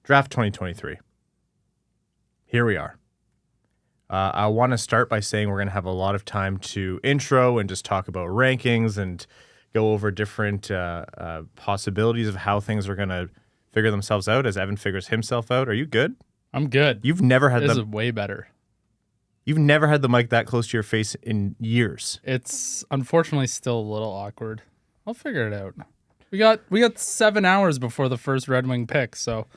Draft 2023. Here we are. I want to start by saying we're going to have a lot of time to intro and just talk about rankings and go over different possibilities of how things are going to figure themselves out as Evan figures himself out. Are you good? I'm good. You've never had This is way better. You've never had the mic that close to your face in years. It's unfortunately still a little awkward. I'll figure it out. We got 7 hours before the first Red Wing pick, so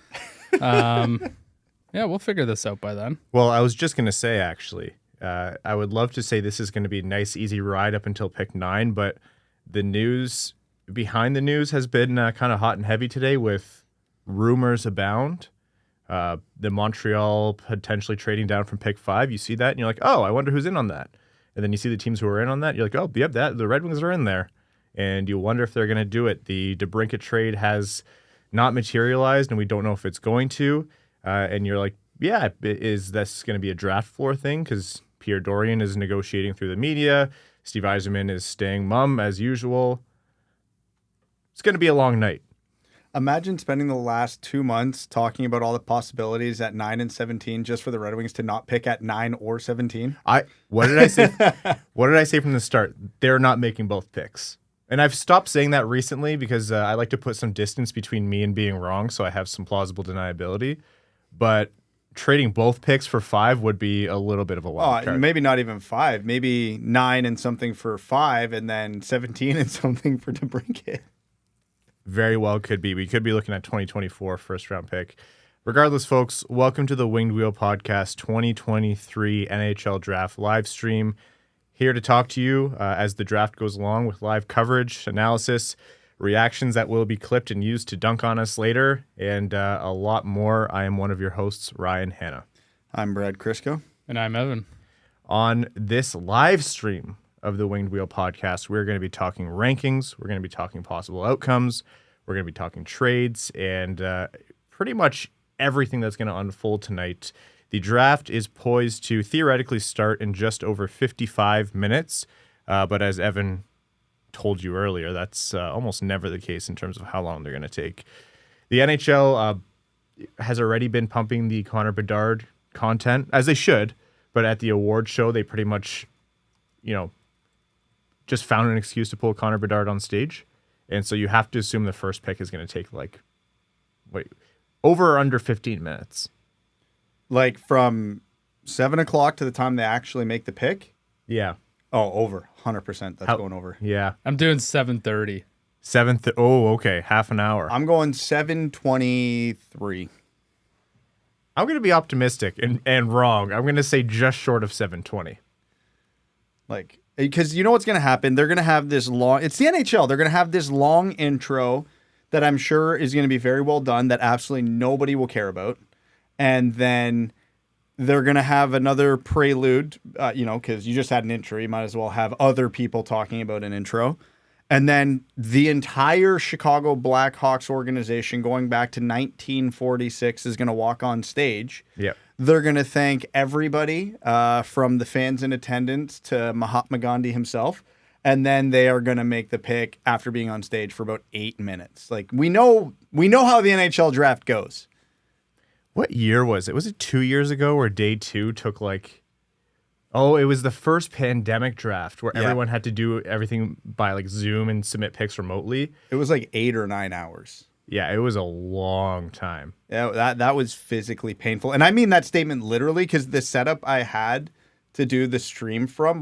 yeah, we'll figure this out by then. Well, I was just going to say, actually, I would love to say this is going to be a nice, easy ride up until pick 9, but the news behind the news has been kind of hot and heavy today with rumors abound. The Montreal potentially trading down from pick 5. You see that, and you're like, oh, I wonder who's in on that. And then you see the teams who are in on that. You're like, oh, yep, the Red Wings are in there. And you wonder if they're going to do it. The DeBrincat trade has not materialized, and we don't know if it's going to. And you're like, yeah, is this going to be a draft floor thing? Because Pierre Dorion is negotiating through the media. Steve Yzerman is staying mum as usual. It's going to be a long night. Imagine spending the last 2 months talking about all the possibilities at 9 and 17 just for the Red Wings to not pick at 9 or 17. What did I say? What did I say from the start? They're not making both picks. And I've stopped saying that recently because I like to put some distance between me and being wrong, so I have some plausible deniability. But trading both picks for 5 would be a little bit of a wild card. Maybe not even 5. Maybe 9 and something for 5, and then 17 and something for DeBrincat. Very well could be. We could be looking at 2024 first-round pick. Regardless, folks, welcome to the Winged Wheel Podcast 2023 NHL Draft live stream. Here to talk to you as the draft goes along with live coverage, analysis, reactions that will be clipped and used to dunk on us later, and a lot more. I am one of your hosts, Ryan Hanna. I'm Brad Crisco. And I'm Evan. On this live stream of the Winged Wheel Podcast, we're going to be talking rankings. We're going to be talking possible outcomes. We're going to be talking trades and pretty much everything that's going to unfold tonight. The draft is poised to theoretically start in just over 55 minutes. But as Evan told you earlier, that's almost never the case in terms of how long they're going to take. The NHL has already been pumping the Connor Bedard content, as they should. But at the award show, they pretty much, just found an excuse to pull Connor Bedard on stage. And so you have to assume the first pick is going to take over or under 15 minutes. Like from 7 o'clock to the time they actually make the pick? Yeah. Oh, over. 100%. That's going over. Yeah. I'm doing 7:30. Oh, okay. Half an hour. I'm going 7:23. I'm going to be optimistic and wrong. I'm going to say just short of 7:20. Because you know what's going to happen? They're going to have this long... It's the NHL. They're going to have this long intro that I'm sure is going to be very well done that absolutely nobody will care about. And then they're going to have another prelude, because you just had an intro. You might as well have other people talking about an intro. And then the entire Chicago Blackhawks organization going back to 1946 is going to walk on stage. Yep. They're going to thank everybody from the fans in attendance to Mahatma Gandhi himself. And then they are going to make the pick after being on stage for about 8 minutes. We know how the NHL draft goes. What year was it? Was it 2 years ago where day 2 took it was the first pandemic draft where everyone had to do everything by Zoom and submit picks remotely. It was 8 or 9 hours. Yeah, it was a long time. Yeah, that was physically painful. And I mean that statement literally because the setup I had to do the stream from,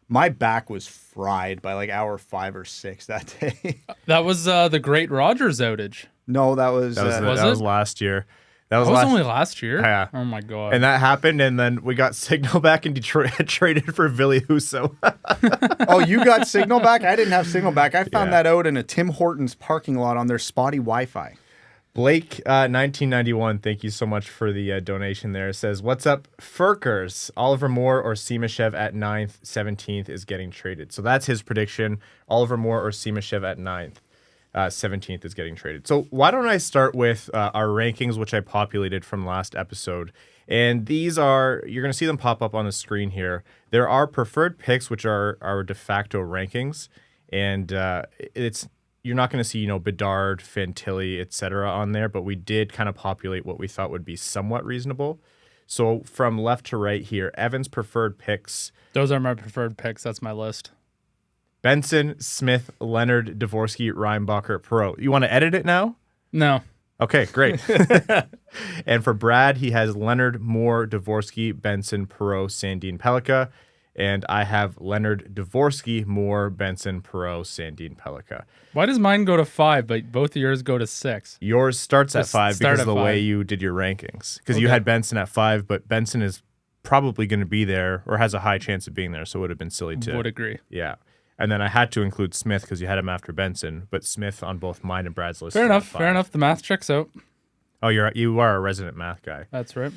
my back was fried by hour 5 or 6 that day. That was the Great Rogers outage. No, that was last year. That was only last year? Yeah. Oh, my God. And that happened, and then we got Signal back in Detroit, traded for Ville Husso. Oh, you got Signal back? I didn't have Signal back. I found that out in a Tim Hortons parking lot on their spotty Wi-Fi. Blake, 1991, thank you so much for the donation there. It says, what's up, Furkers? Oliver Moore or Simashev at 9th, 17th is getting traded. So that's his prediction. Oliver Moore or Simashev at 9th. 17th is getting traded. So why don't I start with our rankings, which I populated from last episode. And these are, you're going to see them pop up on the screen here. There are preferred picks, which are our de facto rankings. And you're not going to see, Bedard, Fantilli, etc. on there, but we did kind of populate what we thought would be somewhat reasonable. So from left to right here, Evan's preferred picks. Those are my preferred picks. That's my list. Benson, Smith, Leonard, Dvorsky, Reinbacher, Perreault. You want to edit it now? No. Okay, great. And for Brad, he has Leonard, Moore, Dvorsky, Benson, Perreault, Sandin-Pellikka. And I have Leonard, Dvorsky, Moore, Benson, Perreault, Sandin-Pellikka. Why does mine go to 5, but both of yours go to 6? Yours starts at Just 5 start because of at the way 5. you did your rankings. Because you Okay. had Benson at 5, but Benson is probably going to be there or has a high chance of being there, so it would have been silly to. Would agree. Yeah. And then I had to include Smith because you had him after Benson, but Smith on both mine and Brad's list. Fair is at enough. 5. Fair enough. The math checks out. Oh, you are a resident math guy. That's right.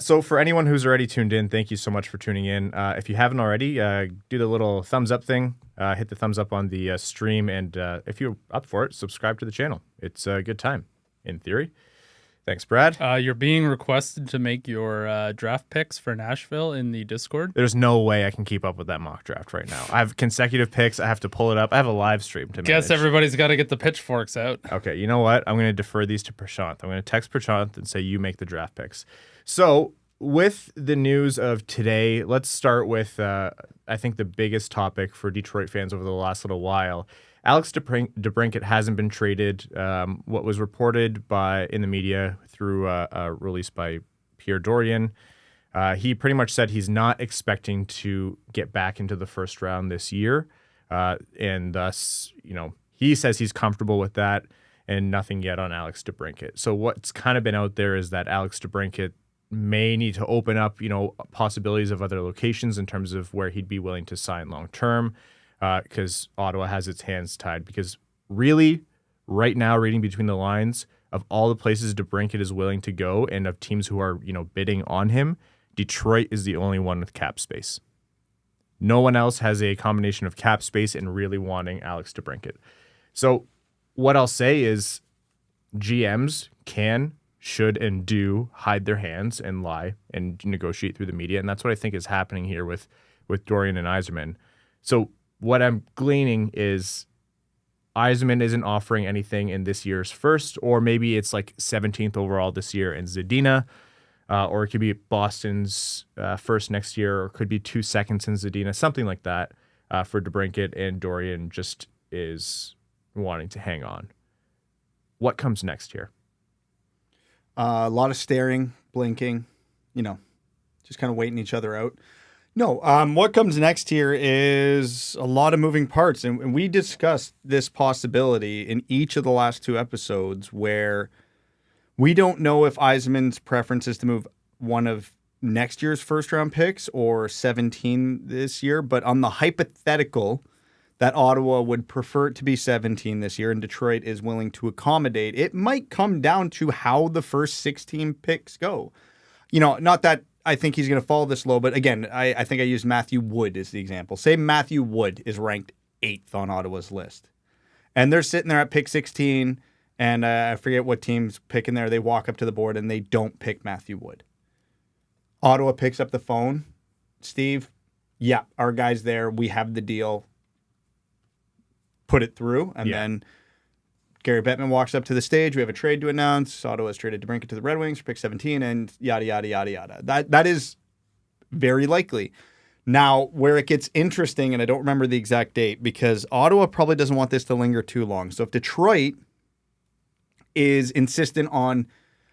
So for anyone who's already tuned in, thank you so much for tuning in. If you haven't already, do the little thumbs up thing. Hit the thumbs up on the stream, and if you're up for it, subscribe to the channel. It's a good time, in theory. Thanks, Brad. You're being requested to make your draft picks for Nashville in the Discord. There's no way I can keep up with that mock draft right now. I have consecutive picks. I have to pull it up. I have a live stream to Guess manage. everybody's got to get the pitchforks out. Okay, you know what? I'm going to defer these to Prashant. I'm going to text Prashant and say you make the draft picks. So with the news of today, let's start with, I think, the biggest topic for Detroit fans over the last little while. Alex DeBrincat hasn't been traded. What was reported in the media through a release by Pierre Dorion, he pretty much said he's not expecting to get back into the first round this year. And thus, he says he's comfortable with that and nothing yet on Alex DeBrincat. So what's kind of been out there is that Alex DeBrincat may need to open up, possibilities of other locations in terms of where he'd be willing to sign long term, because Ottawa has its hands tied. Because really, right now, reading between the lines, of all the places DeBrincat is willing to go and of teams who are, bidding on him, Detroit is the only one with cap space. No one else has a combination of cap space and really wanting Alex DeBrincat. So what I'll say is GMs can, should, and do hide their hands and lie and negotiate through the media. And that's what I think is happening here with Dorion and Yzerman. So what I'm gleaning is Yzerman isn't offering anything in this year's first, or maybe it's like 17th overall this year in Zadina, or it could be Boston's first next year, or it could be 2 seconds in Zadina, something like that for DeBrincat, and Dorion just is wanting to hang on. What comes next here? A lot of staring, blinking, just kind of waiting each other out. No, what comes next here is a lot of moving parts. And we discussed this possibility in each of the last 2 episodes where we don't know if Yzerman's preference is to move one of next year's first round picks or 17 this year. But on the hypothetical that Ottawa would prefer it to be 17 this year and Detroit is willing to accommodate, it might come down to how the first 16 picks go. Not that I think he's going to fall this low, but again, I think I used Matthew Wood as the example. Say Matthew Wood is ranked 8th on Ottawa's list, and they're sitting there at pick 16, and I forget what team's picking there. They walk up to the board, and they don't pick Matthew Wood. Ottawa picks up the phone. Steve, yeah, our guy's there. We have the deal. Put it through, and then Gary Bettman walks up to the stage. We have a trade to announce. Ottawa has traded DeBrincat to the Red Wings for pick 17, and yada, yada, yada, yada. That is very likely. Now, where it gets interesting, and I don't remember the exact date, because Ottawa probably doesn't want this to linger too long. So if Detroit is insistent on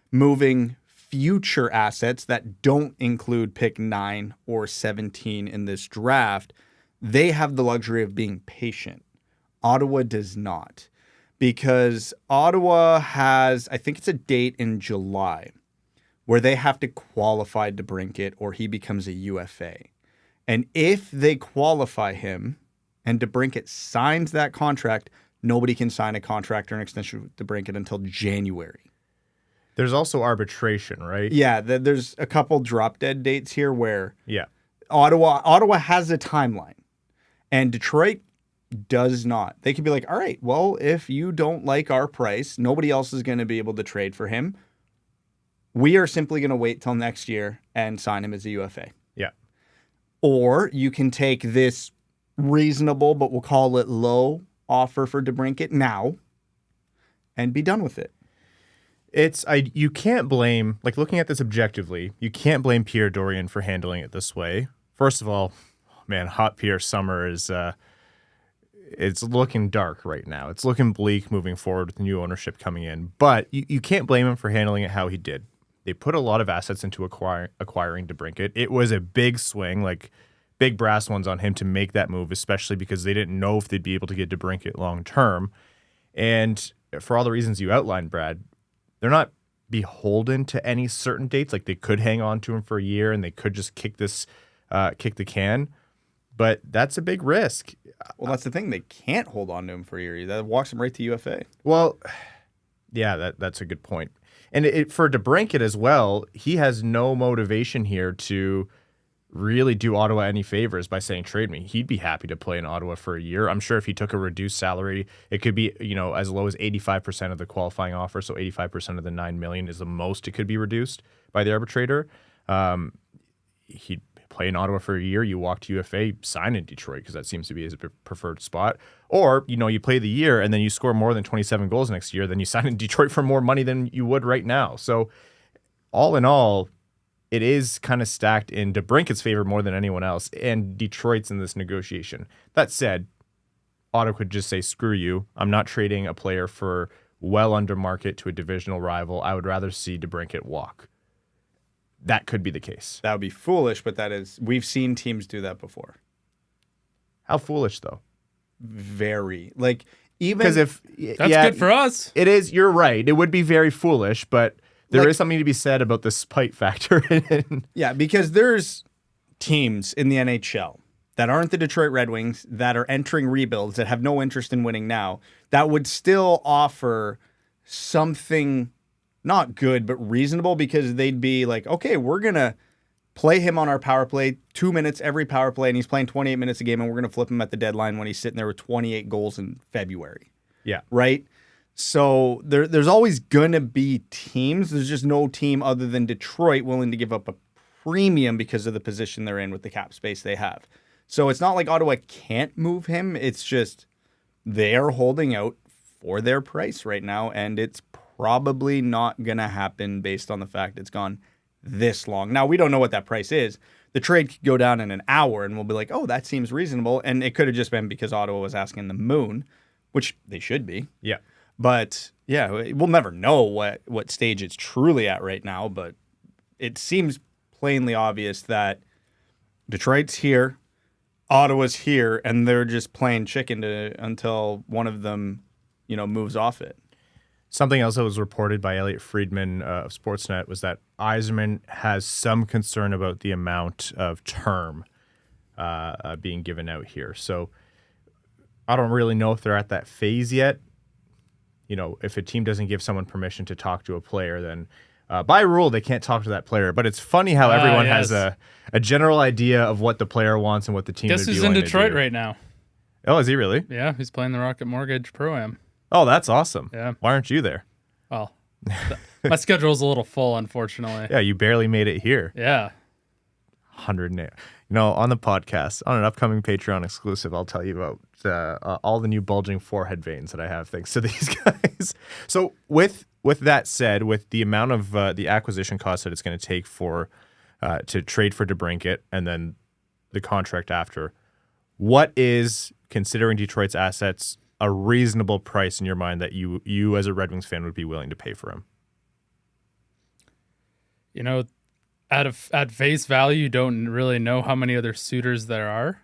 moving future assets that don't include pick 9 or 17 in this draft, they have the luxury of being patient. Ottawa does not, because Ottawa has, I think it's a date in July, where they have to qualify DeBrincat or he becomes a UFA. And if they qualify him and DeBrincat signs that contract, nobody can sign a contract or an extension with DeBrincat until January. There's also arbitration, right? Yeah, there's a couple drop-dead dates here where Ottawa has a timeline, and Detroit does not. They could be like, all right, well, if you don't like our price, nobody else is going to be able to trade for him. We are simply going to wait till next year and sign him as a UFA. Yeah. Or you can take this reasonable, but we'll call it low offer for DeBrincat now and be done with it. You can't blame, like looking at this objectively, you can't blame Pierre Dorion for handling it this way. First of all, man, hot Pierre summer is it's looking dark right now. It's looking bleak moving forward with the new ownership coming in. But you can't blame him for handling it how he did. They put a lot of assets into acquiring DeBrincat. It was a big swing, like big brass ones on him to make that move, especially because they didn't know if they'd be able to get DeBrincat long term. And for all the reasons you outlined, Brad, they're not beholden to any certain dates. Like they could hang on to him for a year and they could just kick the can. But that's a big risk. Well, that's the thing. They can't hold on to him for a year. That walks him right to UFA. Well, yeah, that's a good point. And for DeBrincat as well, he has no motivation here to really do Ottawa any favors by saying trade me. He'd be happy to play in Ottawa for a year. I'm sure if he took a reduced salary, it could be, as low as 85% of the qualifying offer. So 85% of the $9 million is the most it could be reduced by the arbitrator. He'd play in Ottawa for a year. You walk to UFA, sign in Detroit because that seems to be his preferred spot. Or, you play the year and then you score more than 27 goals next year. Then you sign in Detroit for more money than you would right now. So all in all, it is kind of stacked in DeBrincat's favor more than anyone else, and Detroit's in this negotiation. That said, Ottawa could just say, screw you. I'm not trading a player for well under market to a divisional rival. I would rather see DeBrincat walk. That could be the case. That would be foolish, but we've seen teams do that before. How foolish, though? Very. Like, even... Because That's good for us. It is, you're right. It would be very foolish, but... There is something to be said about the spite factor. Yeah, because there's teams in the NHL that aren't the Detroit Red Wings that are entering rebuilds that have no interest in winning now that would still offer something not good but reasonable because they'd be like, okay, we're going to play him on our power play 2 minutes every power play and he's playing 28 minutes a game and we're going to flip him at the deadline when he's sitting there with 28 goals in February. Yeah. Right? So there's always going to be teams. There's just no team other than Detroit willing to give up a premium because of the position they're in with the cap space they have. So it's not like Ottawa can't move him. It's just they're holding out for their price right now, and it's probably not going to happen based on the fact it's gone this long. Now, we don't know what that price is. The trade could go down in an hour, and we'll be like, oh, that seems reasonable. And it could have just been because Ottawa was asking the moon, which they should be. Yeah. But, yeah, we'll never know what stage it's truly at right now, but it seems plainly obvious that Detroit's here, Ottawa's here, and they're just playing chicken until one of them, moves off it. Something else that was reported by Elliot Friedman of Sportsnet was that Yzerman has some concern about the amount of term being given out here. So I don't really know if they're at that phase yet. If a team doesn't give someone permission to talk to a player, then by rule, they can't talk to that player. But it's funny how everyone has a general idea of what the player wants and what the team Guess would be who's in willing Detroit to do. right now? Oh, is he really? Yeah, he's playing the Rocket Mortgage Pro-Am. Oh, that's awesome. Yeah. Why aren't you there? Well, my schedule's a little full, unfortunately. Yeah, you barely made it here. Yeah. 108. On the podcast, on an upcoming Patreon exclusive, I'll tell you about all the new bulging forehead veins that I have thanks to these guys. So with that said, with the amount of the acquisition cost that it's going to take for to trade for DeBrincat and then the contract after, what is, considering Detroit's assets, a reasonable price in your mind that you as a Red Wings fan would be willing to pay for him? At face value, you don't really know how many other suitors there are.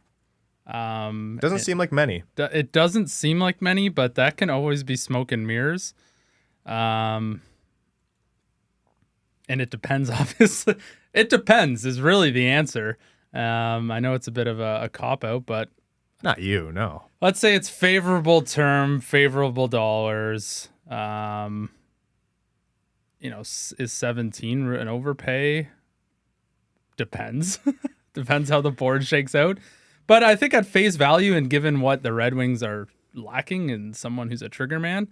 Doesn't seem like many. It doesn't seem like many, but that can always be smoke and mirrors. And it depends, obviously. It depends is really the answer. I know it's a bit of a cop-out, but... Not you, no. Let's say it's favorable term, favorable dollars. Is 17 an overpay? Depends. Depends how the board shakes out. But I think at face value, and given what the Red Wings are lacking in someone who's a trigger man,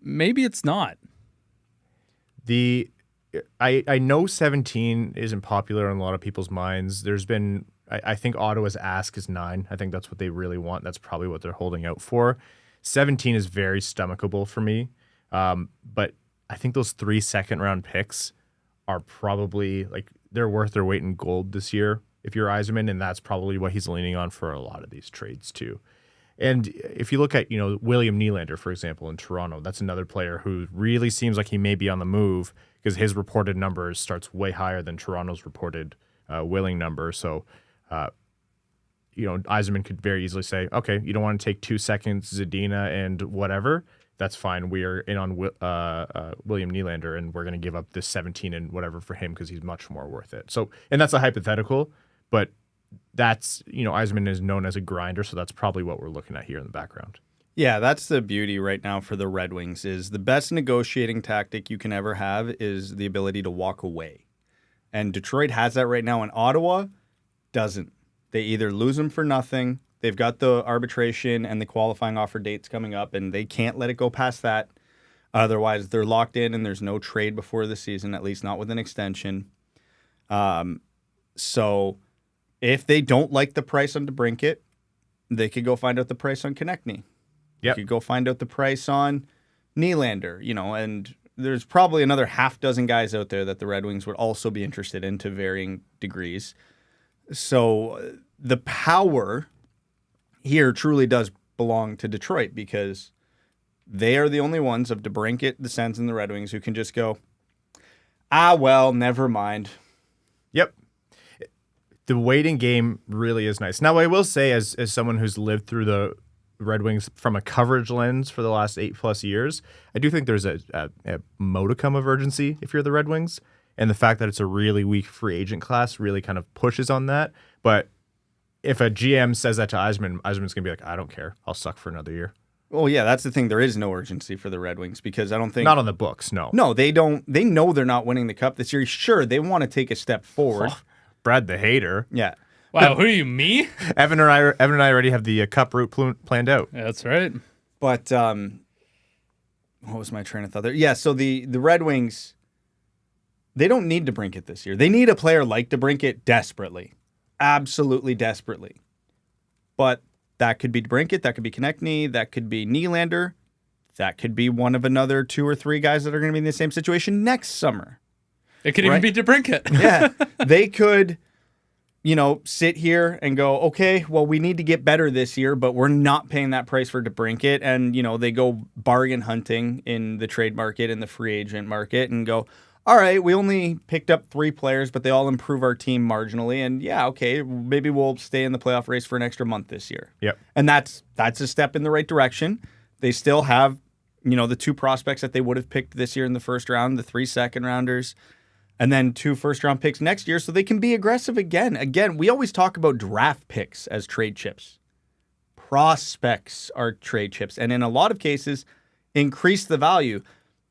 maybe it's not. I know 17 isn't popular in a lot of people's minds. There's been, I think Ottawa's ask is 9. I think that's what they really want. That's probably what they're holding out for. 17 is very stomachable for me. But I think those 3 second-round picks are probably, like, they're worth their weight in gold this year if you're Yzerman, and that's probably what he's leaning on for a lot of these trades too. And if you look at, William Nylander, for example, in Toronto, that's another player who really seems like he may be on the move because his reported numbers starts way higher than Toronto's reported willing number. So, Yzerman could very easily say, okay, you don't want to take 2 seconds, Zadina and whatever. That's fine. We are in on William Nylander, and we're going to give up this 17 and whatever for him because he's much more worth it. So, and that's a hypothetical, but that's, Yzerman is known as a grinder, so that's probably what we're looking at here in the background. Yeah, that's the beauty right now for the Red Wings is the best negotiating tactic you can ever have is the ability to walk away. And Detroit has that right now, and Ottawa doesn't. They either lose him for nothing, they've got the arbitration and the qualifying offer dates coming up, and they can't let it go past that. Otherwise, they're locked in, and there's no trade before the season, at least not with an extension. So if they don't like the price on DeBrincat, they could go find out the price on Knoecny. Yep. They could go find out the price on Nylander, and there's probably another half dozen guys out there that the Red Wings would also be interested in to varying degrees. So the power here truly does belong to Detroit because they are the only ones of DeBrincat, the Sens, and the Red Wings who can just go, well, never mind. Yep. The waiting game really is nice. Now, I will say, as someone who's lived through the Red Wings from a coverage lens for the last 8+ years, I do think there's a modicum of urgency if you're the Red Wings. And the fact that it's a really weak free agent class really kind of pushes on that. But if a GM says that to Yzerman, Yzerman's going to be like, I don't care. I'll suck for another year. Well, yeah, that's the thing. There is no urgency for the Red Wings because I don't think... Not on the books, no. No, they don't. They know they're not winning the Cup this year. Sure, they want to take a step forward. Oh, Brad the hater. Yeah. Wow, who are you, me? Evan and I already have the Cup route planned out. Yeah, that's right. But what was my train of thought there? Yeah, so the Red Wings, they don't need DeBrincat this year. They need a player like DeBrincat desperately. Absolutely desperately. But that could be DeBrincat, that could be Knoecny, that could be Nylander, that could be one of another 2 or 3 guys that are going to be in the same situation next summer. It could even be DeBrincat. Yeah, they could, sit here and go, okay, well, we need to get better this year, but we're not paying that price for DeBrincat. And, they go bargain hunting in the trade market and the free agent market and go, all right, we only picked up 3 players, but they all improve our team marginally. And yeah, okay, maybe we'll stay in the playoff race for an extra month this year. Yep. And that's a step in the right direction. They still have, the 2 prospects that they would have picked this year in the first round, the 3 second-rounders, and then 2 first-round picks next year, so they can be aggressive again. Again, we always talk about draft picks as trade chips. Prospects are trade chips, and in a lot of cases, increase the value.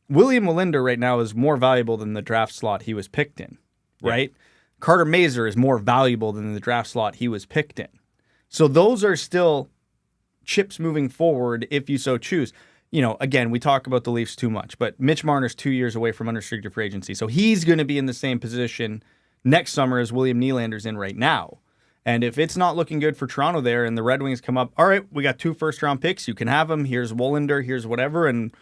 William Nylander right now is more valuable than the draft slot he was picked in, right? Yeah. Carter Mazur is more valuable than the draft slot he was picked in. So those are still chips moving forward if you so choose. Again, we talk about the Leafs too much, but Mitch Marner's 2 years away from unrestricted free agency. So he's going to be in the same position next summer as William Nylander's in right now. And if it's not looking good for Toronto there and the Red Wings come up, all right, we got 2 first-round picks. You can have them. Here's Nylander. Here's whatever. And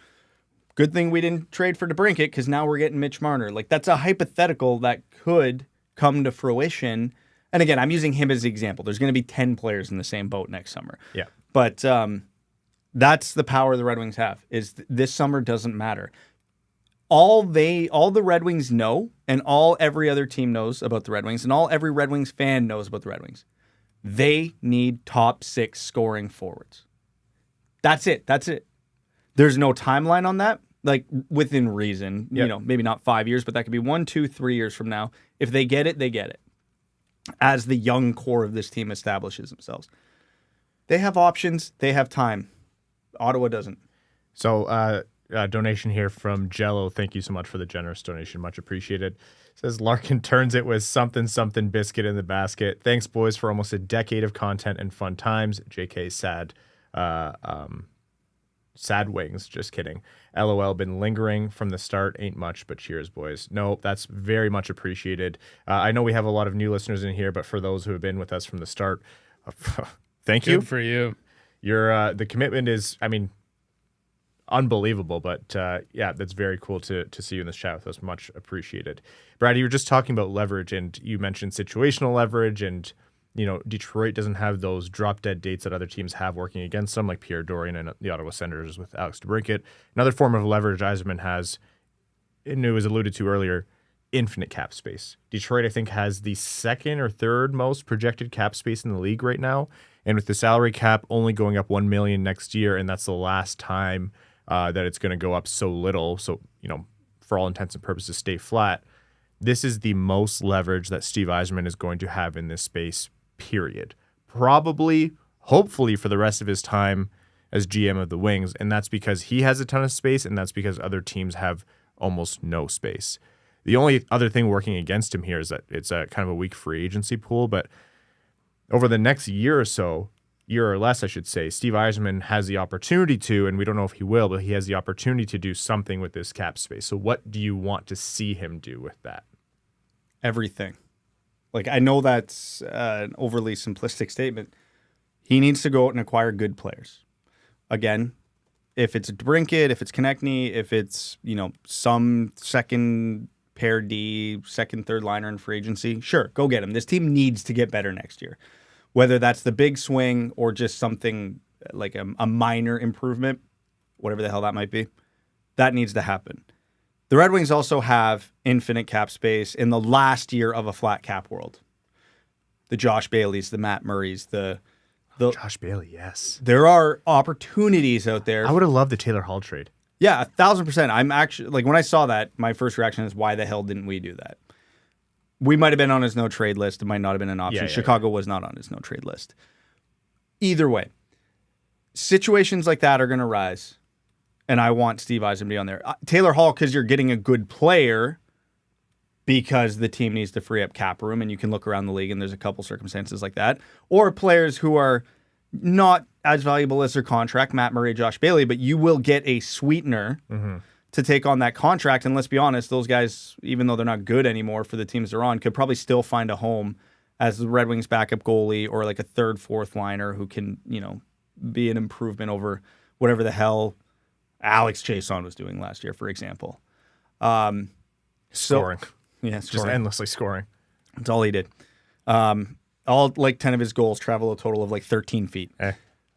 good thing we didn't trade for DeBrincat because now we're getting Mitch Marner. Like, that's a hypothetical that could come to fruition. And again, I'm using him as the example. There's going to be 10 players in the same boat next summer. Yeah. But that's the power the Red Wings have, is this summer doesn't matter. All the Red Wings know, and all every other team knows about the Red Wings, and all every Red Wings fan knows about the Red Wings, they need top 6 scoring forwards. That's it. There's no timeline on that, like within reason. Yep. Maybe not 5 years, but that could be 1, 2, 3 years from now. If they get it, they get it. As the young core of this team establishes themselves. They have options. They have time. Ottawa doesn't. So, donation here from Jello. Thank you so much for the generous donation. Much appreciated. Says Larkin turns it with something biscuit in the basket. Thanks, boys, for almost a decade of content and fun times. JK sad. Sad wings. Just kidding. LOL, been lingering from the start. Ain't much, but cheers, boys. No, that's very much appreciated. I know we have a lot of new listeners in here, but for those who have been with us from the start, thank you. Good for you. Your the commitment is, unbelievable. But yeah, that's very cool to see you in this chat with us. Much appreciated. Brad, you were just talking about leverage, and you mentioned situational leverage, and Detroit doesn't have those drop dead dates that other teams have working against them, like Pierre Dorian and the Ottawa Senators with Alex DeBrincat. Another form of leverage Yzerman has, and it was alluded to earlier, infinite cap space. Detroit, I think, has the second or third most projected cap space in the league right now. And with the salary cap only going up $1 million next year, and that's the last time that it's going to go up so little, so, for all intents and purposes, stay flat, this is the most leverage that Steve Yzerman is going to have in this space, period. Probably, hopefully, for the rest of his time as GM of the Wings, and that's because he has a ton of space, and that's because other teams have almost no space. The only other thing working against him here is that it's a kind of a weak free agency pool, but over the next year or so, year or less, I should say, Steve Yzerman has the opportunity to, and we don't know if he will, but he has the opportunity to do something with this cap space. So what do you want to see him do with that? Everything. Like, I know that's an overly simplistic statement. He needs to go out and acquire good players. Again, if it's DeBrincat, if it's Knoecny, if it's, some second pair D, second, third liner in free agency, sure, go get him. This team needs to get better next year. Whether that's the big swing or just something like a minor improvement, whatever the hell that might be, that needs to happen. The Red Wings also have infinite cap space in the last year of a flat cap world. The Josh Baileys, the Matt Murrays, the Josh Bailey, yes. There are opportunities out there. I would have loved the Taylor Hall trade. Yeah, 1,000%. I'm actually, like, when I saw that, my first reaction is, why the hell didn't we do that? We might have been on his no trade list. It might not have been an option. Chicago was not on his no trade list. Either way, situations like that are going to rise, and I want Steve Yzerman to be on there. Taylor Hall, because you're getting a good player, because the team needs to free up cap room, and you can look around the league, and there's a couple circumstances like that. Or players who are not as valuable as their contract, Matt Murray, Josh Bailey, but you will get a sweetener to take on that contract. And let's be honest, those guys, even though they're not good anymore for the teams they're on, could probably still find a home as the Red Wings backup goalie or like a third, fourth liner who can, be an improvement over whatever the hell Alex Chiasson was doing last year, for example. Scoring. Yeah, just endlessly scoring. That's all he did. All 10 of his goals travel a total of 13 feet.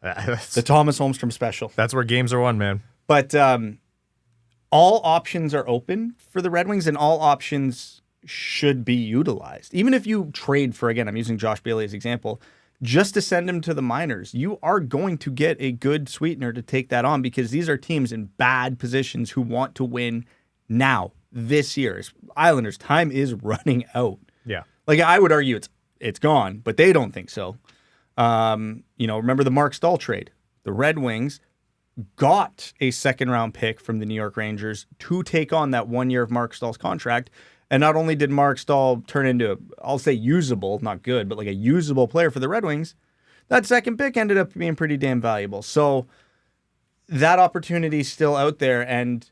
The Thomas Holmstrom special. That's where games are won, man. But all options are open for the Red Wings, and all options should be utilized. Even if you trade for, again, I'm using Josh Bailey as example, just to send him to the minors, you are going to get a good sweetener to take that on, because these are teams in bad positions who want to win now, this year. Islanders' time is running out. Yeah. I would argue it's gone, but they don't think so. Remember the Mark Stahl trade? The Red Wings got a second-round pick from the New York Rangers to take on that 1 year of Mark Stahl's contract. And not only did Mark Stahl turn into, I'll say usable, not good, but a usable player for the Red Wings, that second pick ended up being pretty damn valuable. So that opportunity is still out there. And,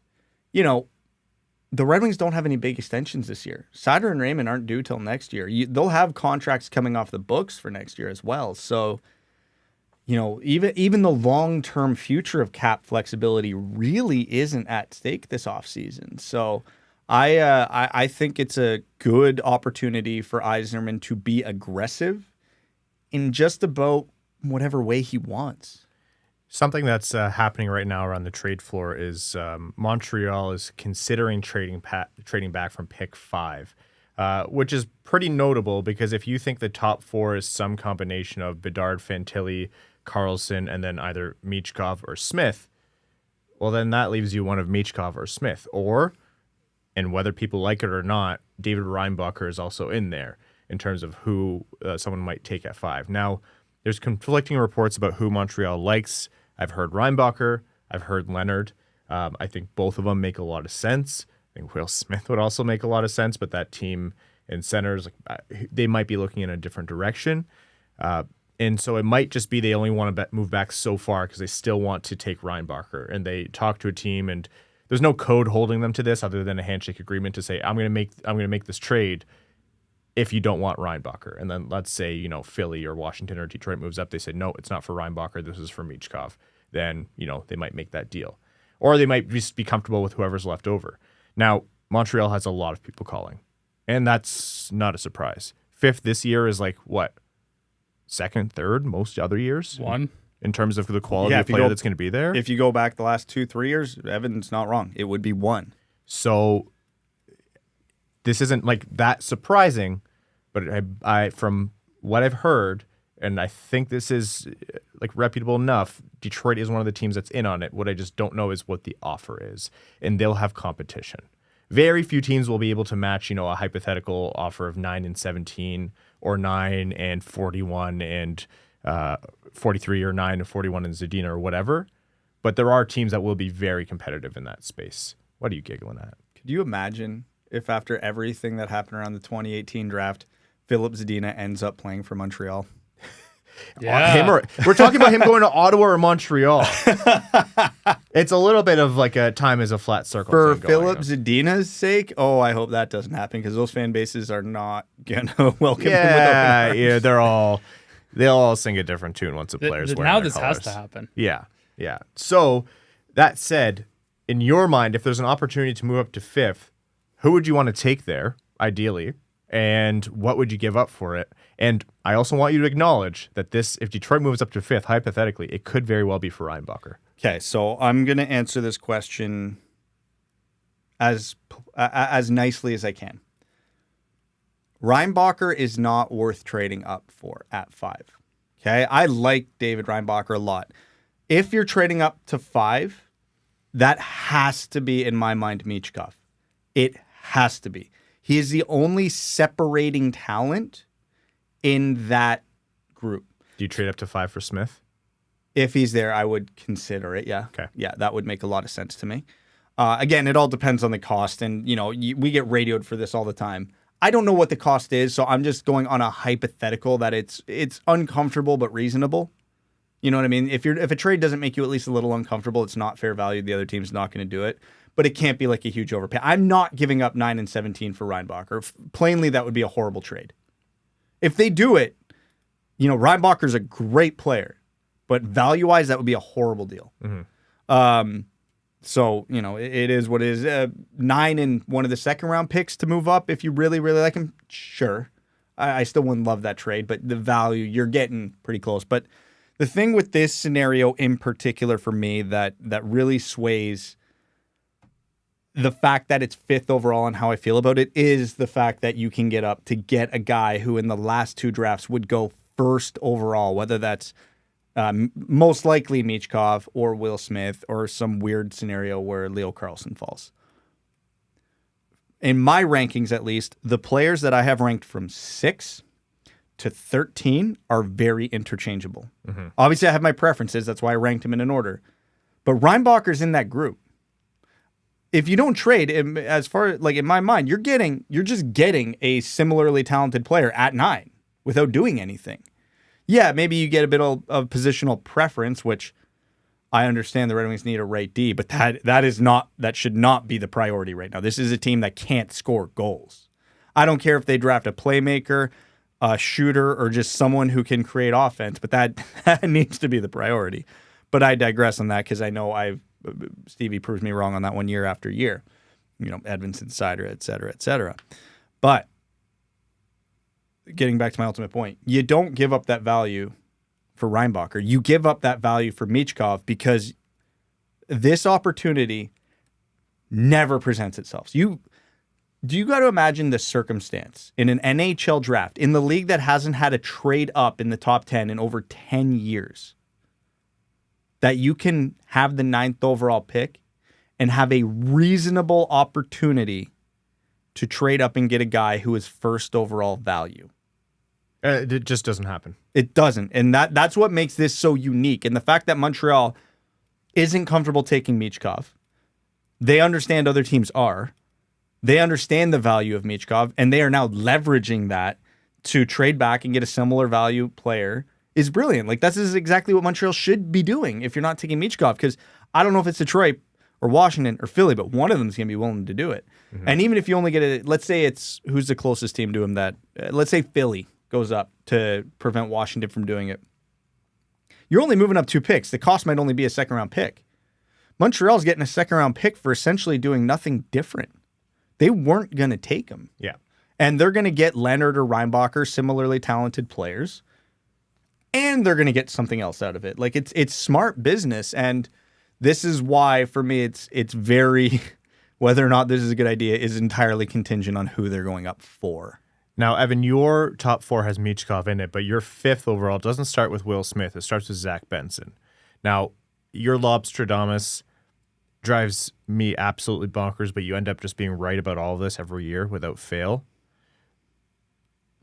the Red Wings don't have any big extensions this year. Seider and Raymond aren't due till next year. They'll have contracts coming off the books for next year as well. So, even the long-term future of cap flexibility really isn't at stake this offseason. So I think it's a good opportunity for Yzerman to be aggressive in just about whatever way he wants. Something that's happening right now around the trade floor is Montreal is considering trading back from pick 5, which is pretty notable, because if you think the top 4 is some combination of Bedard, Fantilli, Carlson, and then either Michkov or Smith, well, then that leaves you one of Michkov or Smith. Or, and whether people like it or not, David Reinbacher is also in there in terms of who someone might take at 5. Now, there's conflicting reports about who Montreal likes. I've heard Reinbacher. I've heard Leonard. I think both of them make a lot of sense. I think Will Smith would also make a lot of sense, but that team in centers, they might be looking in a different direction. And so it might just be they only want to move back so far because they still want to take Reinbacher. And they talk to a team, and there's no code holding them to this other than a handshake agreement to say, I'm going to make this trade if you don't want Reinbacher. And then let's say, Philly or Washington or Detroit moves up. They say, no, it's not for Reinbacher. This is for Michkov. Then, they might make that deal. or they might just be comfortable with whoever's left over. Now, Montreal has a lot of people calling, and that's not a surprise. 5th this year is like what? 2nd, 3rd, most other years? 1. In terms of the quality of player that's going to be there? If you go back the last 2-3 years, Evan's not wrong. It would be 1. So this isn't like that surprising, but I from what I've heard, and I think this is like reputable enough, Detroit is one of the teams that's in on it. What I just don't know is what the offer is, and they'll have competition. Very few teams will be able to match, a hypothetical offer of 9-17 or 9-41 and 43 or 9-41 in Zadina or whatever. But there are teams that will be very competitive in that space. What are you giggling at? Could you imagine if after everything that happened around the 2018 draft, Philip Zadina ends up playing for Montreal? Yeah. We're talking about him going to Ottawa or Montreal. It's a little bit of like a time is a flat circle. For Philip Zadina's sake, I hope that doesn't happen because those fan bases are not going to welcome him with open arms. Yeah, they'll all sing a different tune once the players wear now their this colors. has to happen. Yeah. So that said, in your mind, if there's an opportunity to move up to 5th, who would you want to take there, ideally? And what would you give up for it? And I also want you to acknowledge that if Detroit moves up to 5th, hypothetically, it could very well be for Reinbacher. Okay, so I'm going to answer this question as nicely as I can. Reinbacher is not worth trading up for at 5. Okay, I like David Reinbacher a lot. If you're trading up to 5, that has to be, in my mind, Michkov. It has to be. He is the only separating talent in that group. Do you trade up to 5 for Smith? If he's there, I would consider it, yeah. Okay. Yeah, that would make a lot of sense to me. Again, it all depends on the cost, and we get radioed for this all the time. I don't know what the cost is, so I'm just going on a hypothetical that it's uncomfortable but reasonable. You know what I mean? If a trade doesn't make you at least a little uncomfortable, it's not fair value. The other team's not going to do it. But it can't be like a huge overpay. I'm not giving up 9-17 for Reinbacher. Plainly, that would be a horrible trade. If they do it, Reinbacher's a great player, but value-wise, that would be a horrible deal. Mm-hmm. So, it is what it is. 9 and one of the second-round picks to move up if you really, really like him, sure. I still wouldn't love that trade, but the value, you're getting pretty close. But the thing with this scenario in particular for me that really sways the fact that it's 5th overall and how I feel about it is the fact that you can get up to get a guy who in the last 2 drafts would go 1st overall, whether that's most likely Michkov or Will Smith or some weird scenario where Leo Carlson falls. In my rankings, at least, the players that I have ranked from 6 to 13 are very interchangeable. Mm-hmm. Obviously, I have my preferences. That's why I ranked him in an order. But Reinbacher's in that group. If you don't trade, as far like in my mind, you're just getting a similarly talented player at 9 without doing anything. Yeah, maybe you get a bit of positional preference, which I understand the Red Wings need a right D, but that should not be the priority right now. This is a team that can't score goals. I don't care if they draft a playmaker, a shooter, or just someone who can create offense, but that needs to be the priority. But I digress on that because I know Stevie proves me wrong on that one year after year. Edvinsson, Sider, et cetera, et cetera. But getting back to my ultimate point, you don't give up that value for Reinbacher. You give up that value for Michkov because this opportunity never presents itself. You got to imagine the circumstance in an NHL draft, in the league that hasn't had a trade up in the top 10 in over 10 years, that you can have the 9th overall pick and have a reasonable opportunity to trade up and get a guy who is 1st overall value. It just doesn't happen. It doesn't. And that's what makes this so unique. And the fact that Montreal isn't comfortable taking Michkov, they understand other teams are. They understand the value of Michkov, and they are now leveraging that to trade back and get a similar value player is brilliant. Like, this is exactly what Montreal should be doing if you're not taking Michkov, because I don't know if it's Detroit or Washington or Philly, but one of them is going to be willing to do it. Mm-hmm. And even if you only get it, let's say it's who's the closest team to him that, let's say Philly goes up to prevent Washington from doing it. You're only moving up 2 picks. The cost might only be a 2nd-round pick. Montreal's getting a second-round pick for essentially doing nothing different. They weren't going to take him. Yeah. And they're going to get Leonard or Reinbacher, similarly talented players, and they're going to get something else out of it. Like it's smart business, and this is why for me it's very whether or not this is a good idea is entirely contingent on who they're going up for. Now, Evan, your top 4 has Michkov in it, but your 5th overall doesn't start with Will Smith. It starts with Zach Benson. Now, your Lobstradamus drives me absolutely bonkers, but you end up just being right about all of this every year without fail.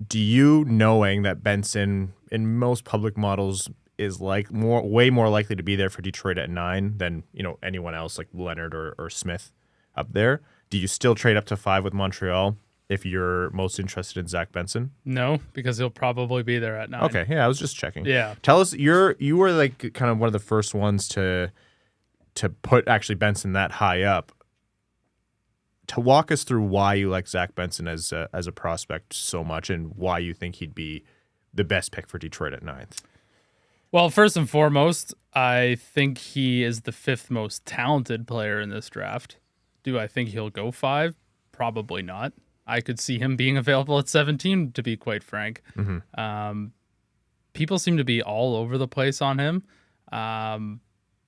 Do you, knowing that Benson in most public models is way more likely to be there for Detroit at 9 than anyone else like Leonard or Smith up there, do you still trade up to 5 with Montreal if you're most interested in Zach Benson? No, because he'll probably be there at 9. Okay, yeah, I was just checking. Yeah. Tell us, you were like kind of one of the first ones to put actually Benson that high up. To walk us through why you like Zach Benson as a prospect so much and why you think he'd be the best pick for Detroit at 9th. Well, first and foremost, I think he is the 5th most talented player in this draft. Do I think he'll go 5? Probably not. I could see him being available at 17, to be quite frank. Mm-hmm. People seem to be all over the place on him.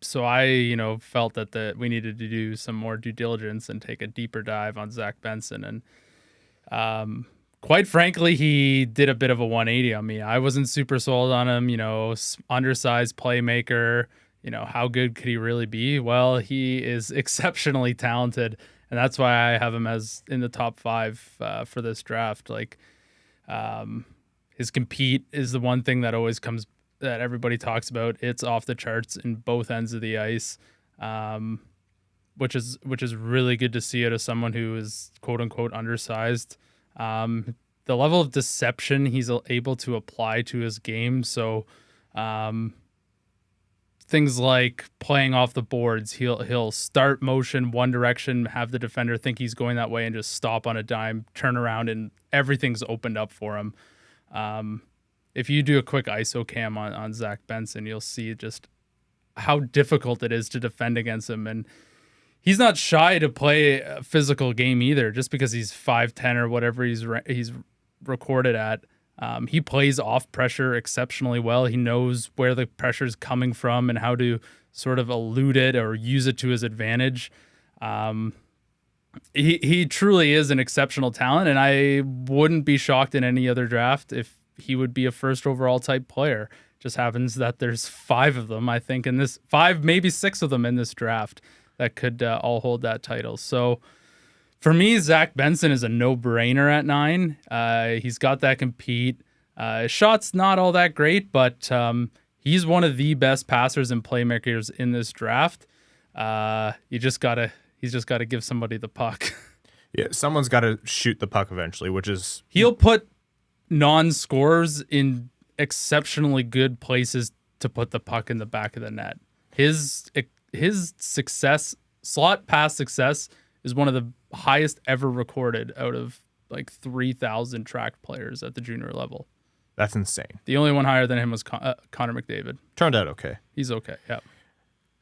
So I, felt that we needed to do some more due diligence and take a deeper dive on Zach Benson. And quite frankly, he did a bit of a 180 on me. I wasn't super sold on him, undersized playmaker. How good could he really be? Well, he is exceptionally talented. And that's why I have him as in the top 5 for this draft. Like, his compete is the one thing that always comes that everybody talks about. It's off the charts in both ends of the ice, which is really good to see out of someone who is quote unquote undersized. The level of deception he's able to apply to his game. So, things like playing off the boards, he'll start motion one direction, have the defender think he's going that way, and just stop on a dime, turn around, and everything's opened up for him. If you do a quick ISO cam on Zach Benson, you'll see just how difficult it is to defend against him. And he's not shy to play a physical game either, just because he's 5'10" or whatever he's recorded at. He plays off pressure exceptionally well. He knows where the pressure is coming from and how to sort of elude it or use it to his advantage. He truly is an exceptional talent, and I wouldn't be shocked in any other draft if he would be a first overall type player. Just happens that there's 5 of them, I think, in this 5, maybe 6 of them in this draft that could all hold that title. So for me, Zach Benson is a no-brainer at 9. He's got that compete. His shot's not all that great, but he's one of the best passers and playmakers in this draft. He's just gotta give somebody the puck. Yeah, someone's got to shoot the puck eventually, which is... He'll put non-scorers in exceptionally good places to put the puck in the back of the net. His success, slot pass success, is one of the highest ever recorded out of like 3,000 tracked players at the junior level. That's insane. The only one higher than him was Connor McDavid. Turned out okay. He's okay, yeah.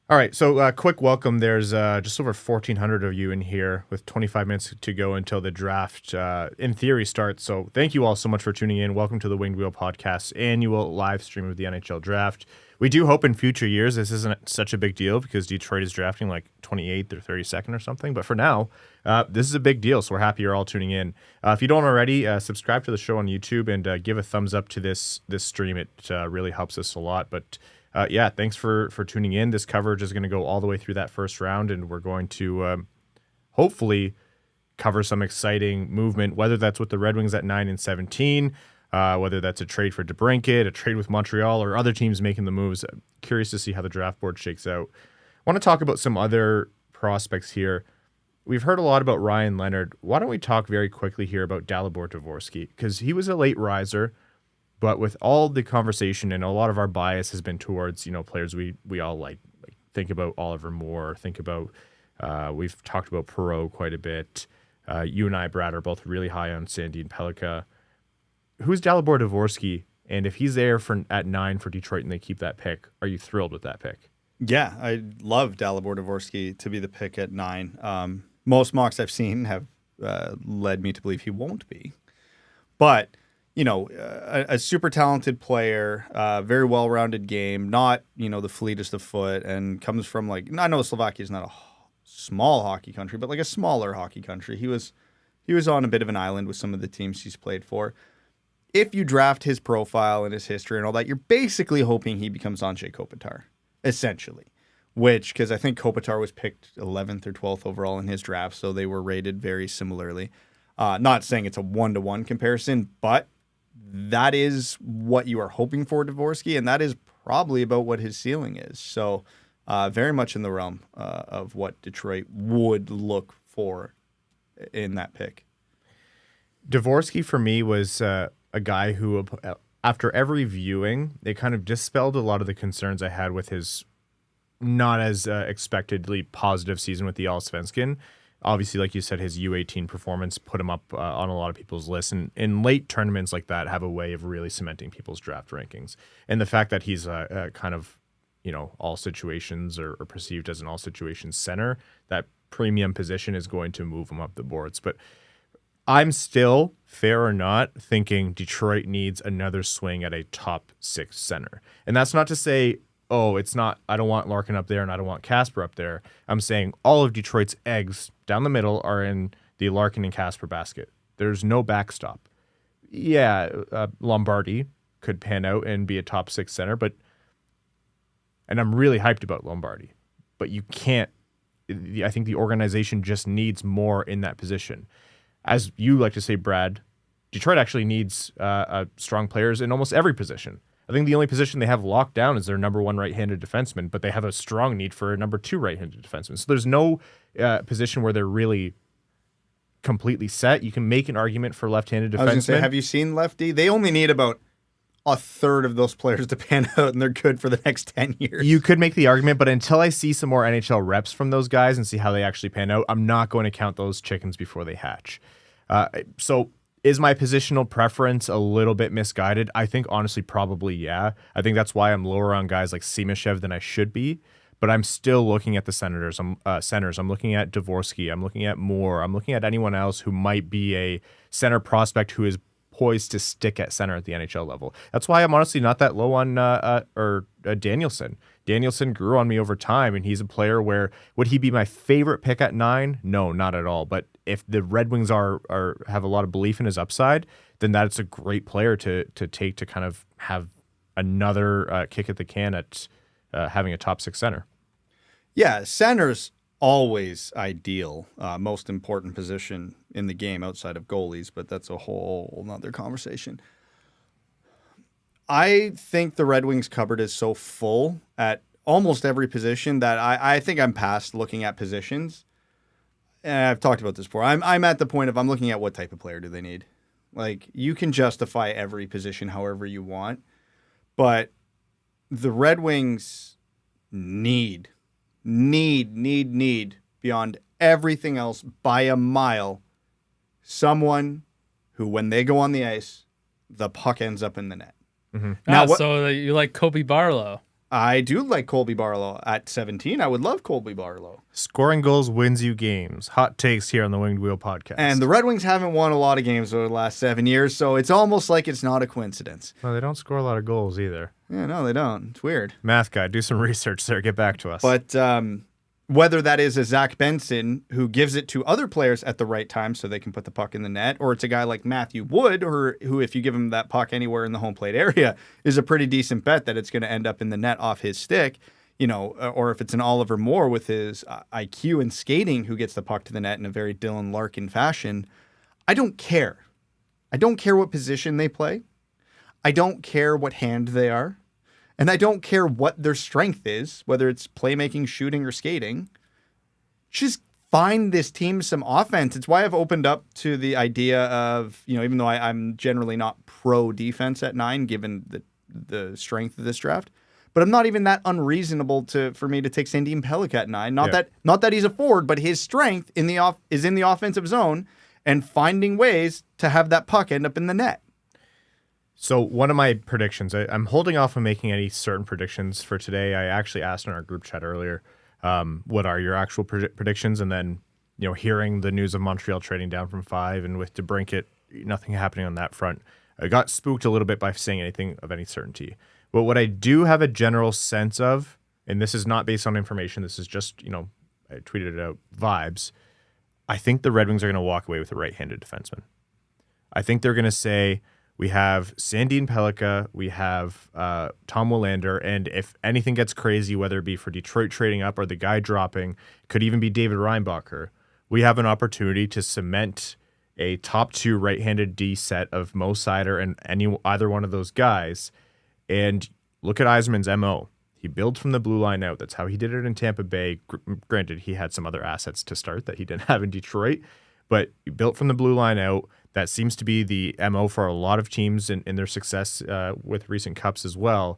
All right, so quick welcome. There's just over 1,400 of you in here with 25 minutes to go until the draft, in theory, starts. So thank you all so much for tuning in. Welcome to the Winged Wheel Podcast's annual live stream of the NHL Draft. We do hope in future years this isn't such a big deal because Detroit is drafting like 28th or 32nd or something. But for now, this is a big deal, so we're happy you're all tuning in. If you don't already, subscribe to the show on YouTube and give a thumbs up to this stream. It really helps us a lot. But yeah, thanks for tuning in. This coverage is going to go all the way through that first round, and we're going to hopefully cover some exciting movement, whether that's with the Red Wings at 9 and 17, whether that's a trade for DeBrincat, a trade with Montreal, or other teams making the moves. I'm curious to see how the draft board shakes out. I want to talk about some other prospects here. We've heard a lot about Ryan Leonard. Why don't we talk very quickly here about Dalibor Dvorsky? Because he was a late riser, but with all the conversation and a lot of our bias has been towards, players we all like think about Oliver Moore, think about, we've talked about Perreault quite a bit. You and I, Brad, are both really high on Sandin-Pellikka. Who's Dalibor Dvorsky? And if he's there at 9 for Detroit and they keep that pick, are you thrilled with that pick? Yeah, I love Dalibor Dvorsky to be the pick at 9. Most mocks I've seen have led me to believe he won't be. But, a super talented player, very well-rounded game, not, the fleetest of foot, and comes from, I know Slovakia is not a small hockey country, but a smaller hockey country. He was on a bit of an island with some of the teams he's played for. If you draft his profile and his history and all that, you're basically hoping he becomes Andrzej Kopitar, essentially. Because I think Kopitar was picked 11th or 12th overall in his draft, so they were rated very similarly. Not saying it's a one-to-one comparison, but that is what you are hoping for Dvorsky, and that is probably about what his ceiling is. So very much in the realm of what Detroit would look for in that pick. Dvorsky for me was a guy who, after every viewing, they kind of dispelled a lot of the concerns I had with his not as expectedly positive season with the Allsvenskan. Obviously, like you said, his U18 performance put him up on a lot of people's lists. And in late tournaments like that have a way of really cementing people's draft rankings. And the fact that he's a kind of, all situations or perceived as an all situations center, that premium position is going to move him up the boards. But I'm still, fair or not, thinking Detroit needs another swing at a top 6 center. And that's not to say, it's not, I don't want Larkin up there and I don't want Kasper up there. I'm saying all of Detroit's eggs down the middle are in the Larkin and Kasper basket. There's no backstop. Yeah, Lombardi could pan out and be a top 6 center, and I'm really hyped about Lombardi, but you can't, I think the organization just needs more in that position. As you like to say, Brad, Detroit actually needs strong players in almost every position. I think the only position they have locked down is their number 1 right-handed defenseman, but they have a strong need for a number 2 right-handed defenseman. So there's no position where they're really completely set. You can make an argument for left-handed defensemen. I was going to say, have you seen lefty? They only need about a third of those players to pan out, and they're good for the next 10 years. You could make the argument, but until I see some more NHL reps from those guys and see how they actually pan out, I'm not going to count those chickens before they hatch. So is my positional preference a little bit misguided? I think, honestly, probably, yeah. I think that's why I'm lower on guys like Simashev than I should be, but I'm still looking at the centers. I'm looking at Dvorsky. I'm looking at Moore. I'm looking at anyone else who might be a center prospect who is poised to stick at center at the NHL level. That's why I'm honestly not that low on Danielson. Danielson grew on me over time, and he's a player where, would he be my favorite pick at 9? No, not at all. But if the Red Wings have a lot of belief in his upside, then that's a great player to take to kind of have another kick at the can at having a top 6 center. Yeah, center's always ideal, most important position in the game outside of goalies, but that's a whole nother conversation. I think the Red Wings cupboard is so full at almost every position that I think I'm past looking at positions. And I've talked about this before. I'm at the point of I'm looking at what type of player do they need. You can justify every position however you want, but the Red Wings need beyond everything else by a mile someone who, when they go on the ice, the puck ends up in the net. Mm-hmm. Now, so you like Colby Barlow? I do like Colby Barlow at 17. I would love Colby Barlow. Scoring goals wins you games. Hot takes here on the Winged Wheel podcast. And the Red Wings haven't won a lot of games over the last 7 years, so it's almost like it's not a coincidence. Well, they don't score a lot of goals either. Yeah, no, they don't. It's weird. Math guy, do some research there. Get back to us. But whether that is a Zach Benson who gives it to other players at the right time so they can put the puck in the net, or it's a guy like Matthew Wood, or who, if you give him that puck anywhere in the home plate area, is a pretty decent bet that it's going to end up in the net off his stick, or if it's an Oliver Moore with his IQ and skating who gets the puck to the net in a very Dylan Larkin fashion. I don't care. I don't care what position they play. I don't care what hand they are. And I don't care what their strength is, whether it's playmaking, shooting, or skating. Just find this team some offense. It's why I've opened up to the idea of, even though I'm generally not pro defense at 9, given the strength of this draft, but I'm not even that unreasonable for me to take Sandin-Pellikka at 9. Not that he's a forward, but his strength is in the offensive zone and finding ways to have that puck end up in the net. So one of my predictions, I'm holding off on making any certain predictions for today. I actually asked in our group chat earlier, what are your actual predictions? And then, hearing the news of Montreal trading down from 5 and with DeBrincat, nothing happening on that front, I got spooked a little bit by saying anything of any certainty. But what I do have a general sense of, and this is not based on information, this is just, I tweeted it out, vibes. I think the Red Wings are going to walk away with a right-handed defenseman. I think they're going to say, we have Sandin-Pellikka, we have Tom Willander, and if anything gets crazy, whether it be for Detroit trading up or the guy dropping, could even be David Reinbacher, we have an opportunity to cement a top 2 right-handed D set of Mo Seider and either one of those guys. And look at Yzerman's MO. He builds from the blue line out. That's how he did it in Tampa Bay. Granted, he had some other assets to start that he didn't have in Detroit, but he built from the blue line out. That seems to be the MO for a lot of teams in their success with recent cups as well.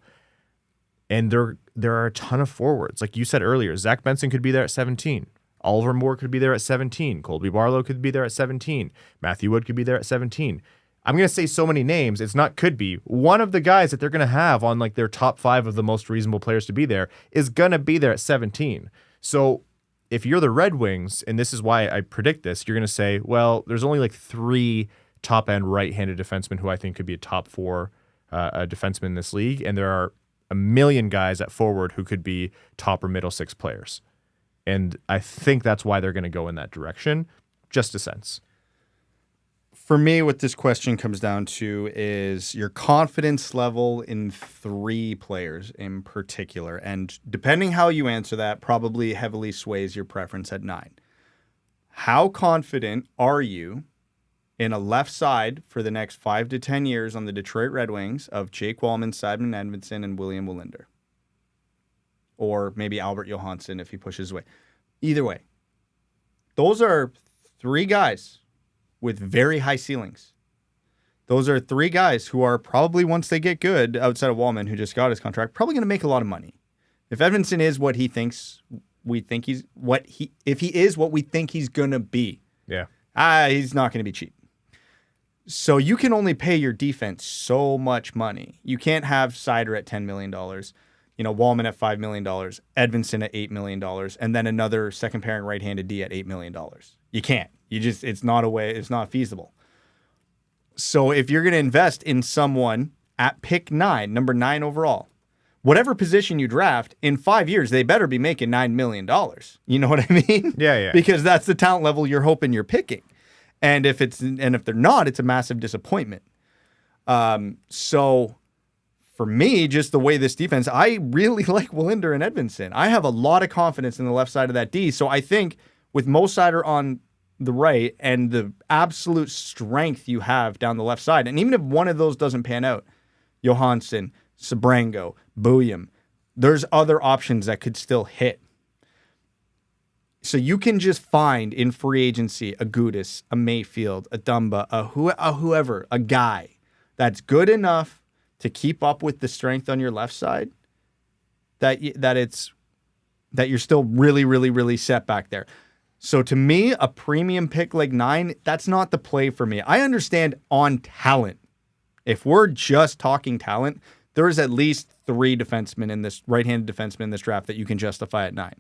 And there are a ton of forwards. Like you said earlier, Zach Benson could be there at 17. Oliver Moore could be there at 17. Colby Barlow could be there at 17. Matthew Wood could be there at 17. I'm going to say so many names. It's not could be. One of the guys that they're going to have on like their top 5 of the most reasonable players to be there is going to be there at 17. So if you're the Red Wings, and this is why I predict this, you're going to say, well, there's only like 3 top-end right-handed defensemen who I think could be a top 4 defenseman in this league, and there are a million guys at forward who could be top or middle 6 players. And I think that's why they're going to go in that direction. Just a sense. For me, what this question comes down to is your confidence level in 3 players in particular. And depending how you answer that, probably heavily sways your preference at 9. How confident are you in a left side for the next 5 to 10 years on the Detroit Red Wings of Jake Wallman, Simon Edmondson, and William Willander? Or maybe Albert Johansson if he pushes away. Either way, those are 3 guys with very high ceilings. Those are 3 guys who are probably, once they get good, outside of Wallman, who just got his contract, probably going to make a lot of money. If Edmondson is what he thinks we think he's if he is what we think he's going to be. Yeah. He's not going to be cheap. So you can only pay your defense so much money. You can't have Seider at $10 million, Wallman at $5 million, Edmondson at $8 million, and then another second pairing right-handed D at $8 million. You can't. It's not feasible. So if you're going to invest in someone at pick 9, number 9 overall, whatever position you draft, in 5 years, they better be making $9 million. You know what I mean? Yeah. Because that's the talent level you're hoping you're picking. And if they're not, it's a massive disappointment. So for me, just the way this defense, I really like Willander and Edmondson. I have a lot of confidence in the left side of that D. So I think with Mo Seider on the right and the absolute strength you have down the left side, and even if one of those doesn't pan out, Johansson, Sabrango, Bouillon, there's other options that could still hit. So you can just find in free agency a Gudis, a Mayfield, a Dumba, whoever, a guy that's good enough to keep up with the strength on your left side that you're still really, really, really set back there. So to me, a premium pick like 9, that's not the play for me. I understand on talent. If we're just talking talent, there's at least 3 defensemen in this right-handed defensemen in this draft that you can justify at 9.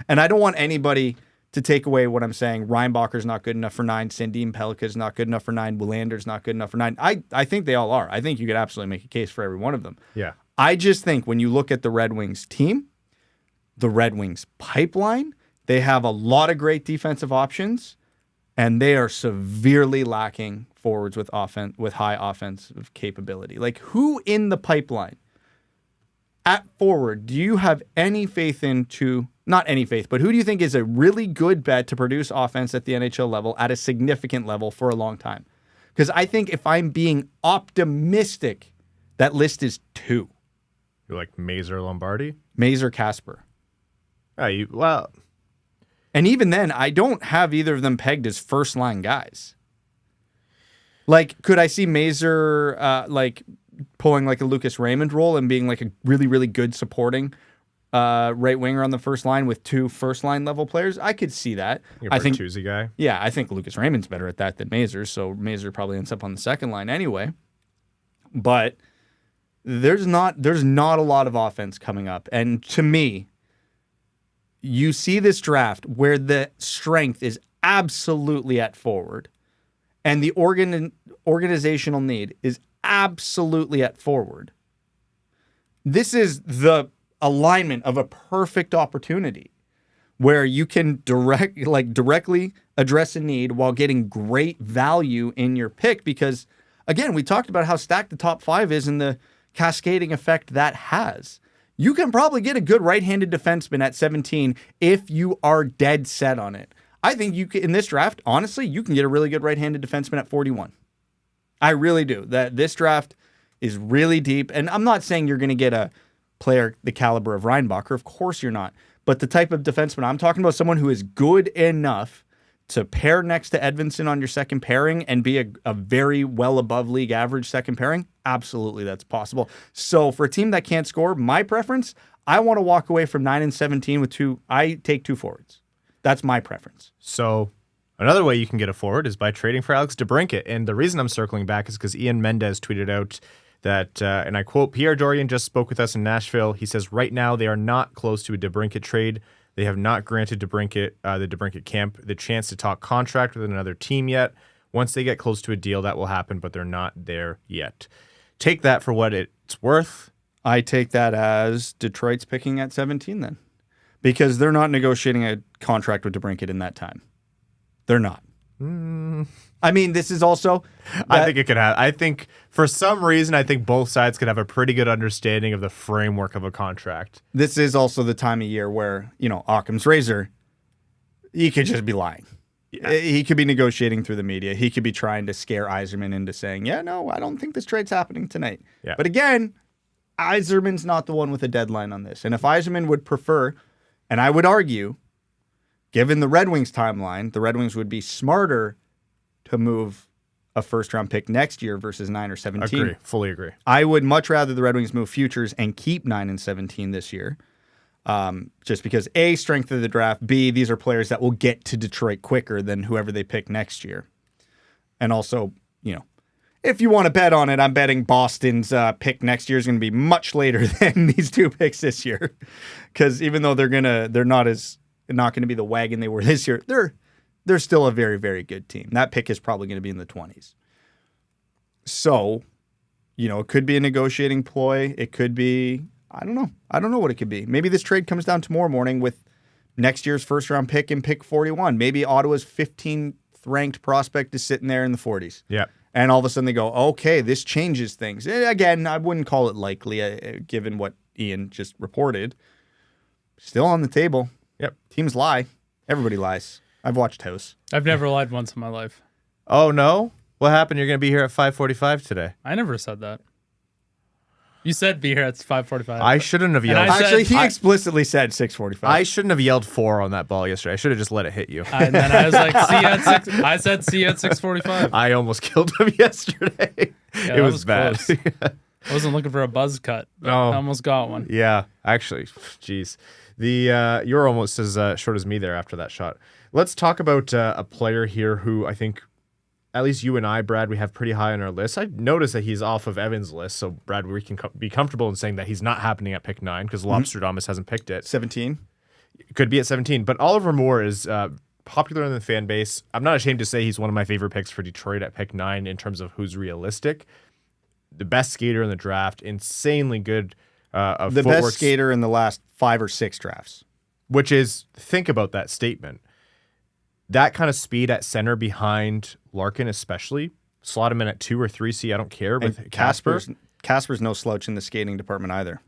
And I don't want anybody to take away what I'm saying. Reinbacher's not good enough for 9. Sandin-Pellikka's not good enough for 9. Willander's not good enough for 9. I think they all are. I think you could absolutely make a case for every one of them. Yeah. I just think when you look at the Red Wings team, the Red Wings pipeline, they have a lot of great defensive options, and they are severely lacking forwards with high offensive capability. Like, who in the pipeline at forward do you have any faith into? Not any faith, but who do you think is a really good bet to produce offense at the NHL level at a significant level for a long time? Because I think if I'm being optimistic, that list is 2. You're like Mazur, Lombardi? Mazur, Casper. Well. And even then, I don't have either of them pegged as first-line guys. Like, could I see Mazur pulling like a Lucas Raymond role and being like a really, really good supporting right winger on the first line with 2 first-line level players? I could see that. I think Bertuzzi guy. Yeah, I think Lucas Raymond's better at that than Mazur, so Mazur probably ends up on the second line anyway. but there's not a lot of offense coming up. And to me, you see this draft where the strength is absolutely at forward and the organizational need is absolutely at forward. This is the alignment of a perfect opportunity where you can directly address a need while getting great value in your pick. Because again, we talked about how stacked the top 5 is and the cascading effect that has. You can probably get a good right-handed defenseman at 17 if you are dead set on it. I think you can, in this draft, honestly, you can get a really good right-handed defenseman at 41. I really do. That this draft is really deep, and I'm not saying you're going to get a player the caliber of Reinbacher. Of course you're not. But the type of defenseman I'm talking about, someone who is good enough to pair next to Edvinsson on your second pairing and be a very well above league average second pairing, absolutely that's possible. So for a team that can't score, my preference, I want to walk away from 9 and 17 with I take 2 forwards. That's my preference. So another way you can get a forward is by trading for Alex DeBrincat. And the reason I'm circling back is because Ian Mendez tweeted out that, and I quote, Pierre Dorian just spoke with us in Nashville. He says right now they are not close to a DeBrincat trade. They have not granted DeBrincat, the DeBrincat camp, the chance to talk contract with another team yet. Once they get close to a deal, that will happen, but they're not there yet. Take that for what it's worth. I take that as Detroit's picking at 17 then, because they're not negotiating a contract with DeBrincat in that time. They're not. I mean, this is also... I think it could have... I think, for some reason, I think both sides could have a pretty good understanding of the framework of a contract. This is also the time of year where, Occam's razor, he could just be lying. Yeah. He could be negotiating through the media. He could be trying to scare Yzerman into saying, yeah, no, I don't think this trade's happening tonight. Yeah. But again, Yzerman's not the one with a deadline on this. And if Yzerman would prefer, and I would argue, given the Red Wings timeline, the Red Wings would be smarter to move a first-round pick next year versus 9 or 17. Agree. Fully agree. I would much rather the Red Wings move futures and keep 9 and 17 this year. Just because, A, strength of the draft, B, these are players that will get to Detroit quicker than whoever they pick next year. And also, if you want to bet on it, I'm betting Boston's pick next year is going to be much later than these 2 picks this year. Because even though they're not going to be the wagon they were this year, they're still a very, very good team. That pick is probably going to be in the 20s. So, it could be a negotiating ploy. It could be, I don't know. I don't know what it could be. Maybe this trade comes down tomorrow morning with next year's first-round pick and pick 41. Maybe Ottawa's 15th ranked prospect is sitting there in the 40s. Yeah. And all of a sudden they go, okay, this changes things. Again, I wouldn't call it likely, given what Ian just reported. Still on the table. Yep. Teams lie. Everybody lies. I've watched House. I've never lied once in my life. Oh, no? What happened? You're going to be here at 5:45 today. I never said that. You said be here at 5:45. I shouldn't have yelled. Actually, he explicitly said 6:45. I shouldn't have yelled 4 on that ball yesterday. I should have just let it hit you. And then I was like, see you at 6. I said see you at 6:45. I almost killed him yesterday. Yeah, it was bad. I wasn't looking for a buzz cut. But Oh. I almost got one. Yeah, actually, geez. You're almost as short as me there after that shot. Let's talk about a player here who I think, at least you and I, Brad, we have pretty high on our list. I noticed that he's off of Evan's list, so Brad, we can be comfortable in saying that he's not happening at pick 9 because Lobsterdamus hasn't picked it. 17. It could be at 17, but Oliver Moore is popular in the fan base. I'm not ashamed to say he's one of my favorite picks for Detroit at pick 9 in terms of who's realistic. The best skater in the draft, insanely good. The footwork, best skater in the last 5 or 6 drafts. which is, think about that statement. That kind of speed at center behind Larkin, especially, slot him in at 2 or 3C. I don't care. With Casper's no slouch in the skating department either.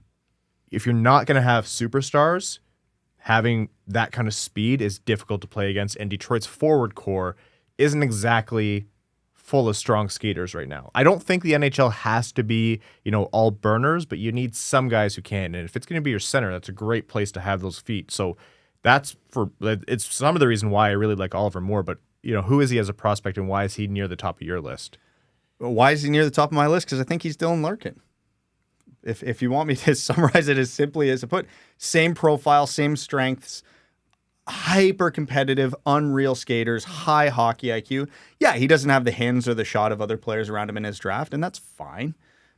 If you're not going to have superstars, having that kind of speed is difficult to play against. And Detroit's forward core isn't exactly full of strong skaters right now. I don't think the NHL has to be, all burners, but you need some guys who can. And if it's going to be your center, that's a great place to have those feet. So it's some of the reason why I really like Oliver Moore. But who is he as a prospect, and why is he near the top of your list? Why is he near the top of my list? Because I think he's Dylan Larkin. If you want me to summarize it as simply as I put, same profile, same strengths, hyper competitive, unreal skaters, high hockey IQ. Yeah, he doesn't have the hands or the shot of other players around him in his draft, and that's fine.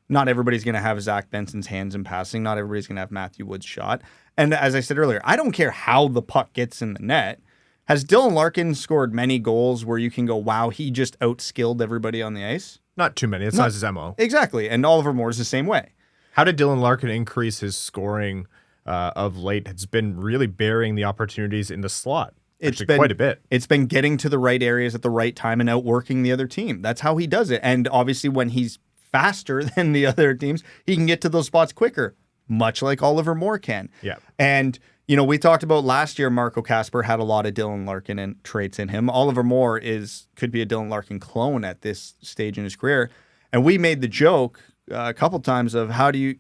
Not everybody's going to have Zach Benson's hands in passing. Not everybody's going to have Matthew Wood's shot. And as I said earlier, I don't care how the puck gets in the net. Has Dylan Larkin scored many goals where you can go, wow, he just outskilled everybody on the ice? Not too many. It's not his MO. Exactly. And Oliver Moore's the same way. How did Dylan Larkin increase his scoring of late? It's been really burying the opportunities in the slot. It's been quite a bit. It's been getting to the right areas at the right time and outworking the other team. That's how he does it. And obviously when he's faster than the other teams, he can get to those spots quicker, much like Oliver Moore can. Yeah. And, we talked about last year, Marco Kasper had a lot of Dylan Larkin and traits in him. Oliver Moore could be a Dylan Larkin clone at this stage in his career. And we made the joke a couple times of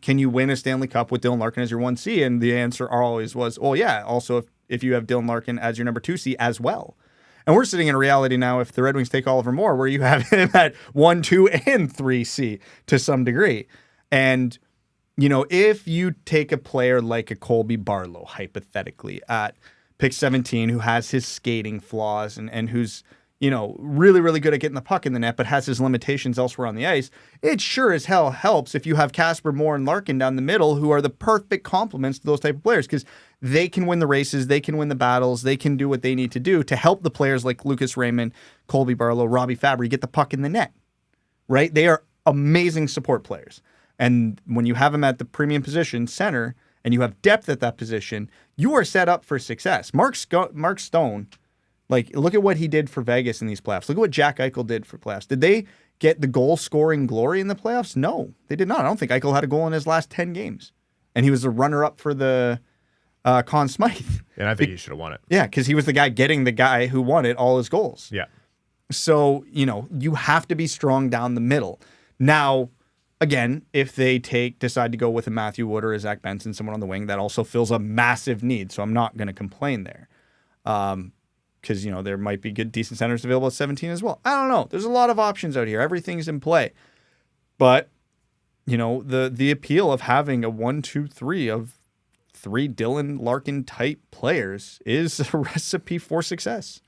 can you win a Stanley Cup with Dylan Larkin as your 1C? And the answer always was, oh yeah, also if you have Dylan Larkin as your number 2C as well. And we're sitting in reality now, if the Red Wings take Oliver Moore, where you have him at 1, 2, and 3C to some degree. And, if you take a player like a Colby Barlow, hypothetically, at pick 17, who has his skating flaws and who's, really, really good at getting the puck in the net, but has his limitations elsewhere on the ice, it sure as hell helps if you have Kasper, Moore, and Larkin down the middle, who are the perfect complements to those type of players, because they can win the races, they can win the battles, they can do what they need to do to help the players like Lucas Raymond, Colby Barlow, Robbie Fabry get the puck in the net, right? They are amazing support players. And when you have them at the premium position, center, and you have depth at that position, you are set up for success. Mark Stone, look at what he did for Vegas in these playoffs. Look at what Jack Eichel did for playoffs. Did they get the goal-scoring glory in the playoffs? No, they did not. I don't think Eichel had a goal in his last 10 games. And he was a runner-up for the Conn Smythe. And I think he should have won it. Yeah, because he was the guy getting the guy who won it all his goals. Yeah. So, you have to be strong down the middle. Now, again, if they decide to go with a Matthew Wood or a Zach Benson, someone on the wing, that also fills a massive need. So I'm not going to complain there. Because, there might be good, decent centers available at 17 as well. I don't know. There's a lot of options out here. Everything's in play. But, the appeal of having a 1, 2, 3 of 3 Dylan Larkin type players is a recipe for success.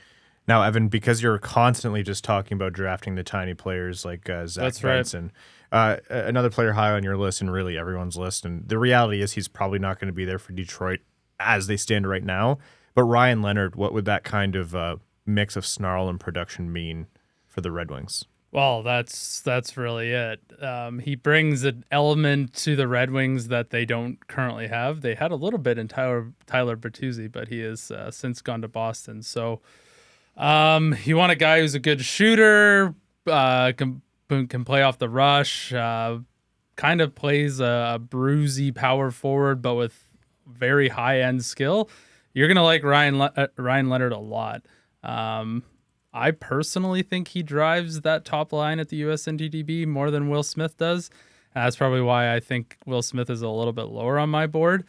Now, Evan, because you're constantly just talking about drafting the tiny players like Zach Benson, another player high on your list and really everyone's list, and the reality is he's probably not going to be there for Detroit as they stand right now, but Ryan Leonard, what would that kind of mix of snarl and production mean for the Red Wings? Well, that's really it. He brings an element to the Red Wings that they don't currently have. They had a little bit in Tyler Bertuzzi, but he has since gone to Boston. So you want a guy who's a good shooter, can play off the rush, kind of plays a bruisey power forward, but with very high-end skill. You're going to like Ryan Leonard a lot. I personally think he drives that top line at the USNTDB more than Will Smith does. That's probably why I think Will Smith is a little bit lower on my board.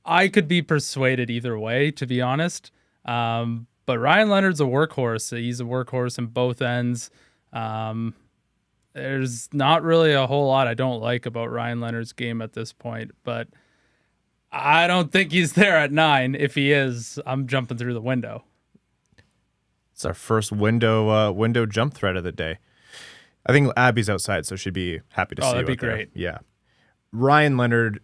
I could be persuaded either way, to be honest. But Ryan Leonard's a workhorse. He's a workhorse in both ends. There's not really a whole lot I don't like about Ryan Leonard's game at this point, but I don't think he's there at 9. If he is, I'm jumping through the window. It's our first window jump thread of the day. I think Abby's outside, so she'd be happy to see you. Oh, that'd be great. Yeah. Ryan Leonard.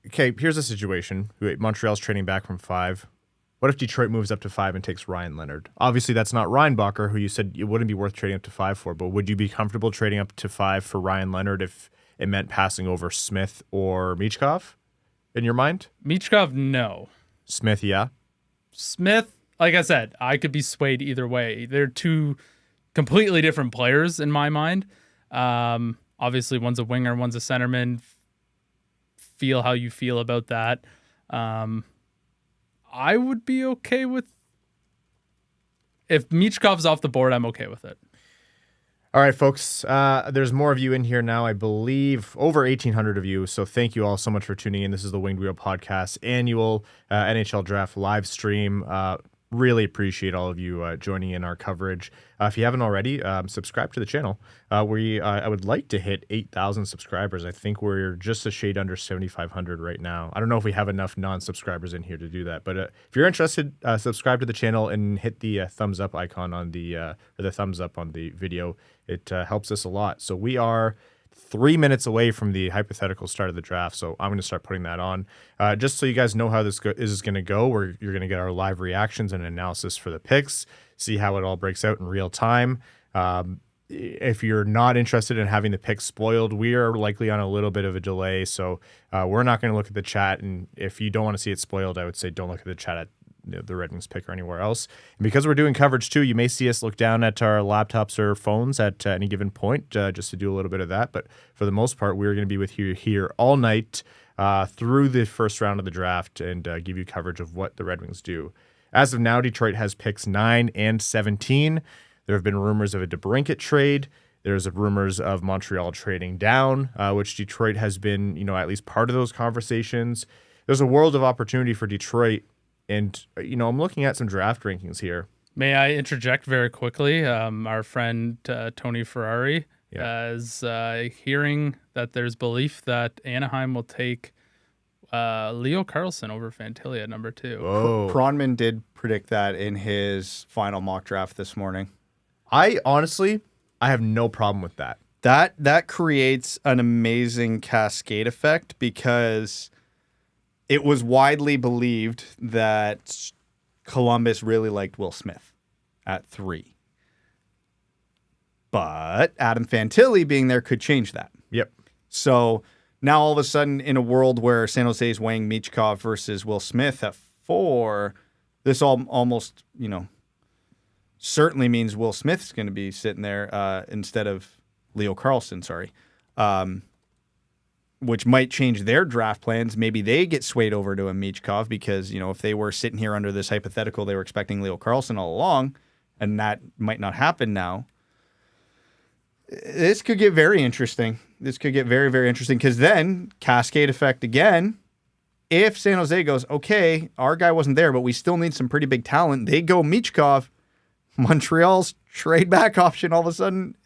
Okay, here's a situation. Montreal's trading back from 5. What if Detroit moves up to 5 and takes Ryan Leonard? Obviously, that's not Reinbacher, who you said it wouldn't be worth trading up to 5 for, but would you be comfortable trading up to 5 for Ryan Leonard if it meant passing over Smith or Michkov in your mind? Michkov, no. Smith, yeah. Smith, like I said, I could be swayed either way. They're two completely different players in my mind. Obviously, one's a winger, one's a centerman. Feel how you feel about that. I would be okay with... If Michkov's off the board, I'm okay with it. All right, folks. There's more of you in here now, I believe. Over 1,800 of you. So thank you all so much for tuning in. This is the Winged Wheel Podcast annual NHL Draft live stream. Really appreciate all of you joining in our coverage. If you haven't already, subscribe to the channel. I would like to hit 8,000 subscribers. I think we're just a shade under 7,500 right now. I don't know if we have enough non-subscribers in here to do that, but if you're interested, subscribe to the channel and hit the thumbs up icon on the or the thumbs up on the video. It helps us a lot. So we are 3 minutes away from the hypothetical start of the draft. So I'm going to start putting that on. Just so you guys know how this is going to go, you're going to get our live reactions and analysis for the picks, see how it all breaks out in real time. If you're not interested in having the picks spoiled, we are likely on a little bit of a delay. So we're not going to look at the chat. And if you don't want to see it spoiled, I would say don't look at the chat at the Red Wings pick or anywhere else. And because we're doing coverage too, you may see us look down at our laptops or phones at any given point just to do a little bit of that. But for the most part, we're going to be with you here all night through the first round of the draft and give you coverage of what the Red Wings do. As of now, Detroit has picks 9 and 17. There have been rumors of a DeBrincat trade. There's rumors of Montreal trading down, which Detroit has been, at least part of those conversations. There's a world of opportunity for Detroit. And, I'm looking at some draft rankings here. May I interject very quickly? Our friend Tony Ferrari is hearing that there's belief that Anaheim will take Leo Carlsson over Fantilli at number 2. Oh. Kronman did predict that in his final mock draft this morning. I have no problem with that. That creates an amazing cascade effect because it was widely believed that Columbus really liked Will Smith at 3. But Adam Fantilli being there could change that. Yep. So now all of a sudden in a world where San Jose is weighing Michkov versus Will Smith at 4, this almost, certainly means Will Smith's going to be sitting there instead of Leo Carlsson, which might change their draft plans. Maybe they get swayed over to a Michkov because, if they were sitting here under this hypothetical, they were expecting Leo Carlsson all along, and that might not happen now. This could get very interesting. This could get very, very interesting because then, cascade effect again, if San Jose goes, okay, our guy wasn't there, but we still need some pretty big talent, they go Michkov, Montreal's trade back option all of a sudden,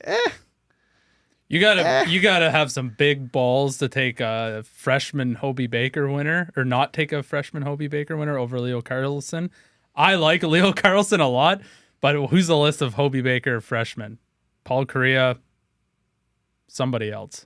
You gotta have some big balls to take a freshman Hobey Baker winner, or not take a freshman Hobey Baker winner over Leo Carlsson. I like Leo Carlsson a lot, but who's the list of Hobey Baker freshmen? Paul Kariya, somebody else.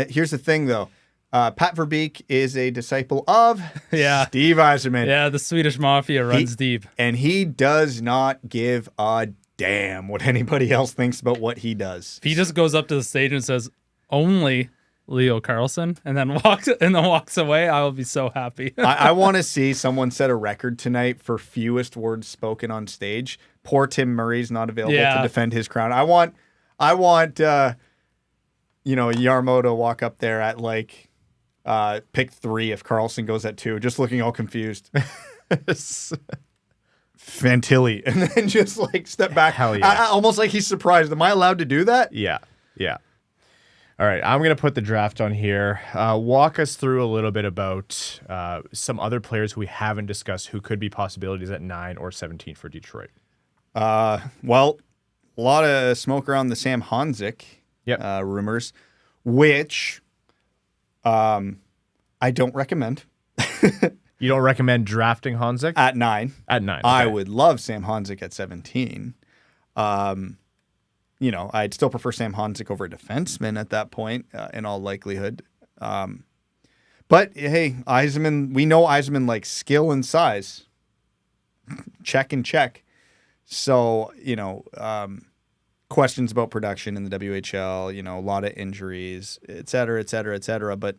Here's the thing, though. Pat Verbeek is a disciple of Steve Yzerman. Yeah, the Swedish Mafia runs deep. And he does not give a damn what anybody else thinks about what he does. If he just goes up to the stage and says, only Leo Carlsson, and then walks away, I will be so happy. I want to see someone set a record tonight for fewest words spoken on stage. Poor Tim Murray's not available to defend his crown. I want Yarmo to walk up there at pick 3 if Carlsson goes at 2, just looking all confused. Fantilli, and then just step back. Hell yeah. Almost like he's surprised. Am I allowed to do that? Yeah. All right, I'm going to put the draft on here. Walk us through a little bit about some other players who we haven't discussed who could be possibilities at 9 or 17 for Detroit. Well, a lot of smoke around the Sam Honzek rumors, which I don't recommend. You don't recommend drafting Honzek? At 9. At 9. Okay. I would love Sam Honzek at 17. I'd still prefer Sam Honzek over a defenseman at that point, in all likelihood. But, hey, Yzerman, we know Yzerman likes skill and size. Check and check. So, questions about production in the WHL, a lot of injuries, et cetera, et cetera, et cetera. But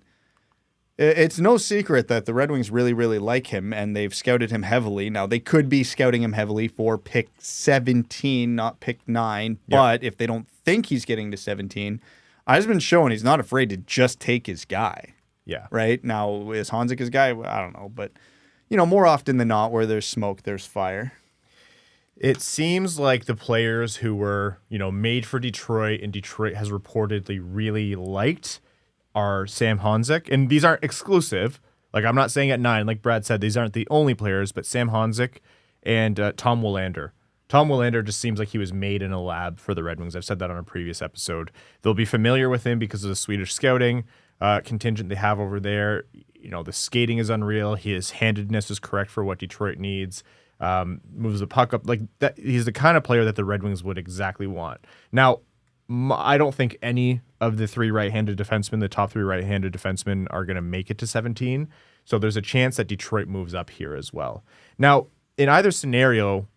it's no secret that the Red Wings really, really like him, and they've scouted him heavily. Now, they could be scouting him heavily for pick 17, not pick 9. But if they don't think he's getting to 17, Yzerman's showing he's not afraid to just take his guy. Yeah. Right? Now, is Honzek his guy? I don't know. But, more often than not, where there's smoke, there's fire. It seems like the players who were, made for Detroit and Detroit has reportedly really liked are Sam Honzek. And these aren't exclusive. I'm not saying at 9, like Brad said, these aren't the only players, but Sam Honzek and Tom Willander. Tom Willander just seems like he was made in a lab for the Red Wings. I've said that on a previous episode. They'll be familiar with him because of the Swedish scouting contingent they have over there. The skating is unreal. His handedness is correct for what Detroit needs. Moves the puck up like that. He's the kind of player that the Red Wings would exactly want. Now, I don't think any of the 3 right-handed defensemen, the top 3 right-handed defensemen are going to make it to 17. So there's a chance that Detroit moves up here as well. Now, in either scenario,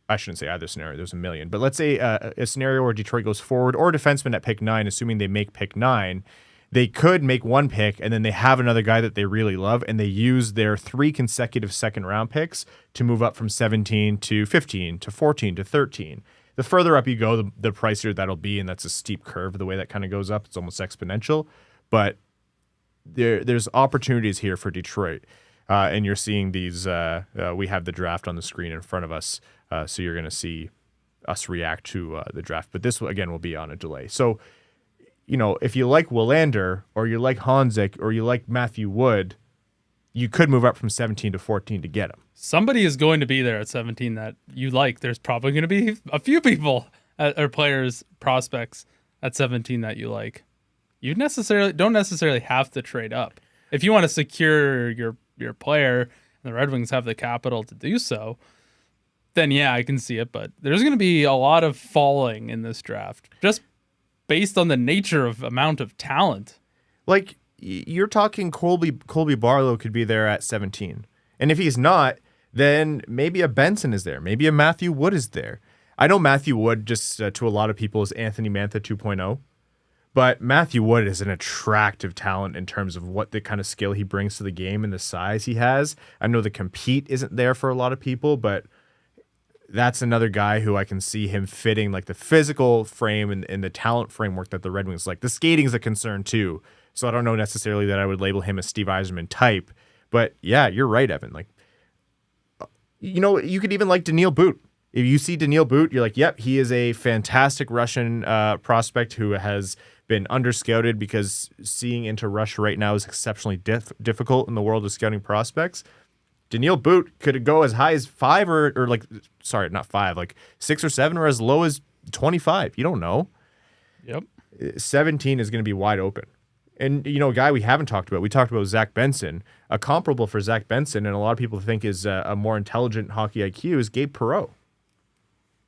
I shouldn't say either scenario, there's a million, but let's say a scenario where Detroit goes forward or a defenseman at pick 9, assuming they make pick 9, they could make one pick and then they have another guy that they really love and they use their 3 consecutive second-round picks to move up from 17 to 15 to 14 to 13. The further up you go, the pricier that'll be, and that's a steep curve. The way that kind of goes up, it's almost exponential. But there's opportunities here for Detroit, and you're seeing these. We have the draft on the screen in front of us, so you're going to see us react to the draft. But this, again, will be on a delay. So, if you like Willander, or you like Honzek, or you like Matthew Wood, you could move up from 17 to 14 to get him. Somebody is going to be there at 17 that you like. There's probably going to be a few people or players, prospects at 17 that you like. You don't necessarily have to trade up. If you want to secure your player and the Red Wings have the capital to do so, then yeah, I can see it. But there's going to be a lot of falling in this draft just based on the nature of amount of talent. Like, you're talking Colby Barlow could be there at 17. And if he's not, then maybe a Benson is there. Maybe a Matthew Wood is there. I know Matthew Wood, just to a lot of people, is Anthony Mantha 2.0. But Matthew Wood is an attractive talent in terms of what the kind of skill he brings to the game and the size he has. I know the compete isn't there for a lot of people, but that's another guy who I can see him fitting like the physical frame and the talent framework that the Red Wings like. The skating is a concern too. So I don't know necessarily that I would label him a Steve Yzerman type. But yeah, you're right, Evan. Like, you could even like Daniil Boot. If you see Daniil Boot, you're like, yep, he is a fantastic Russian prospect who has been underscouted because seeing into Russia right now is exceptionally difficult in the world of scouting prospects. Daniil Boot could go as high as 5 or like, sorry, not 5, like 6 or 7 or as low as 25. You don't know. Yep. 17 is going to be wide open. And, a guy we haven't talked about, we talked about Zach Benson. A comparable for Zach Benson, and a lot of people think is a more intelligent hockey IQ, is Gabe Perreault.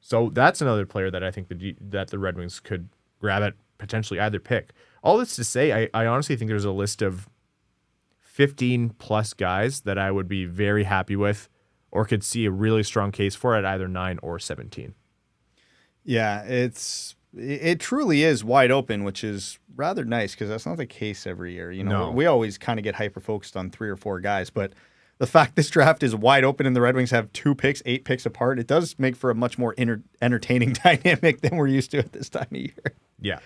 So that's another player that I think that the Red Wings could grab at potentially either pick. All this to say, I honestly think there's a list of 15 plus guys that I would be very happy with or could see a really strong case for at either 9 or 17. Yeah, it truly is wide open, which is rather nice because that's not the case every year. No. We always kind of get hyper-focused on 3 or 4 guys, but the fact this draft is wide open and the Red Wings have 2 picks, 8 picks apart, it does make for a much more entertaining dynamic than we're used to at this time of year. Yeah.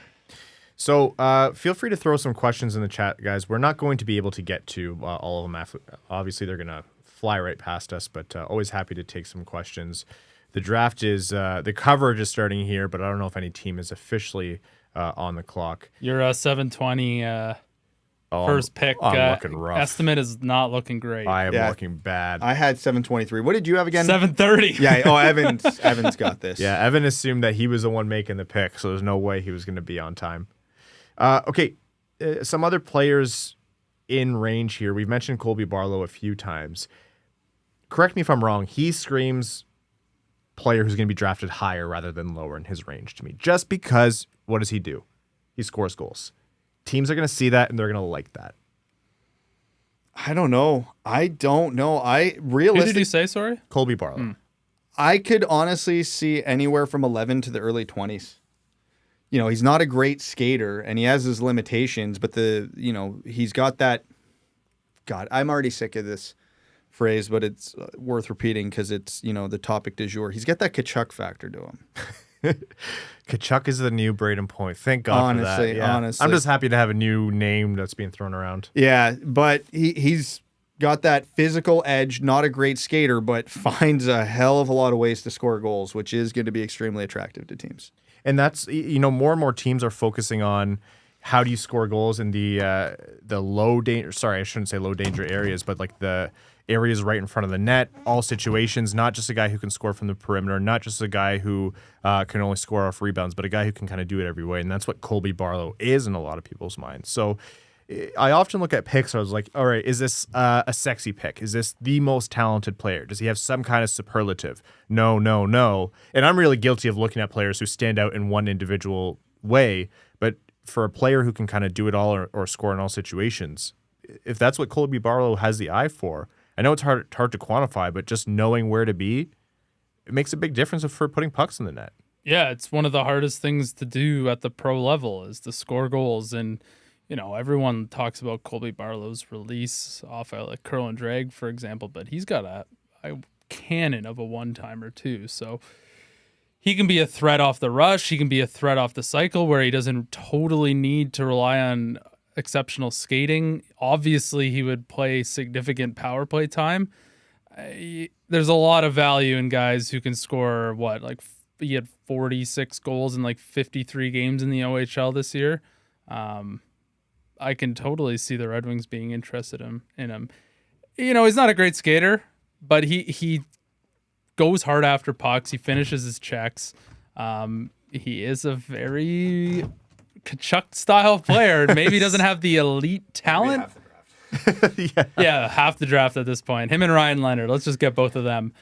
So feel free to throw some questions in the chat, guys. We're not going to be able to get to all of them. Obviously, they're going to fly right past us, but always happy to take some questions. The draft is, the coverage is starting here, but I don't know if any team is officially on the clock. Your 720 first pick I'm looking rough. estimate is not looking great. I am looking bad. I had 723. What did you have again? 730. Yeah. Oh, Evan's got this. Yeah, Evan assumed that he was the one making the pick, so there's no way he was going to be on time. Okay, some other players in range here. We've mentioned Colby Barlow a few times. Correct me if I'm wrong. He screams player who's going to be drafted higher rather than lower in his range to me. Just because, what does he do? He scores goals. Teams are going to see that, and they're going to like that. I don't know. Who did you say, sorry? Colby Barlow. I could honestly see anywhere from 11 to the early 20s. He's not a great skater, and he has his limitations, but he's got that. God, I'm already sick of this phrase, but it's worth repeating because it's, the topic du jour. He's got that Tkachuk factor to him. Tkachuk is the new Braden Point. Thank God for that. Yeah. Honestly. I'm just happy to have a new name that's being thrown around. Yeah, but he's got that physical edge, not a great skater, but finds a hell of a lot of ways to score goals, which is going to be extremely attractive to teams. And that's, more and more teams are focusing on how do you score goals in the low danger, sorry, I shouldn't say low danger areas, but like the areas right in front of the net, all situations, not just a guy who can score from the perimeter, not just a guy who can only score off rebounds, but a guy who can kind of do it every way. And that's what Colby Barlow is in a lot of people's minds. So I often look at picks. I was like, all right, is this a sexy pick? Is this the most talented player? Does he have some kind of superlative? No. And I'm really guilty of looking at players who stand out in one individual way. But for a player who can kind of do it all or score in all situations, if that's what Colby Barlow has the eye for, I know it's hard to quantify, but just knowing where to be, it makes a big difference for putting pucks in the net. Yeah, it's one of the hardest things to do at the pro level is to score goals. And, everyone talks about Colby Barlow's release off a curl and drag, for example, but he's got a cannon of a one-timer too. So he can be a threat off the rush. He can be a threat off the cycle where he doesn't totally need to rely on exceptional skating. Obviously, he would play significant power play time. There's a lot of value in guys who can score, he had 46 goals in 53 games in the OHL this year. I can totally see the Red Wings being interested in him. He's not a great skater, but he goes hard after pucks. He finishes his checks. He is a very Kachuk style player. Maybe he doesn't have the elite talent. Yeah, half the draft at this point. Him and Ryan Leonard. Let's just get both of them.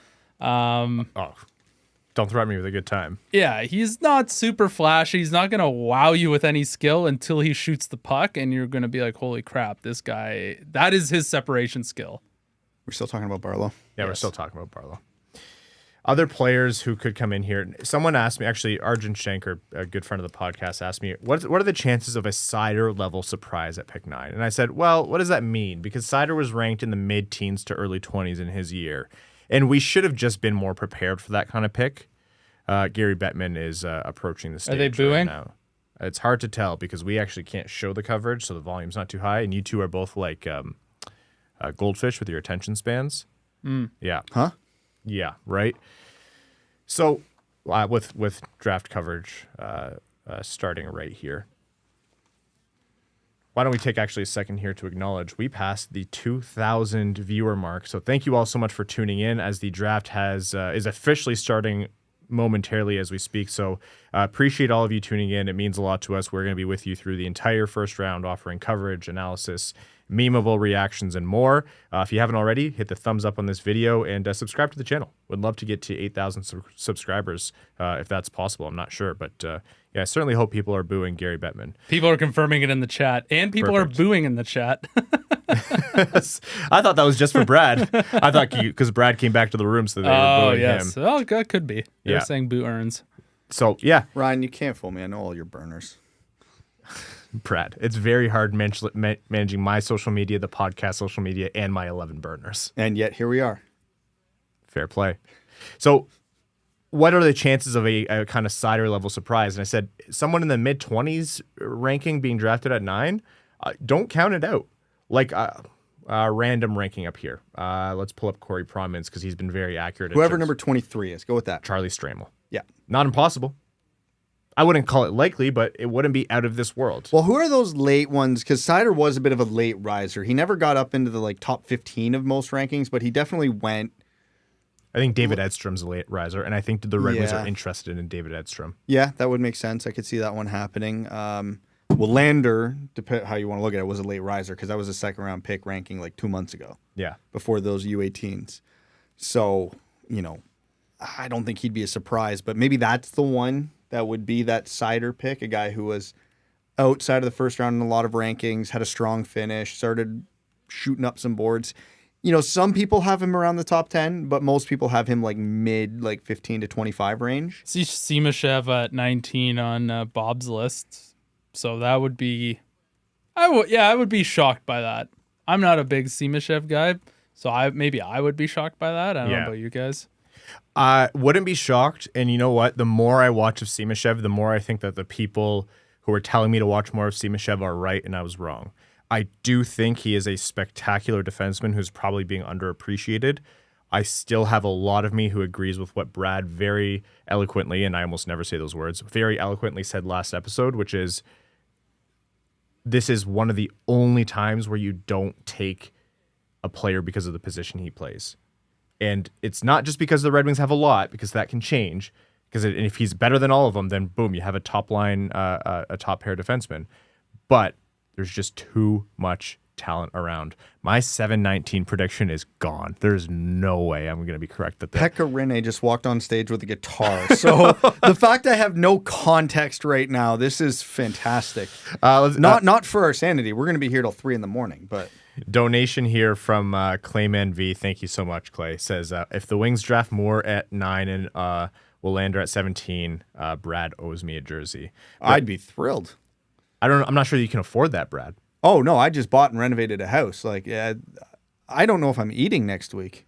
Don't threaten me with a good time. Yeah, he's not super flashy. He's not going to wow you with any skill until he shoots the puck, and you're going to be like, holy crap, this guy, that is his separation skill. We're still talking about Barlow? Yeah, We're still talking about Barlow. Other players who could come in here. Someone asked me, actually, Arjun Shankar, a good friend of the podcast, asked me, what are the chances of a Seider-level surprise at pick 9? And I said, well, what does that mean? Because Seider was ranked in the mid-teens to early 20s in his year. And we should have just been more prepared for that kind of pick. Gary Bettman is approaching the stage. Are they booing? Right now. It's hard to tell because we actually can't show the coverage, so the volume's not too high. And you two are both like goldfish with your attention spans. Yeah. Huh? Yeah, right? So with draft coverage starting right here, why don't we take actually a second here to acknowledge we passed the 2,000 viewer mark. So thank you all so much for tuning in as the draft is officially starting momentarily as we speak. So appreciate all of you tuning in. It means a lot to us. We're going to be with you through the entire first round, offering coverage, analysis, memeable reactions, and more. If you haven't already, hit the thumbs up on this video and subscribe to the channel. Would love to get to 8,000 subscribers if that's possible. I'm not sure, but I certainly hope people are booing Gary Bettman. People are confirming it in the chat, and people are booing in the chat. I thought that was just for Brad. I thought because Brad came back to the room, so they were booing him. Oh, that could be. They're saying boo earns. So, yeah. Ryan, you can't fool me. I know all your burners. Brad, it's very hard managing my social media, the podcast social media, and my 11 burners. And yet, here we are. Fair play. So, what are the chances of a kind of Seider level surprise? And I said, someone in the mid-20s ranking being drafted at 9, don't count it out. Like random ranking up here. Let's pull up Corey Promins because he's been very accurate. Whoever number 23 is, go with that. Charlie Stramel. Yeah. Not impossible. I wouldn't call it likely, but it wouldn't be out of this world. Well, who are those late ones? Because Seider was a bit of a late riser. He never got up into the top 15 of most rankings, but he definitely went. I think David Edstrom's a late riser, and I think the Red Wings are interested in David Edstrom. Yeah, that would make sense. I could see that one happening. Lander, depending how you want to look at it, was a late riser because that was a second-round pick ranking 2 months ago. Yeah. Before those U18s. So, I don't think he'd be a surprise, but maybe that's the one that would be that Seider pick, a guy who was outside of the first round in a lot of rankings, had a strong finish, started shooting up some boards. Some people have him around the top 10, but most people have him mid 15 to 25 range. See Simashev at 19 on Bob's list. So that would be, I would be shocked by that. I'm not a big Simashev guy, so I would be shocked by that. I don't know about you guys. I wouldn't be shocked, and you know what? The more I watch of Simashev, the more I think that the people who are telling me to watch more of Simashev are right, and I was wrong. I do think he is a spectacular defenseman who's probably being underappreciated. I still have a lot of me who agrees with what Brad very eloquently, and I almost never say those words, very eloquently said last episode, which is this is one of the only times where you don't take a player because of the position he plays. And it's not just because the Red Wings have a lot, because that can change. Because if he's better than all of them, then boom, you have a top line, a top pair defenseman. But there's just too much talent around. My 719 prediction is gone. There's no way I'm going to be correct at that. Pekka Rinne just walked on stage with a guitar. So the fact I have no context right now, this is fantastic. Not for our sanity. We're going to be here till 3 a.m, but... Donation here from Clayman V. Thank you so much, Clay. Says, if the Wings draft Moore at 9 and Willander at 17, Brad owes me a jersey. But I'd be thrilled. I'm not sure you can afford that, Brad. Oh, no, I just bought and renovated a house. Like, I don't know if I'm eating next week.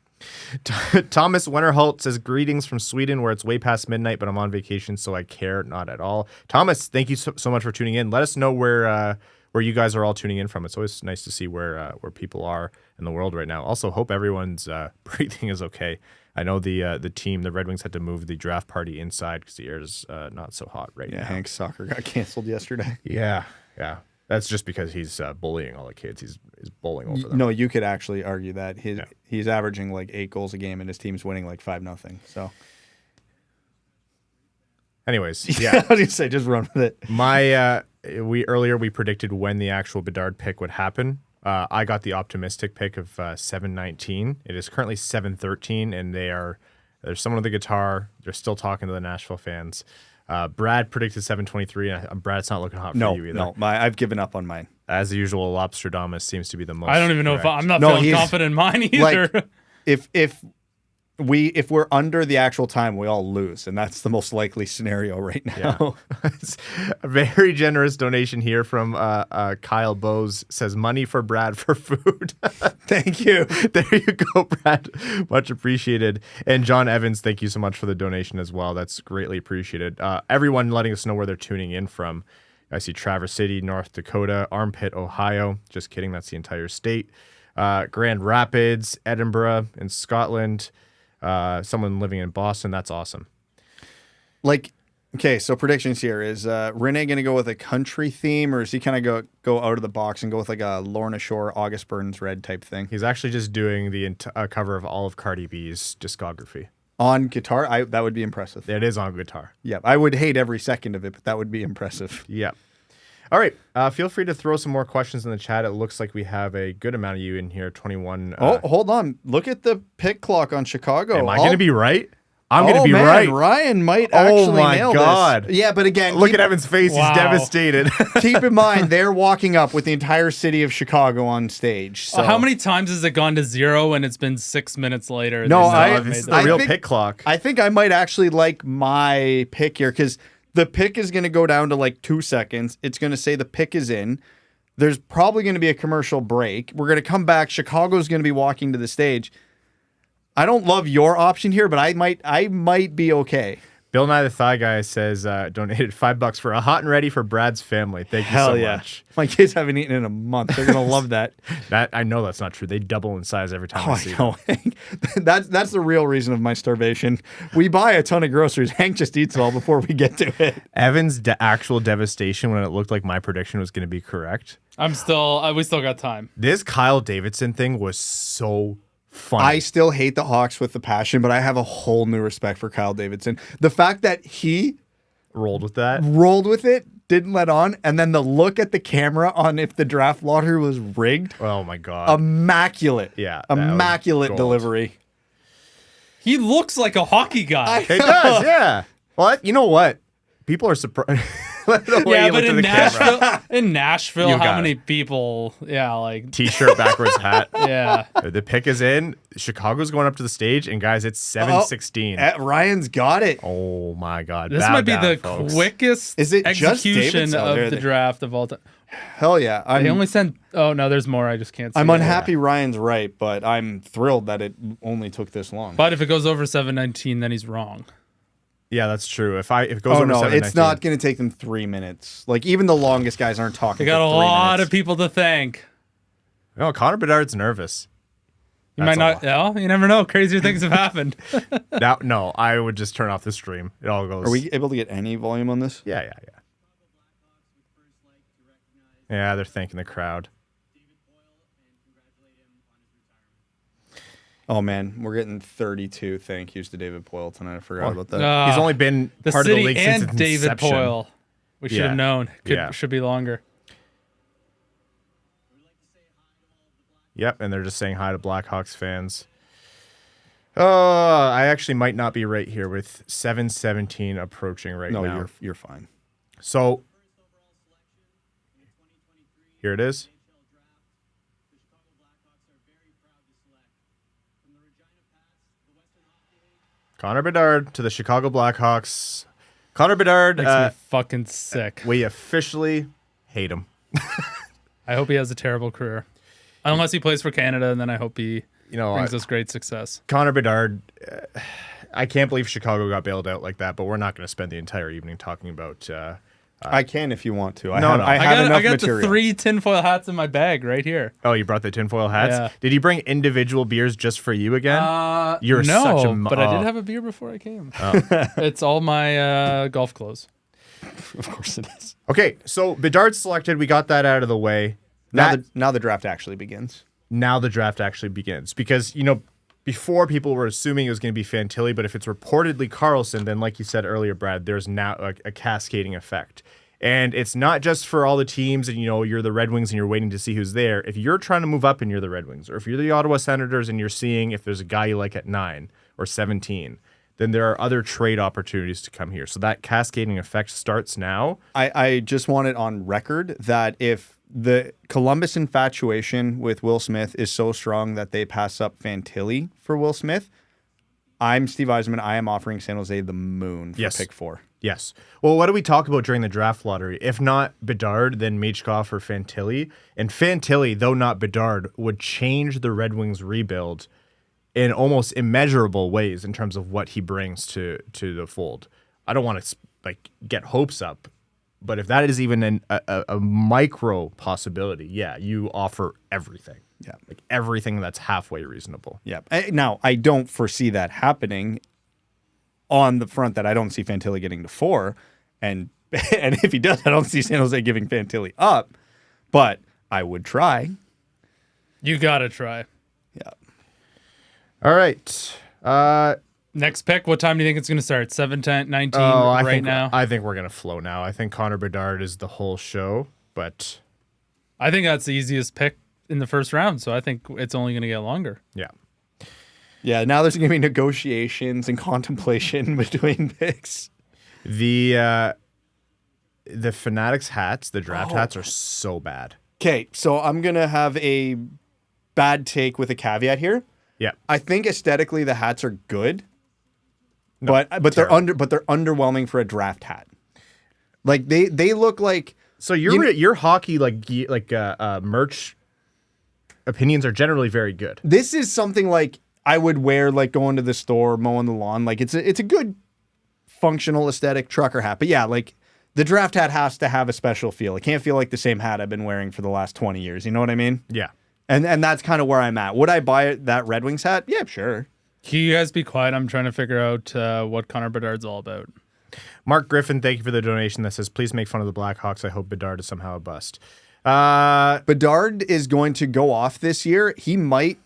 Thomas Wennerholt says, greetings from Sweden, where it's way past midnight, but I'm on vacation, so I care not at all. Thomas, thank you so much for tuning in. Let us know where you guys are all tuning in from. It's always nice to see where people are in the world right now. Also, hope everyone's breathing is okay. I know the team, the Red Wings, had to move the draft party inside because the air is not so hot right now. Yeah, Hank's soccer got canceled yesterday. Yeah. That's just because he's bullying all the kids. He's bowling over them. No, you could actually argue that he's averaging like 8 goals a game and his team's winning like 5-0. So, anyways, yeah, I was gonna say just run with it. We predicted when the actual Bedard pick would happen. I got the optimistic pick of 7:19. It is currently 7:13, and there's someone with a guitar. They're still talking to the Nashville fans. Brad predicted 7:23, and Brad, it's not looking hot for you either. No, I've given up on mine. As usual, Lobsterdamus seems to be the most. I don't even know correct. if I'm not feeling confident in mine either. Like, if we're under the actual time, we all lose, and that's the most likely scenario right now. Yeah. It's a very generous donation here from Kyle Bose. Says, money for Brad for food. Thank you. There you go, Brad. Much appreciated. And John Evans, thank you so much for the donation as well. That's greatly appreciated. Everyone letting us know where they're tuning in from. I see Traverse City, North Dakota, Armpit, Ohio. Just kidding. That's the entire state. Grand Rapids, Edinburgh, in Scotland. Someone living in Boston. That's awesome. Okay, so predictions here. Is Rinne going to go with a country theme, or is he kind of go out of the box and go with like a Lorna Shore, August Burns Red type thing? He's actually just doing the cover of all of Cardi B's discography. On guitar? That would be impressive. It is on guitar. Yeah, I would hate every second of it, but that would be impressive. Yeah. All right. Feel free to throw some more questions in the chat. It looks like we have a good amount of you in here. 21. Hold on. Look at the pick clock on Chicago. Am I going to be right? I'm going to be man, right. Ryan might actually nail this. Oh, my God. Yeah, but again... Look at Evan's face. Wow. He's devastated. Keep in mind, they're walking up with the entire city of Chicago on stage. So. How many times has it gone to 0 and it's been 6 minutes later? No, this is the real pick clock. I think I might actually like my pick here because the pick is going to go down to like 2 seconds. It's going to say the pick is in. There's probably going to be a commercial break. We're going to come back. Chicago's going to be walking to the stage. I don't love your option here, but I might be okay. Bill Nye the Thigh Guy says donated $5 for a hot and ready for Brad's family. Thank you so much. My kids haven't eaten in a month. They're gonna love that. I know that's not true. They double in size every time I see them. That's the real reason of my starvation. We buy a ton of groceries. Hank just eats it all before we get to it. Evan's actual devastation when it looked like my prediction was going to be correct. We still got time. This Kyle Davidson thing was so funny. I still hate the Hawks with the passion, but I have a whole new respect for Kyle Davidson. The fact that he rolled with it, didn't let on, and then the look at the camera on if the draft lottery was rigged. Oh my God. Immaculate. Yeah. Immaculate delivery. He looks like a hockey guy. He does, yeah. Well, you know what? People are surprised. Yeah, but in Nashville, how many people? Yeah, like T-shirt, backwards hat. Yeah, the pick is in. Chicago's going up to the stage, and guys, it's 7:16. Ryan's got it. Oh my God! This might be the quickest execution of the draft of all time. Hell yeah! They only sent. Oh no, there's more. I just can't see. I'm unhappy Ryan's right, but I'm thrilled that it only took this long. But if it goes over 7:19, then he's wrong. Yeah, that's true. If it goes over 7:19, it's not going to take them 3 minutes. Like even the longest guys aren't talking. They got a lot of people to thank. No, Connor Bedard's nervous. You might not. Yeah, you never know. Crazier things have happened. No, I would just turn off the stream. It all goes. Are we able to get any volume on this? Yeah. Yeah, they're thanking the crowd. Oh man, we're getting 32 thank yous to David Poile tonight. I forgot about that. He's only been part of the league since its David inception. Poile. We should have known. Should be longer. Yep, and they're just saying hi to Blackhawks fans. I actually might not be right here with 7:17 approaching right now. No, you're fine. So here it is. Connor Bedard to the Chicago Blackhawks. Connor Bedard, Makes me fucking sick. we officially hate him. I hope he has a terrible career. Unless he plays for Canada, and then I hope he brings us great success. Connor Bedard, I can't believe Chicago got bailed out like that, but we're not going to spend the entire evening talking about... I can if you want to. I No, have, no. I have enough I got material. the 3 tinfoil hats in my bag right here. Oh, you brought the tinfoil hats? Yeah. Did he bring individual beers just for you again? You're no, such a... but I did have a beer before I came. It's all my golf clothes. Of course it is. Okay, so Bedard selected. We got that out of the way. Now the draft actually begins. Now the draft actually begins. Because, before people were assuming it was going to be Fantilli, but if it's reportedly Carlson, then like you said earlier, Brad, there's now a cascading effect. And it's not just for all the teams and, you're the Red Wings and you're waiting to see who's there. If you're trying to move up and you're the Red Wings, or if you're the Ottawa Senators and you're seeing if there's a guy you like at 9 or 17, then there are other trade opportunities to come here. So that cascading effect starts now. I just want it on record that if the Columbus infatuation with Will Smith is so strong that they pass up Fantilli for Will Smith, I'm Steve Yzerman. I am offering San Jose the moon for pick 4. Yes. Well, what do we talk about during the draft lottery? If not Bedard, then Michkov or Fantilli. And Fantilli, though not Bedard, would change the Red Wings rebuild in almost immeasurable ways in terms of what he brings to the fold. I don't want to get hopes up, but if that is even a micro possibility, yeah, you offer everything. Yeah. Like everything that's halfway reasonable. Yeah. Now, I don't foresee that happening on the front that I don't see Fantilli getting to 4. And if he does, I don't see San Jose giving Fantilli up. But I would try. You got to try. Yeah. All right. Next pick, what time do you think it's going to start? 7:10, 19 now? I think we're going to flow now. I think Connor Bedard is the whole show, but... I think that's the easiest pick in the first round, so I think it's only going to get longer. Yeah. Yeah, now there's going to be negotiations and contemplation between picks. The Fanatics hats, the draft hats, are so bad. Okay, so I'm going to have a bad take with a caveat here. Yeah. I think aesthetically the hats are good, but they're underwhelming for a draft hat. Like they look like... So your hockey merch opinions are generally very good. This is something like I would wear like going to the store, mowing the lawn. Like it's a good functional aesthetic trucker hat. But yeah, like the draft hat has to have a special feel. It can't feel like the same hat I've been wearing for the last 20 years. You know what I mean? Yeah. And that's kind of where I'm at. Would I buy that Red Wings hat? Yeah, sure. Can you guys be quiet? I'm trying to figure out what Connor Bedard's all about. Mark Griffin, thank you for the donation that says, please make fun of the Blackhawks. I hope Bedard is somehow a bust. Bedard is going to go off this year. He might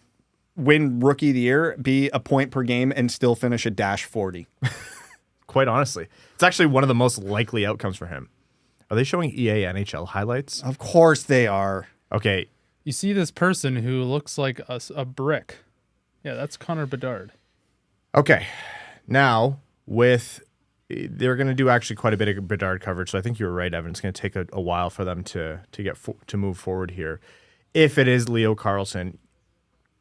win Rookie of the Year, be a point per game, and still finish a -40. Quite honestly. It's actually one of the most likely outcomes for him. Are they showing EA NHL highlights? Of course they are. Okay. You see this person who looks like a brick. Yeah, that's Connor Bedard. Okay. Now, they're going to do actually quite a bit of Bedard coverage, so I think you were right, Evan. It's going to take a while for them to move forward here. If it is Leo Carlson,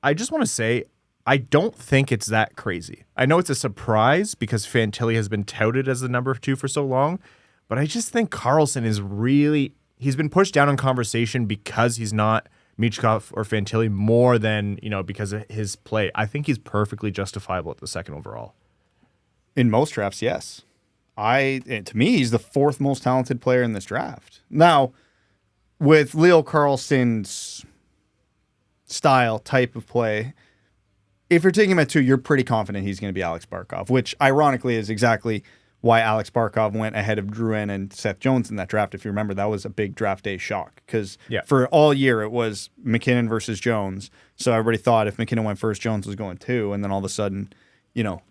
I just want to say I don't think it's that crazy. I know it's a surprise because Fantilli has been touted as the number 2 for so long, but I just think Carlson is he's been pushed down in conversation because he's not Michkov or Fantilli more than, because of his play. I think he's perfectly justifiable at the 2nd overall. In most drafts, yes. To me, he's the 4th most talented player in this draft. Now, with Leo Carlson's style, type of play, if you're taking him at 2, you're pretty confident he's going to be Alex Barkov, which ironically is exactly why Alex Barkov went ahead of Drouin and Seth Jones in that draft. If you remember, that was a big draft day shock because for all year it was McKinnon versus Jones. So everybody thought if McKinnon went first, Jones was going 2, and then all of a sudden,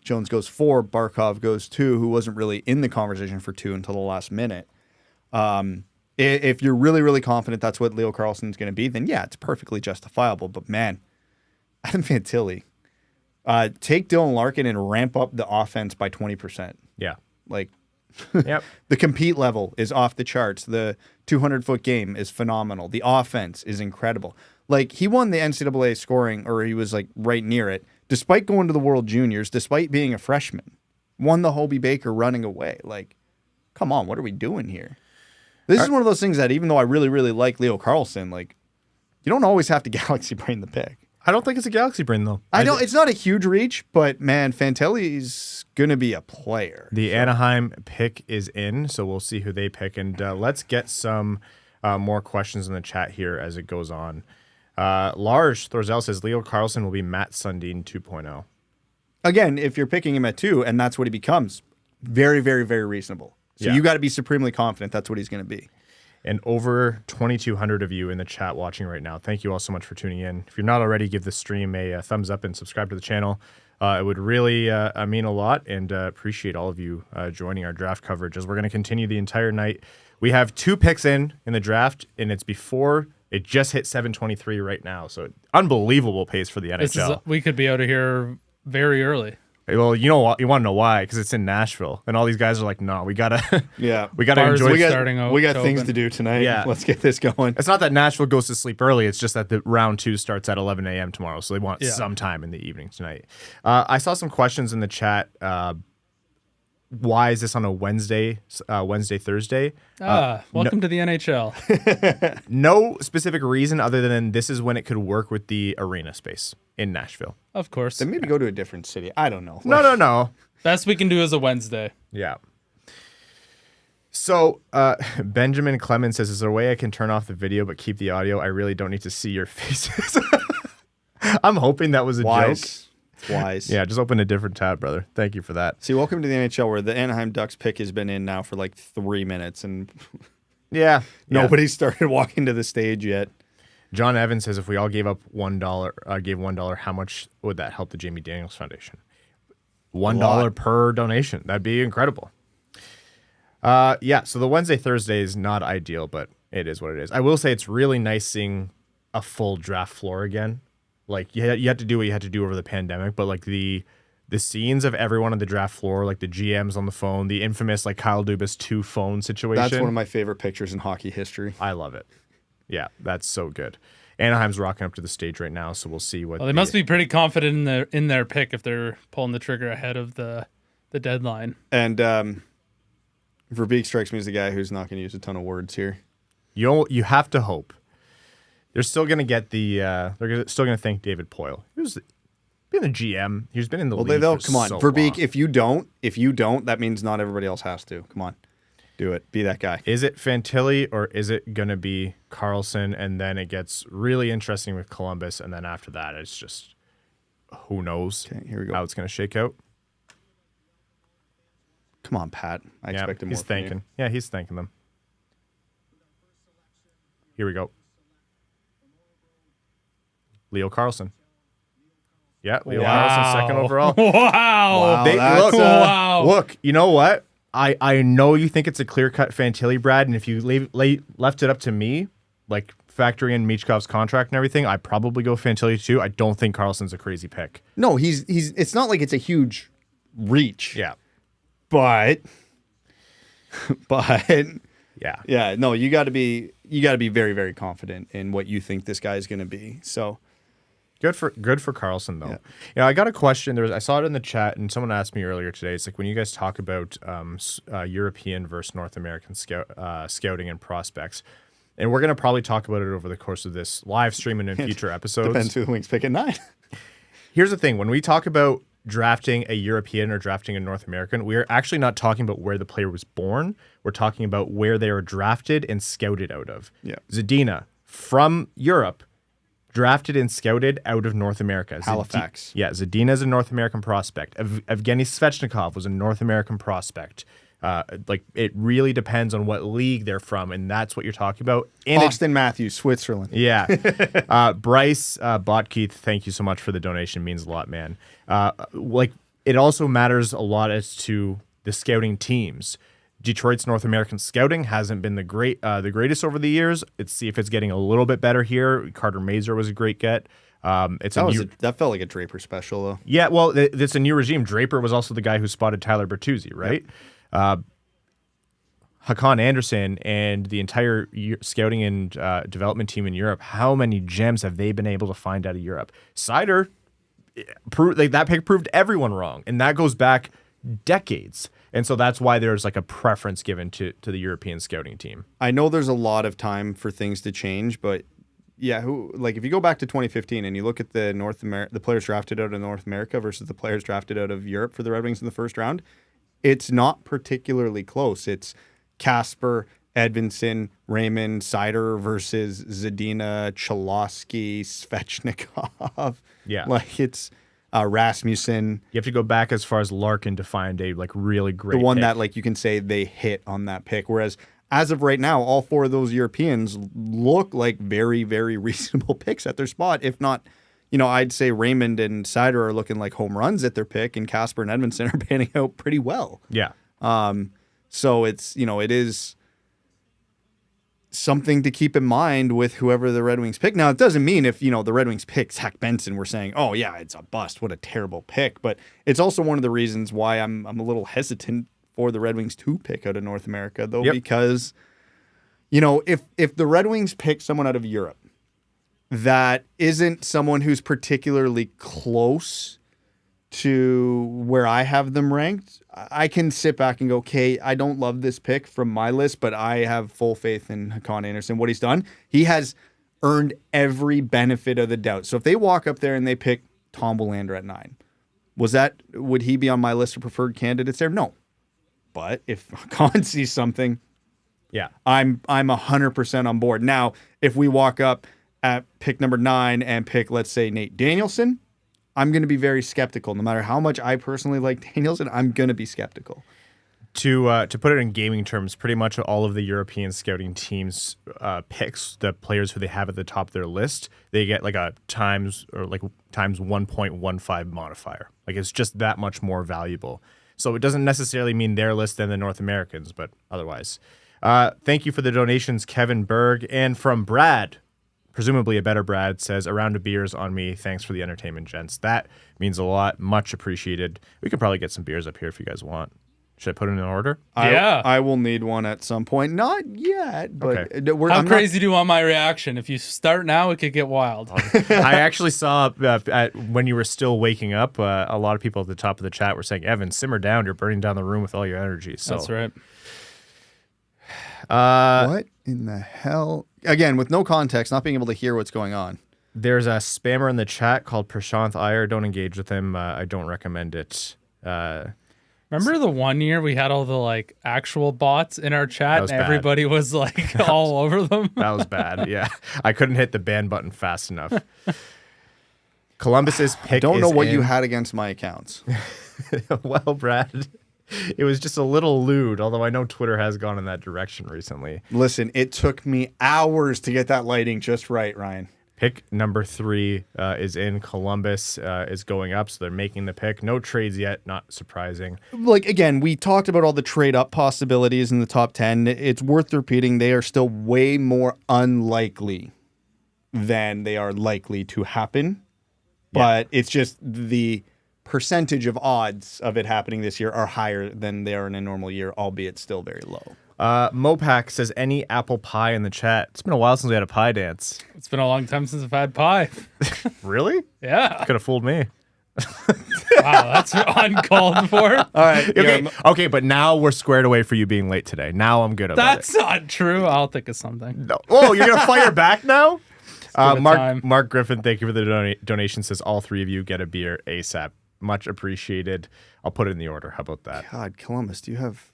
Jones goes 4, Barkov goes 2, who wasn't really in the conversation for 2 until the last minute. If you're really, really confident that's what Leo Carlsson's going to be, then yeah, it's perfectly justifiable. But man, Adam Fantilli, take Dylan Larkin and ramp up the offense by 20%. Yeah. Like, Yep. the compete level is off the charts. The 200-foot game is phenomenal. The offense is incredible. Like, he won the NCAA scoring, or he was like right near it, despite going to the World Juniors, despite being a freshman. Won the Hobie Baker running away. Like, come on, what are we doing here? This is one of those things that even though I really, really like Leo Carlsson, like, you don't always have to galaxy brain the pick. I don't think it's a galaxy brain, though. I know it's not a huge reach, but man, Fantilli's going to be a player. The Anaheim pick is in, so we'll see who they pick. And let's get some more questions in the chat here as it goes on. Lars Thorzel says Leo Carlsson will be Matt Sundin 2.0. Again, if you're picking him at 2 and that's what he becomes, very, very, very reasonable. So you got to be supremely confident that's what he's going to be. And over 2,200 of you in the chat watching right now. Thank you all so much for tuning in. If you're not already, give the stream a thumbs up and subscribe to the channel. It would really mean a lot, and appreciate all of you joining our draft coverage as we're going to continue the entire night. We have 2 picks in the draft, and it's before it just hit 7:23 right now. So unbelievable pace for the NHL. We could be out of here very early. Well, you know what? You want to know why? Because it's in Nashville, and all these guys are like, "No, we gotta, we gotta Bars enjoy." We got things to do tonight. Yeah. Let's get this going. It's not that Nashville goes to sleep early. It's just that the round 2 starts at 11 a.m. tomorrow, so they want some time in the evening tonight. I saw some questions in the chat. Why is this on a Wednesday, Thursday? Welcome to the NHL. No specific reason other than this is when it could work with the arena space in Nashville. Of course. Then maybe go to a different city. I don't know. No. Best we can do is a Wednesday. Yeah. So Benjamin Clemens says, is there a way I can turn off the video but keep the audio? I really don't need to see your faces. I'm hoping that was a joke. Wise. Yeah, just open a different tab, brother. Thank you for that. See, welcome to the NHL where the Anaheim Ducks pick has been in now for like 3 minutes and nobody's started walking to the stage yet. John Evans says if we all gave up $1, how much would that help the Jamie Daniels Foundation? $1 per donation. That'd be incredible. So the Wednesday, Thursday is not ideal, but it is what it is. I will say it's really nice seeing a full draft floor again. Like, you had to do what you had to do over the pandemic, but like the scenes of everyone on the draft floor, like the GMs on the phone, the infamous like Kyle Dubas 2 phone situation. That's one of my favorite pictures in hockey history. I love it. Yeah, that's so good. Anaheim's rocking up to the stage right now, so we'll see what. Well, they must be pretty confident in their pick if they're pulling the trigger ahead of the deadline. And Verbeek strikes me as the guy who's not going to use a ton of words here. You have to hope. They're still going to get the. They're still going to thank David Poile. Who's been the GM? He's been in the league. Come on, so Verbeek. long. If you don't, that means not everybody else has to. Come on, do it. Be that guy. Is it Fantilli or is it going to be Carlsson? And then it gets really interesting with Columbus, and then after that, it's just who knows. Okay, here we go. How it's going to shake out. Come on, Pat. I expected more. He's thanking. Yeah, he's thanking them. Here we go. Leo Carlsson. Yeah, Leo Carlsson, second overall. Wow. Look, you know what? I know you think it's a clear-cut Fantilli, Brad, and if you left it up to me, like factoring in Michkov's contract and everything, I'd probably go Fantilli too. I don't think Carlson's a crazy pick. No, he's. It's not like it's a huge reach. Yeah. But yeah. No, you got to be very, very confident in what you think this guy is going to be. So. Good for Carlsson though. Yeah, I got a question. I saw it in the chat, and someone asked me earlier today. It's like when you guys talk about European versus North American scouting and prospects, and we're gonna probably talk about it over the course of this live stream and in future episodes. Depends who the Wings pick at 9. Here's the thing: when we talk about drafting a European or drafting a North American, we are actually not talking about where the player was born. We're talking about where they were drafted and scouted out of. Yeah, Zadina from Europe. Drafted and scouted out of North America. Halifax. Zadina is a North American prospect. Evgeny Svechnikov was a North American prospect. Like, it really depends on what league they're from, and that's what you're talking about. And Austin Matthews, Switzerland. Yeah. Bryce Botkeith, thank you so much for the donation. It means a lot, man. Like, it also matters a lot as to the scouting teams. Detroit's North American scouting hasn't been the greatest over the years. Let's see if it's getting a little bit better here. Carter Mazur was a great get. That felt like a Draper special, though. Yeah, well, it's a new regime. Draper was also the guy who spotted Tyler Bertuzzi, right? Yep. Hakan Anderson and the entire scouting and development team in Europe, how many gems have they been able to find out of Europe? Seider, that pick proved everyone wrong, and that goes back decades. And so that's why there's like a preference given to the European scouting team. I know there's a lot of time for things to change, but yeah, if you go back to 2015 and you look at the players drafted out of North America versus the players drafted out of Europe for the Red Wings in the first round, it's not particularly close. It's Kasper, Edvinsson, Raymond, Seider versus Zadina, Cholowski, Svechnikov. Yeah. It's Rasmussen. You have to go back as far as Larkin to find a really great the one pick. That you can say they hit on that pick. Whereas as of right now, all four of those Europeans look like very, very reasonable picks at their spot. If not, I'd say Raymond and Seider are looking like home runs at their pick, and Kasper and Edvinsson are panning out pretty well. Yeah. So it's, it is something to keep in mind with whoever the Red Wings pick. Now, it doesn't mean if, the Red Wings pick Zach Benson, we're saying, oh, yeah, it's a bust. What a terrible pick. But it's also one of the reasons why I'm a little hesitant for the Red Wings to pick out of North America, though, because, if the Red Wings pick someone out of Europe that isn't someone who's particularly close to where I have them ranked, I can sit back and go, okay, I don't love this pick from my list, but I have full faith in Hakan Anderson. What he's done, he has earned every benefit of the doubt. So if they walk up there and they pick Tom Willander at 9, would he be on my list of preferred candidates there? No. But if Hakan sees something, yeah, I'm 100% on board. Now, if we walk up at pick number 9 and pick, let's say, Nate Danielson, I'm going to be very skeptical. No matter how much I personally like Danielson, I'm going to be skeptical. To put it in gaming terms, pretty much all of the European scouting teams picks the players who they have at the top of their list. They get like a times 1.15 modifier. Like it's just that much more valuable. So it doesn't necessarily mean their list than the North Americans, but otherwise. Thank you for the donations, Kevin Berg, and from Brad. Presumably a better Brad says, a round of beers on me. Thanks for the entertainment, gents. That means a lot. Much appreciated. We could probably get some beers up here if you guys want. Should I put it in order? Yeah. I will need one at some point. Not yet, but okay. How crazy do you want my reaction? If you start now, it could get wild. I actually saw when you were still waking up, a lot of people at the top of the chat were saying, Evan, simmer down. You're burning down the room with all your energy. So. That's right. What in the hell? Again, with no context, not being able to hear what's going on. There's a spammer in the chat called Prashanth Iyer. Don't engage with him. I don't recommend it. Remember the one year we had all the actual bots in our chat and everybody was all over them? That was bad. Yeah. I couldn't hit the ban button fast enough. Columbus's pick. I don't know what you had against my accounts. Well, Brad, it was just a little lewd, although I know Twitter has gone in that direction recently. Listen, it took me hours to get that lighting just right, Ryan. Pick number 3 is in. Columbus is going up, so they're making the pick. No trades yet, not surprising. Again, we talked about all the trade-up possibilities in the top 10. It's worth repeating, they are still way more unlikely than they are likely to happen. But it's just the percentage of odds of it happening this year are higher than they are in a normal year, albeit still very low. Mopac says, any apple pie in the chat? It's been a while since we had a pie dance. It's been a long time since I've had pie. Really? Yeah. Could have fooled me. Wow, that's uncalled for. All right. Okay, but now we're squared away for you being late today. Now I'm good about That's not true. I'll think of something. No. Oh, you're going to fire back now? Mark Griffin, thank you for the donation. Says all 3 of you get a beer ASAP. Much appreciated. I'll put it in the order. How about that? God, Columbus, do you have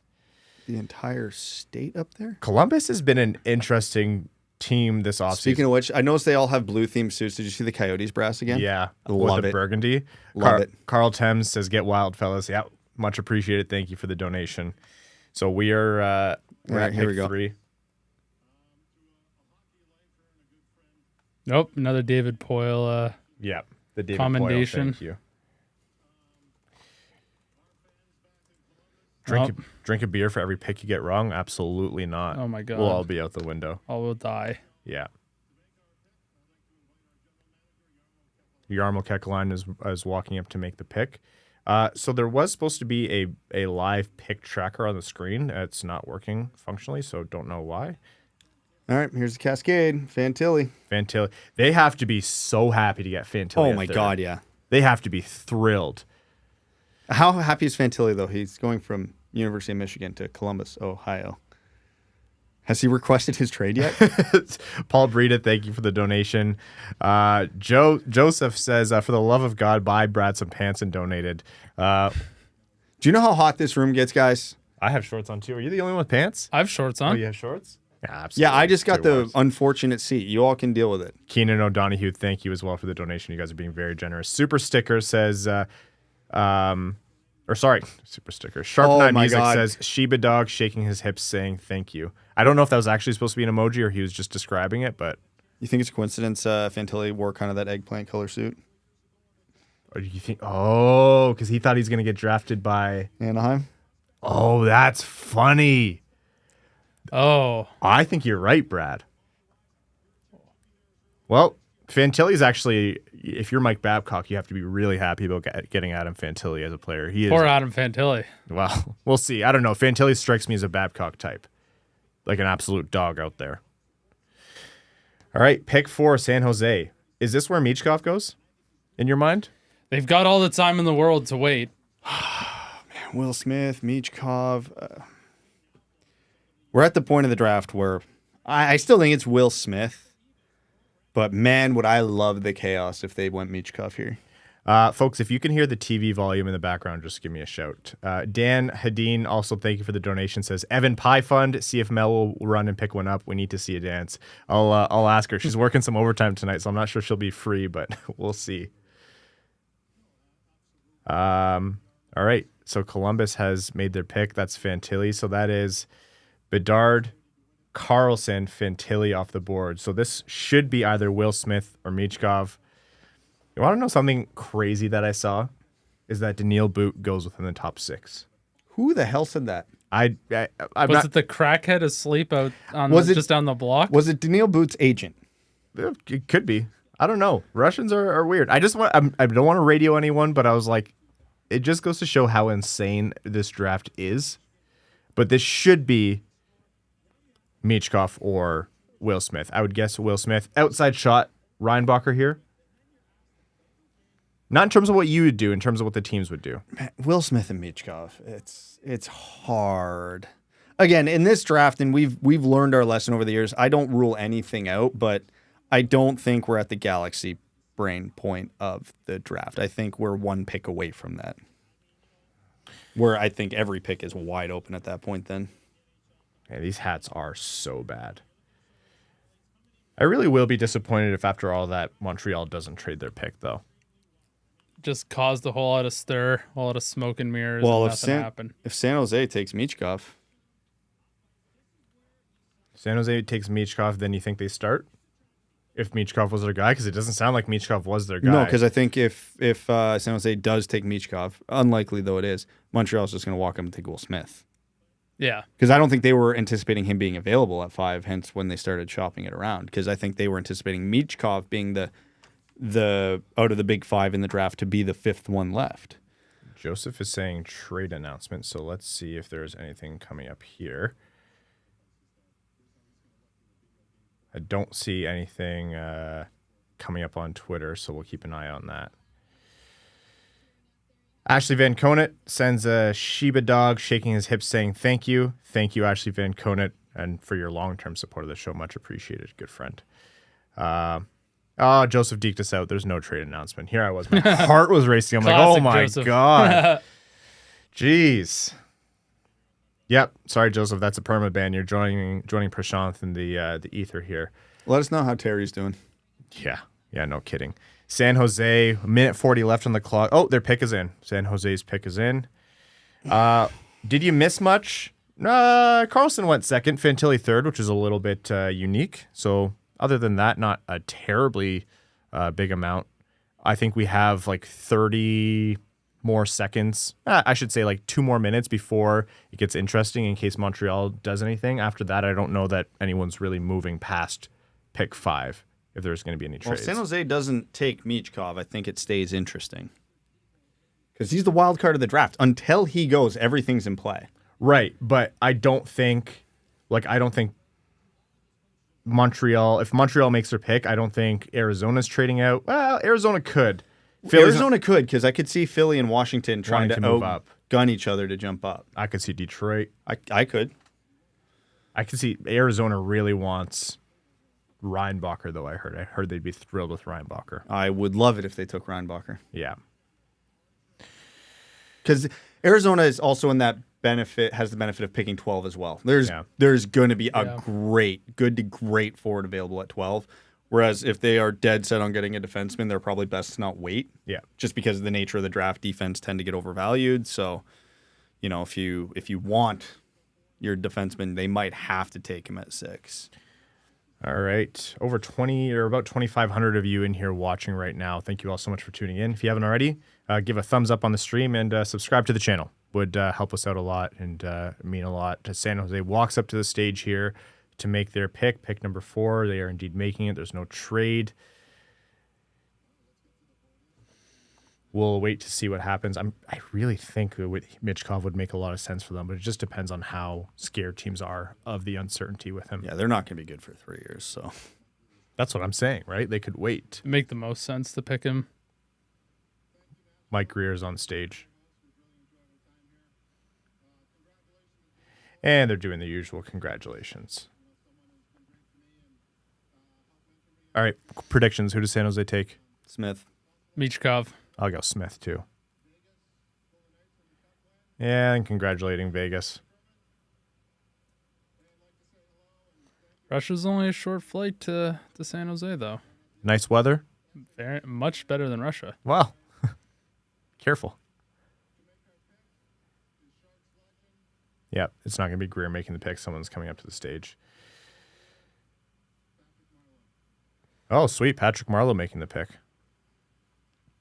the entire state up there? Columbus has been an interesting team this offseason. Speaking of which, I noticed they all have blue themed suits. Did you see the Coyotes brass again? Yeah. Love with the it. burgundy. Love it. Carl Thames says, get wild, fellas. Yeah, much appreciated. Thank you for the donation. So we are we're at here we pick go. 3. Nope, another David Poyle. Yeah, the David commendation. Poyle, thank you. Drink a beer for every pick you get wrong? Absolutely not. Oh my God. We'll all be out the window. All will die. Yeah. Jarmo Kekalainen is walking up to make the pick. So there was supposed to be a live pick tracker on the screen. It's not working functionally, so don't know why. All right, here's the Cascade. Fantilli. They have to be so happy to get Fantilli. Oh my God, yeah. They have to be thrilled. How happy is Fantilli, though? He's going from University of Michigan to Columbus, Ohio. Has he requested his trade yet? Paul Breeda, thank you for the donation. Joseph says, for the love of God, buy Brad some pants and donated. Do you know how hot this room gets, guys? I have shorts on too. Are you the only one with pants? I have shorts on. Oh, you have shorts? Yeah, absolutely. Yeah, I just got the unfortunate seat. You all can deal with it. Keenan O'Donohue, thank you as well for the donation. You guys are being very generous. Super Sticker says, Super Sticker. Sharp Knight Music says, Sheba Dog shaking his hips saying thank you. I don't know if that was actually supposed to be an emoji or he was just describing it, but. You think it's a coincidence Fantilli wore kind of that eggplant color suit? Or do you think, because he thought he's going to get drafted by Anaheim? Oh, that's funny. Oh. I think you're right, Brad. Well, Fantilli's actually, if you're Mike Babcock, you have to be really happy about getting Adam Fantilli as a player. Poor Adam Fantilli. Well, we'll see. I don't know. Fantilli strikes me as a Babcock type. Like an absolute dog out there. All right, pick 4, San Jose. Is this where Michkov goes, in your mind? They've got all the time in the world to wait. Man, Will Smith, Michkov. We're at the point of the draft where I still think it's Will Smith. But man, would I love the chaos if they went Michkov here. Folks, if you can hear the TV volume in the background, just give me a shout. Dan Hadeen, also thank you for the donation, says, Evan Pie Fund, see if Mel will run and pick one up. We need to see a dance. I'll ask her. She's working some overtime tonight, so I'm not sure she'll be free, but we'll see. All right, so Columbus has made their pick. That's Fantilli. So that is Bedard, Carlson, Fantilli off the board. So this should be either Will Smith or Michkov. You want to know something crazy that I saw? Is that Daniil Boot goes within the top 6. Who the hell said that? Was it the crackhead asleep out on just down the block? Was it Daniil Boot's agent? It could be. I don't know. Russians are weird. I don't want to radio anyone, but I was like, it just goes to show how insane this draft is. But this should be Michkov or Will Smith. I would guess Will Smith. Outside shot, Reinbacher here. Not in terms of what you would do, in terms of what the teams would do. Man, Will Smith and Michkov, it's hard. Again, in this draft, and we've learned our lesson over the years, I don't rule anything out, but I don't think we're at the galaxy brain point of the draft. I think we're one pick away from that. Where I think every pick is wide open at that point then. Yeah, these hats are so bad. I really will be disappointed if after all that Montreal doesn't trade their pick, though. Just caused a whole lot of stir, a whole lot of smoke and mirrors. Well, and nothing happened. If San Jose takes Michkov. San Jose takes Michkov, then you think they start? If Michkov was their guy? Because it doesn't sound like Michkov was their guy. No, because I think if San Jose does take Michkov, unlikely though it is, Montreal's just going to walk up and take Will Smith. Yeah. Because I don't think they were anticipating him being available at 5, hence when they started shopping it around. Because I think they were anticipating Michkov being the out of the big 5 in the draft to be the 5th one left. Joseph is saying trade announcement, so let's see if there's anything coming up here. I don't see anything coming up on Twitter, so we'll keep an eye on that. Ashley Van Conant sends a Sheba Dog shaking his hips saying thank you. Thank you, Ashley Van Conant, and for your long-term support of the show. Much appreciated, good friend. Joseph deked us out. There's no trade announcement. Here I was. My heart was racing. I'm like, oh my Joseph. God. Jeez. Yep. Sorry, Joseph. That's a perma ban. You're joining Prashanth in the ether here. Let us know how Terry's doing. Yeah. Yeah, no kidding. San Jose, minute 40 left on the clock. Oh, their pick is in. San Jose's pick is in. Did you miss much? Carlson went second, Fantilli third, which is a little bit unique. So other than that, not a terribly big amount. I think we have like 30, more seconds. I should say like 2 more minutes before it gets interesting in case Montreal does anything. After that, I don't know that anyone's really moving past pick 5 if there's going to be any Well, trades. San Jose doesn't take Michkov. I think it stays interesting. Because he's the wild card of the draft. Until he goes, everything's in play. Right, but I don't think Montreal, if Montreal makes their pick, I don't think Arizona's trading out. Well, Arizona could. Arizona could, because I could see Philly and Washington trying Wanting to to move up. outgun each other to jump up. I could see Detroit. I could. I could see Arizona really wants Reinbacher, though. I heard they'd be thrilled with Reinbacher. I would love it if they took Reinbacher. Yeah. Because Arizona is also in that has the benefit of picking 12 as well. There's going to be a good to great forward available at 12. Whereas if they are dead set on getting a defenseman, they're probably best to not wait. Yeah. Just because of the nature of the draft, defense tend to get overvalued. So, if you want your defenseman, they might have to take him at 6. All right. Over 20 or about 2,500 of you in here watching right now. Thank you all so much for tuning in. If you haven't already, give a thumbs up on the stream and subscribe to the channel. Would help us out a lot and mean a lot. San Jose walks up to the stage here to make their pick number 4. They are indeed making it. There's no trade. We'll wait to see what happens. I really think Michkov would make a lot of sense for them, but it just depends on how scared teams are of the uncertainty with him. Yeah, they're not going to be good for 3 years. So that's what I'm saying, right? They could wait. It'd make the most sense to pick him. Mike Greer's on stage. And they're doing the usual congratulations. All right, predictions. Who does San Jose take? Smith. Michkov. I'll go Smith, too. Yeah, and congratulating Vegas. Russia's only a short flight to San Jose, though. Nice weather? Very much better than Russia. Well, careful. Yeah, it's not going to be Greer making the pick. Someone's coming up to the stage. Oh, sweet. Patrick Marleau making the pick.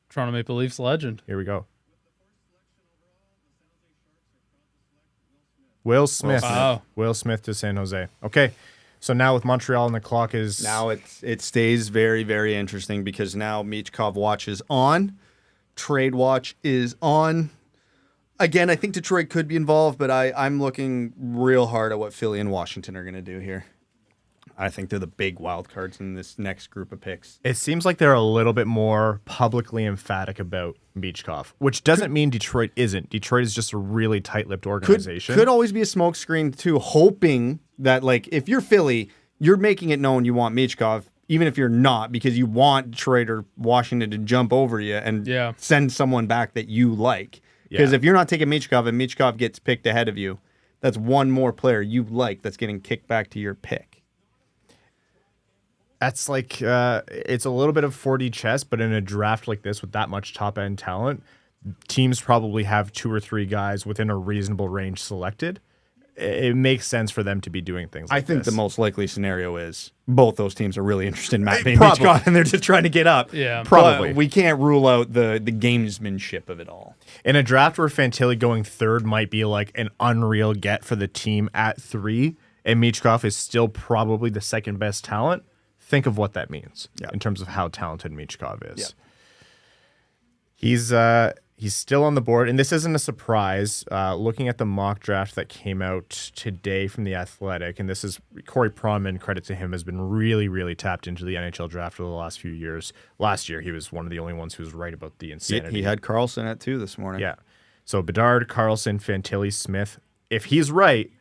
Toronto Maple Leafs legend. Here we go. Will Smith. Wow. Will Smith to San Jose. Okay, so now with Montreal and the clock is... Now it stays very, very interesting because now Michkov watch is on. Trade watch is on. Again, I think Detroit could be involved, but I'm looking real hard at what Philly and Washington are going to do here. I think they're the big wild cards in this next group of picks. It seems like they're a little bit more publicly emphatic about Michkov, which doesn't mean Detroit isn't. Detroit is just a really tight-lipped organization. Could always be a smokescreen, too, hoping that, like, if you're Philly, you're making it known you want Michkov, even if you're not, because you want Detroit or Washington to jump over you and send someone back that you like. Because if you're not taking Michkov and Michkov gets picked ahead of you, that's one more player you like that's getting kicked back to your pick. That's like, it's a little bit of 4D chess, but in a draft like this with that much top-end talent, teams probably have 2 or 3 guys within a reasonable range selected. It makes sense for them to be doing things like this. I think the most likely scenario is both those teams are really interested in Matt Michkov, and they're just trying to get up. Yeah, probably. But we can't rule out the gamesmanship of it all. In a draft where Fantilli going 3rd might be like an unreal get for the team at 3, and Michkov is still probably the second best talent, think of what that means in terms of how talented Michkov is. He's still on the board, and this isn't a surprise. Looking at the mock draft that came out today from The Athletic, and this is Corey Pronman, credit to him, has been really, really tapped into the NHL draft over the last few years. Last year, he was one of the only ones who was right about the insanity. He had Carlson at 2 this morning. Yeah. So Bedard, Carlson, Fantilli, Smith. If he's right,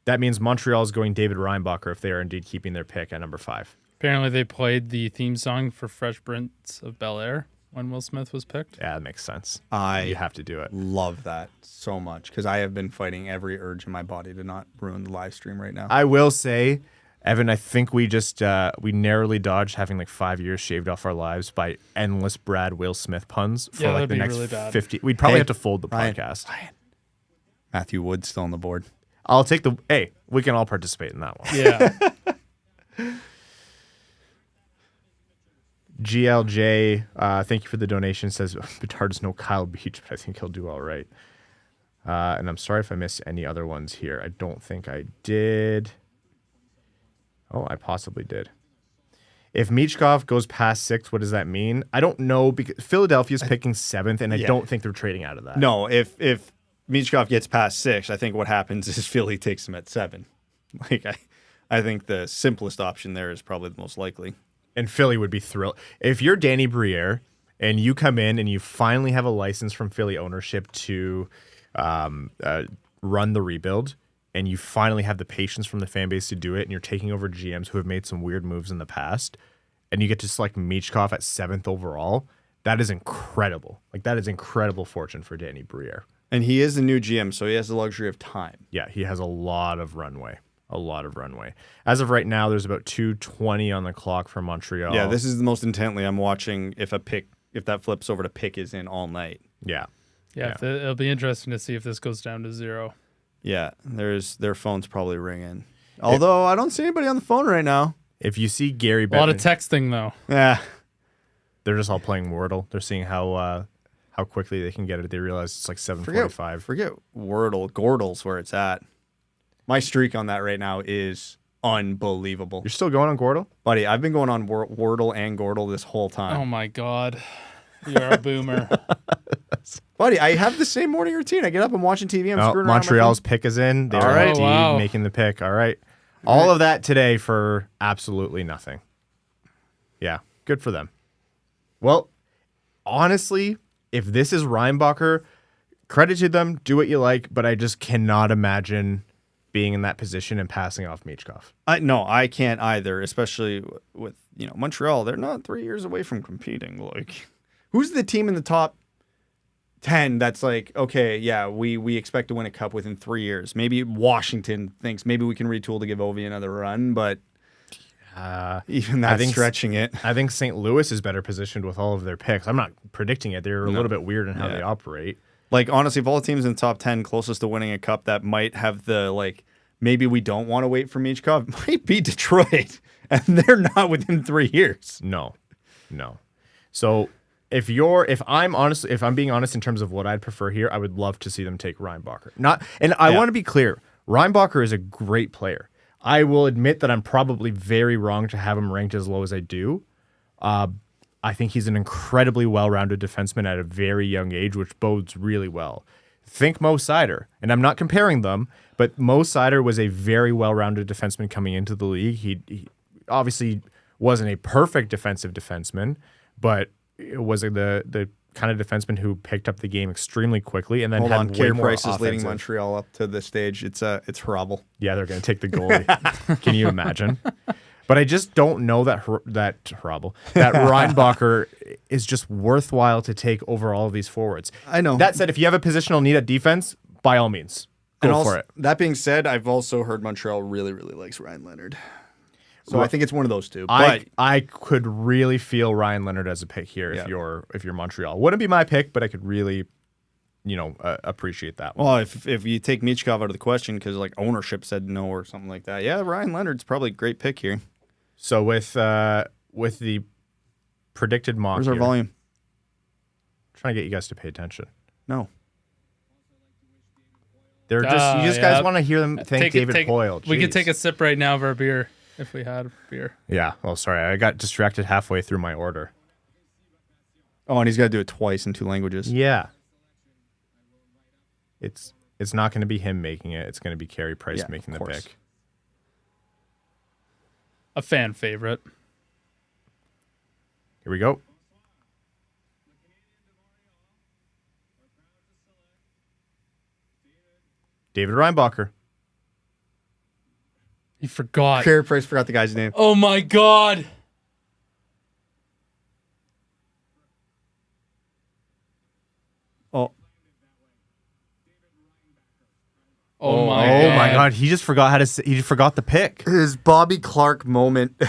that means Montreal is going David Reinbacher if they are indeed keeping their pick at number 5. Apparently they played the theme song for Fresh Prince of Bel-Air when Will Smith was picked. Yeah, that makes sense. You have to do it. Love that so much because I have been fighting every urge in my body to not ruin the live stream right now. I will say, Evan, I think we just we narrowly dodged having like 5 years shaved off our lives by endless Brad Will Smith puns for like the next really bad. 50. We'd probably have to fold the podcast. Ryan. Matthew Wood's still on the board. I'll take the. Hey, we can all participate in that one. Yeah. GLJ, thank you for the donation. Says Bedard's no Kyle Beach, but I think he'll do all right. And I'm sorry if I missed any other ones here. I don't think I did. Oh, I possibly did. If Michkov goes past 6, what does that mean? I don't know, because Philadelphia's picking 7th, and I don't think they're trading out of that. No, if Michkov gets past 6, I think what happens is Philly takes him at 7. Like I think the simplest option there is probably the most likely. And Philly would be thrilled. If you're Danny Briere and you come in and you finally have a license from Philly ownership to run the rebuild, and you finally have the patience from the fan base to do it, and you're taking over GMs who have made some weird moves in the past, and you get to select Michkov at 7th overall, that is incredible. Like, that is incredible fortune for Danny Briere. And he is the new GM, so he has the luxury of time. Yeah, he has a lot of runway. A lot of runway. As of right now, there's about 2:20 on the clock for Montreal. Yeah, this is the most intently I'm watching if that flips over to pick is in all night. Yeah. It'll be interesting to see if this goes down to 0. Yeah, their phone's probably ringing. Although I don't see anybody on the phone right now. If you see Gary Bettman, A lot of texting, though. Yeah. they're just all playing Wordle. They're seeing how quickly they can get it. They realize it's like 7:45. Forget Wordle. Gordle's where it's at. My streak on that right now is unbelievable. You're still going on Gordle? Buddy, I've been going on Wordle and Gordle this whole time. Oh, my God. You're a boomer. Buddy, I have the same morning routine. I get up, I'm watching TV, I'm screwing around. Montreal's pick is in. They're indeed making the pick. All right. All of that today for absolutely nothing. Yeah, good for them. Well, honestly, if this is Reinbacher, credit to them, do what you like, but I just cannot imagine being in that position and passing off Michkov. No, I can't either, especially with Montreal. They're not 3 years away from competing. Like, who's the team in the top 10 that's like, okay, yeah, we expect to win a cup within 3 years? Maybe Washington thinks maybe we can retool to give Ovi another run, but even that's stretching it. I think St. Louis is better positioned with all of their picks. I'm not predicting it. They're a little bit weird in how they operate. Like, honestly, if all the teams in the top 10 closest to winning a cup that might have the, like, maybe we don't want to wait for Michkov, might be Detroit, and they're not within 3 years. No. So if I'm being honest in terms of what I'd prefer here, I would love to see them take Reinbacher. I want to be clear. Reinbacher is a great player. I will admit that I'm probably very wrong to have him ranked as low as I do. I think he's an incredibly well-rounded defenseman at a very young age, which bodes really well. Think Mo Seider, and I'm not comparing them, but Mo Seider was a very well-rounded defenseman coming into the league. He obviously wasn't a perfect defensive defenseman, but it was the kind of defenseman who picked up the game extremely quickly and then Hold had on, way Carey more Price is offensive. leading Montreal up to the stage. It's horrible. Yeah, they're going to take the goalie. Can you imagine? But I just don't know that Reinbacher is just worthwhile to take over all of these forwards. I know. That said, if you have a positional need at defense, by all means, go for it. That being said, I've also heard Montreal really, really likes Ryan Leonard. So I think it's one of those two. But I could really feel Ryan Leonard as a pick here if you're Montreal. Wouldn't be my pick, but I could really, appreciate that one. Well, if you take Michkov out of the question because like ownership said no or something like that, yeah, Ryan Leonard's probably a great pick here. So with the predicted mock, where's our volume? Trying to get you guys to pay attention. No. They're just guys want to hear them thank David Poyle. We could take a sip right now of our beer if we had beer. Yeah. Oh, sorry. I got distracted halfway through my order. Oh, and he's got to do it twice in 2 languages. Yeah. It's not going to be him making it. It's going to be Carey Price making the pick. A fan favorite. Here we go. David Reinbacher. He forgot. Carey Price forgot the guy's name. Oh my God. Oh my God. He just forgot he just forgot the pick. His Bobby Clark moment.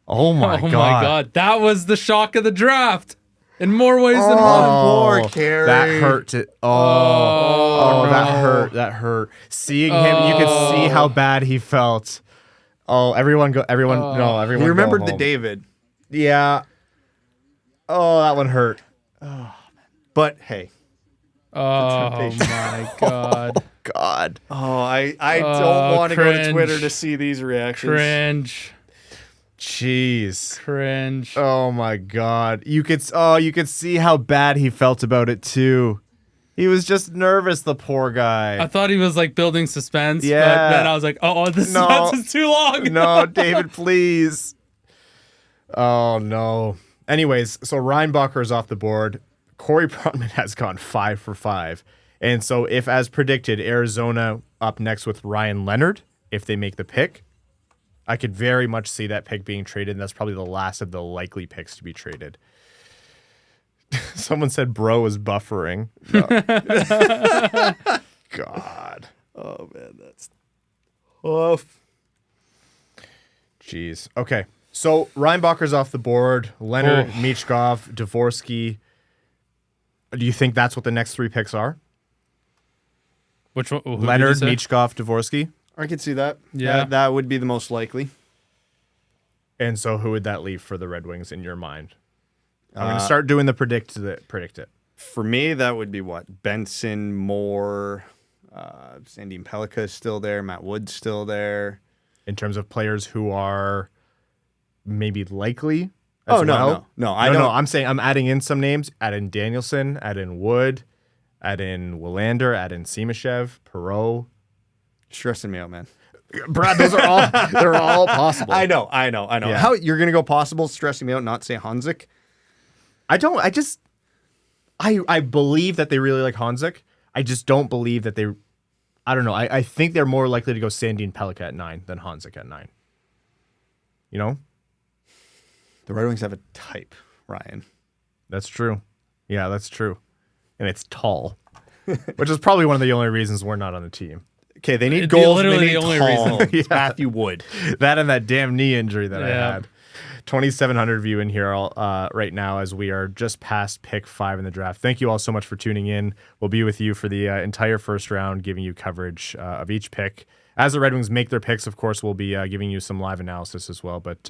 Oh my God. That was the shock of the draft in more ways than one. Poor Carey. That hurt. That hurt. Seeing him, you could see how bad he felt. Oh, everyone. He remembered the David. Yeah. Oh, that one hurt. But hey. Oh temptation. my god. God. Oh, I don't want to go to cringe. Twitter to see these reactions. Cringe. Jeez. Cringe. Oh my God. You could see how bad he felt about it too. He was just nervous, the poor guy. I thought he was like building suspense, Yeah. but then I was like, oh, the suspense is too long. No, David, please. Oh no. Anyways, so Reinbacher is off the board. Corey Brotman has gone 5 for 5. And so if, as predicted, Arizona up next with Ryan Leonard, if they make the pick, I could very much see that pick being traded, and that's probably the last of the likely picks to be traded. Someone said bro is buffering. No. God. Oh, man, that's tough. Jeez. Okay. So Reinbacher's off the board. Leonard, Oh. Michkov, Dvorsky. Do you think that's what the next 3 picks are? Which one? Who did you Leonard, say? Michkov, Dvorsky. I could see that. Yeah. That would be the most likely. And so who would that leave for the Red Wings in your mind? I'm going to start doing the predict it. For me, that would be what? Benson, Moore, Sandin-Pellikka is still there. Matt Wood's still there. In terms of players who are maybe likely. Oh, as no, well. no. I don't. No, I'm saying I'm adding in some names. Add in Danielson, add in Wood, add in Willander, add in Simashev, Perreault. Stressing me out, man. Brad, those are all they're all possible. I know. Yeah. How you're going to go possible, stressing me out, not say Hanzik? I believe that they really like Hanzik. I just don't believe that I don't know. I think they're more likely to go Sandin-Pellikka at 9 than Hanzik at 9. You know? The Red Wings have a type, Ryan. That's true. Yeah, that's true. And it's tall, which is probably one of the only reasons we're not on the team. Okay, they need It'd be goals. literally They need the only tall. reason. It's Matthew Wood. That and that damn knee injury that I Yeah. had. 2,700 view in here right now as we are just past pick 5 in the draft. Thank you all so much for tuning in. We'll be with you for the entire first round, giving you coverage of each pick. As the Red Wings make their picks, of course, we'll be giving you some live analysis as well. But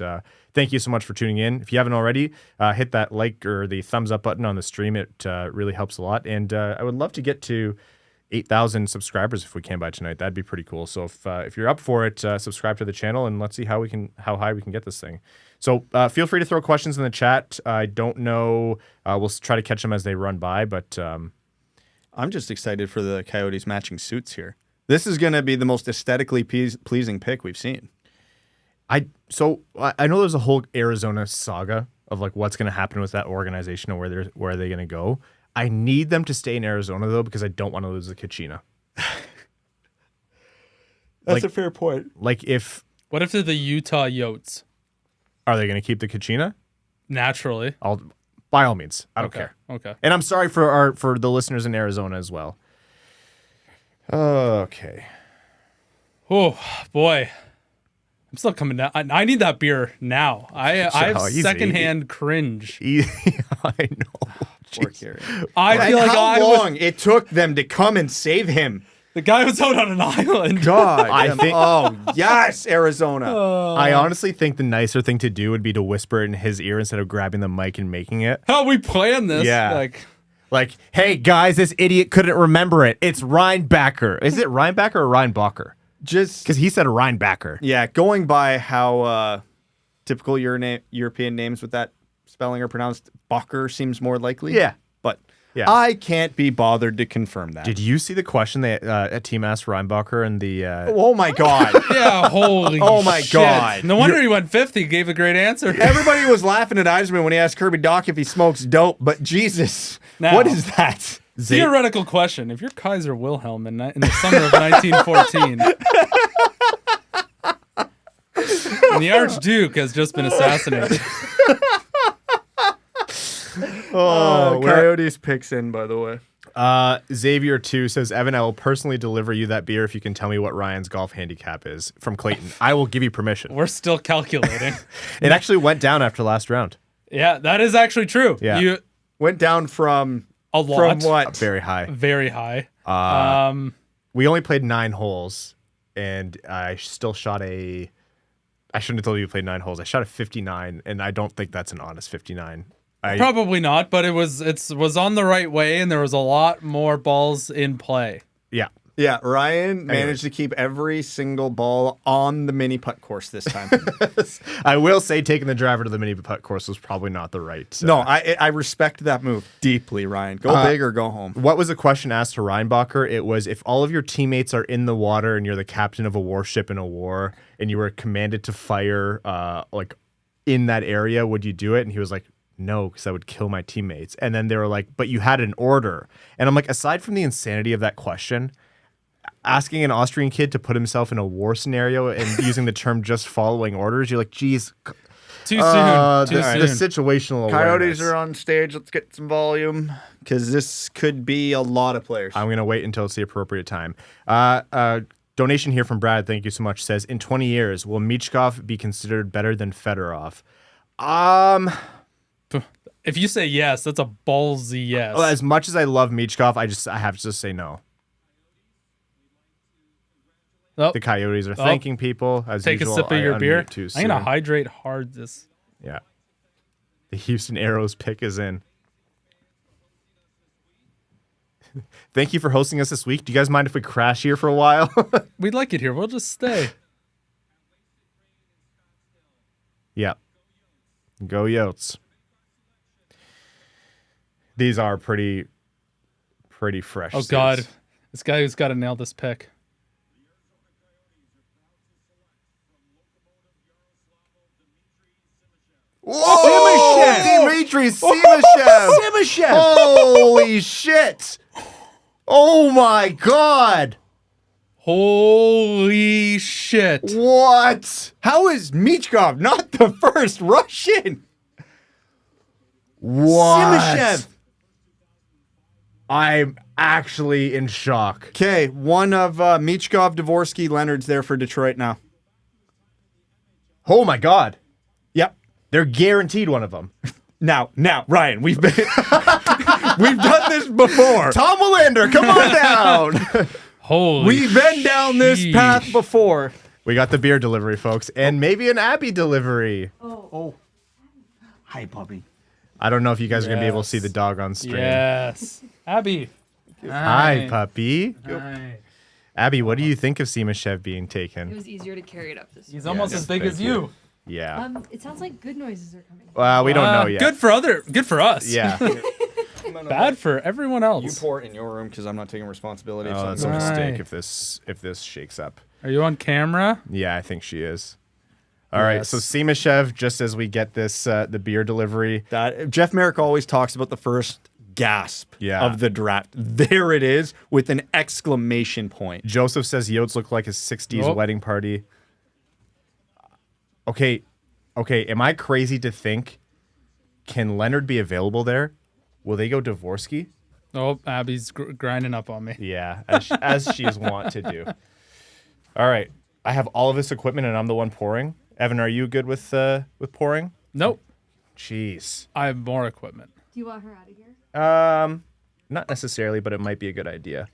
thank you so much for tuning in. If you haven't already, hit that like or the thumbs up button on the stream. It really helps a lot. And I would love to get to 8,000 subscribers if we can by tonight. That'd be pretty cool. So if you're up for it, subscribe to the channel and let's see how high we can get this thing. So feel free to throw questions in the chat. I don't know. We'll try to catch them as they run by, but I'm just excited for the Coyotes matching suits here. This is going to be the most aesthetically pleasing pick we've seen. I know there's a whole Arizona saga of like what's going to happen with that organization and where they're going to go. I need them to stay in Arizona though because I don't want to lose the Kachina. That's a fair point. Like What if they're the Utah Yotes? are they going to keep the Kachina? Naturally. By all means, I don't Okay. care. Okay. And I'm sorry for the listeners in Arizona as well. Okay. Oh boy, I'm still coming down. I need that beer now. I have easy. secondhand cringe. I know. Poor Gary. I feel like How long it took them to come and save him? the guy was out on an island. God. I think- Oh, yes, Arizona. I honestly think the nicer thing to do would be to whisper it in his ear instead of grabbing the mic and making it. How we planned this? Yeah. Like, hey guys, this idiot couldn't remember it. It's Reinbacher. Is it Reinbacher or Reinbacher? Just, Because he said Reinbacher. yeah, going by how typical European names with that spelling are pronounced, Bacher seems more likely. Yeah. But Yeah. I can't be bothered to confirm that. Did you see the question that a team asked Reinbacher and the? Oh, my God. Yeah. Holy. Oh my shit. God. No wonder he went 5th. He gave a great answer. Everybody was laughing at Yzerman when he asked Kirby Doc if he smokes dope, but Jesus, Now- what is that? Theoretical question: if you're Kaiser Wilhelm in the summer of 1914, and the Archduke has just been assassinated, Coyotes picks in, by the way. Xavier2 says, Evan, I will personally deliver you that beer if you can tell me what Ryan's golf handicap is. From Clayton. I will give you permission. we're still calculating. It actually went down after last round. Yeah, that is actually true. Yeah. You Went down from a lot. From what? Very high. Very high. We only played 9 holes, and I still shot I shouldn't have told you we played 9 holes. I shot a 59, and I don't think that's an honest 59. Probably not, but it was on the right way, and there was a lot more balls in play. Yeah. Yeah, Ryan managed to keep every single ball on the mini putt course this time. I will say taking the driver to the mini putt course was probably not the right. No, I respect that move deeply, Ryan. Go big or go home. What was the question asked to Reinbacher? It was, if all of your teammates are in the water and you're the captain of a warship in a war and you were commanded to fire like in that area, would you do it? And he was like, no, because I would kill my teammates. And then they were like, but you had an order. And I'm like, aside from the insanity of that question, asking an Austrian kid to put himself in a war scenario and using the term just following orders, you're like, geez. Too soon. The situational awareness. Coyotes are on stage. Let's get some volume because this could be a lot of players. I'm going to wait until it's the appropriate time. Donation here from Brad, thank you so much, says, in 20 years, will Michkov be considered better than Fedorov? If you say yes, that's a ballsy yes. Well, as much as I love Michkov, I have to just say no. Oh. The Coyotes are thanking people as Take usual. a sip of your beer. I'm gonna soon. hydrate hard this. Yeah. The Houston Aeros pick is in. Thank you for hosting us this week. Do you guys mind if we crash here for a while? We'd like it here. We'll just stay. Yeah. Go Yotes. These are pretty fresh. Oh suits. God, this guy who's got to nail this pick. Whoa! Dimitri Simashev! Simashev! Holy shit! Oh my God! Holy shit! What? How is Michkov not the first Russian? What? Simashev. I'm actually in shock. Okay, one of Michkov, Dvorsky, Leonard's there for Detroit now. Oh my God. Yep. They're guaranteed one of them. Now, Ryan, we've done this before. Tom Willander, come on down. Holy We've been down this sheesh. path before. We got the beer delivery, folks, and maybe an Abby delivery. Oh. Hi, puppy. I don't know if you guys are going to be able to Yes. see the dog on stream. Yes. Abby. Hi, puppy. Hi. Abby, what do you think of Simashev being It taken? was easier to carry it up this He's way. almost Yes, as big thank as you. you. Yeah. It sounds like good noises are coming. Well, we don't know yet. Good for us. Yeah. Bad for everyone else. You pour it in your room because I'm not taking responsibility. Oh, that's so a mistake Right. if this shakes up. Are you on camera? Yeah, I think she is. All right, Yes. so Simashev, just as we get this the beer delivery. that Jeff Merrick always talks about the first gasp Yeah. of the draft. There it is with an exclamation point. Joseph says Yotes look like his 60s Oh. wedding party. Okay, am I crazy to think, can Leonard be available there? Will they go Dvorsky? Oh, Abby's grinding up on me. Yeah, as she's wont to do. All right, I have all of this equipment and I'm the one pouring. Evan, are you good with pouring? Nope. Jeez. I have more equipment. Do you want her out of here? Not necessarily, but it might be a good idea.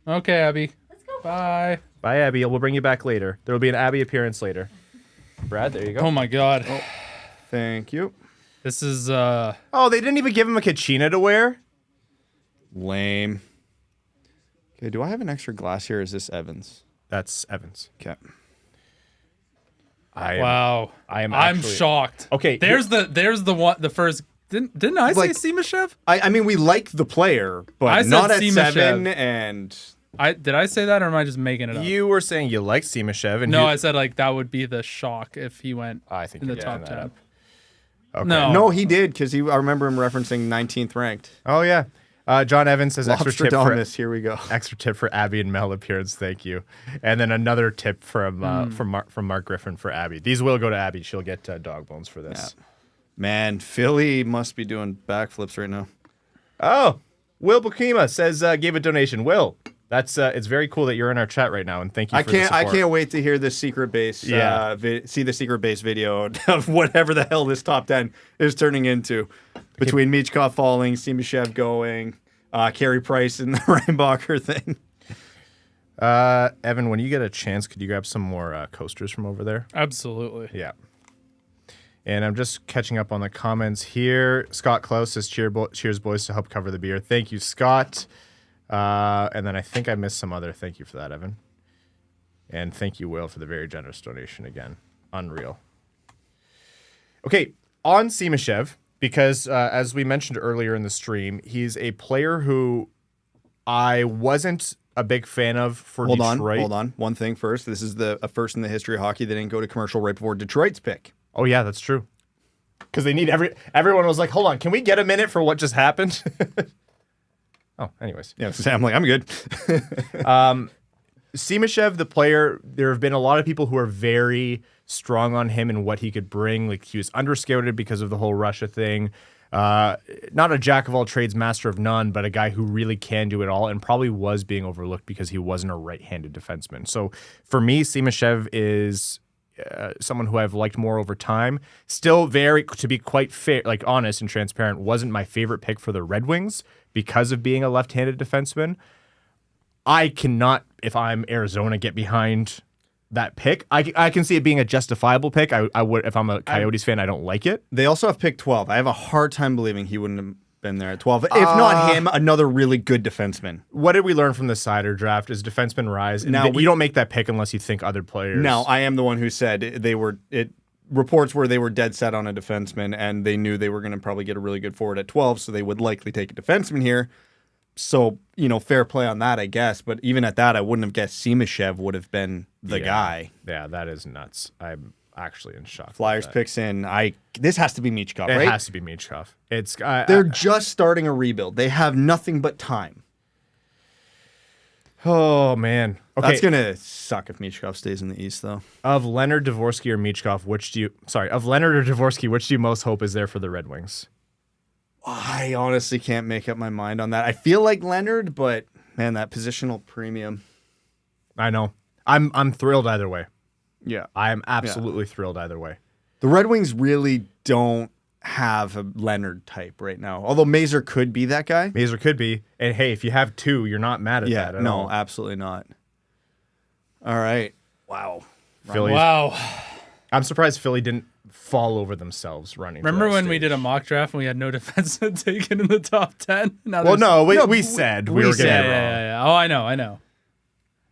Okay, Abby. Let's go. Bye. Bye, Abby. We'll bring you back later. There will be an Abby appearance later. Brad, there you go. Oh my God. Thank you. This is Oh, they didn't even give him a Kachina to wear? Lame. Okay, do I have an extra glass here? Or is this Evans? That's Evans. Okay. wow. I'm I'm actually- shocked. Okay, There's the one the first didn't I Like- say Simashev? I mean, we like the player, but I said not at Simashev. 7. And Did I say that or am I just making it up? You were saying you like Simashev, and No, I said like that would be the shock if he went I think in the you're top making that 10. up. Okay. No. no, he did because I remember him referencing 19th ranked. Oh yeah. John Evans says extra tip for Lobsterdomus, here we go. extra tip for Abby and Mel appearance. Thank you. And then another tip from Mark Griffin for Abby. These will go to Abby. She'll get dog bones for this. Man, Philly must be doing backflips right now. Oh, Will Bukima says gave a donation. Will, that's it's very cool that you're in our chat right now, and thank you. I for the can't support. wait to hear the secret base. Yeah. See the secret base video of whatever the hell this top 10 is turning into. Between Michkov falling, Simashev going, Carey Price and the Reinbacher thing. Evan, when you get a chance, could you grab some more coasters from over there? Absolutely. Yeah. And I'm just catching up on the comments here. Scott Klaus says, cheers, boys, to help cover the beer. Thank you, Scott. And then I think I missed some other. Thank you for that, Evan. And thank you, Will, for the very generous donation again. Unreal. Okay, on Simashev, because as we mentioned earlier in the stream, he's a player who I wasn't a big fan of for Detroit. Hold on. One thing first. This is a first in the history of hockey that didn't go to commercial right before Detroit's pick. Oh, yeah, that's true. Because they need everyone was like, hold on, can we get a minute for what just happened? Oh, anyways. Yeah, I'm like, I'm good. Simashev, the player, there have been a lot of people who are very strong on him and what he could bring. Like, he was underscouted because of the whole Russia thing. Not a jack of all trades, master of none, but a guy who really can do it all and probably was being overlooked because he wasn't a right-handed defenseman. So for me, Simashev is someone who I've liked more over time. Still to be quite fair, like honest and transparent, wasn't my favorite pick for the Red Wings because of being a left-handed defenseman. I cannot, if I'm Arizona, get behind that pick. I can see it being a justifiable pick. I would, if I'm a Coyotes fan, I don't like it. They also have pick 12. I have a hard time believing he wouldn't have been there at 12. If not him, another really good defenseman. What did we learn from the Cider draft? Is defensemen rise? Now you don't make that pick unless you think other players. No, I am the one who said reports where they were dead set on a defenseman and they knew they were going to probably get a really good forward at 12, so they would likely take a defenseman here. So, fair play on that, I guess. But even at that, I wouldn't have guessed Simashev would have been the guy. Yeah, that is nuts. I'm actually in shock. Flyers picks in. This has to be Michkov, right? It has to be Michkov. They're just starting a rebuild. They have nothing but time. Oh, man. Okay. That's going to suck if Michkov stays in the East, though. Of Leonard, Dvorsky, or Michkov, of Leonard or Dvorsky, which do you most hope is there for the Red Wings? I honestly can't make up my mind on that. I feel like Leonard, but man, that positional premium. I know. I'm thrilled either way. Yeah. I am absolutely thrilled either way. The Red Wings really don't have a Leonard type right now. Although Mazer could be that guy. Mazer could be. And hey, if you have two, you're not mad at that at all. No, absolutely not. All right. Wow. Wow. I'm surprised Philly didn't fall over themselves running. Remember when we did a mock draft and we had no defenseman taken in the top 10? We said we were getting it wrong. Yeah. Oh, I know.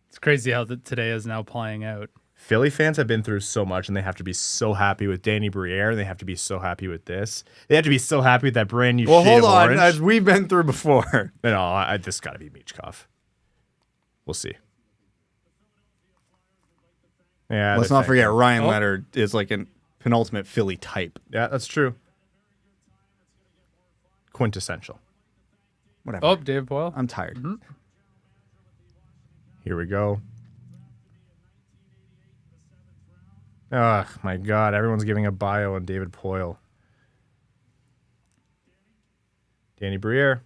It's crazy how today is now playing out. Philly fans have been through so much, and they have to be so happy with Danny Briere, and they have to be so happy with this. They have to be so happy with that brand new shade of orange. Well, hold on, as we've been through before. No, this got to be Michkov. We'll see. Yeah. Let's not forget Ryan Leonard is like an penultimate Philly type. Yeah, that's true. Quintessential. Whatever. Oh, Dave Boyle. I'm tired. Mm-hmm. Here we go. Oh, my God. Everyone's giving a bio on David Poile. Danny Briere.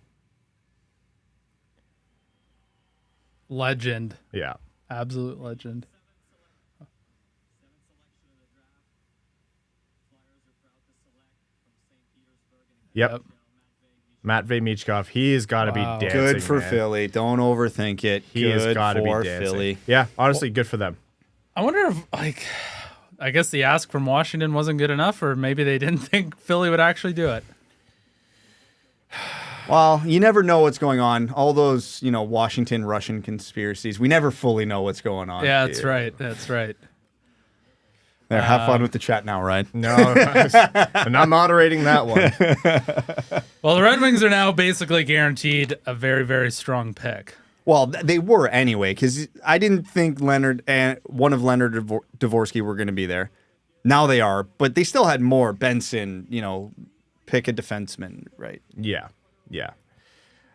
Legend. Yeah. Absolute legend. Yep. Matvei Michkov. He's got to be dancing. Good for man. Philly. Don't overthink it. He has got to be dancing. Philly. Yeah, honestly, good for them. I wonder if, I guess the ask from Washington wasn't good enough, or maybe they didn't think Philly would actually do it. Well, you never know what's going on. All those, Washington Russian conspiracies. We never fully know what's going on. Yeah, that's right. That's right. There, have fun with the chat now, Ryan. No, I'm not moderating that one. Well, the Red Wings are now basically guaranteed a very, very strong pick. Well, they were anyway, because I didn't think Leonard and one of Leonard Dvorsky were going to be there. Now they are, but they still had more. Benson, pick a defenseman, right? Yeah.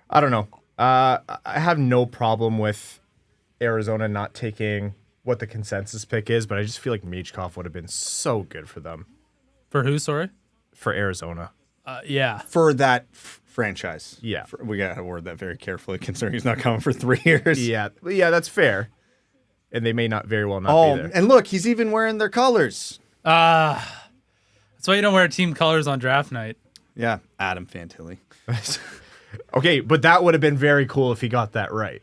I don't know. I have no problem with Arizona not taking what the consensus pick is, but I just feel like Michkov would have been so good for them. For who, sorry? For Arizona. Yeah. For that franchise. Yeah. We got to word that very carefully, considering he's not coming for 3 years. Yeah, that's fair. And they may not very well not be there. And look, he's even wearing their colors. That's why you don't wear team colors on draft night. Yeah, Adam Fantilli. Okay, but that would have been very cool if he got that right.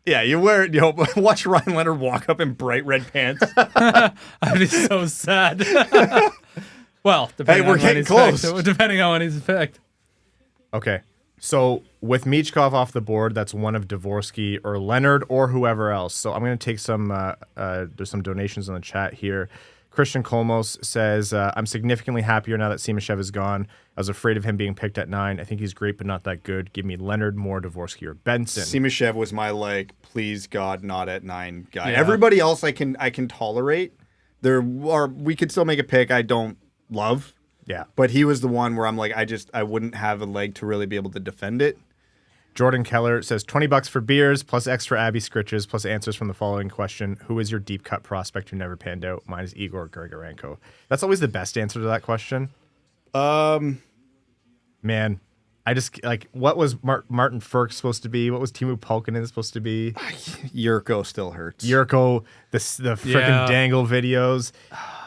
Yeah, you wear watch Ryan Leonard walk up in bright red pants. I'd be so sad. Well, depending we're on when getting he's close. picked. Depending on when he's picked. Okay. So with Michkov off the board, that's one of Dvorsky or Leonard or whoever else. So I'm going to take some, there's some donations in the chat here. Christian Kolmos says, I'm significantly happier now that Simashev is gone. I was afraid of him being picked at 9. I think he's great, but not that good. Give me Leonard, Moore, Dvorsky, or Benson. Simashev was my please God, not at 9 guy. Yeah. Everybody else I can tolerate. We could still make a pick I don't love. Yeah. But he was the one where I'm like, I wouldn't have a leg to really be able to defend it. Jordan Keller says $20 for beers plus extra Abby scritches plus answers from the following question: who is your deep cut prospect who never panned out? Mine is Igor Grigorenko. That's always the best answer to that question. Man, I just like, what was Martin Ferk supposed to be? What was Timu Polkinen supposed to be? Yurko still hurts. Yurko, the freaking Yeah. dangle videos.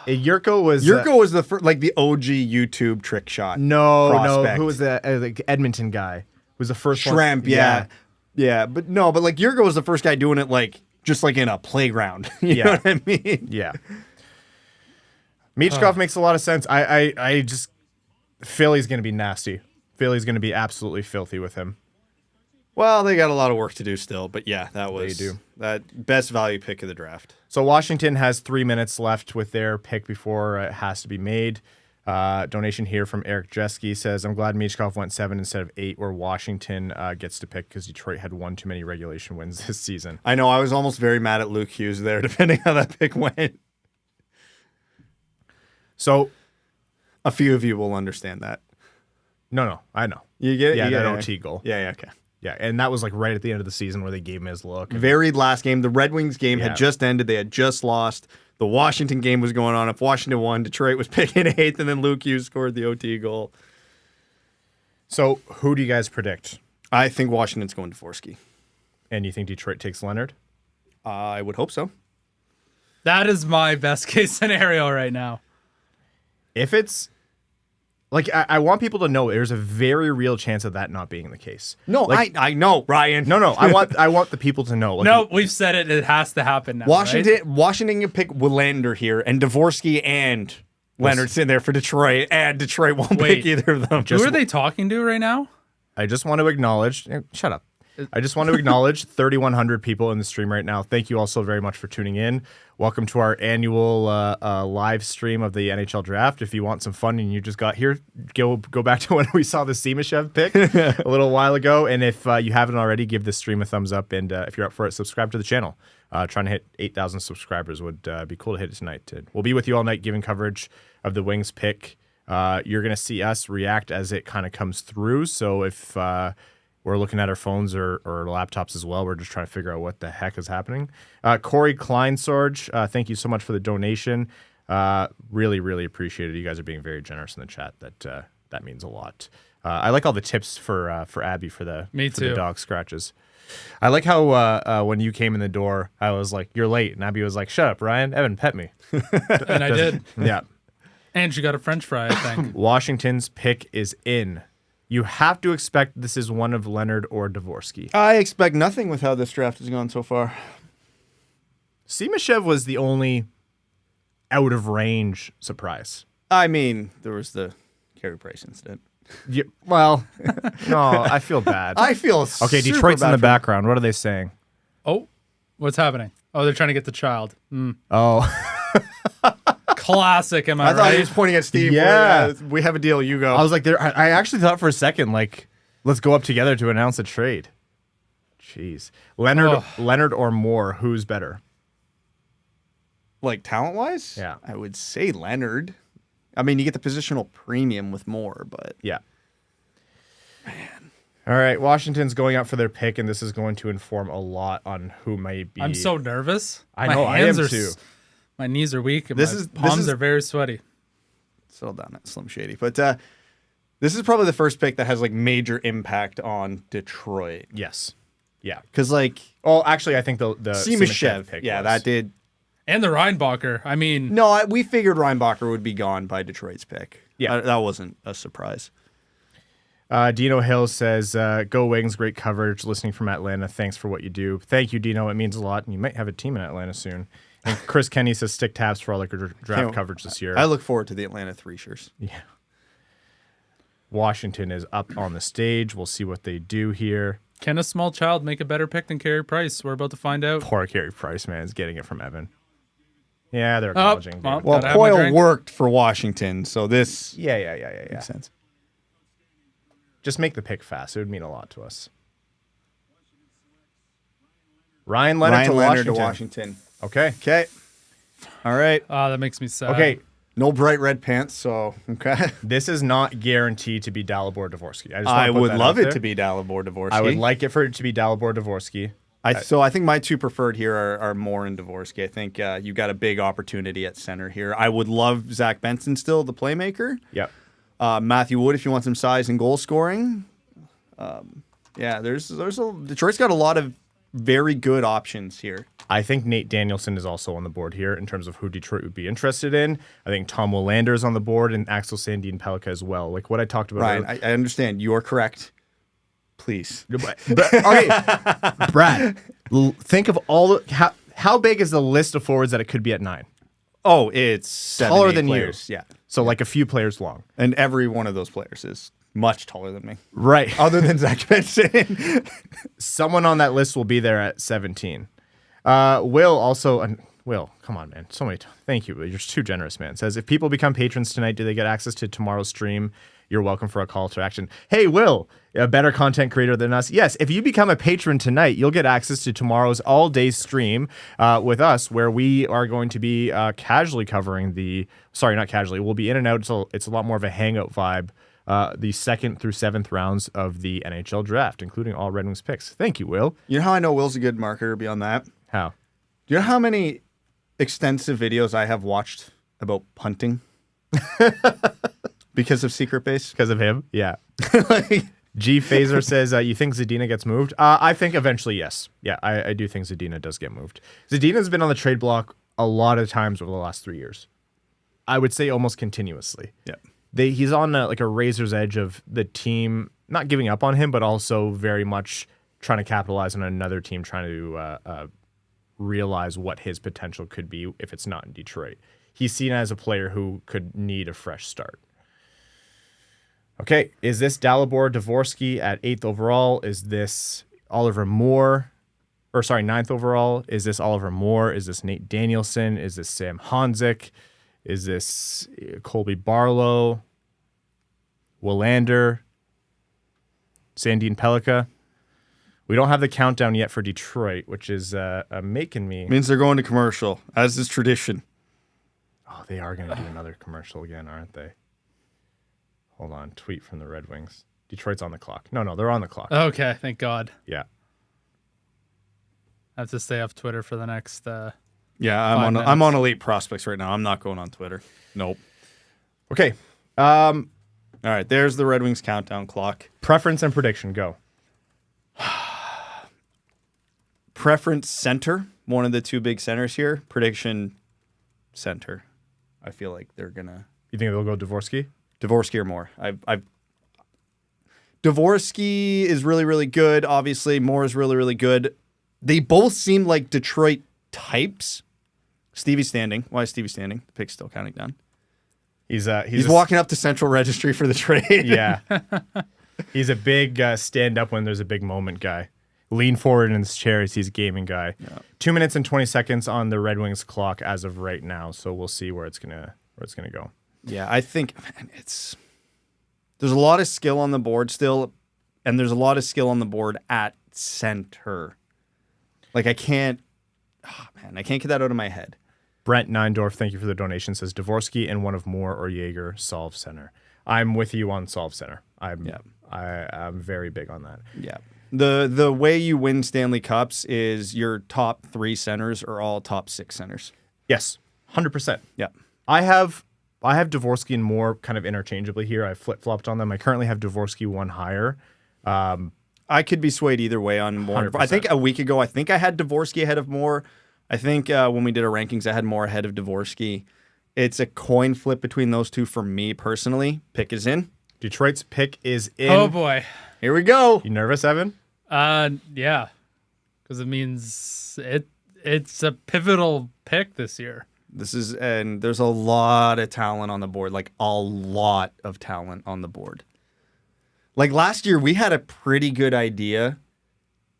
Yurko was the the OG YouTube trick shot. no, prospect. who was the like Edmonton guy? Who was the first Shrimp, one? yeah, but Yurko was the first guy doing it just in a playground. You know what I mean? Yeah. Michkov makes a lot of sense. I just Philly's going to be nasty. Philly's going to be absolutely filthy with him. Well, they got a lot of work to do still, but yeah, that was They do. that best value pick of the draft. So Washington has 3 minutes left with their pick before it has to be made. Donation here from Eric Jeske says, I'm glad Michkov went 7 instead of 8, where Washington gets to pick because Detroit had one too many regulation wins this season. I know, I was almost very mad at Luke Hughes there, depending how that pick went. So, A few of you will understand that. no, I know. You get it? Yeah, You get that it? OT goal. Yeah, okay. Yeah, and that was like right at the end of the season where they gave him his look. Very last game. The Red Wings game Yeah. had just ended. They had just lost. The Washington game was going on. If Washington won, Detroit was picking 8th, and then Luke Hughes scored the OT goal. So, who do you guys predict? I think Washington's going to Dvorsky. And you think Detroit takes Leonard? I would hope so. That is my best case scenario right now. If it's like, I want people to know there's a very real chance of that not being the case. No, Like, I know, Ryan. no, I want the people to know. Like, No, we've said it. It has to happen now. Washington can pick Willander here, and Dvorsky and Leonard's in there for Detroit, and Detroit won't Wait. pick either of them. Who are they talking to right now? I just want to acknowledge. Shut up. I just want to acknowledge 3,100 people in the stream right now. Thank you all so very much for tuning in. Welcome to our annual live stream of the NHL Draft. If you want some fun and you just got here, go back to when we saw the Simashev pick a little while ago. And if you haven't already, give this stream a thumbs up. And if you're up for it, subscribe to the channel. Trying to hit 8,000 subscribers would be cool to hit it tonight. We'll be with you all night giving coverage of the Wings pick. You're going to see us react as it kind of comes through. So if we're looking at our phones or laptops as well, we're just trying to figure out what the heck is happening. Corey Kleinsorge, thank you so much for the donation. Really, really appreciate it. You guys are being very generous in the chat. That means a lot. I like all the tips for Abby for the dog scratches. I like how when you came in the door, I was like, "You're late," and Abby was like, "Shut up, Ryan. Evan, pet me." And I did. Yeah. And she got a French fry, I think. Washington's pick is in. You have to expect this is one of Leonard or Dvorsky. I expect nothing with how this draft has gone so far. Simashev was the only out of range surprise. I mean, there was the Carey Price incident. Yeah, well, no, I feel bad. I feel Okay, super Detroit's in bad the for- background. What are they saying? Oh, what's happening? Oh, they're trying to get the child. Oh, Classic, am I, I thought right? he was pointing at Steve. Yeah. We have a deal. You go. I was like, I actually thought for a second, like, let's go up together to announce a trade. Jeez, Leonard or Moore, who's better? Like talent-wise? Yeah. I would say Leonard. I mean, you get the positional premium with Moore, but Yeah. Man. All right, Washington's going out for their pick, and this is going to inform a lot on who may be. I'm so nervous. I know, I am too. My knees are weak and This my is- palms are very sweaty. settle down at Slim Shady. But this is probably the first pick that has like major impact on Detroit. Yes. Yeah. Because like Oh, actually, I think the Simashev, pick. yeah, was. that did. And the Reinbacher. I mean, No, we figured Reinbacher would be gone by Detroit's pick. Yeah. That wasn't a surprise. Dino Hill says, "Go Wings! Great coverage. Listening from Atlanta. Thanks for what you do." Thank you, Dino. It means a lot, and you might have a team in Atlanta soon. And Chris Kenny says stick tabs for all like draft Can't- coverage this year. I look forward to the Atlanta Threshers. Yeah. Washington is up on the stage. We'll see what they do here. Can a small child make a better pick than Carey Price? We're about to find out. Poor Carey Price, man, is getting it from Evan. Yeah, they're acknowledging. well, David. Well, Gotta have my Coyle drink. worked for Washington, so this Yeah. makes sense. Just make the pick fast. It would mean a lot to us. Ryan Leonard, to Washington. Okay. Okay. All right. That makes me sad. Okay. No bright red pants, so okay. This is not guaranteed to be Dalibor Dvorsky. I would love it to be Dalibor Dvorsky. I would like it for it to be Dalibor Dvorsky. So I think my two preferred here are Moore and Dvorsky. I think you got a big opportunity at center here. I would love Zach Benson still, the playmaker. Yep. Matthew Wood, if you want some size and goal scoring. Detroit's got a lot of very good options here. I think Nate Danielson is also on the board here in terms of who Detroit would be interested in. I think Tom Willander is on the board and Axel Sandin-Pellikka as well. Like what I talked about. Ryan, I understand. You are correct. Please. Okay, Brad, think of all how big is the list of forwards that it could be at 9? Oh, it's 7, Taller 8 than you. players. Yeah. So like a few players long. And every one of those players is much taller than me. Right. Other than Zach Benson. Someone on that list will be there at 17. Will also, Will, come on, man. So many. Thank you. Will. You're too generous, man. Says, if people become patrons tonight, do they get access to tomorrow's stream? You're welcome for a call to action. Hey, Will, a better content creator than us. Yes, if you become a patron tonight, you'll get access to tomorrow's all-day stream with us, where we are going to be casually covering not casually. We'll be in and out, so it's a lot more of a hangout vibe. The 2nd through 7th rounds of the NHL Draft, including all Red Wings picks. Thank you, Will. You know how I know Will's a good marketer beyond that? How? Do you know how many extensive videos I have watched about punting? Because of Secret Base? Because of him? Yeah. G Phaser says, you think Zadina gets moved? I think eventually, yes. Yeah, I do think Zadina does get moved. Zadina's been on the trade block a lot of times over the last 3 years. I would say almost continuously. Yeah. He's on a razor's edge of the team not giving up on him, but also very much trying to capitalize on another team trying to realize what his potential could be if it's not in Detroit. He's seen as a player who could need a fresh start. Okay, is this Dalibor Dvorsky at 8th overall? Is this Oliver Moore? 9th overall? Is this Oliver Moore? Is this Nate Danielson? Is this Sam Honzik? Is this Colby Barlow? Willander? Sandin-Pellikka? We don't have the countdown yet for Detroit, which is making me... Means they're going to commercial, as is tradition. Oh, they are going to do another commercial again, aren't they? Hold on. Tweet from the Red Wings. Detroit's on the clock. No, they're on the clock. Okay, thank God. Yeah. I have to stay off Twitter for the next. Yeah, I'm on Elite Prospects right now. I'm not going on Twitter. Nope. Okay. All right, there's the Red Wings countdown clock. Preference and prediction, go. Preference center, one of the two big centers here. Prediction center. I feel like they're gonna. You think they'll go Dvorsky? Dvorsky or more. Dvorsky is really, really good. Obviously, Moore is really, really good. They both seem like Detroit types. Stevie's standing. Why is Stevie standing? The pick's still counting down. He's walking up to Central Registry for the trade. Yeah. He's a big stand up when there's a big moment guy. Lean forward in his chair as he's a gaming guy. Yeah. 2 minutes and 20 seconds on the Red Wings clock as of right now, so we'll see where it's gonna go. Yeah, I think there's a lot of skill on the board still, and there's a lot of skill on the board at center. Like I can't get that out of my head. Brent Neindorf, thank you for the donation, says Dvorsky and one of Moore or Jaeger solve center. I'm with you on solve center. I'm very big on that. Yeah. The way you win Stanley Cups is your top 3 centers are all top 6 centers. Yes, 100%. Yeah. I have Dvorsky and Moore kind of interchangeably here. I flip-flopped on them. I currently have Dvorsky one higher. I could be swayed either way on Moore. 100%. I think a week ago, I had Dvorsky ahead of Moore. I think when we did our rankings, I had Moore ahead of Dvorsky. It's a coin flip between those two for me personally. Pick is in. Detroit's pick is in. Oh boy. Here we go. You nervous, Evan? Yeah, because it means it's a pivotal pick this year. And there's a lot of talent on the board, like a lot of talent on the board. Like last year, we had a pretty good idea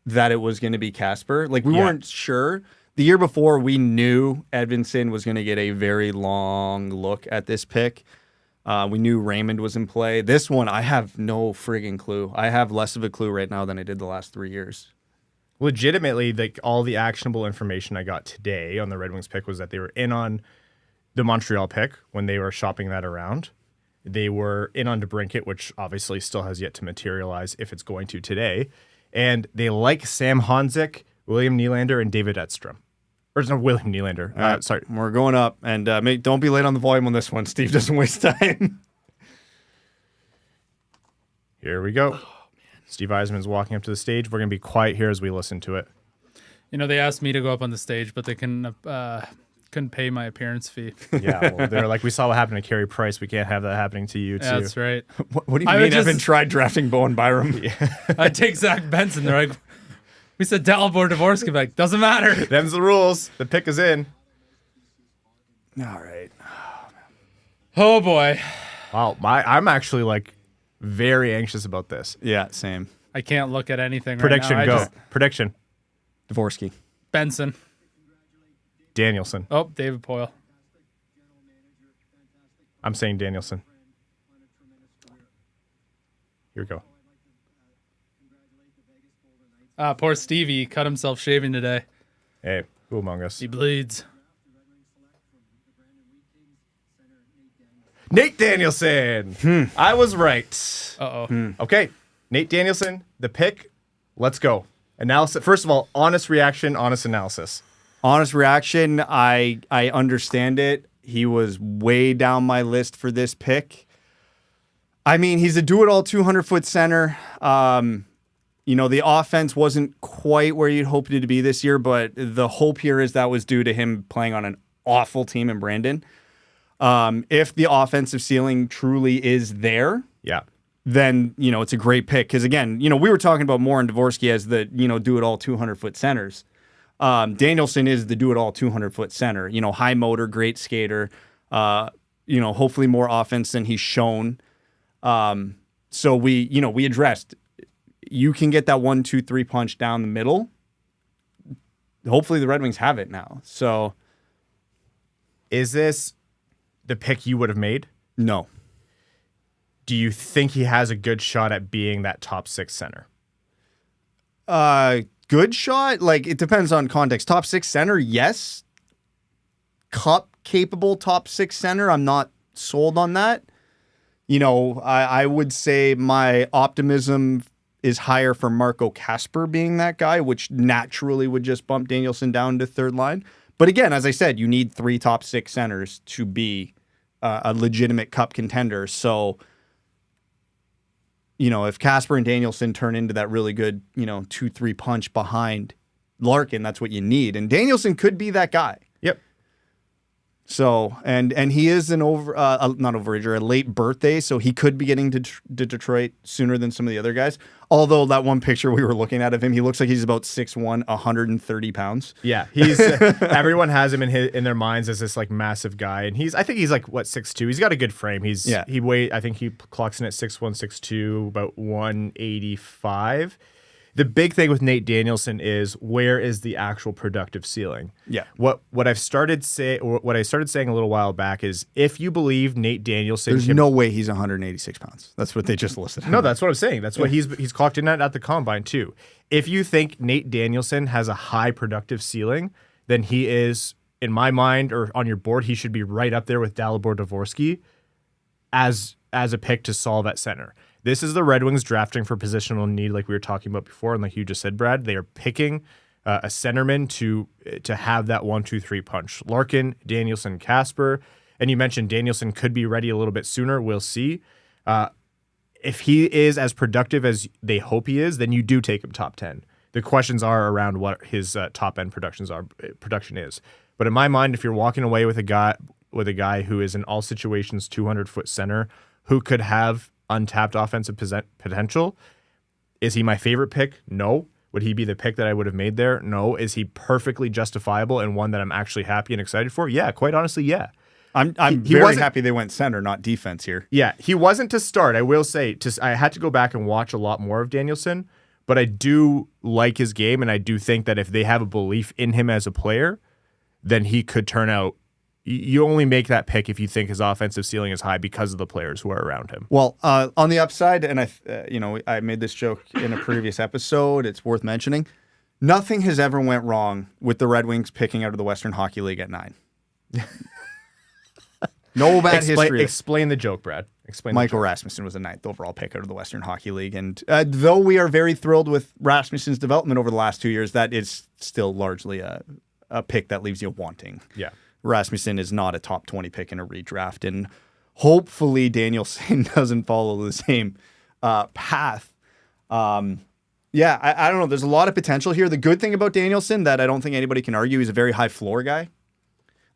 that it was going to be Kasper. Like we weren't sure. The year before, we knew Edvinsson was going to get a very long look at this pick. We knew Raymond was in play. This one, I have no friggin' clue. I have less of a clue right now than I did the last 3 years. Legitimately, like all the actionable information I got today on the Red Wings pick was that they were in on the Montreal pick when they were shopping that around. They were in on DeBrincat, which obviously still has yet to materialize if it's going to today. And they like Sam Honzik, William Nylander, and David Edstrom. Or no, William Nylander. Sorry. We're going up. And don't be late on the volume on this one. Steve doesn't waste time. Here we go. Steve Yzerman's walking up to the stage. We're going to be quiet here as we listen to it. You know, they asked me to go up on the stage, but they couldn't pay my appearance fee. Yeah, well, they're like, we saw what happened to Carey Price. We can't have that happening to you, too. Yeah, that's right. What do you mean? Evan tried drafting Bowen Byram. I take Zach Benson. They're like, we said Dalibor Dvorsky. Like, doesn't matter. Them's the rules. The pick is in. All right. Oh, boy. Wow, I'm actually like very anxious about this. Yeah, same. I can't look at anything Prediction, right now. go. Prediction. Dvorsky. Benson. Danielson. Oh, David Poyle. I'm saying Danielson. Here we go. Poor Stevie cut himself shaving today. Hey, who among us? He bleeds. Nate Danielson. I was right. Uh-oh. Okay, Nate Danielson, the pick. Let's go. Analysis. First of all, honest reaction, honest analysis. Honest reaction, I understand it. He was way down my list for this pick. I mean, he's a do-it-all 200-foot center. You know, the offense wasn't quite where you'd hoped it to be this year, but the hope here is that was due to him playing on an awful team in Brandon. If the offensive ceiling truly is there, then, you know, it's a great pick. Because, again, you know, we were talking about Moore and Dvorsky as the, you know, do-it-all 200-foot centers. Danielson is the do-it-all 200-foot center. You know, high motor, great skater. You know, hopefully more offense than he's shown. So we addressed. You can get that 1-2-3 punch down the middle. Hopefully the Red Wings have it now. So, is this the pick you would have made? No. Do you think he has a good shot at being that top 6 center? Good shot? Like, it depends on context. Top 6 center, yes. Cup capable top 6 center, I'm not sold on that. You know, I would say my optimism is higher for Marco Kasper being that guy, which naturally would just bump Danielson down to third line. But again, as I said, you need 3 top 6 centers to be a legitimate cup contender. So, you know, if Kasper and Danielson turn into that really good, you know, 2-3 punch behind Larkin, that's what you need. And Danielson could be that guy. Yep. So, and he is not overager, a late birthday, so he could be getting to Detroit sooner than some of the other guys. Although that one picture we were looking at of him, he looks like he's about 6'1", 130 pounds. Yeah, he's everyone has him in their minds as this like massive guy, and I think he's like what 6'2". He's got a good frame. I think he clocks in at 6'1", 6'2", about 185. The big thing with Nate Danielson is where is the actual productive ceiling? Yeah. What I started saying a little while back is if you believe Nate Danielson, there's no way he's 186 pounds. That's what they just listed. No, that's what I'm saying. That's what he's clocked in at the combine too. If you think Nate Danielson has a high productive ceiling, then he is, in my mind, or on your board, he should be right up there with Dalibor Dvorsky as a pick to solve at center. This is the Red Wings drafting for positional need, like we were talking about before, and like you just said, Brad, they are picking a centerman to have that 1-2-3 punch. Larkin, Danielson, Kasper, and you mentioned Danielson could be ready a little bit sooner. We'll see. If he is as productive as they hope he is, then you do take him top 10. The questions are around what his top end production is. But in my mind, if you're walking away with a guy who is in all situations 200-foot center who could have untapped offensive potential. Is he my favorite pick? No. Would he be the pick that I would have made there? No. Is he perfectly justifiable and one that I'm actually happy and excited for? Yeah, quite honestly, yeah. I'm He very wasn't- happy they went center, not defense here. Yeah, he wasn't to start. I will say, I had to go back and watch a lot more of Danielson, but I do like his game, and I do think that if they have a belief in him as a player, then he could turn out. You only make that pick if you think his offensive ceiling is high because of the players who are around him. Well, on the upside, and I made this joke in a previous episode. It's worth mentioning. Nothing has ever went wrong with the Red Wings picking out of the Western Hockey League at 9. No bad history. Explain the joke, Brad. Explain. Michael Rasmussen was the 9th overall pick out of the Western Hockey League. And though we are very thrilled with Rasmussen's development over the last 2 years, that is still largely a pick that leaves you wanting. Yeah. Rasmussen is not a top 20 pick in a redraft. And hopefully Danielson doesn't follow the same path. Yeah, I don't know. There's a lot of potential here. The good thing about Danielson that I don't think anybody can argue, he's a very high floor guy.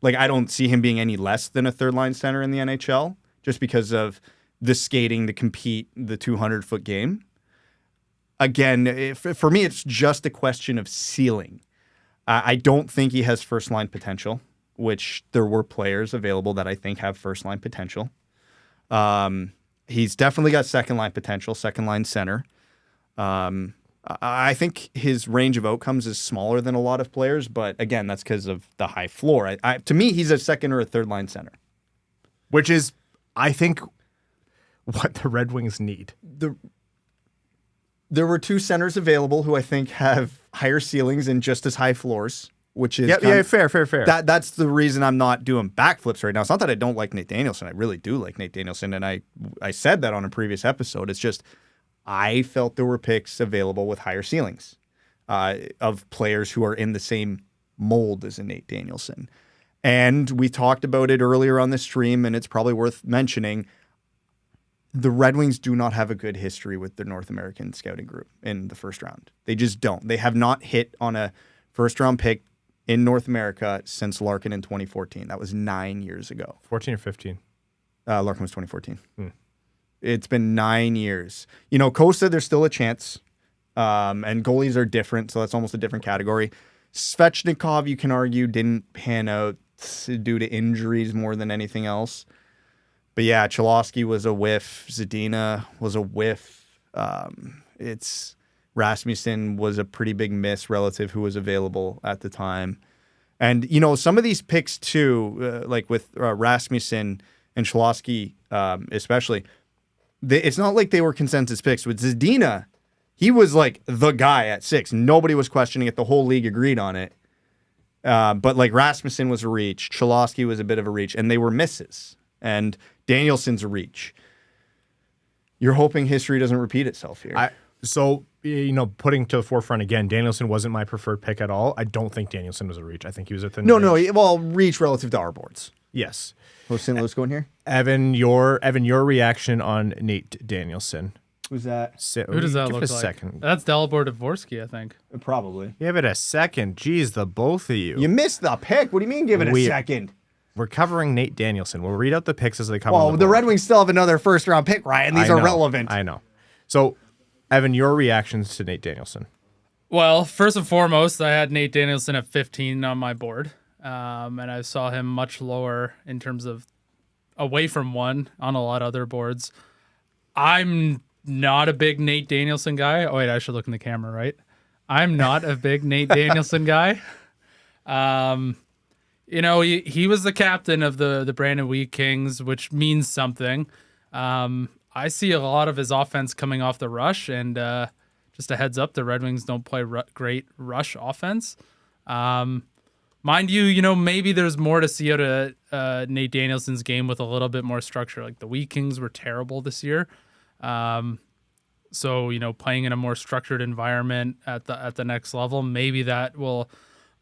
Like, I don't see him being any less than a third-line center in the NHL just because of the skating, the compete, the 200-foot game. Again, for me, it's just a question of ceiling. I don't think he has first-line potential, which there were players available that I think have first-line potential. He's definitely got second-line potential, second-line center. I think his range of outcomes is smaller than a lot of players, but again, that's because of the high floor. To me, he's a second or a third line center. Which is, I think, what the Red Wings need. There were 2 centers available who I think have higher ceilings and just as high floors, which is... fair. That's the reason I'm not doing backflips right now. It's not that I don't like Nate Danielson. I really do like Nate Danielson, and I said that on a previous episode. It's just... I felt there were picks available with higher ceilings of players who are in the same mold as a Nate Danielson. And we talked about it earlier on the stream, and it's probably worth mentioning. The Red Wings do not have a good history with their North American scouting group in the first round. They just don't. They have not hit on a first-round pick in North America since Larkin in 2014. That was 9 years ago. 14 or 15? Larkin was 2014. It's been 9 years. You know, Costa, there's still a chance. And goalies are different, so that's almost a different category. Svechnikov, you can argue, didn't pan out due to injuries more than anything else. But yeah, Cholowski was a whiff. Zadina was a whiff. Rasmussen was a pretty big miss relative who was available at the time. And, you know, some of these picks too, like with Rasmussen and Cholowski especially, it's not like they were consensus picks. With Zadina, he was like the guy at 6. Nobody was questioning it. The whole league agreed on it. But like Rasmussen was a reach. Cholowski was a bit of a reach. And they were misses. And Danielson's a reach. You're hoping history doesn't repeat itself here. So, you know, putting to the forefront again, Danielson wasn't my preferred pick at all. I don't think Danielson was a reach. I think he was a thin range. Well, reach relative to our boards. Yes. St. Louis going here? Evan, your reaction on Nate Danielson. Who's that? Who does that Give look it a like? second. That's Dalibor Dvorsky, I think. Probably. Give it a second. Jeez, the both of you. You missed the pick. What do you mean give it a second? We're covering Nate Danielson. We'll read out the picks as they come. Well, on the board. Red Wings still have another first-round pick, Ryan. These are relevant. I know. So, Evan, your reactions to Nate Danielson. Well, first and foremost, I had Nate Danielson at 15 on my board. And I saw him much lower in terms of away from 1 on a lot of other boards. I'm not a big Nate Danielson guy. Oh, wait, I should look in the camera, right? I'm not a big Nate Danielson guy. You know, he was the captain of the Brandon Wheat Kings, which means something. I see a lot of his offense coming off the rush, and just a heads up, the Red Wings don't play great rush offense. Mind you, you know, maybe there's more to see out of Nate Danielson's game with a little bit more structure. Like the Wheat Kings were terrible this year. So, you know, playing in a more structured environment at the next level, maybe that will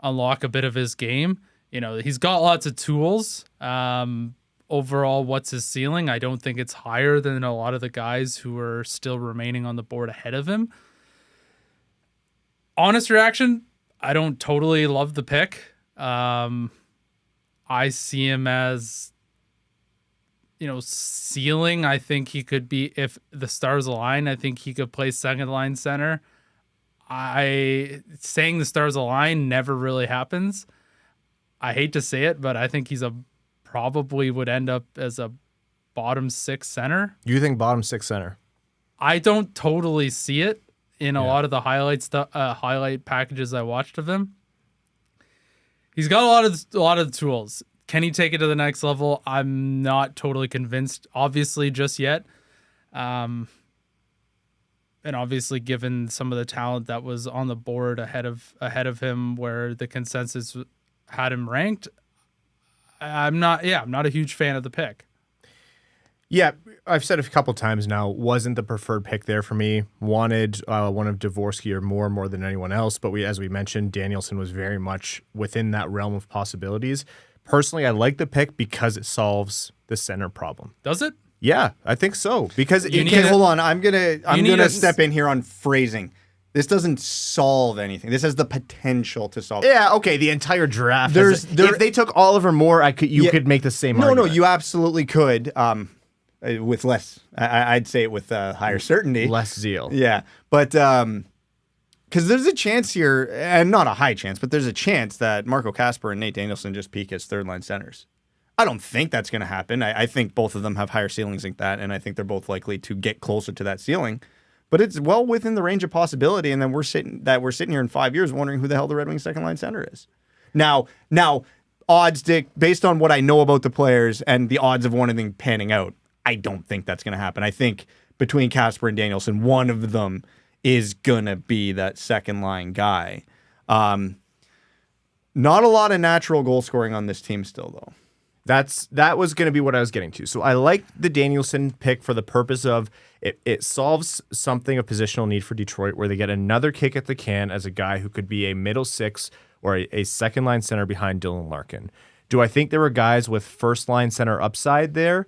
unlock a bit of his game. You know, he's got lots of tools. Overall, what's his ceiling? I don't think it's higher than a lot of the guys who are still remaining on the board ahead of him. Honest reaction, I don't totally love the pick. I see him as, you know, ceiling. I think he could be, if the stars align, I think he could play second line center. saying the stars align never really happens. I hate to say it, but I think he's probably would end up as a bottom 6 center. You think bottom 6 center? I don't totally see it in a lot of the highlight packages I watched of him. He's got a lot of tools. Can he take it to the next level? I'm not totally convinced, obviously, just yet. And obviously, given some of the talent that was on the board ahead of him, where the consensus had him ranked, I'm not a huge fan of the pick. Yeah, I've said a couple times now, wasn't the preferred pick there for me. Wanted one of Dvorsky or more than anyone else, but as we mentioned, Danielson was very much within that realm of possibilities. Personally, I like the pick because it solves the center problem. Does it? Yeah, I think so. Because hold on, I'm gonna step in here on phrasing. This doesn't solve anything. This has the potential to solve. Yeah, okay. The entire draft. If they took Oliver Moore, you could make the same argument. No, you absolutely could. With less, I'd say it with higher certainty. Less zeal. Yeah, but because there's a chance here, and not a high chance, but there's a chance that Marco Kasper and Nate Danielson just peak as third-line centers. I don't think that's going to happen. I think both of them have higher ceilings like that, and I think they're both likely to get closer to that ceiling. But it's well within the range of possibility, and then we're sitting here in 5 years wondering who the hell the Red Wings second-line center is. Now, odds, Dick, based on what I know about the players and the odds of one of them panning out, I don't think that's going to happen. I think between Kasper and Danielson, one of them is going to be that second-line guy. Not a lot of natural goal scoring on this team still, though. That was going to be what I was getting to. So I like the Danielson pick for the purpose of it solves something of positional need for Detroit where they get another kick at the can as a guy who could be a middle 6 or a second-line center behind Dylan Larkin. Do I think there were guys with first-line center upside there?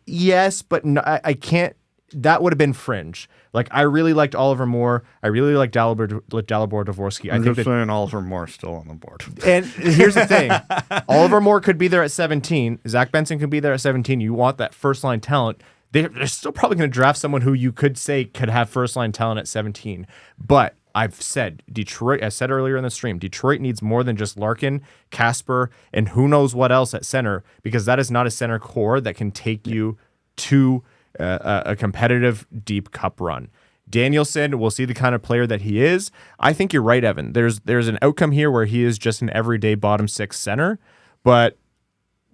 Yes, but no, I can't. That would have been fringe. Like, I really liked Oliver Moore. I really liked Dalibor Dvorsky. I'm just saying Oliver Moore's still on the board. And here's the thing. Oliver Moore could be there at 17. Zach Benson could be there at 17. You want that first-line talent. They're still probably going to draft someone who you could say could have first-line talent at 17. But I've said, Detroit, I said earlier in the stream, Detroit needs more than just Larkin, Kasper, and who knows what else at center, because that is not a center core that can take you to a competitive deep cup run. Danielson, we'll see the kind of player that he is. I think you're right, Evan. There's an outcome here where he is just an everyday bottom 6 center, but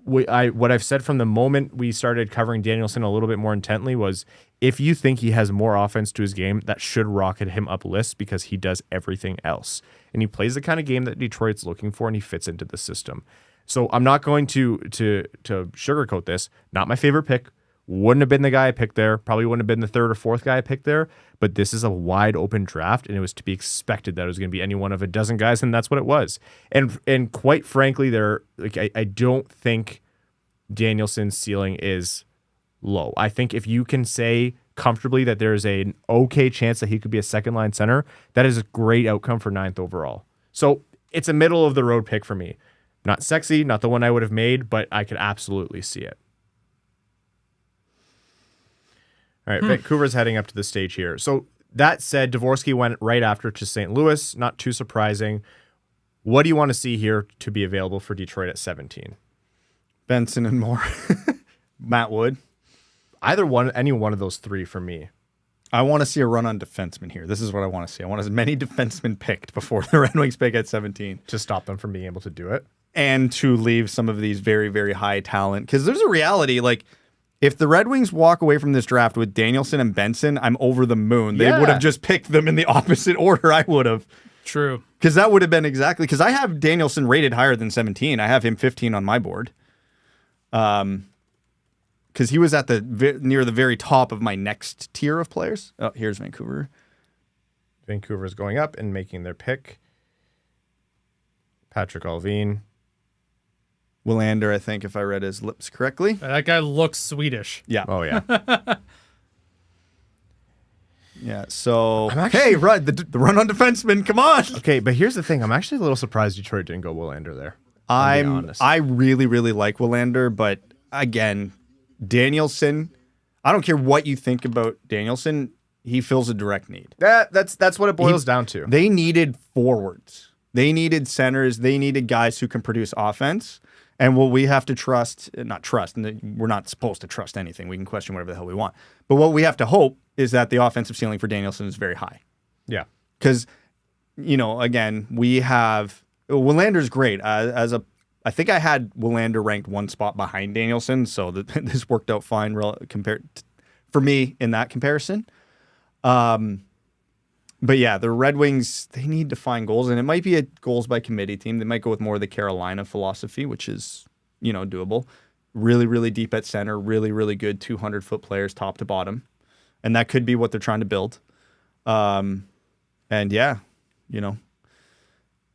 what I've said from the moment we started covering Danielson a little bit more intently was, if you think he has more offense to his game, that should rocket him up lists because he does everything else. And he plays the kind of game that Detroit's looking for, and he fits into the system. So I'm not going to sugarcoat this. Not my favorite pick. Wouldn't have been the guy I picked there. Probably wouldn't have been the third or fourth guy I picked there. But this is a wide open draft, and it was to be expected that it was going to be any one of a dozen guys, and that's what it was. And quite frankly, I don't think Danielson's ceiling is low. I think if you can say comfortably that there's an okay chance that he could be a second line center, that is a great outcome for 9th overall. So it's a middle of the road pick for me. Not sexy, not the one I would have made, but I could absolutely see it. All right, Vancouver's heading up to the stage here. So that said, Dvorsky went right after to St. Louis. Not too surprising. What do you want to see here to be available for Detroit at 17? Benson and Moore. Matt Wood. Any one of those three for me. I want to see a run on defensemen here. This is what I want to see. I want as many defensemen picked before the Red Wings pick at 17. To stop them from being able to do it. And to leave some of these very, very high talent. Because there's a reality, like, if the Red Wings walk away from this draft with Danielson and Benson, I'm over the moon. They would have just picked them in the opposite order I would have. True. Because that would have been exactly... Because I have Danielson rated higher than 17. I have him 15 on my board. Because he was at near the very top of my next tier of players. Oh, here's Vancouver. Vancouver's going up and making their pick. Patrick Allvin. Willander, I think, if I read his lips correctly. That guy looks Swedish. Yeah. Oh, yeah. Yeah, so... hey, right, the run on defenseman, come on! Okay, but here's the thing. I'm actually a little surprised Detroit didn't go Willander there. I really, really like Willander, but again, Danielson, I don't care what you think about Danielson. he fills a direct need. That's what it boils down to. They needed forwards. They needed centers. They needed guys who can produce offense. And what we have to not trust, and we're not supposed to trust anything. We can question whatever the hell we want. But what we have to hope is that the offensive ceiling for Danielson is very high. Yeah. Because, again, we have Willander's great. I think I had Willander ranked one spot behind Danielson, so this worked out fine for me in that comparison. But yeah, the Red Wings, they need to find goals, and it might be a goals by committee team. They might go with more of the Carolina philosophy, which is, doable. Really, really deep at center, really, really good 200-foot players top to bottom. And that could be what they're trying to build. And yeah,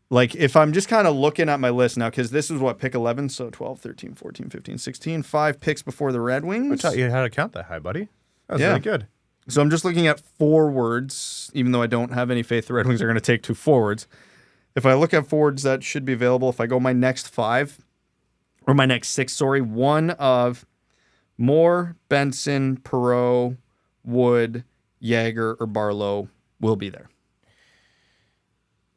like if I'm just kind of looking at my list now, because this is what, pick 11, so 12, 13, 14, 15, 16, 5 picks before the Red Wings. I taught you how to count that high, buddy. That was really good. So I'm just looking at forwards, even though I don't have any faith the Red Wings are going to take 2 forwards. If I look at forwards that should be available, if I go my next 6, one of Moore, Benson, Perreault, Wood, Yager, or Barlow will be there.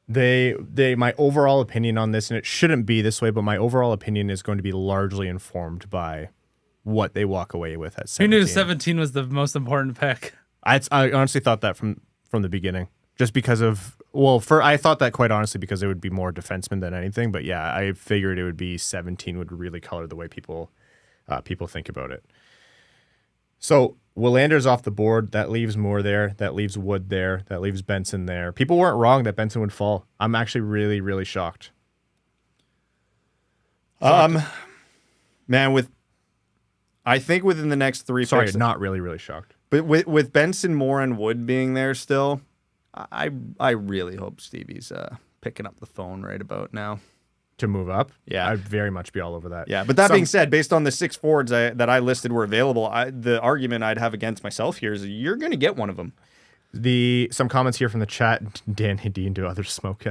My overall opinion on this, and it shouldn't be this way, but my overall opinion is going to be largely informed by what they walk away with at 17. Who knew 17 was the most important pick? I honestly thought that from the beginning, just because of I thought that quite honestly because it would be more defensemen than anything. But yeah, I figured it would be 17 would really color the way people think about it. So Willander's off the board. That leaves Moore there. That leaves Wood there. That leaves Benson there. People weren't wrong that Benson would fall. I'm actually really, really shocked. Man, I think within the next 3 Sorry, picks, not really, really shocked. But with Benson, Moore, and Wood being there still, I really hope Stevie's picking up the phone right about now. To move up? Yeah. I'd very much be all over that. Yeah, but that being said, based on the 6 forwards that I listed were available, the argument I'd have against myself here is you're going to get one of them. Some comments here from the chat. Danny Dean to other smoke.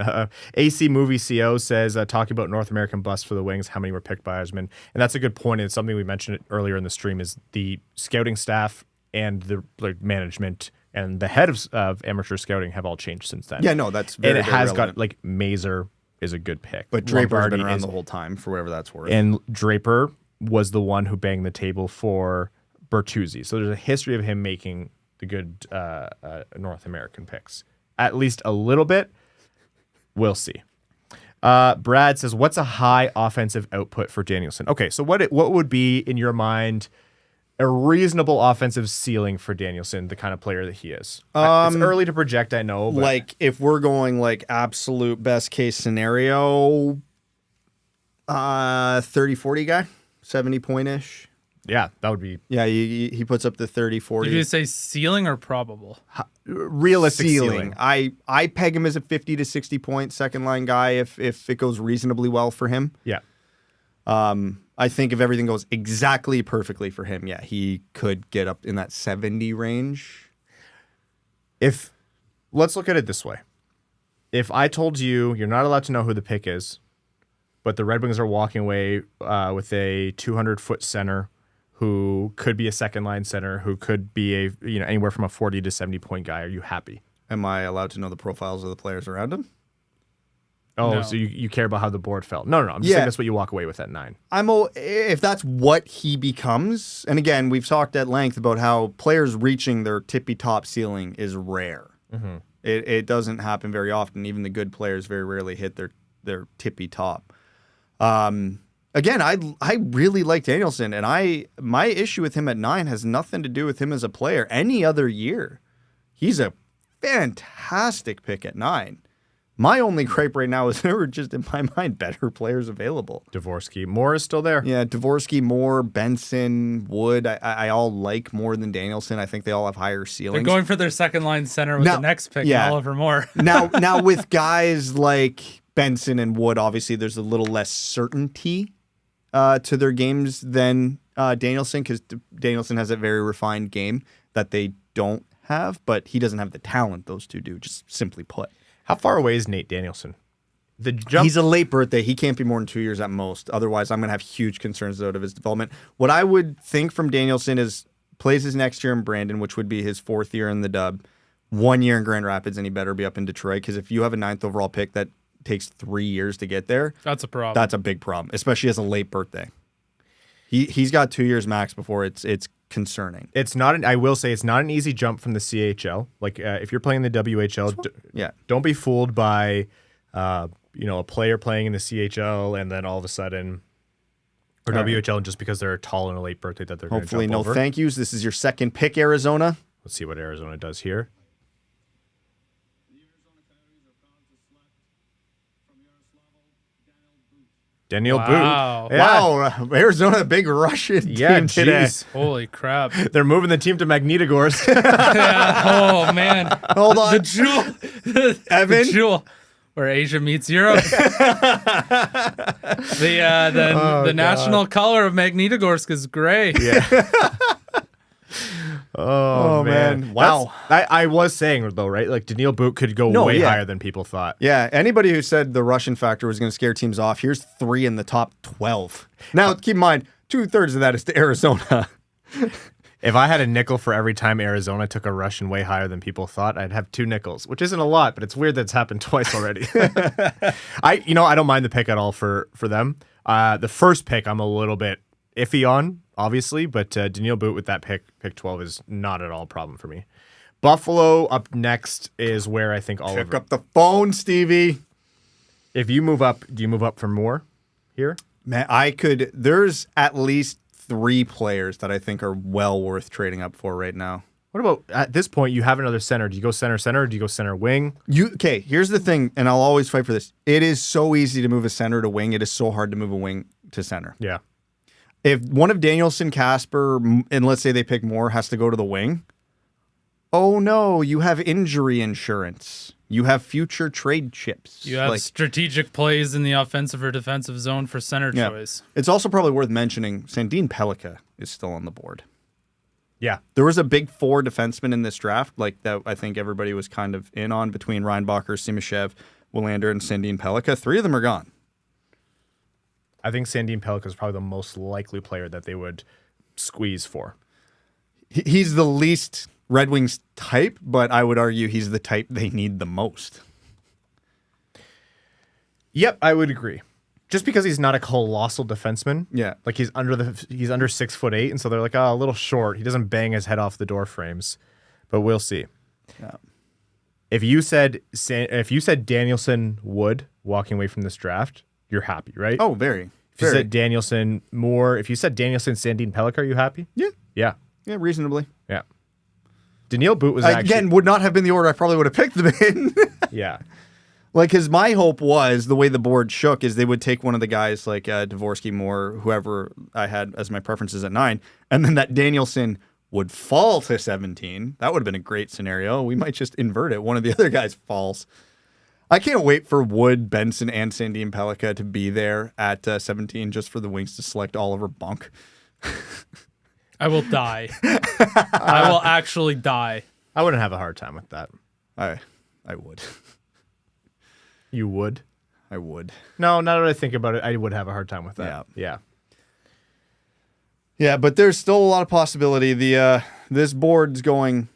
AC Movie CO says, talking about North American busts for the Wings, how many were picked by Yzerman? And that's a good point. It's something we mentioned earlier in the stream is the scouting staff and the management and the head of amateur scouting have all changed since then. Yeah, no, that's very, and it very has relevant. got Mazer is a good pick. But Draper's been around is, the whole time for whatever that's worth. And Draper was the one who banged the table for Bertuzzi. So there's a history of him making the good North American picks. At least a little bit. We'll see. Brad says, what's a high offensive output for Danielson? Okay, so what would be, in your mind, a reasonable offensive ceiling for Danielson, the kind of player that he is? It's early to project, I know. But like, if we're going, like, absolute best case scenario, 30-40 guy, 70-point-ish. Yeah, that would be... Yeah, he puts up the 30-40. Did you say ceiling or probable? Realistic ceiling. I peg him as a 50 to 60-point second-line guy if it goes reasonably well for him. Yeah. I think if everything goes exactly perfectly for him, yeah, he could get up in that 70 range. Let's look at it this way. If I told you you're not allowed to know who the pick is, but the Red Wings are walking away with a 200-foot center who could be a second-line center, who could be anywhere from a 40 to 70-point guy, are you happy? Am I allowed to know the profiles of the players around him? Oh, No. so you care about how the board felt. No. I'm just saying that's what you walk away with at 9. If that's what he becomes, and again, we've talked at length about how players reaching their tippy-top ceiling is rare. Mm-hmm. It doesn't happen very often. Even the good players very rarely hit their tippy-top. Again, I really like Danielson, and my issue with him at 9 has nothing to do with him as a player. Any other year, he's a fantastic pick at 9. My only gripe right now is there were just, in my mind, better players available. Dvorsky. Moore is still there. Yeah, Dvorsky, Moore, Benson, Wood, I all like more than Danielson. I think they all have higher ceilings. They're going for their second line center with the next pick, Oliver Moore. now with guys like Benson and Wood, obviously there's a little less certainty to their games than Danielson, because Danielson has a very refined game that they don't have, but he doesn't have the talent those two do, just simply put. How far away is Nate Danielson? The jump. He's a late birthday. He can't be more than 2 years at most. Otherwise, I'm going to have huge concerns out of his development. What I would think from Danielson is plays his next year in Brandon, which would be his 4th year in the dub, 1 year in Grand Rapids, and he better be up in Detroit, because if you have a 9th overall pick that takes 3 years to get there, That's a problem. that's a big problem, especially as a late birthday. He's got 2 years max before it's concerning. It's not. I will say it's not an easy jump from the CHL. Like if you're playing the WHL, don't be fooled by, a player playing in the CHL and then all of a sudden, or WHL, just because they're tall and a late birthday that they're going to Hopefully, jump no over. thank yous. This is your 2nd pick, Arizona. Let's see what Arizona does here. Daniel Wow. Boot. Yeah. Wow, Arizona, a big Russian team today. Jeez. Holy crap. They're moving the team to Magnitogorsk. Yeah. Oh, man. Hold on. The jewel. Evan? The jewel. Where Asia meets Europe. The national color of Magnitogorsk is gray. Yeah. Oh, man. Wow. I was saying, though, right? Like, Daniel Boot could go way higher than people thought. Yeah, anybody who said the Russian factor was going to scare teams off, here's 3 in the top 12. Now, keep in mind, 2/3 of that is to Arizona. If I had a nickel for every time Arizona took a Russian way higher than people thought, I'd have 2 nickels, which isn't a lot, but it's weird that it's happened twice already. I don't mind the pick at all for them. The first pick, I'm a little bit iffy on, obviously, but Daniel Boot with that pick 12 is not at all a problem for me. Buffalo up next is where I think Oliver. Pick up the phone, Stevie. If you move up, do you move up for more here? Man, there's at least 3 players that I think are well worth trading up for right now. What about at this point? You have another center. Do you go center, or do you go center wing? Okay, here's the thing, and I'll always fight for this. It is so easy to move a center to wing. It is so hard to move a wing to center. Yeah. If one of Danielson, Casper, and let's say they pick more, has to go to the wing, oh no, you have injury insurance. You have future trade chips. You have strategic plays in the offensive or defensive zone for center choice. It's also probably worth mentioning Sandin-Pellikka is still on the board. Yeah. There was a big 4 defensemen in this draft, like that I think everybody was kind of in on, between Reinbacher, Simashev, Willander, and Sandin-Pellikka. 3 of them are gone. I think Sandin-Pellikka is probably the most likely player that they would squeeze for. He's the least Red Wings type, but I would argue he's the type they need the most. Yep, I would agree. Just because he's not a colossal defenseman. Yeah. Like he's under 6'8", and so they're like, a little short. He doesn't bang his head off the door frames. But we'll see. Yeah. If you said Danielson Wood walking away from this draft, you're happy, right? Oh, very. If you said Danielson Moore, if you said Danielson Sandin-Pellikka, are you happy? Yeah. Yeah. Yeah, reasonably. Yeah. Daniel Boot was Again, would not have been the order I probably would have picked them in. Yeah. Like, because my hope was, the way the board shook, is they would take one of the guys like Dvorsky, Moore, whoever I had as my preferences at 9, and then that Danielson would fall to 17. That would have been a great scenario. We might just invert it. One of the other guys falls. I can't wait for Wood, Benson, and Sandin-Pellikka to be there at 17 just for the Wings to select Oliver Bunk. I will die. I will actually die. I wouldn't have a hard time with that. I would. You would? I would. No, now that I think about it, I would have a hard time with that. Yeah. Yeah. Yeah, but there's still a lot of possibility. This board's going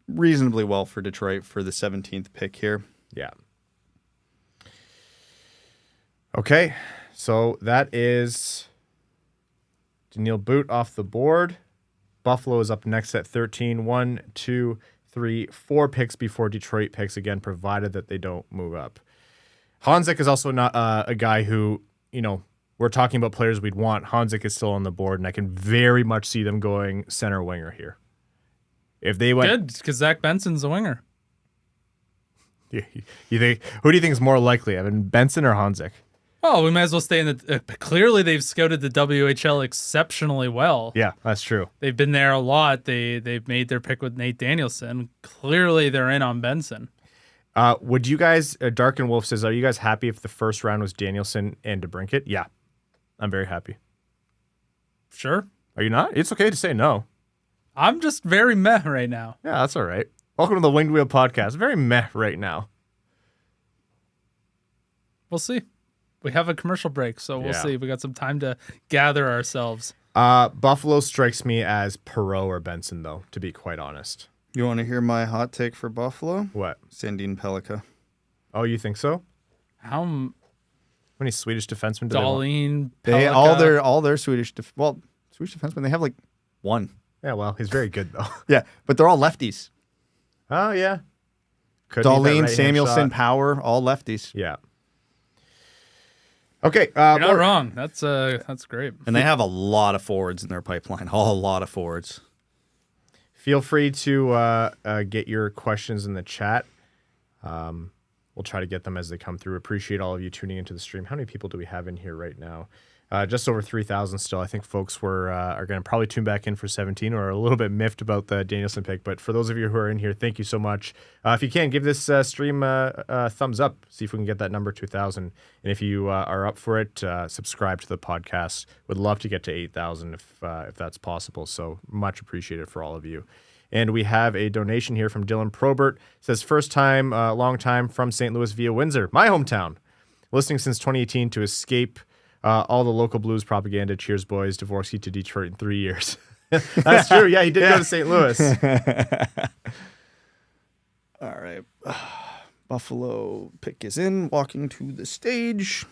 reasonably well for Detroit for the 17th pick here. Yeah. Okay, so that is Daniel Boot off the board. Buffalo is up next at 13. 1, 2, 3, 4 picks before Detroit picks again, provided that they don't move up. Hanzik is also not a guy who, we're talking about players we'd want. Hanzik is still on the board, and I can very much see them going center winger here. If they went good, because Zach Benson's a winger. You think who do you think is more likely, Evan, Benson or Hanzik? Oh, we might as well stay in the. Clearly, they've scouted the WHL exceptionally well. Yeah, that's true. They've been there a lot. They've made their pick with Nate Danielson. Clearly, they're in on Benson. Would you guys? Dark and Wolf says, "Are you guys happy if the first round was Danielson and DeBrincat?" Yeah, I'm very happy. Sure. Are you not? It's okay to say no. I'm just very meh right now. Yeah, that's all right. Welcome to the Winged Wheel Podcast. Very meh right now. We'll see. We have a commercial break, so we'll Yeah. see. We got some time to gather ourselves. Buffalo strikes me as Perreault or Benson, though, to be quite honest. You want to hear my hot take for Buffalo? What? Sandin-Pellikka. Oh, you think so? How Many Swedish defensemen do they want? Darlene, They Pellikka. all their Swedish defensemen, they have like one. Yeah, well, he's very good, though. Yeah, but they're all lefties. Oh, yeah. Could need that Darlene, right-hand Samuelson, shot. Power, all lefties. Yeah. Okay. You're not wrong. That's great. And they have a lot of forwards in their pipeline. A lot of forwards. Feel free to get your questions in the chat. We'll try to get them as they come through. Appreciate all of you tuning into the stream. How many people do we have in here right now? Just over 3,000 still. I think folks are going to probably tune back in for 17 or are a little bit miffed about the Danielson pick. But for those of you who are in here, thank you so much. If you can, give this stream a thumbs up. See if we can get that number to 1,000. And if you are up for it, subscribe to the podcast. Would love to get to 8,000 if that's possible. So much appreciated for all of you. And we have a donation here from Dylan Probert. It says, first time, long time from St. Louis via Windsor, my hometown. Listening since 2018 to escape all the local Blues propaganda. Cheers, boys. Dvorsky to Detroit in 3 years. That's true. Yeah, he did go to St. Louis. All right. Buffalo pick is in, walking to the stage.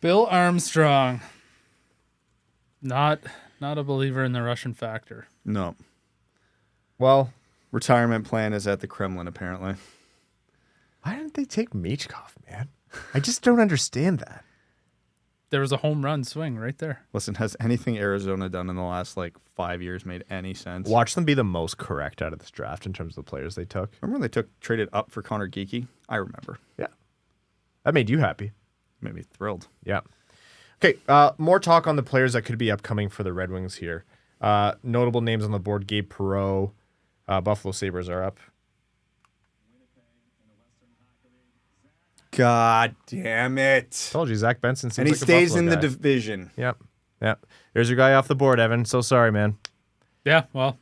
Bill Armstrong. Not a believer in the Russian factor. No. Well, Retirement plan is at the Kremlin, apparently. why didn't they take Michkov, man? I just don't understand that. There was a home run swing right there. Listen, has anything Arizona done in the last 5 years made any sense? Watch them be the most correct out of this draft in terms of the players they took. Remember when they traded up for Connor Geekie? I remember. Yeah. That made you happy. Made me thrilled. Yeah. Okay, more talk on the players that could be upcoming for the Red Wings here. Notable names on the board, Gabe Perreault. Buffalo Sabres are up. God damn it. Told you, Zach Benson seems And he like a stays Buffalo in the guy. division. Yep. There's your guy off the board, Evan. So sorry, man. Yeah, well,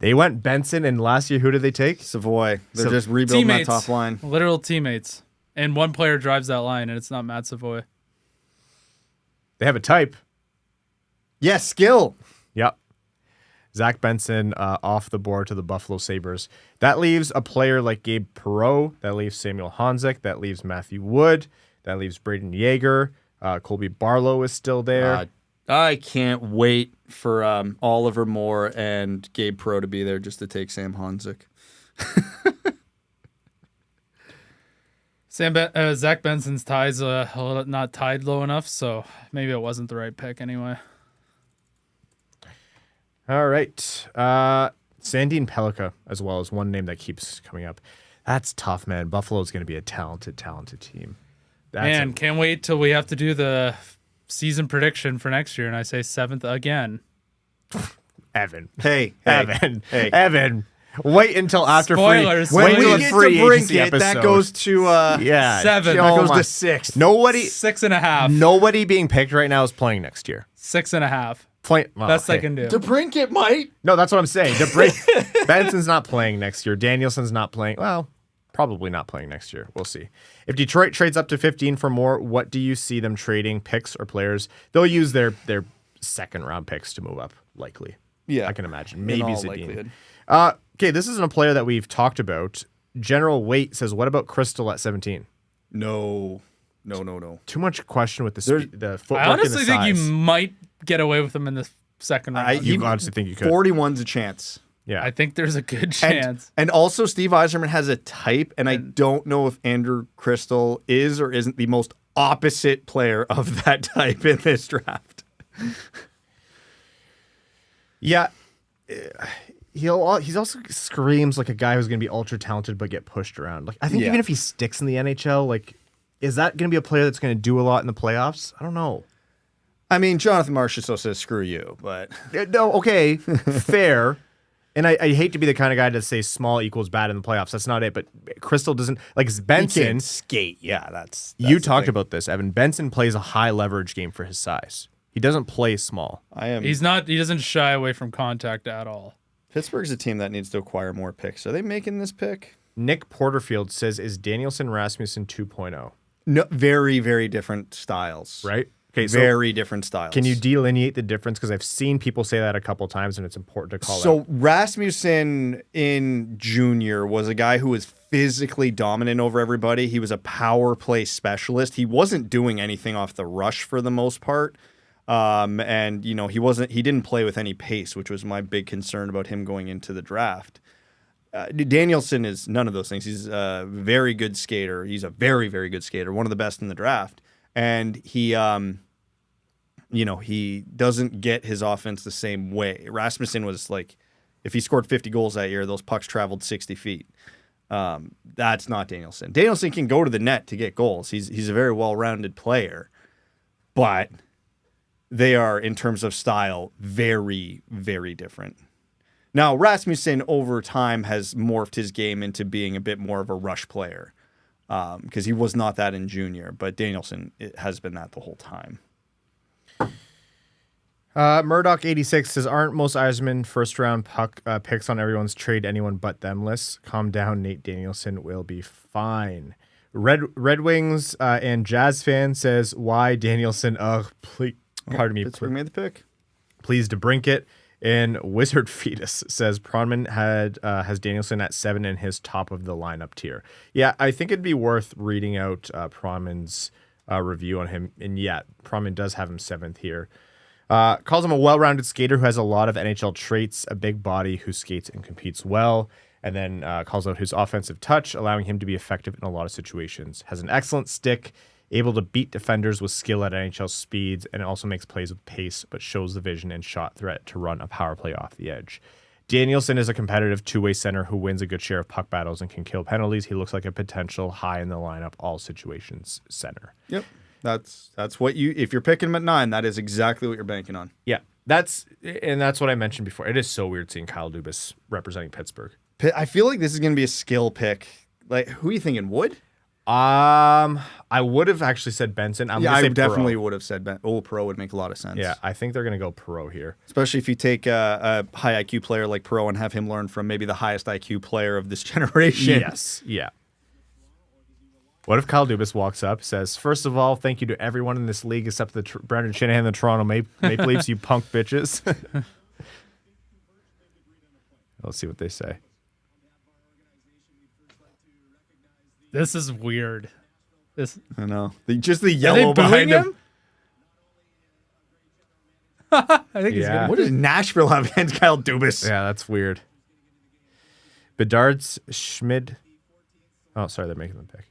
They went Benson, and last year, who did they take? Savoy. They're So- just rebuilding that teammates. top line. Literal teammates. And one player drives that line, and it's not Matt Savoy. They have a type. Yes, skill. Yep. Zach Benson off the board to the Buffalo Sabres. That leaves a player like Gabe Perreault. That leaves Samuel Honzek. That leaves Matthew Wood. That leaves Braden Yeager. Colby Barlow is still there. I can't wait for Oliver Moore and Gabe Perreault to be there just to take Sam Honzek. Zach Benson's ties not tied low enough, so maybe it wasn't the right pick anyway. All right. Sandin-Pellikka as well as one name that keeps coming up. That's tough, man. Buffalo's going to be a talented team. Man, can't wait till we have to do the season prediction for next year, and I say 7th again. Evan. Hey. Evan. Wait until after Spoilers. free. When Wait we until get a to free agency Brinkett, that episode. goes to 7. that Oh goes my- to 6th. Nobody 6.5. Nobody being picked right now is playing next year. 6.5. Well, Best I okay. can do. DeBrincat might. No, that's what I'm saying. Benson's not playing next year. Danielson's not playing. Well, probably not playing next year. We'll see. If Detroit trades up to 15 for more, what do you see them trading, picks or players? They'll use their second round picks to move up, likely. Yeah. I can imagine. In Maybe all Zadine. likelihood. Okay, this isn't a player that we've talked about. General Waite says, what about Crystal at 17? No. Too much question with the footwork I honestly and the think you size. might get away with him in the second round. You honestly think you could? 41's a chance. Yeah. I think there's a good chance. And also, Steve Yzerman has a type, and I don't know if Andrew Crystal is or isn't the most opposite player of that type in this draft. Yeah. He also screams like a guy who's going to be ultra talented but get pushed around. Like I think Yeah. even if he sticks in the NHL, like is that going to be a player that's going to do a lot in the playoffs? I don't know. I mean, Jonathan Marchessault says screw you, but No, okay, fair. And I hate to be the kind of guy to say small equals bad in the playoffs. That's not it. But Crystal doesn't like he Benson. can skate. Yeah, that's You the talked thing. about this, Evan. Benson plays a high leverage game for his size. He doesn't play small. I am. He doesn't shy away from contact at all. Pittsburgh's a team that needs to acquire more picks. Are they making this pick? Nick Porterfield says, is Danielson Rasmussen 2.0? No, very, very different styles. Right? Okay, so very different styles. can you delineate the difference? Because I've seen people say that a couple times, and it's important to call out. So Rasmussen in junior was a guy who was physically dominant over everybody. He was a power play specialist. He wasn't doing anything off the rush for the most part. And you know, he didn't play with any pace, which was my big concern about him going into the draft. Danielson is none of those things. He's a very good skater. He's a very, very good skater, one of the best in the draft. And he, he doesn't get his offense the same way. Rasmussen was like, if he scored 50 goals that year, those pucks traveled 60 feet. That's not Danielson. Danielson can go to the net to get goals. He's a very well-rounded player. But they are, in terms of style, very, very different. Now, Rasmussen, over time, has morphed his game into being a bit more of a rush player. Because he was not that in junior, but Danielson has been that the whole time. Murdoch86 says, aren't most Yzerman first-round picks on everyone's trade anyone but them list? Calm down, Nate Danielson will be fine. Red Wings and Jazz fan says, why Danielson? Please, pardon me. Pittsburgh made the pick. Please DeBrincat. And Wizard Fetus says Pronman has Danielson at 7 in his top of the lineup tier. Yeah, I think it'd be worth reading out Pronman's review on him. And yeah, Pronman does have him 7th here. Calls him a well-rounded skater who has a lot of NHL traits, a big body who skates and competes well, and then calls out his offensive touch, allowing him to be effective in a lot of situations. Has an excellent stick, able to beat defenders with skill at NHL speeds, and also makes plays with pace, but shows the vision and shot threat to run a power play off the edge. Danielson is a competitive two-way center who wins a good share of puck battles and can kill penalties. He looks like a potential high in the lineup, all situations center. Yep. That's what if you're picking him at 9, that is exactly what you're banking on. Yeah, that's what I mentioned before. It is so weird seeing Kyle Dubas representing Pittsburgh. I feel like this is going to be a skill pick. Like, who are you thinking? Wood? I would have actually said Benson. I definitely would have said Benson. Perreault would make a lot of sense. Yeah, I think they're going to go Perreault here. Especially if you take a high IQ player like Perreault and have him learn from maybe the highest IQ player of this generation. Yes, yeah. What if Kyle Dubas walks up, says, first of all, thank you to everyone in this league except the Brendan Shanahan, the Toronto Maple Leafs, you punk bitches. Let's see what they say. This is weird. I know. Just the yellow behind him. I think he's good. What does Nashville have against Kyle Dubas? Yeah, that's weird. Bedard's Schmid. Oh, sorry, they're making them pick.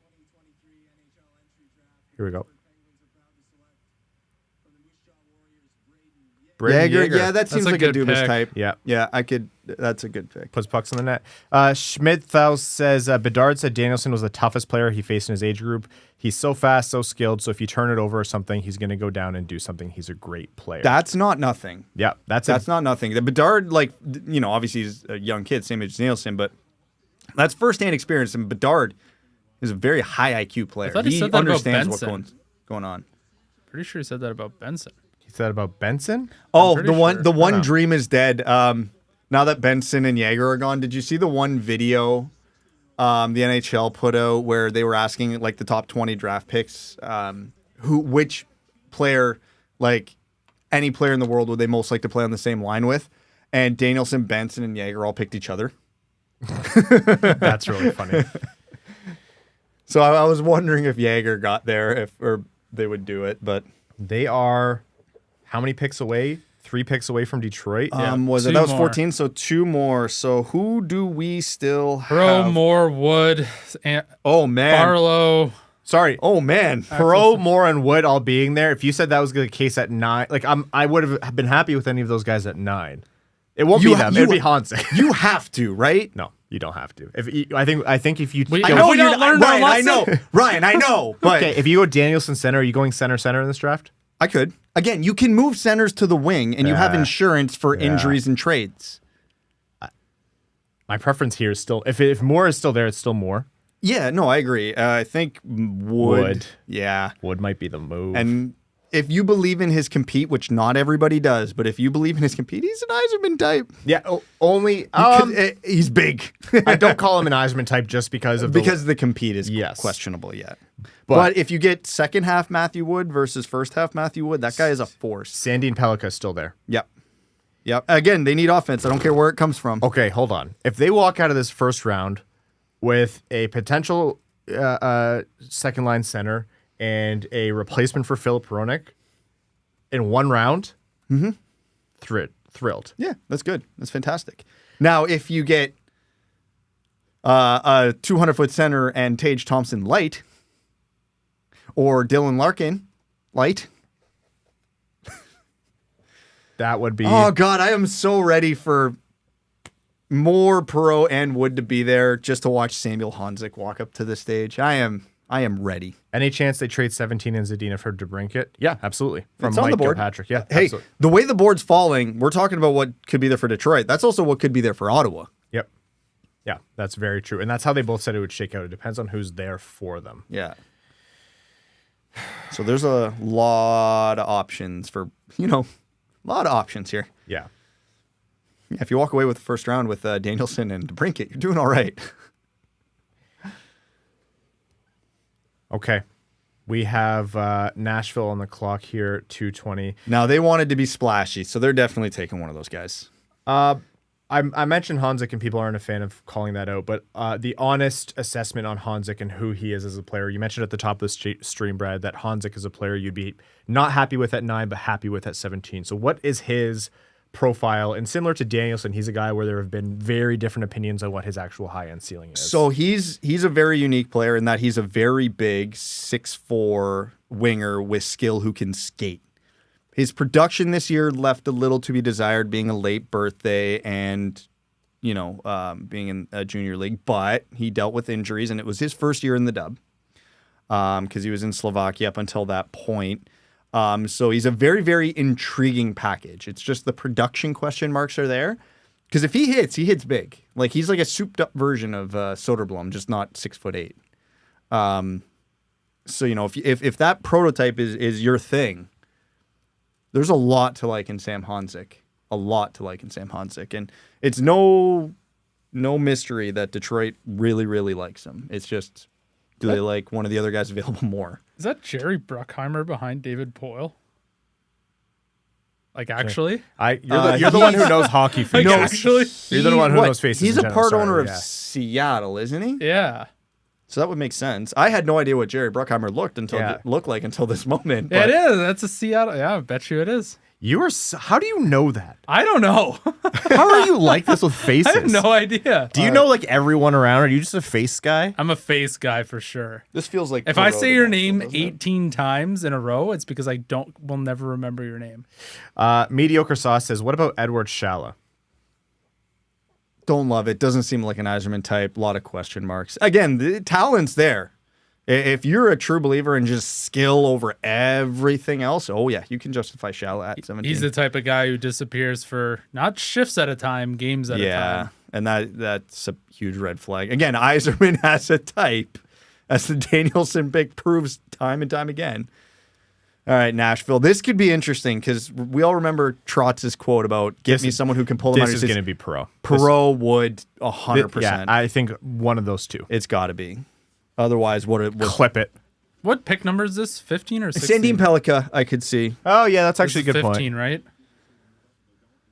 Here we go. Yager. Yeah, that seems a like a good Dubas pick. type. Yeah. Yeah, that's a good pick. Puts pucks on the net. Schmidthaus says Bedard said Danielson was the toughest player he faced in his age group. He's so fast, so skilled. So if you turn it over or something, he's going to go down and do something. He's a great player. That's not nothing. Yeah, that's not nothing. The Bedard, obviously he's a young kid, same age as Danielson, but that's firsthand experience. And Bedard is a very high IQ player. I thought he said that understands about what's going on. Pretty sure he said that about Benson. He said about Benson? Oh, the sure. one dream is dead. Now that Benson and Yager are gone, did you see the one video the NHL put out where they were asking like the top 20 draft picks, which player, like any player in the world, would they most like to play on the same line with? And Danielson, Benson, and Yager all picked each other. That's really funny. So I was wondering if Yager got there, or they would do it, but they are how many picks away? 3 picks away from Detroit. Yeah, that was 14, so 2 more. So who do we still have? Perreault, Moore, Wood, Oh man, Barlow. Sorry. Oh man, Perreault, Moore, and Wood all being there. If you said that was the case at 9, like I would have been happy with any of those guys at 9. It won't be them. It'd be Hansen. You have to, right? No, you don't have to. I think if you I know we don't learn our Ryan, lesson. Ryan, I know. But okay, if you go Danielson center, are you going center in this draft? I could. Again, you can move centers to the wing, and you have insurance for injuries and trades. My preference here is still if Moore is still there, it's still Moore. Yeah, no, I agree. I think Wood. Wood might be the move. And if you believe in his compete, which not everybody does, but if you believe in his compete, he's an Yzerman type. Yeah, only He's big. I don't call him an Yzerman type just because of the compete is questionable yet. But if you get second half Matthew Wood versus first half Matthew Wood, that guy is a force. Sandin-Pellikka is still there. Yep. Again, they need offense. I don't care where it comes from. Okay, hold on. If they walk out of this first round with a potential second line center and a replacement for Filip Hronek in one round, thrilled. Yeah, that's good. That's fantastic. Now, if you get a 200-foot center and Tage Thompson light, or Dylan Larkin light, that would be... Oh, God, I am so ready for more Perreault and Wood to be there just to watch Samuel Honzek walk up to the stage. I am ready. Any chance they trade 17 and Zadina for DeBrincat? Yeah, absolutely. From It's on Mike the board. Gilpatrick. Yeah, Hey, absolutely. the way the board's falling, we're talking about what could be there for Detroit. That's also what could be there for Ottawa. Yep. Yeah, that's very true. And that's how they both said it would shake out. It depends on who's there for them. Yeah. So there's a lot of options for, a lot of options here. Yeah. Yeah, if you walk away with the first round with Danielson and DeBrincat, you're doing all right. Okay. We have Nashville on the clock here, 2:20. Now, they wanted to be splashy, so they're definitely taking one of those guys. I mentioned Honzek, and people aren't a fan of calling that out, but the honest assessment on Honzek and who he is as a player, you mentioned at the top of the stream, Brad, that Honzek is a player you'd be not happy with at 9, but happy with at 17. So what is his profile? And similar to Danielson, he's a guy where there have been very different opinions on what his actual high-end ceiling is. So he's a very unique player in that he's a very big 6'4" winger with skill who can skate. His production this year left a little to be desired, being a late birthday and, being in a junior league. But he dealt with injuries, and it was his first year in the dub because he was in Slovakia up until that point. So he's a very, very intriguing package. It's just the production question marks are there. Because if he hits big. Like, he's like a souped-up version of Soderblom, just not 6'8". So, if that prototype is your thing, there's a lot to like in Sam Honzek. And it's no mystery that Detroit really, really likes him. It's just, do they like one of the other guys available more? Is that Jerry Bruckheimer behind David Poile? Like, actually? You're the one who knows hockey faces. No, actually? You're the one who knows faces. He's in a general. part Sorry, owner of yeah. Seattle, isn't he? Yeah. So that would make sense. I had no idea what Jerry Bruckheimer looked like until this moment. Yeah, But it is. That's a Seattle. Yeah, I bet you it is. How do you know that? I don't know. How are you like this with faces? I have no idea. Do you know like everyone around? Or are you just a face guy? I'm a face guy for sure. This feels like If I say your Perreault, name doesn't it? 18 times in a row, it's because I will never remember your name. Mediocre Sauce says, what about Edward Shala? Don't love it. Doesn't seem like an Yzerman type. A lot of question marks. Again, the talent's there. If you're a true believer in just skill over everything else, oh yeah, you can justify Shala at 17. He's the type of guy who disappears for not shifts at a time, games at a time. And that's a huge red flag. Again, Yzerman has a type, as the Danielson pick proves time and time again. All right, Nashville. This could be interesting because we all remember Trotz's quote about get me someone who can pull them out. This is going to be Perreault. Perreault would 100%. Yeah, I think one of those two. It's got to be. Otherwise, what Clip it. What pick number is this? 15 or 16? Sandin-Pellikka, I could see. Oh, yeah, that's actually This a is good 15, point. right?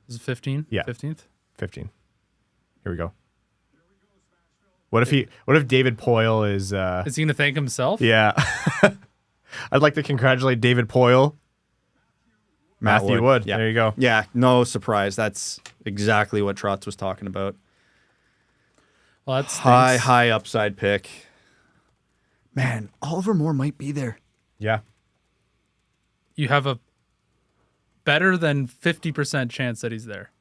Is it 15? Yeah. 15th? 15. Here we go. What if David Poile is Is he going to thank himself? Yeah. I'd like to congratulate David Poile. Matthew Wood. Yeah. There you go. Yeah, no surprise. That's exactly what Trotz was talking about. Well, that's High upside pick. Man, Oliver Moore might be there. Yeah. You have a better than 50% chance that he's there.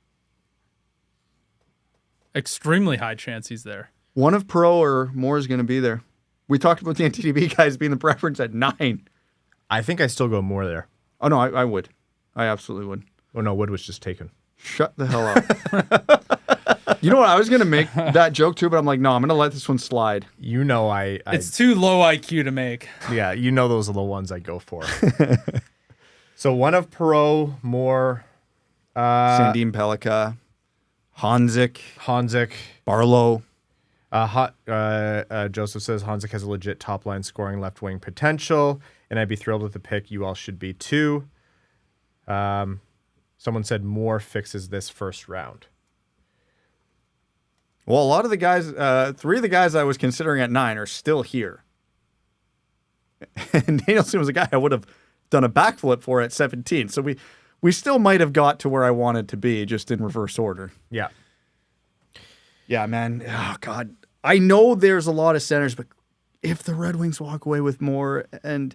Extremely high chance he's there. One of Perreault or Moore is going to be there. We talked about the NTDB guys being the preference at 9. I think I still go more there. Oh, no, I would. I absolutely would. Oh, no, Wood was just taken. Shut the hell up. You know what? I was going to make that joke too, but I'm like, no, I'm going to let this one slide. You know It's too low IQ to make. yeah, you know those are the ones I go for. So one of Perreault, Moore, Sandin-Pellikka, Honzik. Barlow. Joseph says Honzik has a legit top-line scoring left wing potential, and I'd be thrilled with the pick. You all should be too. Someone said Moore fixes this first round. Well, a lot of the guys, 3 of the guys I was considering at 9 are still here. And Danielson was a guy I would have done a backflip for at 17. So we still might have got to where I wanted to be, just in reverse order. Yeah. Yeah, man. Oh, God. I know there's a lot of centers, but if the Red Wings walk away with Moore and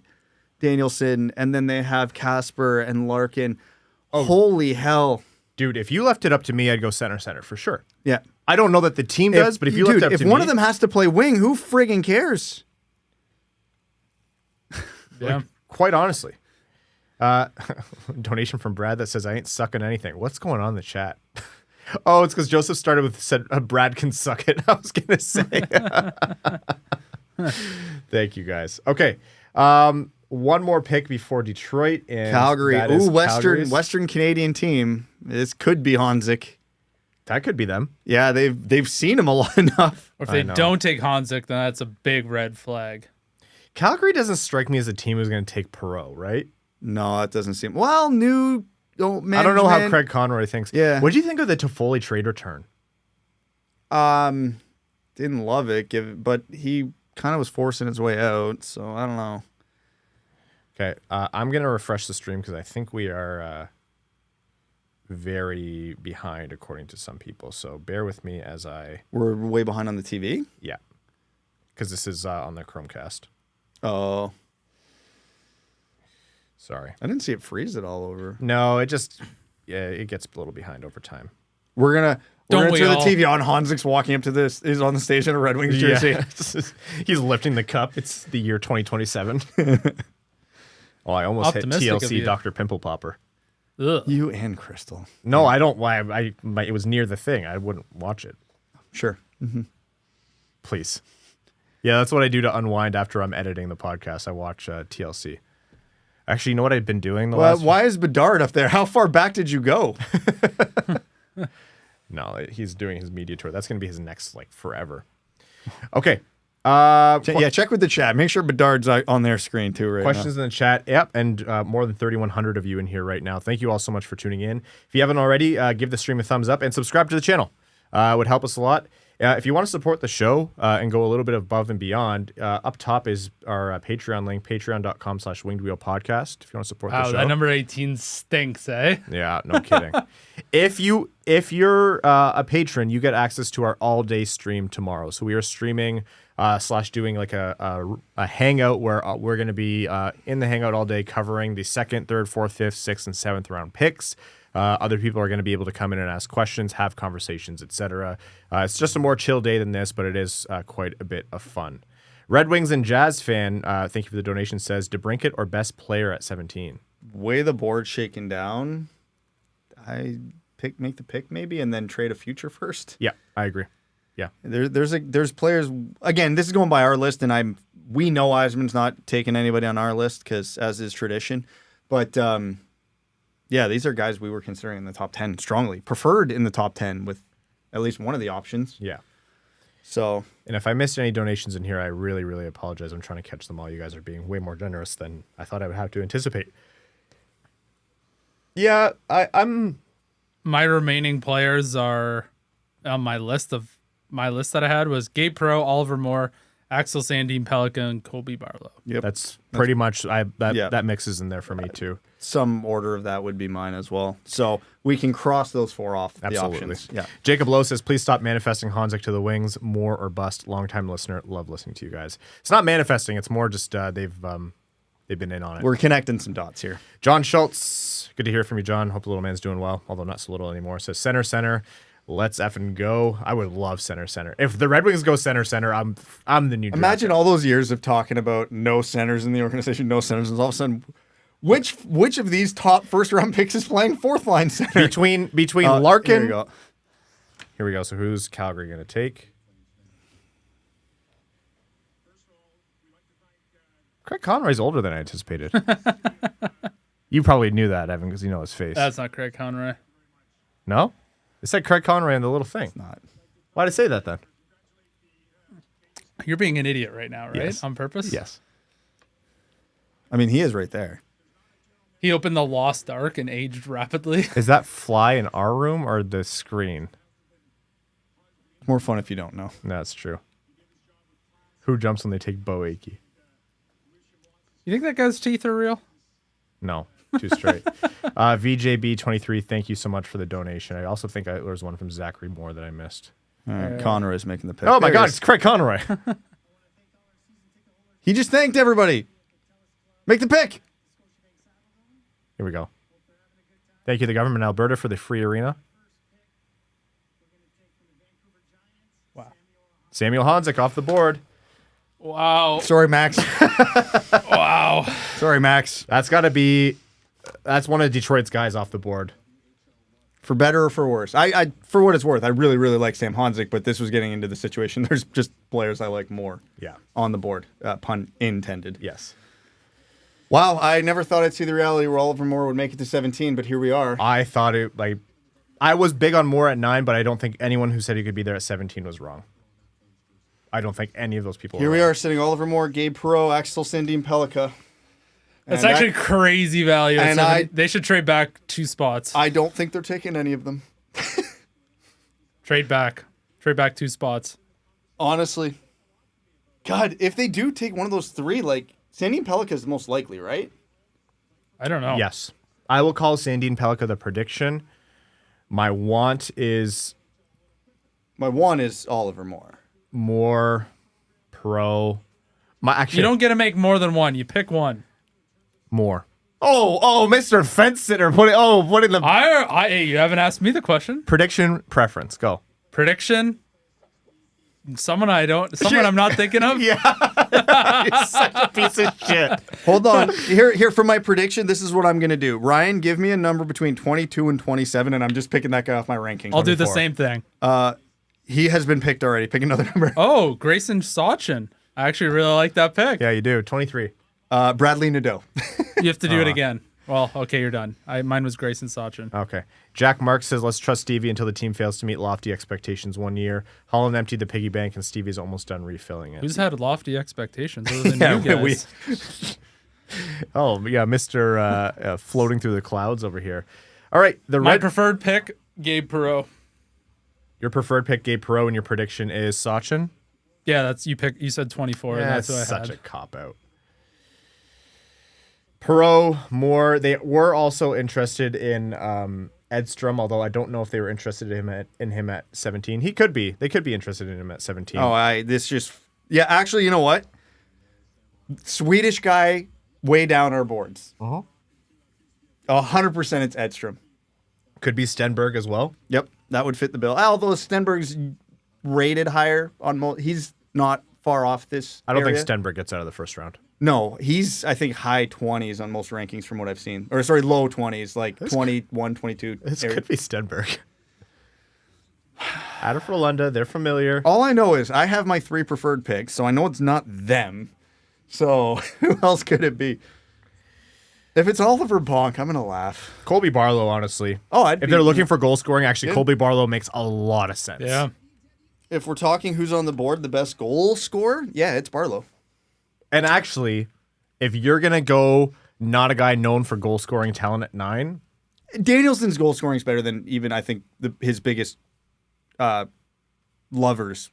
Danielson, and then they have Casper and Larkin, holy hell. Dude, if you left it up to me, I'd go center for sure. Yeah. I don't know that the team does, but if you left it up to me... If one of them has to play wing, who friggin' cares? Yeah. Like, quite honestly. Donation from Brad that says, I ain't sucking anything. What's going on in the chat? Oh, it's because Joseph started with said Brad can suck it. I was going to say. Thank you, guys. Okay. One more pick before Detroit. And Calgary. Ooh, Calgary's. Western Canadian team. This could be Honzik. That could be them. Yeah, they've seen him a lot enough. Or if they don't take Honzik, then that's a big red flag. Calgary doesn't strike me as a team who's going to take Perreault, right? No, it doesn't seem... Well, new management. I don't know how Craig Conroy thinks. Yeah. What do you think of the Toffoli trade return? Didn't love it, but he kind of was forcing his way out, so I don't know. Okay, I'm going to refresh the stream because I think we are very behind according to some people. So bear with me as We're way behind on the TV? Yeah, because this is on the Chromecast. Oh. Sorry. I didn't see it freeze it all over. No, it gets a little behind over time. We're gonna Don't turn we the all? TV on. Hansik's walking up to this. He's on the stage in a Red Wings jersey. Yeah. He's lifting the cup. It's the year 2027. Oh, I almost hit Optimistic of TLC you. Dr. Pimple Popper. Ugh. You and Crystal. No, I don't. It was near the thing. I wouldn't watch it. Sure. Please. Yeah, that's what I do to unwind after I'm editing the podcast. I watch TLC. Actually, you know what I've been doing the last... Why is Bedard up there? How far back did you go? No, he's doing his media tour. That's going to be his next, forever. Okay. Check with the chat. Make sure Bedard's on their screen too right Questions in the chat. Yep, and more than 3,100 of you in here right now. Thank you all so much for tuning in. If you haven't already, give the stream a thumbs up and subscribe to the channel. It would help us a lot. If you want to support the show and go a little bit above and beyond, up top is our Patreon link, patreon.com/wingedwheelpodcast. If you want to support the show. That number 18 stinks, eh? Yeah, no kidding. If you're a patron, you get access to our all-day stream tomorrow. So we are streaming / doing like a hangout where we're going to be in the hangout all day covering the 2nd, 3rd, 4th, 5th, 6th, and 7th round picks. Other people are going to be able to come in and ask questions, have conversations, etc. It's just a more chill day than this, but it is quite a bit of fun. Red Wings and Jazz fan, thank you for the donation, says DeBrincat or best player at 17. Way the board's shaken down. I make the pick maybe, and then trade a future first. Yeah, I agree. Yeah, there's players. Again, this is going by our list, and we know Yzerman's not taking anybody on our list because as is tradition, but. Yeah, these are guys we were considering in the top 10 strongly. Preferred in the top 10 with at least one of the options. yeah. So, And if I missed any donations in here, I really, really apologize. I'm trying to catch them all. You guys are being way more generous than I thought I would have to anticipate. Yeah, I'm... My remaining players are on my list that I had was Gabe Perreault, Oliver Moore, Axel Sandin-Pellikka, and Colby Barlow. yep. That's pretty much... That mixes in there for me, too. Some order of that would be mine as well. So we can cross those 4 off Absolutely. the options. Yeah. Jacob Lowe says, please stop manifesting Honzik to the Wings. More or bust. Longtime listener. Love listening to you guys. It's not manifesting. It's more just they've been in on it. We're connecting some dots here. John Schultz. Good to hear from you, John. Hope the little man's doing well, although not so little anymore. Says center. Let's effing go. I would love center. If the Red Wings go center, I'm the new Imagine draft. all those years of talking about no centers in the organization, no centers, and all of a sudden, which of these top first round picks is playing 4th line center? Between Larkin. Here we go. Here we go. So who's Calgary going to take? Craig Conroy's older than I anticipated. You probably knew that, Evan, because you know his face. That's not Craig Conroy. No? It said Craig Conroy in the little thing. Not. Why'd it say that then? You're being an idiot right now, right? Yes. On purpose? Yes. I mean, he is right there. He opened the Lost Ark and aged rapidly. Is that fly in our room or the screen? More fun if you don't know. That's true. Who jumps when they take Bo Akey? You think that guy's teeth are real? No, too straight. VJB23, thank you so much for the donation. I also think there was one from Zachary Moore that I missed. Conroy is making the pick. Oh my There God, he is. it's Craig Conroy. He just thanked everybody. Make the pick. Here we go. Thank you, the government of Alberta, for the free arena. Wow. Samuel Honzik off the board. Wow. Sorry, Max. Wow. Sorry, Max. That's one of Detroit's guys off the board. For better or for worse. I for what it's worth, I really, really like Sam Honzik, but this was getting into the situation. There's just players I like more Yeah. on the board. Pun intended. Yes. Wow, I never thought I'd see the reality where Oliver Moore would make it to 17, but here we are. I thought I was big on Moore at 9, but I don't think anyone who said he could be there at 17 was wrong. I don't think any of those people Here were we wrong. are sitting Oliver Moore, Gabe Perreault, Axel Sandin-Pellikka. That's And actually crazy value. and They should trade back 2 spots. I don't think they're taking any of them. Trade back. Trade back 2 spots. Honestly. God, if they do take one of those 3, like, Sandin-Pellikka is the most likely, right? I don't know. Yes. I will call Sandin-Pellikka the prediction. My want is My one is Oliver Moore. Moore, Pro. You don't get to make more than one. You pick one. Moore. Oh, Mr. Fence Sitter. Put in the Hey, you haven't asked me the question. prediction preference. Go. Prediction. Someone I'm not thinking of. Yeah. You're such a piece of shit. Hold on. Here for my prediction, this is what I'm going to do. Ryan, give me a number between 22 and 27, and I'm just picking that guy off my ranking. I'll do the 24. same thing. He has been picked already. Pick another number. Oh, Grayson Sachin. I actually really like that pick. Yeah, you do. 23. Bradley Nadeau. You have to do it again. Well, okay, you're done. Mine was Grayson Sachin. Okay. Jack Mark says, let's trust Stevie until the team fails to meet lofty expectations 1 year. Holland emptied the piggy bank, and Stevie's almost done refilling it. Who's had lofty expectations other than you guys? Oh, yeah, Mr. Floating through the clouds over here. All right. My preferred pick, Gabe Perreault. Your preferred pick, Gabe Perreault, and your prediction is Sachin? Yeah, that's you pick. You said 24. And that's what I such had. a cop-out. Perreault, Moore, they were also interested in Edstrom, although I don't know if they were interested in him at 17. He could be. They could be interested in him at 17. Yeah, actually, you know what? Swedish guy way down our boards. 100% it's Edstrom. Could be Stenberg as well. Yep, that would fit the bill. Although Stenberg's rated higher on he's not far off this I don't area. think Stenberg gets out of the first round. No, he's, I think, high 20s on most rankings from what I've seen. Or, sorry, low 20s, like 21, 22. This could be Stenberg. Out of Frölunda, they're familiar. All I know is I have my 3 preferred picks, so I know it's not them. So who else could it be? If it's Oliver Bonk, I'm going to laugh. If Barlow, honestly. Oh, if they're looking for goal scoring, actually, Colby Barlow makes a lot of sense. Yeah. If we're talking who's on the board, the best goal scorer, yeah, it's Barlow. And actually, if you're going to go not a guy known for goal scoring talent at 9. Danielson's goal scoring is better than even, I think, his biggest lovers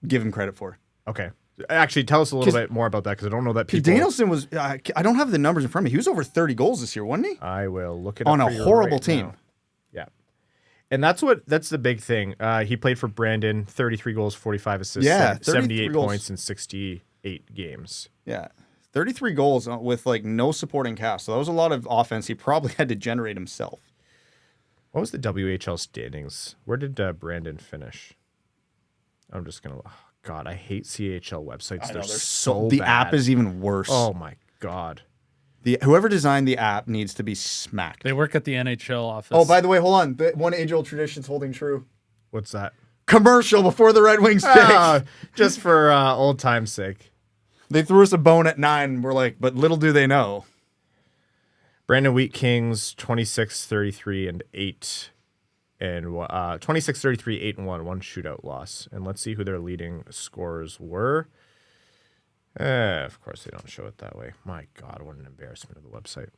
give him credit for. Okay. Actually, tell us a little bit more about that because I don't know that people. Danielson was, I don't have the numbers in front of me. He was over 30 goals this year, wasn't he? I will look it up. On for a you horrible right team. now. Yeah. And that's the big thing. He played for Brandon, 33 goals, 45 assists, 78 points in 68 games. Yeah. 33 goals with like no supporting cast. So that was a lot of offense he probably had to generate himself. What was the WHL standings? Where did Brandon finish? I'm just going to... Oh, God, I hate CHL websites. They're so the bad. app is even worse. Oh, my God. Whoever designed the app needs to be smacked. They work at the NHL office. Oh, by the way, hold on. The one age-old tradition's holding true. What's that? Commercial before the Red Wings pick. Just for old time's sake. They threw us a bone at 9. We're like, but little do they know. Brandon Wheat Kings 26-33-8 and 26-33-8-1, one shootout loss. And let's see who their leading scorers were. Of course, they don't show it that way. My God, what an embarrassment of the website.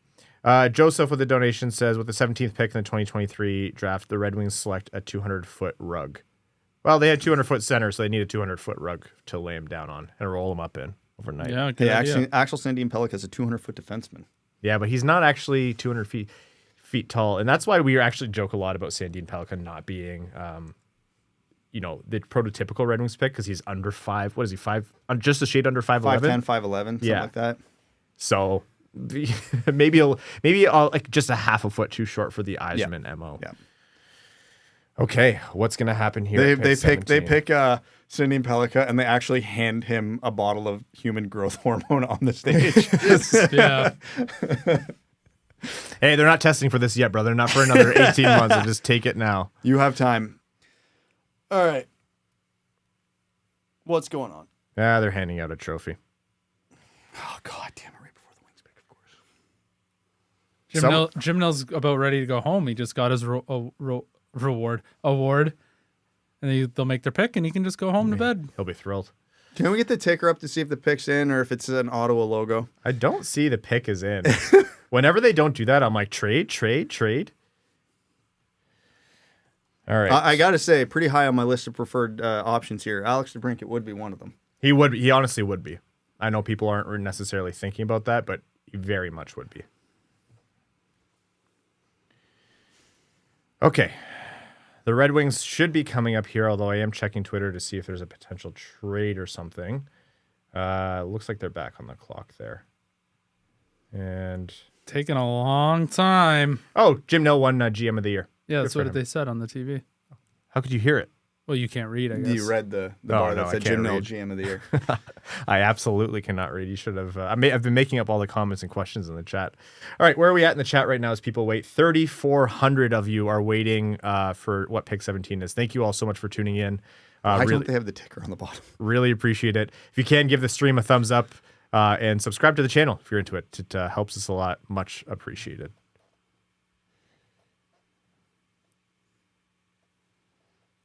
Joseph with a donation says, with the 17th pick in the 2023 draft, the Red Wings select a 200-foot rug. Well, they had 200-foot center, so they need a 200-foot rug to lay him down on and roll him up in overnight. Yeah, good Hey, idea. actual Sandin-Pellikka is a 200-foot defenseman. Yeah, but he's not actually 200 feet tall, and that's why we actually joke a lot about Sandin-Pellikka not being, the prototypical Red Wings pick because he's under 5. What is he, 5? Just a shade under 5'11"? 5'10", 5'11", something like that. So maybe I'll like just a half a foot too short for the Yzerman MO. Yeah. Okay, what's gonna happen here? They pick Sandin-Pellikka and they actually hand him a bottle of human growth hormone on the stage. Yeah. Hey, they're not testing for this yet, brother. Not for another 18 months. So just take it now. You have time. All right. What's going on? Yeah, they're handing out a trophy. Oh, God damn it. Right before the Wings pick, of course. Jim Nell's about ready to go home. He just got his award, and they'll make their pick, and he can just go home to bed. He'll be thrilled. Can we get the ticker up to see if the pick's in or if it's an Ottawa logo? I don't see the pick is in. Whenever they don't do that, I'm like, trade. All right. I got to say, pretty high on my list of preferred options here. Alex DeBrincat would be one of them. He would. He honestly would be. I know people aren't necessarily thinking about that, but he very much would be. Okay. The Red Wings should be coming up here, although I am checking Twitter to see if there's a potential trade or something. Looks like they're back on the clock there. And Taking a long time. Jim Nell won GM of the year. Yeah, that's Good for what him. they said on the TV. How could you hear it? Well, you can't read, I guess. You read the bar no, that I said can't Jim Nell read. GM of the year. I absolutely cannot read. You should have. I've been making up all the comments and questions in the chat. All right, where are we at in the chat right now as people wait? 3,400 of you are waiting for what pick 17 is. Thank you all so much for tuning in. Why don't they have the ticker on the bottom? Really appreciate it. If you can, give the stream a thumbs up and subscribe to the channel if you're into it. It helps us a lot. Much appreciated.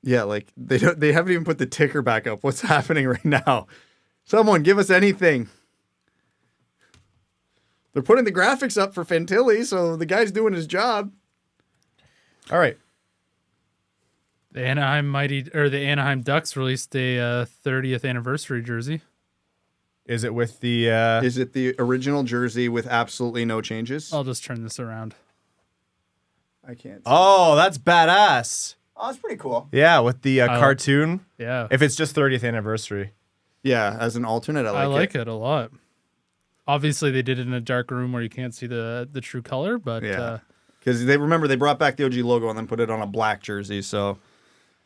Yeah, like they haven't even put the ticker back up. What's happening right now? Someone give us anything. They're putting the graphics up for Fantilli, so the guy's doing his job. All right. The Anaheim Ducks released a 30th anniversary jersey. Is it with the... Is it the original jersey with absolutely no changes? I'll just turn this around. I can't. Oh, that's badass. Oh, that's pretty cool. Yeah, with the cartoon. Yeah. If it's just 30th anniversary. Yeah, as an alternate, I like it. it a lot. Obviously, they did it in a dark room where you can't see the true color, but Yeah. Because they brought back the OG logo and then put it on a black jersey, so...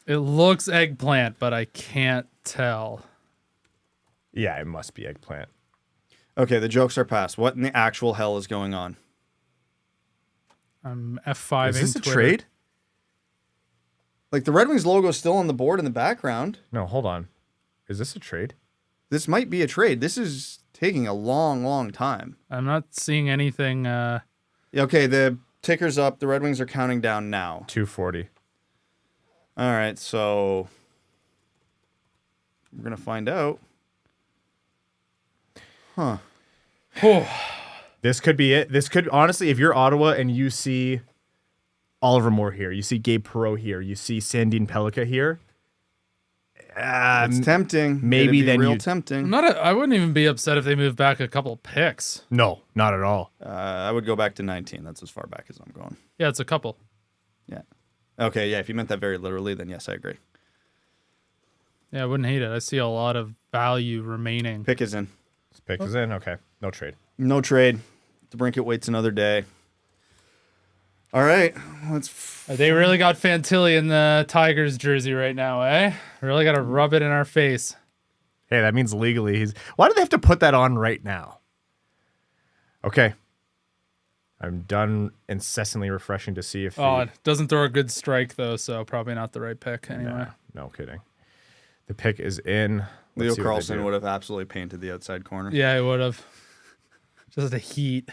it looks eggplant, but I can't tell. Yeah, it must be eggplant. Okay, the jokes are past. What in the actual hell is going on? I'm F5ing Is this a Twitter. trade? Like, the Red Wings logo is still on the board in the background. No, hold on. Is this a trade? This might be a trade. This is taking a long, long time. I'm not seeing anything. Okay, the ticker's up. The Red Wings are counting down now. 240. All right, so we're going to find out. Huh. This could be it. This could, honestly, if you're Ottawa and you see Oliver Moore here, you see Gabe Perreault here, you see Sandin-Pellikka here. It's tempting. maybe It'd be then real you- tempting. I wouldn't even be upset if they moved back a couple picks. No, not at all. I would go back to 19. That's as far back as I'm going. Yeah, it's a couple. Yeah. Okay, yeah, if you meant that very literally, then yes, I agree. Yeah, I wouldn't hate it. I see a lot of value remaining. Pick is in. This pick is in. Okay, no trade. No trade. DeBrincat waits another day. All right, They really got Fantilli in the Tigers jersey right now, eh? Really got to rub it in our face. Hey, that means legally he's... Why do they have to put that on right now? Okay. I'm done incessantly refreshing to see if Oh, it doesn't throw a good strike, though, so probably not the right pick anyway. No kidding. The pick is in. Leo Let's see what they Carlson do. would have absolutely painted the outside corner. Yeah, I would have. Just a heat.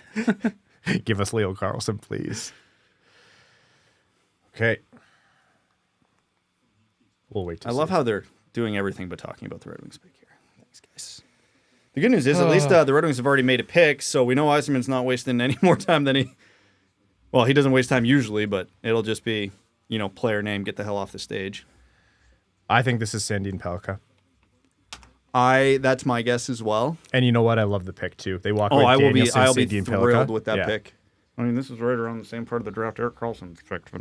Give us Leo Carlson, please. Okay. We'll wait to I see. love how they're doing everything but talking about the Red Wings pick here. Thanks, guys. The good news is at least the Red Wings have already made a pick, so we know Yzerman's not wasting any more time than he... Well, he doesn't waste time usually, but it'll just be, player name, get the hell off the stage. I think this is Sandin-Pellikka. That's my guess as well. And you know what? I love the pick, too. They walk Oh, with I'll be Danielson, thrilled with that Yeah. pick. I mean, this is right around the same part of the draft Erik Karlsson picked.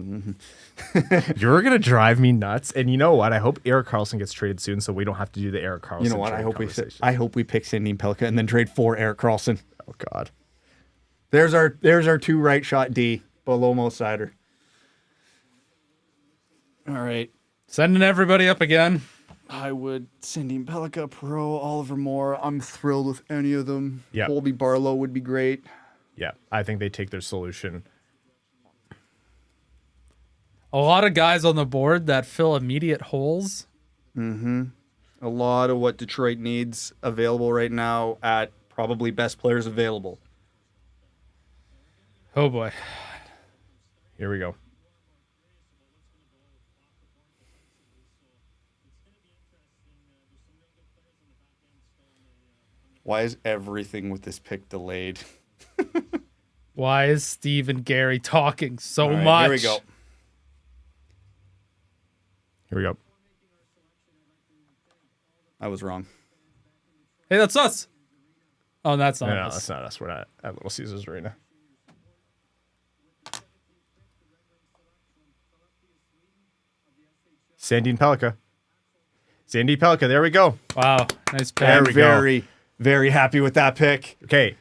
You're going to drive me nuts. And you know what? I hope Erik Karlsson gets traded soon so we don't have to do the Erik Karlsson You know what? trade conversation. I hope we pick Sandin-Pellikka and then trade for Erik Karlsson. Oh, God. There's our 2 right shot D below Mo Seider. All right. Sending everybody up again. I would Sandin-Pellikka, Pro, Oliver Moore. I'm thrilled with any of them. Yeah. Colby Barlow would be great. Yeah, I think they take their solution. A lot of guys on the board that fill immediate holes. A lot of what Detroit needs available right now at probably best players available. Oh boy. Here we go. Why is everything with this pick delayed? Why is Steve and Gary talking so All right, much? Here we go. Here we go. I was wrong. Hey, that's us. Oh, that's not No, us. that's not us. We're not at Little Caesars Arena. Sandin-Pellikka. Sandin-Pellikka. There we go. Wow, nice pick. There I'm we go. very, very happy with that pick. Okay.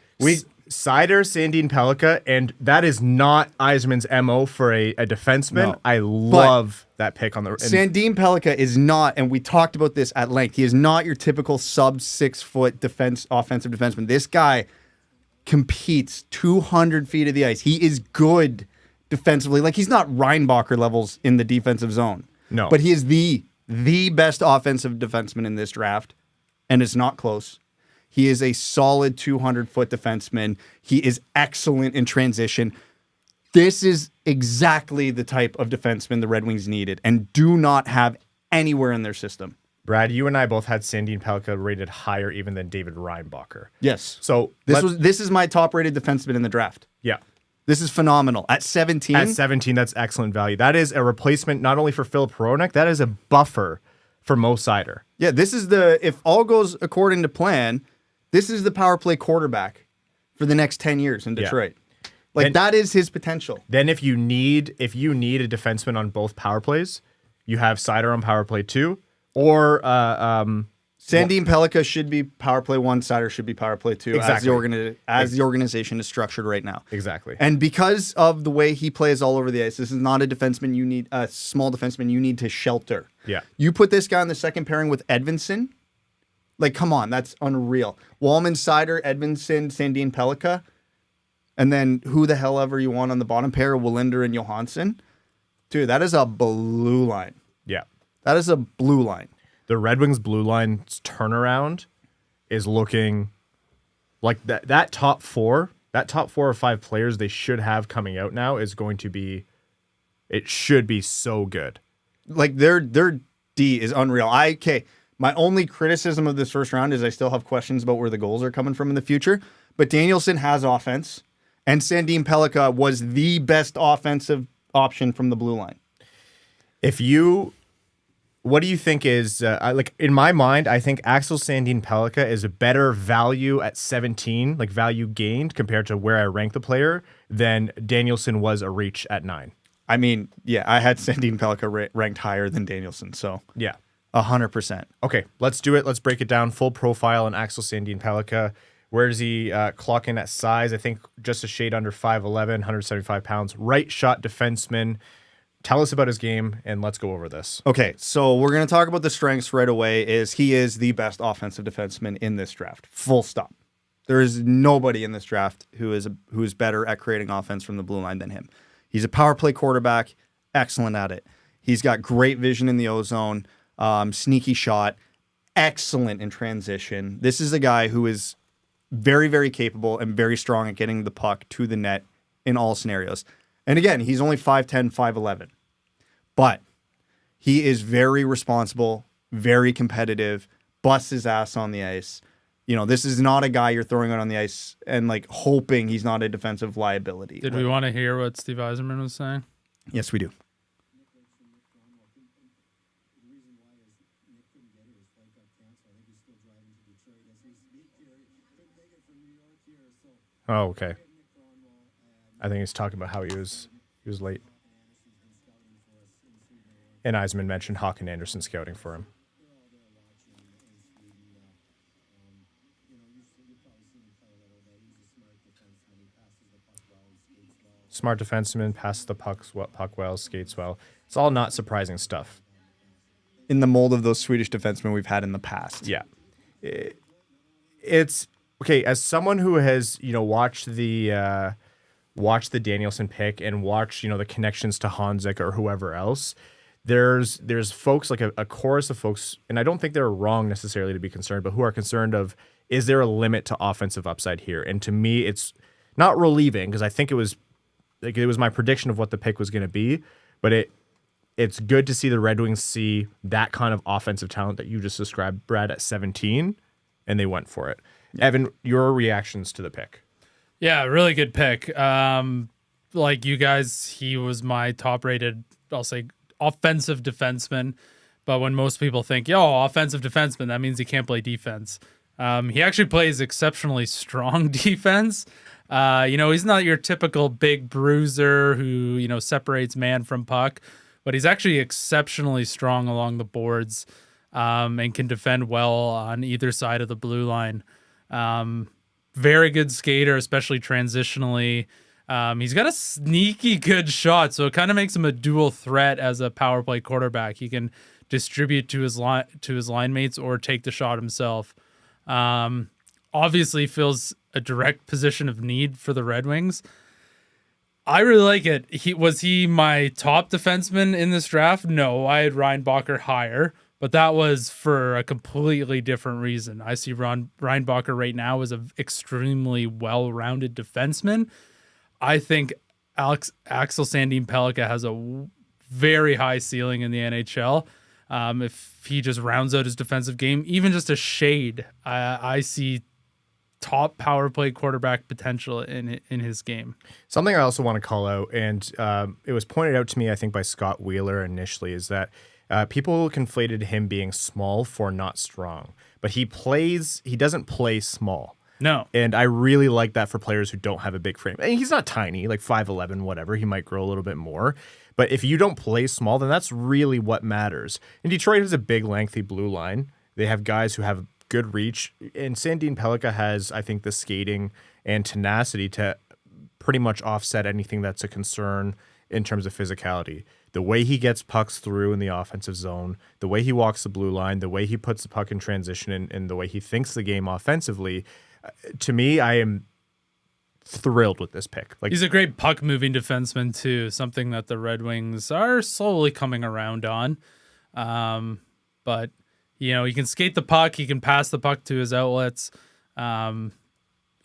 Seider, Sandin-Pellikka, and that is not Yzerman's MO for a defenseman. No. I love that pick on the... Sandin-Pellikka is not, and we talked about this at length, he is not your typical sub 6 foot offensive defenseman. This guy competes 200 feet of the ice. He is good defensively. Like, he's not Reinbacher levels in the defensive zone. No. But he is the best offensive defenseman in this draft, and it's not close. He is a solid 200-foot defenseman. He is excellent in transition. This is exactly the type of defenseman the Red Wings needed and do not have anywhere in their system. Brad, you and I both had Sandin-Pellikka rated higher even than David Reinbacher. Yes. So This is my top-rated defenseman in the draft. Yeah. This is phenomenal. At 17, At 17, that's excellent value. That is a replacement not only for Philip Hronek, that is a buffer for Mo Seider. yeah, this is if all goes according to plan, this is the power play quarterback for the next 10 years in Detroit. Like, that is his potential. Then if you need a defenseman on both power plays, you have Seider on power play 2 or Sandin-Pellikka should be power play 1, Seider should be power play 2 Exactly. as the organization is structured right now. Exactly. And because of the way he plays all over the ice, this is not a small defenseman you need to shelter. Yeah. You put this guy on the second pairing with Edvinsson, like, come on, that's unreal. Wallman, Seider, Edvinsson, Sandin-Pellikka, and then who the hell ever you want on the bottom pair, Wallinder and Johansson. Dude, that is a blue line. Yeah. That is a blue line. The Red Wings blue line's turnaround is looking like that top 4 or 5 players they should have coming out now is going to be, it should be so good. Like, their D is unreal. My only criticism of this first round is I still have questions about where the goals are coming from in the future. But Danielson has offense, and Sandin-Pellikka was the best offensive option from the blue line. What do you think is, in my mind, I think Axel Sandin-Pellikka is a better value at 17, like value gained compared to where I rank the player, than Danielson was a reach at 9. I mean, yeah, I had Sandin-Pellikka ranked higher than Danielson, so Yeah. 100%. Okay, let's do it. Let's break it down. Full profile on Axel Sandin-Pellikka. Where does he clock in at size? I think just a shade under 5'11", 175 pounds. Right shot defenseman. Tell us about his game, and let's go over this. Okay, so we're going to talk about the strengths right away. He is the best offensive defenseman in this draft. Full stop. There is nobody in this draft who is better at creating offense from the blue line than him. He's a power play quarterback, excellent at it. He's got great vision in the O-zone, sneaky shot, excellent in transition. This is a guy who is very, very capable and very strong at getting the puck to the net in all scenarios. And again, he's only 5'10", 5'11", but he is very responsible, very competitive, busts his ass on the ice. You know, this is not a guy you're throwing out on the ice and like hoping he's not a defensive liability. Did we want to hear what Steve Yzerman was saying? Yes, we do. Oh, okay. I think he's talking about how he was late. And Yzerman mentioned Hawk and Anderson scouting for him. Smart defenseman, passes the puck well, skates well. It's all not surprising stuff. In the mold of those Swedish defensemen we've had in the past. Yeah. It's okay, as someone who has, watched the Danielson pick and watched, the connections to Hanzik or whoever else, there's folks like a chorus of folks, and I don't think they're wrong necessarily to be concerned, but who are concerned of, is there a limit to offensive upside here? And to me, it's not relieving because I think it was my prediction of what the pick was going to be, but it's good to see the Red Wings see that kind of offensive talent that you just described, Brad, at 17, and they went for it. Evan, your reactions to the pick? Yeah, really good pick. Like you guys, he was my top-rated, I'll say, offensive defenseman. But when most people think, offensive defenseman, that means he can't play defense. He actually plays exceptionally strong defense. He's not your typical big bruiser who, separates man from puck, but he's actually exceptionally strong along the boards and can defend well on either side of the blue line. Very good skater, especially transitionally. He's got a sneaky good shot, so it kind of makes him a dual threat as a power play quarterback. He can distribute to his line mates or take the shot himself. Obviously fills a direct position of need for the Red Wings. I really like it. Was he my top defenseman in this draft? No, I had Reinbacher higher, but that was for a completely different reason. I see Reinbacher right now as an extremely well-rounded defenseman. I think Axel Sandin-Pellikka has a very high ceiling in the NHL. If he just rounds out his defensive game, even just a shade, I see top power play quarterback potential in his game. Something I also want to call out, and it was pointed out to me, I think, by Scott Wheeler initially, is that people conflated him being small for not strong, but he doesn't play small. No. And I really like that for players who don't have a big frame. And he's not tiny, like 5'11", whatever. He might grow a little bit more. But if you don't play small, then that's really what matters. And Detroit has a big, lengthy blue line. They have guys who have good reach. And Sandin-Pellikka has, I think, the skating and tenacity to pretty much offset anything that's a concern in terms of physicality. The way he gets pucks through in the offensive zone, the way he walks the blue line, the way he puts the puck in transition, and the way he thinks the game offensively, to me, I am thrilled with this pick. He's a great puck moving defenseman too, something that the Red Wings are slowly coming around on. But he can skate the puck, he can pass the puck to his outlets.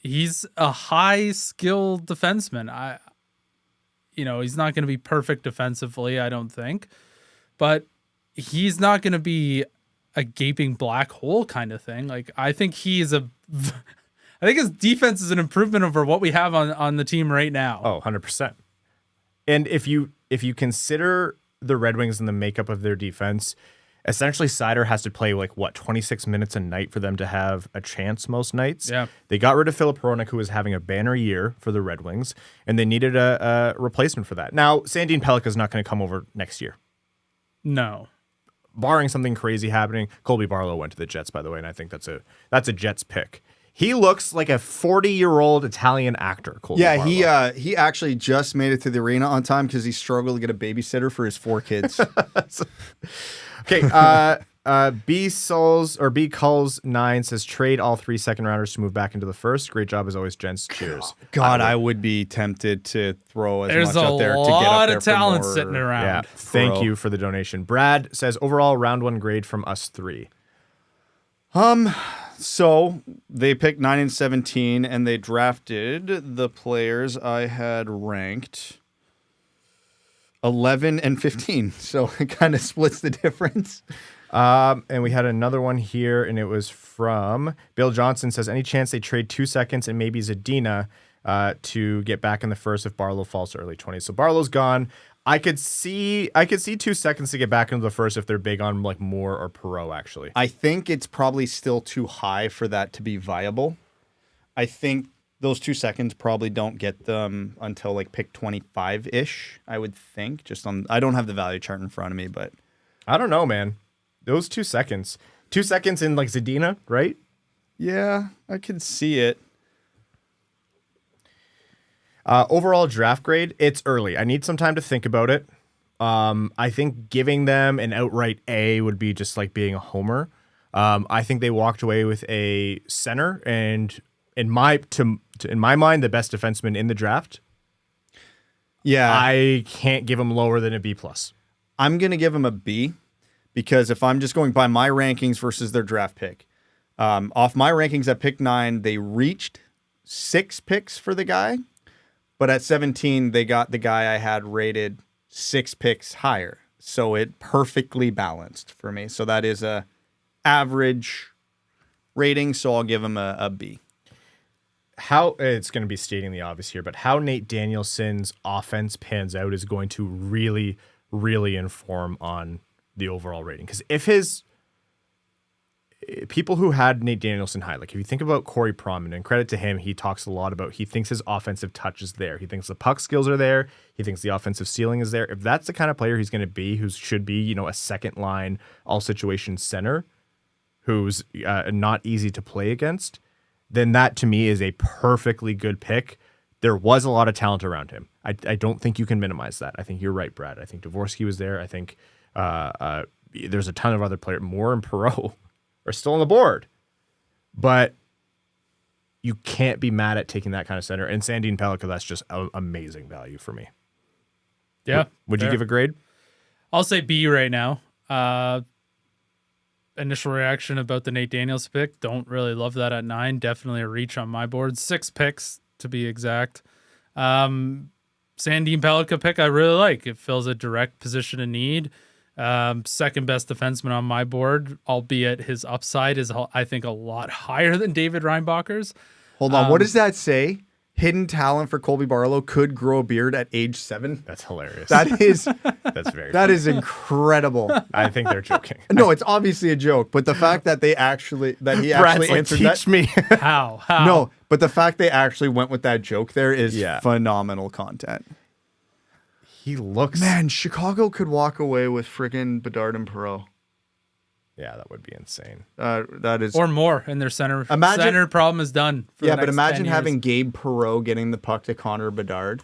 He's a high skilled defenseman. He's not going to be perfect defensively, I don't think, but he's not going to be a gaping black hole kind of thing. I think I think his defense is an improvement over what we have on the team right now. Oh, 100%. And if you consider the Red Wings and the makeup of their defense, essentially Seider has to play 26 minutes a night for them to have a chance most nights. Yeah. They got rid of Filip Hronek, who was having a banner year for the Red Wings, and they needed a replacement for that. Now, Sandin-Pellikka is not going to come over next year. No. Barring something crazy happening. Colby Barlow went to the Jets, by the way, and I think that's a Jets pick. He looks like a 40-year-old Italian actor. Colby Barlow. He actually just made it to the arena on time because he struggled to get a babysitter for his 4 kids. Okay, B Culls 9 says trade all 3 second rounders to move back into the first. Great job as always, gents. Cheers. God, I would be tempted to throw as There's much out there to get up There's a lot there of talent for more. sitting around. Yeah, thank you for the donation. Brad says overall round 1 grade from us 3. So they picked 9 and 17, and they drafted the players I had ranked 11 and 15. So it kind of splits the difference. And we had another one here, and it was from Bill Johnson. Says, any chance they trade 2 seconds and maybe Zadina to get back in the first if Barlow falls to early 20s? So Barlow's gone. I could see 2 seconds to get back into the first if they're big on like Moore or Perreault, actually. I think it's probably still too high for that to be viable. I think those 2 seconds probably don't get them until like pick 25-ish, I would think. I don't have the value chart in front of me, but I don't know, man. Those 2 seconds. 2 seconds in like Zadina, right? yeah, I could see it. Overall draft grade, it's early. I need some time to think about it. I think giving them an outright A would be just like being a homer. I think they walked away with a center, and in my mind, the best defenseman in the draft. Yeah, I can't give them lower than a B+. I'm going to give them a B because if I'm just going by my rankings versus their draft pick, off my rankings at pick 9, they reached 6 picks for the guy. But at 17, they got the guy I had rated 6 picks higher. So it perfectly balanced for me. So that is a average rating. So I'll give him a B. How it's going to be stating the obvious here, but how Nate Danielson's offense pans out is going to really, really inform on the overall rating. Because if his people who had Nate Danielson high, like if you think about Corey Promen, and credit to him, he talks a lot about, he thinks his offensive touch is there. He thinks the puck skills are there. He thinks the offensive ceiling is there. If that's the kind of player he's going to be, who should be, a second line, all situation center, who's not easy to play against, then that to me is a perfectly good pick. There was a lot of talent around him. I don't think you can minimize that. I think you're right, Brad. I think Dvorsky was there. I think there's a ton of other players. Moore and Perreault are still on the board. But you can't be mad at taking that kind of center. And Sandin-Pellikka, that's just amazing value for me. Yeah. Would you give a grade? I'll say B right now. Initial reaction about the Nate Daniels pick. Don't really love that at 9. Definitely a reach on my board. 6 picks to be exact. Sandin-Pellikka pick I really like. It fills a direct position of need. Second best defenseman on my board, albeit his upside is, I think, a lot higher than David Reinbacher's. Hold on. What does that say? Hidden talent for Colby Barlow could grow a beard at age 7. That's hilarious. That's very that funny. is incredible. I think they're joking. No, it's obviously a joke, but the fact that he actually Brad's answered teach that. me. How? No, but the fact they actually went with that joke there is Yeah. phenomenal content. He looks... Man, Chicago could walk away with friggin' Bedard and Perreault. Yeah, that would be insane. That is... Or more, and their center Imagine- center problem is done. For yeah, the but next imagine 10 years. having Gabe Perreault getting the puck to Connor Bedard.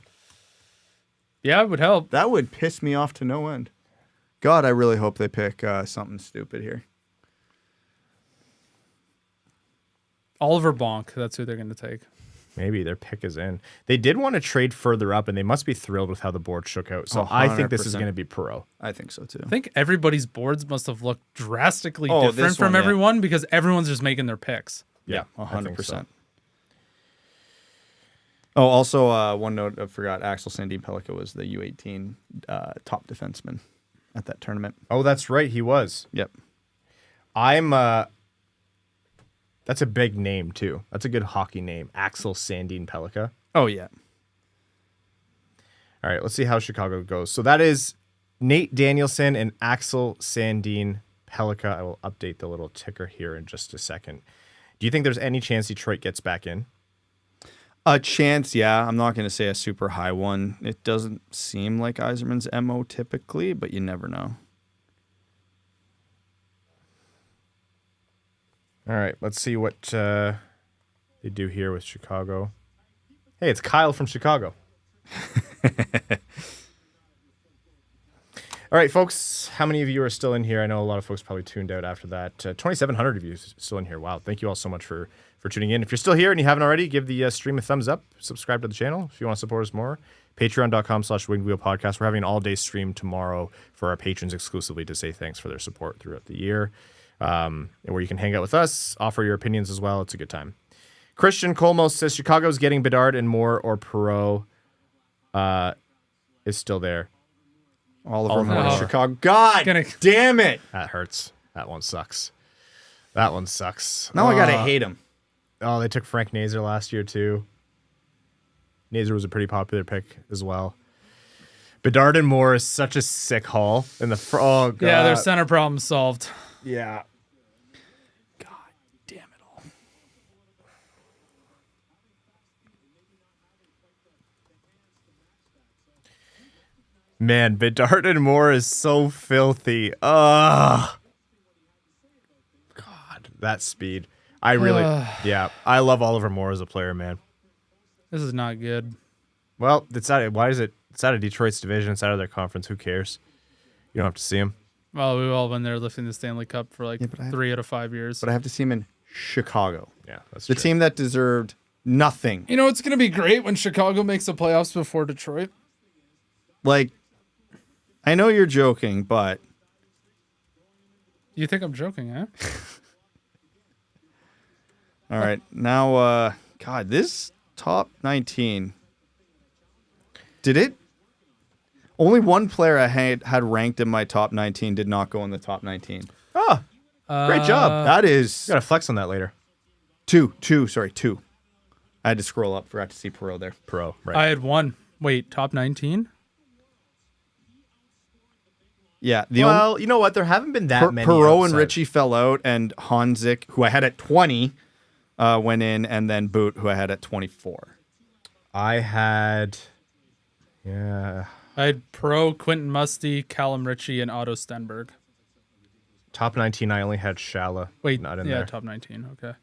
Yeah, it would help. That would piss me off to no end. God, I really hope they pick something stupid here. Oliver Bonk, that's who they're going to take. Maybe their pick is in. They did want to trade further up, and they must be thrilled with how the board shook out. So I think this is 100%. going to be Perreault. I think so, too. I think everybody's boards must have looked drastically Oh, different this from one, yeah. everyone because everyone's just making their picks. Yeah, I think 100%. so. Oh, also, one note I forgot, Axel Sandin-Pellikka was the U18 top defenseman at that tournament. Oh, that's right. He was. Yep. That's a big name, too. That's a good hockey name. Axel Sandin-Pellikka. Oh, yeah. All right, let's see how Chicago goes. So that is Nate Danielson and Axel Sandin-Pellikka. I will update the little ticker here in just a second. Do you think there's any chance Detroit gets back in? A chance, yeah. I'm not going to say a super high one. It doesn't seem like Yzerman's MO typically, but you never know. All right, let's see what they do here with Chicago. Hey, it's Kyle from Chicago. All right, folks, how many of you are still in here? I know a lot of folks probably tuned out after that. 2,700 of you still in here. Wow, thank you all so much for tuning in. If you're still here and you haven't already, give the stream a thumbs up. Subscribe to the channel if you want to support us more. Patreon.com/WingedWheel Podcast. We're having an all-day stream tomorrow for our patrons exclusively to say thanks for their support throughout the year. where you can hang out with us, offer your opinions as well. It's a good time. Christian Colmos says Chicago's getting Bedard and Moore or Perreault is still there. Oliver Moore, Moore. Chicago. God damn it. That hurts. That one sucks. That one sucks. Now I got to hate him. Oh, they took Frank Nazar last year, too. Nazar was a pretty popular pick as well. Bedard and Moore is such a sick haul. In the oh, God. Yeah, their center problem solved. Yeah. God damn it all. Man, Bedard and Moore is so filthy. Ugh. God, that speed. I really, yeah, I love Oliver Moore as a player, man. This is not good. Well, it's out. Why is it? It's out of Detroit's division. It's out of their conference. Who cares? You don't have to see him. Well, we've all been there lifting the Stanley Cup for like Yeah, 3 out of 5 years. But I have to see him in Chicago. Yeah, that's The true. team that deserved nothing. You know, it's going to be great when Chicago makes the playoffs before Detroit. Like, I know you're joking, but You think I'm joking, huh? all right. Now, God, this top 19. Did it? Only one player I had ranked in my top 19 did not go in the top 19. Oh, great job. That is You got to flex on that later. two. I had to scroll up. Forgot to see Perreault there. Pro, right? I had one. Wait, top 19? Yeah. Well, you know what? There haven't been that many. Perreault and outside. Richie fell out, and Hanzik, who I had at 20, went in, and then Boot, who I had at 24. I had, yeah, I had Pro, Quentin Musty, Callum Ritchie, and Otto Stenberg. top 19. I only had Shala. Wait, not in yeah, there. top 19. Okay.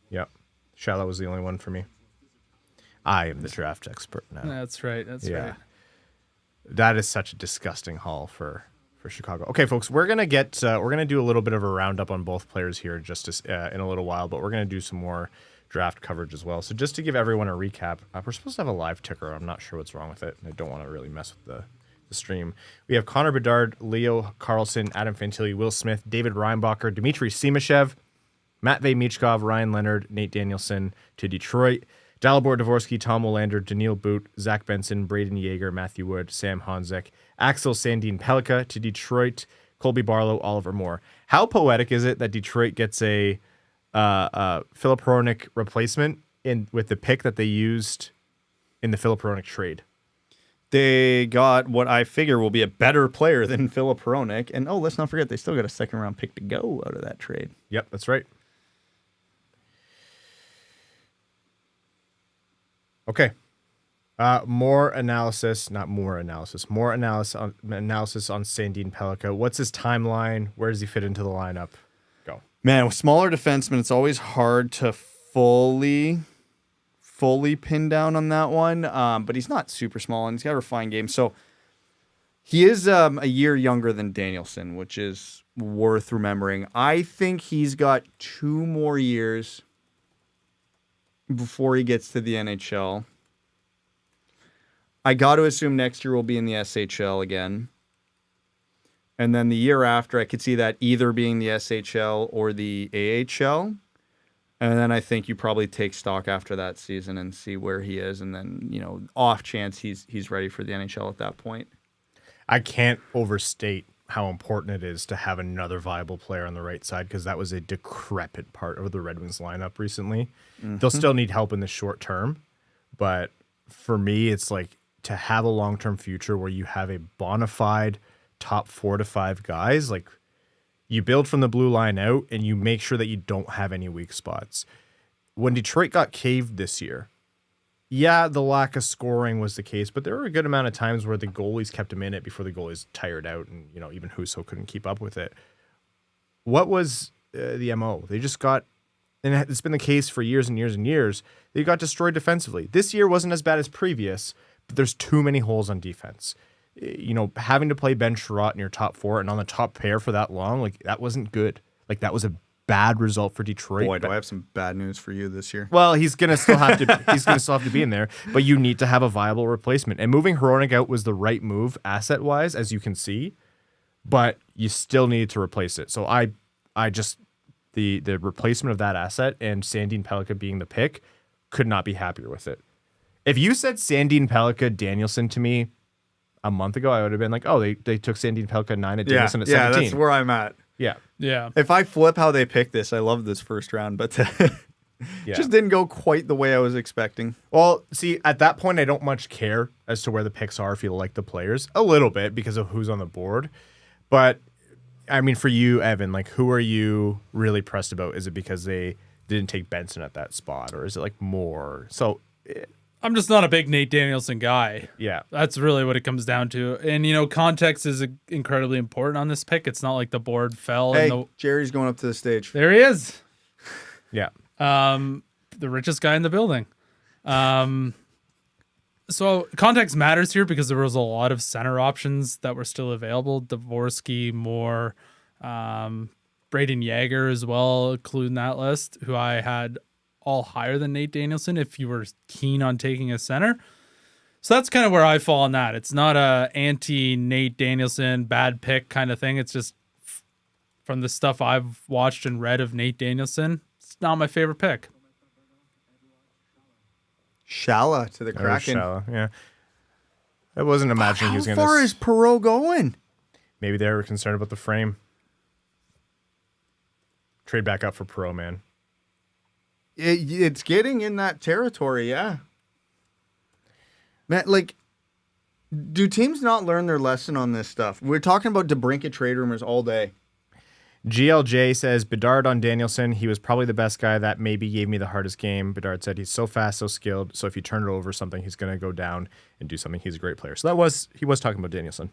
Yep, Shala was the only one for me. I am the draft expert now. That's right. That's Yeah. right. That is such a disgusting haul for Chicago. Okay, folks, we're gonna do a little bit of a roundup on both players here just in a little while, but we're gonna do some more draft coverage as well. So just to give everyone a recap, we're supposed to have a live ticker. I'm not sure what's wrong with it. I don't want to really mess with the stream. We have Connor Bedard, Leo Carlson, Adam Fantilli, Will Smith, David Reinbacher, Dmitry Simashev, Matvey Michkov, Ryan Leonard, Nate Danielson to Detroit, Dalibor Dvorsky, Tom Olander, Daniil Boot, Zach Benson, Braden Yeager, Matthew Wood, Sam Honzek, Axel Sandin-Pellikka to Detroit, Colby Barlow, Oliver Moore. How poetic is it that Detroit gets a Filip Hronek replacement with the pick that they used in the Filip Hronek trade? They got what I figure will be a better player than Filip Hronek. And, let's not forget, they still got a second-round pick to go out of that trade. Yep, that's right. Okay. More analysis on Sandin-Pellikka. What's his timeline? Where does he fit into the lineup? Go. Man, with smaller defensemen, it's always hard to fully pin down on that one. But he's not super small, and he's got a refined game. So he is a year younger than Danielson, which is worth remembering. I think he's got 2 more years before he gets to the NHL. I got to assume next year we'll be in the SHL again. And then the year after, I could see that either being the SHL or the AHL. And then I think you probably take stock after that season and see where he is. And then, off chance he's ready for the NHL at that point. I can't overstate how important it is to have another viable player on the right side, because that was a decrepit part of the Red Wings lineup recently. Mm-hmm. They'll still need help in the short term, but for me, it's like to have a long-term future where you have a bona fide top 4 to 5 guys, like you build from the blue line out and you make sure that you don't have any weak spots. When Detroit got caved this year, yeah, the lack of scoring was the case, but there were a good amount of times where the goalies kept them in it before the goalies tired out, and even Husso couldn't keep up with it. What was the MO? They just got, and it's been the case for years and years and years, they got destroyed defensively. This year wasn't as bad as previous, but there's too many holes on defense. Having to play Ben Sherratt in your top 4 and on the top pair for that long, like that wasn't good. Like that was a bad result for Detroit. Boy, do I have some bad news for you this year. Well, he's gonna still have to be in there, but you need to have a viable replacement. And moving Hronek out was the right move asset wise, as you can see, but you still needed to replace it. So I I just the replacement of that asset and Sandin-Pellikka being the pick, could not be happier with it. If you said Sandin-Pellikka, Danielson to me a month ago, I would have been like, oh, they took Sandin-Pellikka 9 at Danielson at 17. Yeah, that's where I'm at. Yeah. Yeah. If I flip how they picked this, I love this first round, but just didn't go quite the way I was expecting. Well, see, at that point, I don't much care as to where the picks are if you like the players. A little bit because of who's on the board. But, I mean, for you, Evan, like, who are you really pressed about? Is it because they didn't take Benson at that spot? Or is it, like, more? So, I'm just not a big Nate Danielson guy. yeah. That's really what it comes down to. And, you know, context is incredibly important on this pick. It's not like the board fell. Hey, Jerry's going up to the stage. There he is. Yeah. The richest guy in the building. So context matters here because there was a lot of center options that were still available. Dvorsky, Moore, Braden Yager as well, including that list, who I had all higher than Nate Danielson if you were keen on taking a center. So that's kind of where I fall on that. It's not a anti-Nate Danielson bad pick kind of thing. It's just from the stuff I've watched and read of Nate Danielson, it's not my favorite pick. Shala to the Kraken. Yeah. I wasn't imagining he was going to... How far is Perreault going? Maybe they were concerned about the frame. Trade back up for Perreault, man. It's getting in that territory, yeah. Man, like, do teams not learn their lesson on this stuff? We're talking about DeBrincat trade rumors all day. GLJ says, Bedard on Danielson. He was probably the best guy that maybe gave me the hardest game. Bedard said he's so fast, so skilled. So if you turn it over something, he's going to go down and do something. He's a great player. So he was talking about Danielson.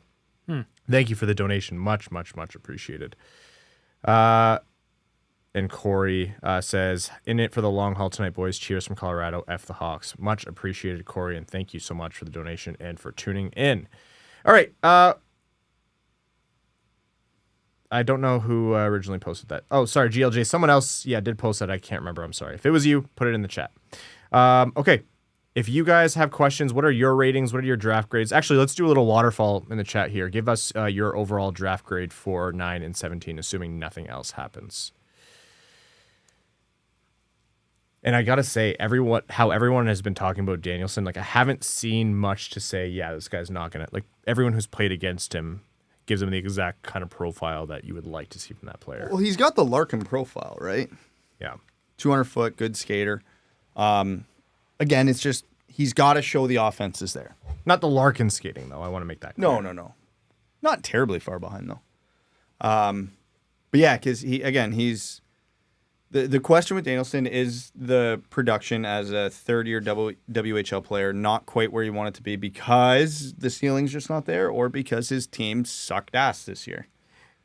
Thank you for the donation. Much, much, much appreciated. And Corey says, in it for the long haul tonight, boys. Cheers from Colorado. F the Hawks. Much appreciated, Corey. And thank you so much for the donation and for tuning in. All right. I don't know who originally posted that. Oh, sorry, GLJ. Someone else, did post that. I can't remember. I'm sorry. If it was you, put it in the chat. Okay. If you guys have questions, what are your ratings? What are your draft grades? Actually, let's do a little waterfall in the chat here. Give us your overall draft grade for 9 and 17, assuming nothing else happens. And I got to say, how everyone has been talking about Danielson, like, I haven't seen much to say, this guy's not going to, like, everyone who's played against him gives him the exact kind of profile that you would like to see from that player. Well, he's got the Larkin profile, right? Yeah. 200-foot, good skater. Again, it's just he's got to show the offense is there. Not the Larkin skating, though. I want to make that clear. No. Not terribly far behind, though. But yeah, because he's... The question with Danielson is the production as a third-year WHL player not quite where you want it to be because the ceiling's just not there or because his team sucked ass this year.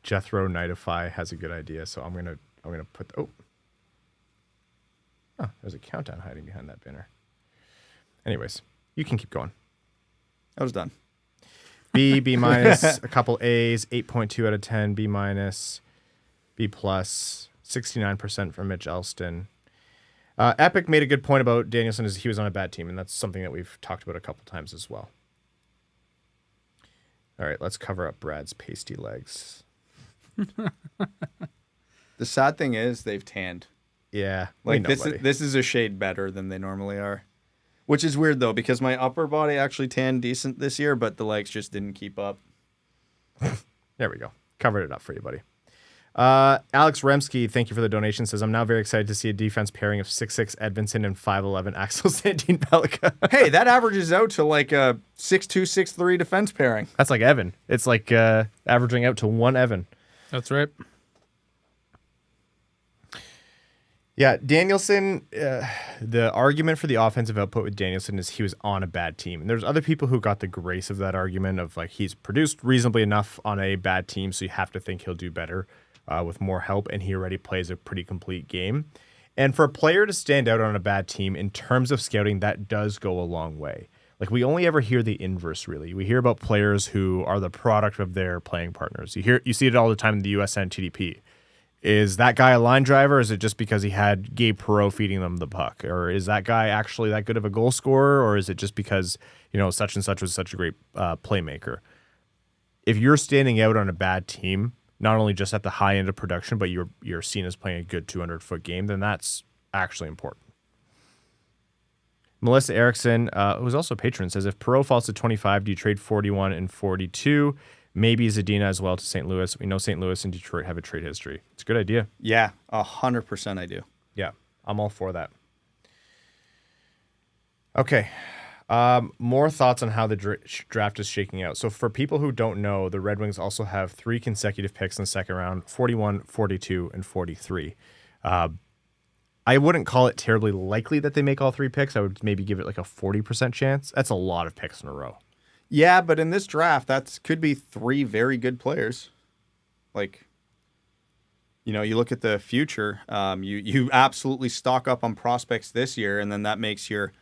Jethro Nightify has a good idea, so I'm gonna put... Oh, there's a countdown hiding behind that banner. Anyways, you can keep going. I was done. B minus, a couple A's, 8.2 out of 10, B minus, B plus... 69% from Mitch Elston. Epic made a good point about Danielson as he was on a bad team, and that's something that we've talked about a couple times as well. All right, let's cover up Brad's pasty legs. The sad thing is they've tanned. Yeah, like this is a shade better than they normally are, which is weird though because my upper body actually tanned decent this year, but the legs just didn't keep up. There we go. Covered it up for you, buddy. Alex Remsky, thank you for the donation, says, I'm now very excited to see a defense pairing of 6'6" Edvinson and 5'11" Axel Sandin-Pellikka. Hey, that averages out to like a 6'2", 6'3" defense pairing. That's like Evan. It's like averaging out to one Evan. That's right. Yeah, Danielson, the argument for the offensive output with Danielson is he was on a bad team. And there's other people who got the grace of that argument of like he's produced reasonably enough on a bad team, so you have to think he'll do better. With more help, and he already plays a pretty complete game. And for a player to stand out on a bad team in terms of scouting, that does go a long way. Like, we only ever hear the inverse, really. We hear about players who are the product of their playing partners. You see it all the time in the USN TDP. Is that guy a line driver, or is it just because he had Gabe Perreault feeding them the puck? Or is that guy actually that good of a goal scorer, or is it just because, such and such was such a great playmaker? If you're standing out on a bad team, not only just at the high end of production, but you're seen as playing a good 200-foot game, then that's actually important. Melissa Erickson, who's also a patron, says, if Perreault falls to 25, do you trade 41 and 42? Maybe Zadina as well to St. Louis. We know St. Louis and Detroit have a trade history. It's a good idea. Yeah, 100% I do. Yeah, I'm all for that. Okay. More thoughts on how the draft is shaking out. So for people who don't know, the Red Wings also have 3 consecutive picks in the second round, 41, 42, and 43. I wouldn't call it terribly likely that they make all 3 picks. I would maybe give it like a 40% chance. That's a lot of picks in a row. Yeah, but in this draft, that could be 3 very good players. Like, you know, you look at the future, you absolutely stock up on prospects this year, and then that makes your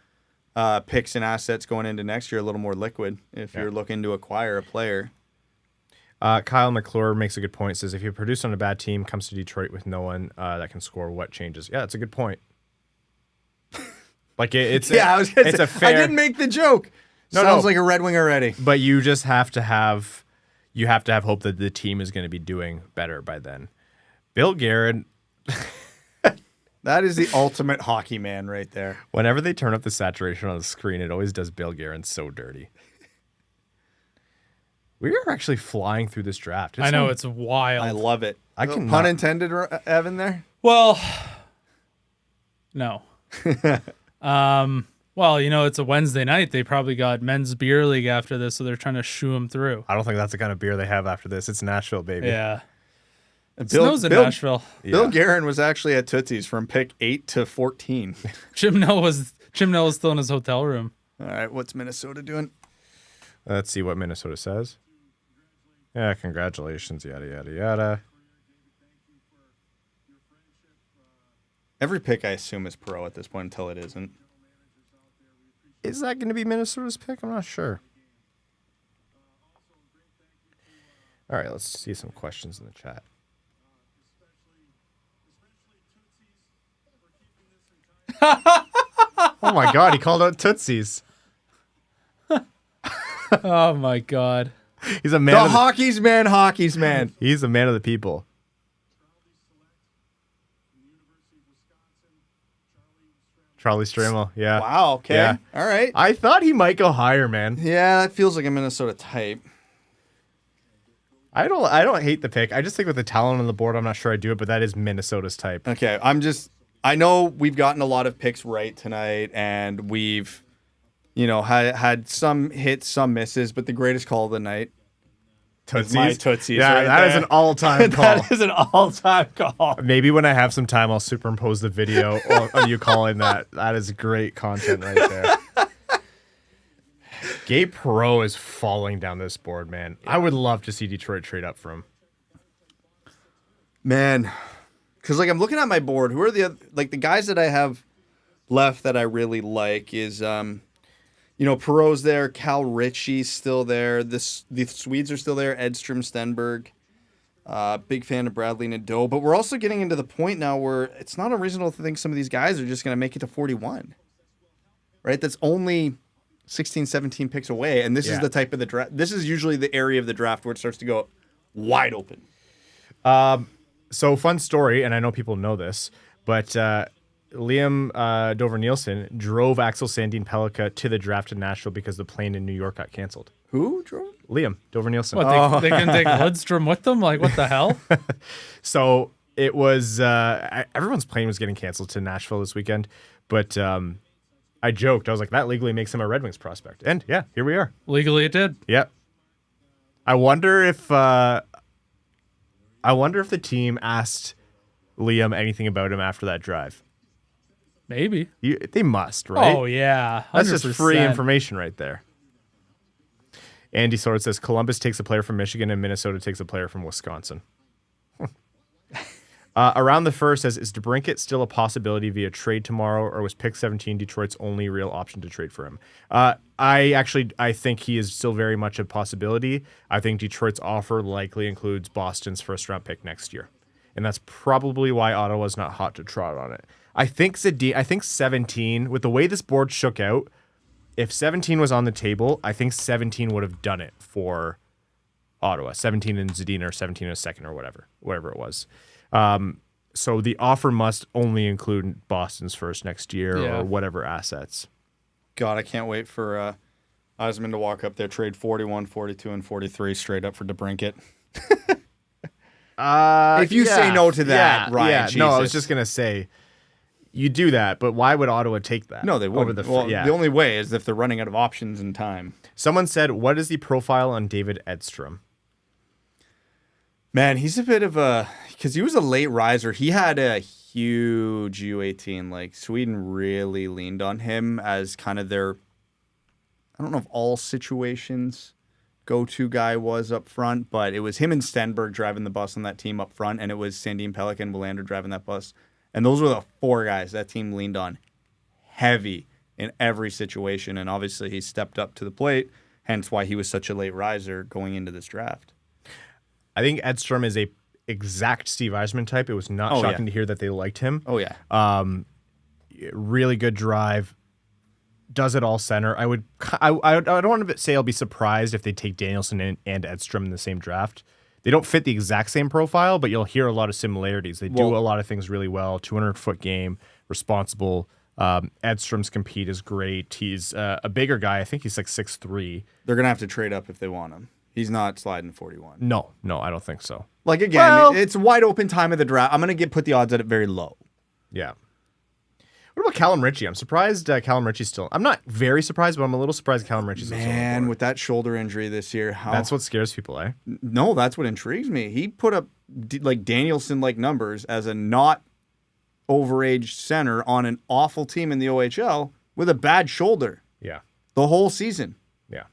picks and assets going into next year a little more liquid if you're looking to acquire a player. Kyle McClure makes a good point. Says, if you produce on a bad team, comes to Detroit with no one that can score, what changes? Yeah, that's a good point. Like it's I was gonna say, a fair. I didn't make the joke. Sounds like a Red Wing already. But you just have to have hope that the team is going to be doing better by then. Bill Guerin. That is the ultimate hockey man right there. Whenever they turn up the saturation on the screen, it always does Bill Guerin so dirty. We are actually flying through this draft. I know, it's wild. I love it. I can Pun intended, Evan, there? Well, no. Well, you know, it's a Wednesday night. They probably got men's beer league after this, so they're trying to shoo them through. I don't think that's the kind of beer they have after this. It's Nashville, baby. Yeah. It snows in Nashville. Bill Guerin was actually at Tootsie's from pick 8 to 14. Jim Nell was still in his hotel room. All right, what's Minnesota doing? Let's see what Minnesota says. Yeah, congratulations, yada, yada, yada. Every pick, I assume, is Perreault at this point until it isn't. Is that going to be Minnesota's pick? I'm not sure. All right, let's see some questions in the chat. Oh my God, he called out Tootsies. Oh my God. He's a man. Hockey's man. He's a man of the people. Charlie Stramel, yeah. Wow, okay. Yeah. All right. I thought he might go higher, man. Yeah, that feels like a Minnesota type. I don't hate the pick. I just think with the talent on the board, I'm not sure I do it, but that is Minnesota's type. Okay, I know we've gotten a lot of picks right tonight, and we've, you know, had some hits, some misses, but the greatest call of the night. Tootsies. My Tootsies. Yeah, right that there. is an all-time call. That is an all-time call. Maybe when I have some time, I'll superimpose the video of you calling that. That is great content right there. Gabe Perreault is falling down this board, man. I would love to see Detroit trade up for him. Man, because like I'm looking at my board, who are the guys that I have left that I really like is you know, Perreault's there, Cal Ritchie's still there, the Swedes are still there, Edstrom, Stenberg. Big fan of Bradley Nadeau, but we're also getting into the point now where it's not unreasonable to think some of these guys are just going to make it to 41. Right? That's only 16, 17 picks away, and this is the type of the draft. This is usually the area of the draft where it starts to go wide open. So fun story, and I know people know this, but Liam Dover-Nielsen drove Axel Sandin-Pellikka to the draft in Nashville because the plane in New York got canceled. Who drove? Liam Dover-Nielsen. What, they can take Lidstrom with them? Like, what the hell? So it was everyone's plane was getting canceled to Nashville this weekend, but I joked. I was like, that legally makes him a Red Wings prospect. And yeah, here we are. Legally, it did. Yep. I wonder if the team asked Liam anything about him after that drive. Maybe. They must, right? Oh, yeah. 100%. That's just free information right there. Andy Sword says Columbus takes a player from Michigan and Minnesota takes a player from Wisconsin. Around the Fur says, is DeBrincat still a possibility via trade tomorrow, or was pick 17 Detroit's only real option to trade for him? I think he is still very much a possibility. I think Detroit's offer likely includes Boston's first-round pick next year. And that's probably why Ottawa's not hot to trot on it. I think 17, with the way this board shook out, if 17 was on the table, I think 17 would have done it for Ottawa, 17 in Zadina or 17 in a second or whatever it was. So the offer must only include Boston's first next year or whatever assets. God, I can't wait for Yzerman to walk up there, trade 41, 42, and 43 straight up for DeBrincat. If you say no to that, Ryan, no, I was just gonna say you do that, but why would Ottawa take that? No, they wouldn't. The only way is if they're running out of options and time. Someone said, "What is the profile on David Edstrom?" Man, he's a bit of a because he was a late riser. He had a huge U18. Like Sweden really leaned on him as kind of their. I don't know if all situations go-to guy was up front, but it was him and Stenberg driving the bus on that team up front, and it was Sandin-Pellikka and Willander driving that bus. And those were the four guys that team leaned on heavy in every situation, and obviously he stepped up to the plate, hence why he was such a late riser going into this draft. I think Edstrom is a exact Steve Yzerman type. It was not shocking to hear that they liked him. Oh, yeah. Really good drive. Does it all center. I don't want to say I'll be surprised if they take Danielson and Edstrom in the same draft. They don't fit the exact same profile, but you'll hear a lot of similarities. They do a lot of things really well. 200-foot game, responsible. Edstrom's compete is great. He's a bigger guy. I think he's like 6'3". They're going to have to trade up if they want him. He's not sliding 41. No, I don't think so. Like, again, it's a wide open time of the draft. I'm going to put the odds at it very low. Yeah. What about Callum Ritchie? I'm surprised Callum Ritchie's still... I'm not very surprised, but I'm a little surprised Callum Ritchie's still on the board. Man, with that shoulder injury this year... That's what scares people, eh? No, that's what intrigues me. He put up like Danielson-like numbers as a not overaged center on an awful team in the OHL with a bad shoulder. Yeah. The whole season. Yeah.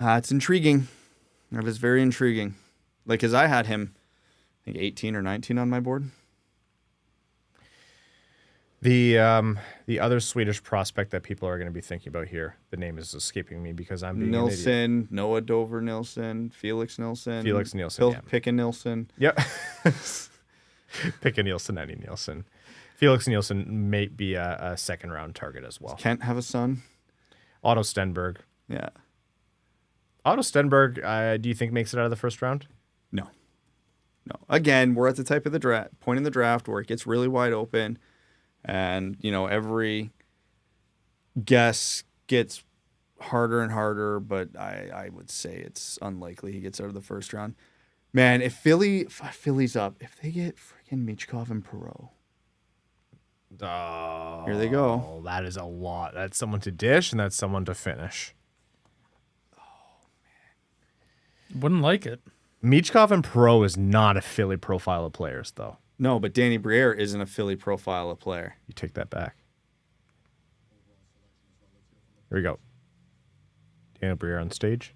It's intriguing. It was very intriguing. Like, because I had him, I think, 18 or 19 on my board. The other Swedish prospect that people are going to be thinking about here, the name is escaping me because I'm being Nilsson, an idiot. Noah Dover Nilsson, Felix Nilsson. Picka Nilsson. Yep. Picka Nilsson, Eddie Nilsson. Felix Nilsson may be a second-round target as well. Does Kent have a son? Otto Stenberg. Yeah. Otto Stenberg, do you think makes it out of the first round? No. Again, we're at the type of the point in the draft where it gets really wide open. And, every guess gets harder and harder, but I would say it's unlikely he gets out of the first round. Man, if Philly's up, if they get freaking Michkov and Perreault. Oh, here they go. That is a lot. That's someone to dish, and that's someone to finish. Oh, man. Wouldn't like it. Michkov and Perreault is not a Philly profile of players, though. No, but Danny Briere isn't a Philly profile of player. You take that back. Here we go. Danny Briere on stage.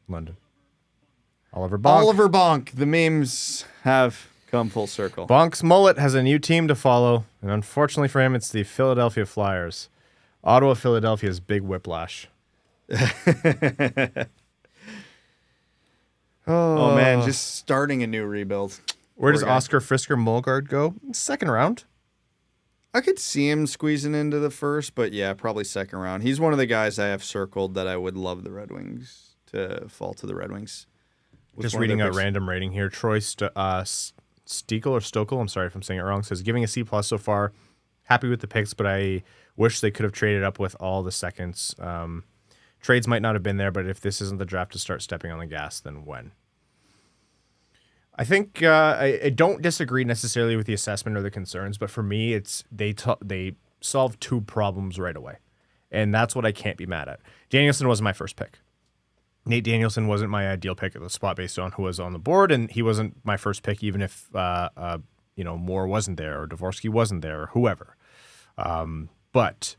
London. Oliver Bonk. The memes have come full circle. Bonk's mullet has a new team to follow, and unfortunately for him, it's the Philadelphia Flyers. Ottawa, Philadelphia's big whiplash. Oh man, just starting a new rebuild. Where does Oscar Frisker Molgaard go? Second round. I could see him squeezing into the first, but yeah, probably second round. He's one of the guys I have circled that I would love the Red Wings to fall to the Red Wings. Just reading a random rating here. Troy Steichel or Stokel, I'm sorry if I'm saying it wrong, says giving a C+ so far. Happy with the picks, but I wish they could have traded up with all the seconds. Trades might not have been there, but if this isn't the draft to start stepping on the gas, then when? I think I don't disagree necessarily with the assessment or the concerns, but for me, it's they solved two problems right away, and that's what I can't be mad at. Danielson wasn't my first pick. Nate Danielson wasn't my ideal pick at the spot based on who was on the board, and he wasn't my first pick even if Moore wasn't there or Dvorsky wasn't there or whoever. But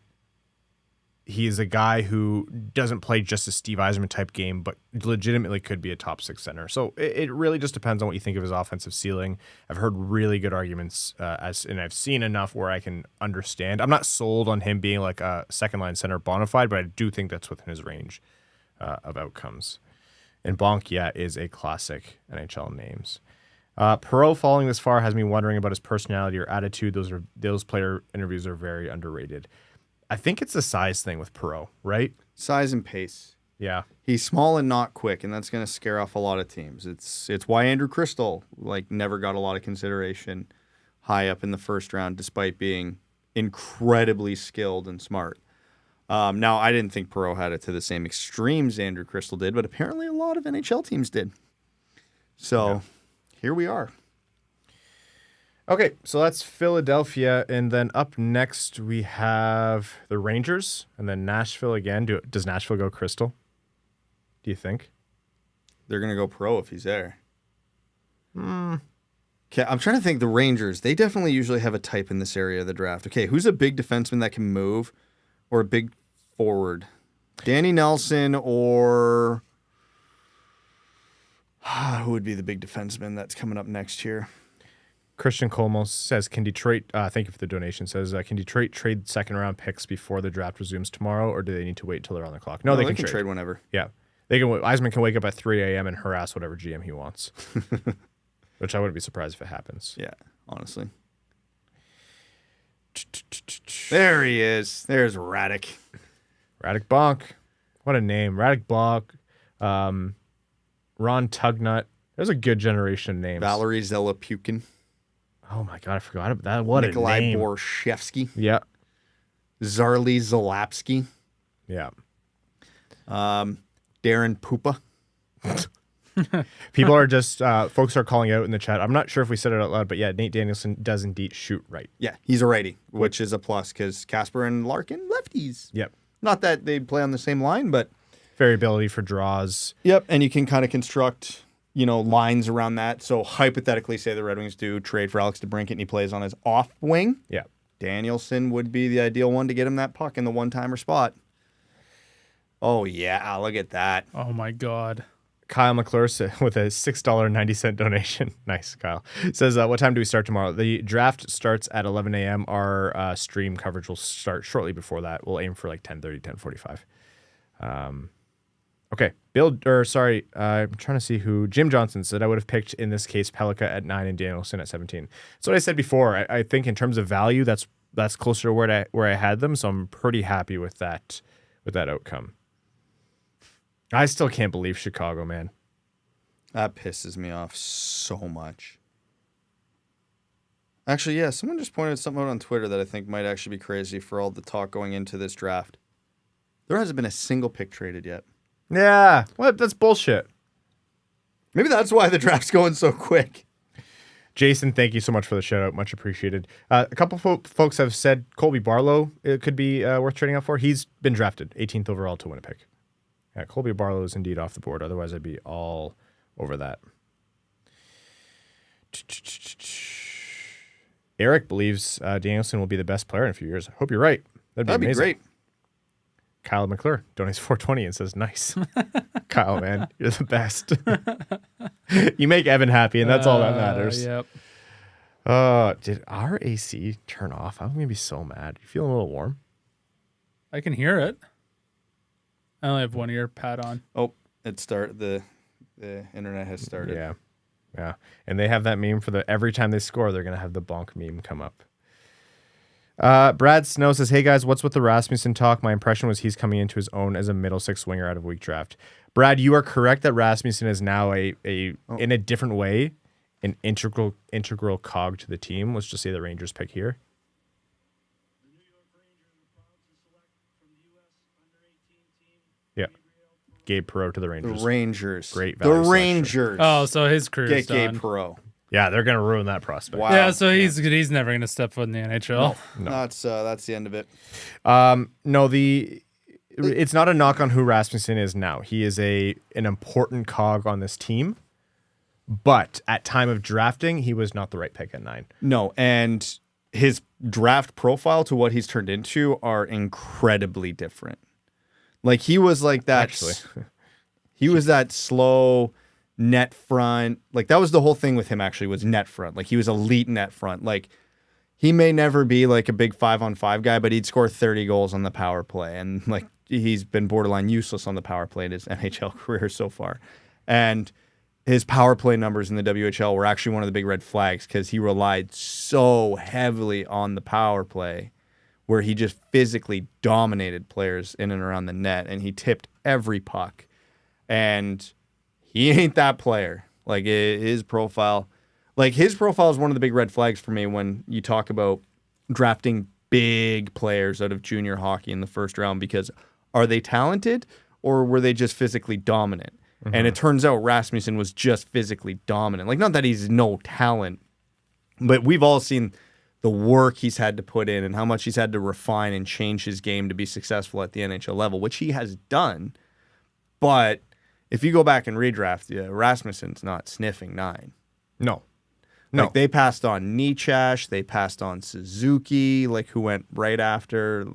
he's a guy who doesn't play just a Steve Yzerman type game, but legitimately could be a top 6 center. So it really just depends on what you think of his offensive ceiling. I've heard really good arguments, and I've seen enough where I can understand. I'm not sold on him being like a second line center bona fide, but I do think that's within his range of outcomes. And Bonk, is a classic NHL names. Perreault falling this far has me wondering about his personality or attitude. Those player interviews are very underrated. I think it's a size thing with Perreault, right? Size and pace. Yeah. He's small and not quick, and that's going to scare off a lot of teams. It's why Andrew Crystal never got a lot of consideration high up in the first round, despite being incredibly skilled and smart. Now, I didn't think Perreault had it to the same extremes Andrew Crystal did, but apparently a lot of NHL teams did. So here we are. Okay, so that's Philadelphia, and then up next we have the Rangers, and then Nashville again. Does Nashville go Crystal? Do you think? They're going to go Perreault if he's there. Okay, I'm trying to think. The Rangers, they definitely usually have a type in this area of the draft. Okay, who's a big defenseman that can move, or a big forward? Danny Nelson, or who would be the big defenseman that's coming up next year? Christian Colmos says, can Detroit, thank you for the donation, says, can Detroit trade second-round picks before the draft resumes tomorrow, or do they need to wait till they're on the clock? No, they can trade whenever. Yeah. They can. Yzerman can wake up at 3 a.m. and harass whatever GM he wants, which I wouldn't be surprised if it happens. Yeah, honestly. There he is. There's Radek. Radek Bonk. What a name. Radek Bonk. Ron Tugnut. There's a good generation of names. Valerie Zelapukin. Oh, my God. I forgot about that. What Nikolai a name. Borshevsky. Yeah. Zarli Zalapsky. Yeah. Darren Pupa. People are just, folks are calling out in the chat. I'm not sure if we said it out loud, but yeah, Nate Danielson does indeed shoot right. Yeah, he's a righty, which is a plus because Casper and Larkin, lefties. Yep. Not that they play on the same line, but... Variability for draws. Yep, and you can kind of construct, lines around that. So hypothetically, say the Red Wings do trade for Alex DeBrincat and he plays on his off wing. Yeah. Danielson would be the ideal one to get him that puck in the one-timer spot. Oh, yeah, look at that. Oh, my God. Kyle McClure with a $6.90 donation. Nice, Kyle. Says, what time do we start tomorrow? The draft starts at 11 a.m. Our stream coverage will start shortly before that. We'll aim for like 10:30, 10:45. Okay. I'm trying to see who. Jim Johnson said I would have picked, in this case, Pellikka at 9 and Danielson at 17. That's what I said before. I think in terms of value, that's closer to where I had them, so I'm pretty happy with that outcome. I still can't believe Chicago, man. That pisses me off so much. Actually, yeah, someone just pointed something out on Twitter that I think might actually be crazy for all the talk going into this draft. There hasn't been a single pick traded yet. Yeah, what? That's bullshit. Maybe that's why the draft's going so quick. Jason, thank you so much for the shout out. Much appreciated. A couple folks have said Colby Barlow could be worth trading out for. He's been drafted 18th overall to Winnipeg. Yeah, Colby Barlow is indeed off the board. Otherwise, I'd be all over that. Eric believes Danielson will be the best player in a few years. I hope you're right. That'd be amazing. Great. Kyle McClure donates $4.20 and says, nice. Kyle, man, you're the best. You make Evan happy, and that's all that matters. Yep. Did our AC turn off? I'm going to be so mad. You feeling a little warm? I can hear it. I only have one ear pad on. Oh, the internet has started. Yeah. And they have that meme for every time they score, they're going to have the bonk meme come up. Brad Snow says, hey guys, what's with the Rasmussen talk? My impression was he's coming into his own as a middle six winger out of a weak draft. Brad, you are correct that Rasmussen is now in a different way, an integral cog to the team. Let's just say the Rangers pick here. Yeah. Gabe Perreault to the Rangers. The Rangers. Great The value Rangers. Oh, so his career's Get Gabe done. Perreault. Yeah, they're going to ruin that prospect. Wow. Yeah, so he's never going to step foot in the NHL. No. That's the end of it. No, it's not a knock on who Rasmussen is now. He is an important cog on this team, but at time of drafting, he was not the right pick at 9. No, and his draft profile to what he's turned into are incredibly different. Like he was like that. Actually, he was that slow net front. Like that was the whole thing with him. Actually, was net front. Like he was elite net front. Like he may never be like a big 5-on-5 guy, but he'd score 30 goals on the power play, and like he's been borderline useless on the power play in his NHL career so far. And his power play numbers in the WHL were actually one of the big red flags because he relied so heavily on the power play where he just physically dominated players in and around the net, and he tipped every puck. And he ain't that player. Like, his profile is one of the big red flags for me when you talk about drafting big players out of junior hockey in the first round, because are they talented or were they just physically dominant? Mm-hmm. And it turns out Rasmussen was just physically dominant. Like, not that he's no talent, but we've all seen the work he's had to put in and how much he's had to refine and change his game to be successful at the NHL level, which he has done. But if you go back and redraft, Rasmussen's not sniffing 9. No. Like, they passed on Nichash, they passed on Suzuki, like, who went right after.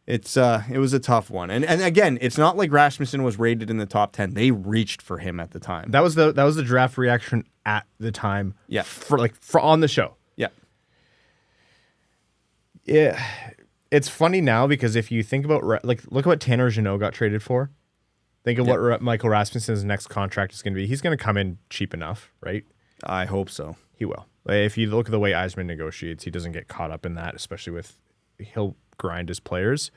It was a tough one. And again, it's not like Rasmussen was rated in the top 10. They reached for him at the time. That was the draft reaction at the time. Yeah. For on the show. Yeah. Yeah. It's funny now because if you think about, look at what Tanner Jeannot got traded for. Think of what Michael Rasmussen's next contract is going to be. He's going to come in cheap enough, right? I hope so. He will. If you look at the way Yzerman negotiates, he doesn't get caught up in that, especially with he'll grind his players.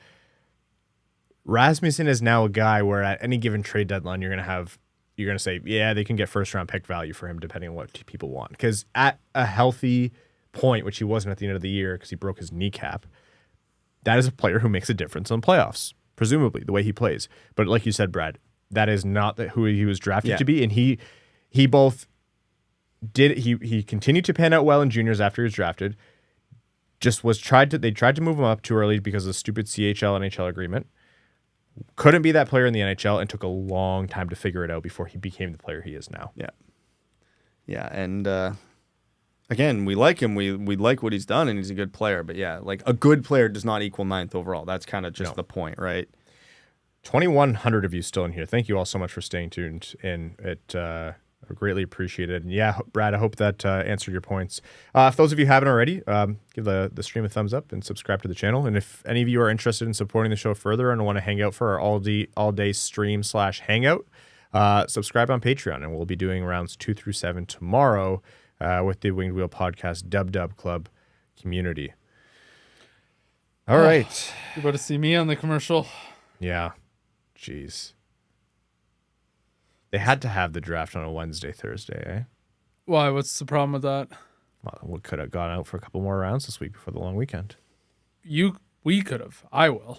Rasmussen is now a guy where at any given trade deadline, you're going to say, yeah, they can get first round pick value for him depending on what people want. Because at a healthy point, which he wasn't at the end of the year because he broke his kneecap, that is a player who makes a difference in playoffs, presumably the way he plays. But like you said, Brad, that is not who he was drafted to be. And he both did, he continued to pan out well in juniors after he was drafted. They tried to move him up too early because of the stupid CHL NHL agreement. Couldn't be that player in the NHL and took a long time to figure it out before he became the player he is now. Yeah. Yeah. And again, we like him. We like what he's done, and he's a good player. But yeah, like, a good player does not equal 9th overall. That's kind of just the point, right? 2,100 of you still in here. Thank you all so much for staying tuned in. It greatly appreciated. And yeah, Brad, I hope that answered your points. If those of you haven't already, give the stream a thumbs up and subscribe to the channel. And if any of you are interested in supporting the show further and want to hang out for our all-day stream /hangout, subscribe on Patreon. And we'll be doing rounds 2 through 7 tomorrow with the Winged Wheel Podcast Dub Club community. All right. You about to see me on the commercial? Yeah. Jeez. They had to have the draft on a Wednesday, Thursday, eh? Why? What's the problem with that? Well, we could have gone out for a couple more rounds this week before the long weekend. We could have. I will.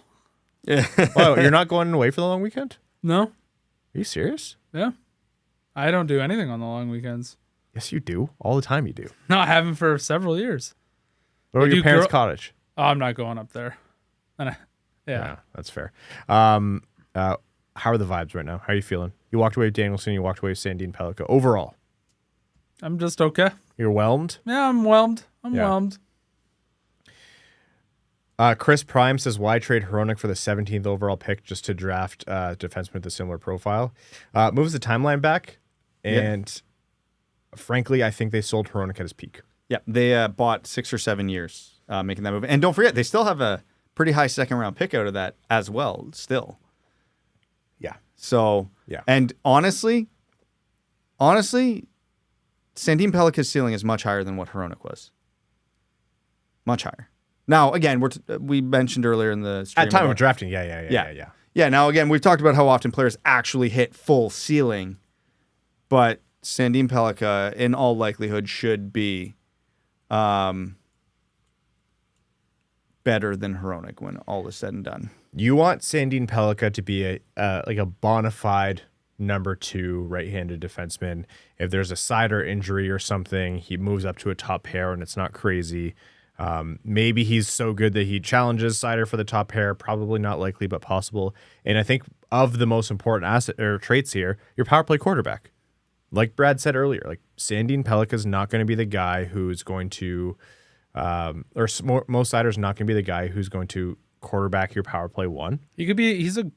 Yeah. Oh, you're not going away for the long weekend? No. Are you serious? Yeah. I don't do anything on the long weekends. Yes, you do. All the time you do. No, I haven't for several years. What about your parents' cottage? Oh, I'm not going up there. Yeah, that's fair. How are the vibes right now? How are you feeling? You walked away with Danielson. You walked away with Sandin-Pellikka. Overall, I'm just okay. You're whelmed? Yeah, I'm whelmed. Whelmed. Chris Prime says, why trade Hronek for the 17th overall pick just to draft defenseman with a similar profile? Moves the timeline back, and frankly, I think they sold Hronek at his peak. Yeah, they bought 6 or 7 years making that move. And don't forget, they still have a pretty high second-round pick out of that as well, still. Yeah. So, yeah. And honestly, Sandin-Pellikka's ceiling is much higher than what Hronek was. Much higher. Now, again, we mentioned earlier in the stream at time of drafting, yeah. Yeah, now, again, we've talked about how often players actually hit full ceiling, but Sandin-Pellikka, in all likelihood, should be better than Hronek when all is said and done. You want Sandin-Pellikka to be a bona fide number 2 right-handed defenseman. If there's a Seider injury or something, he moves up to a top pair and it's not crazy. Maybe he's so good that he challenges Seider for the top pair. Probably not likely, but possible. And I think of the most important asset or traits here, your power play quarterback. Like Brad said earlier, like Sandin-Pellikka is not going to be the guy who's going to, Mo Seider's not going to be the guy who's going to quarterback your power play 1. He's a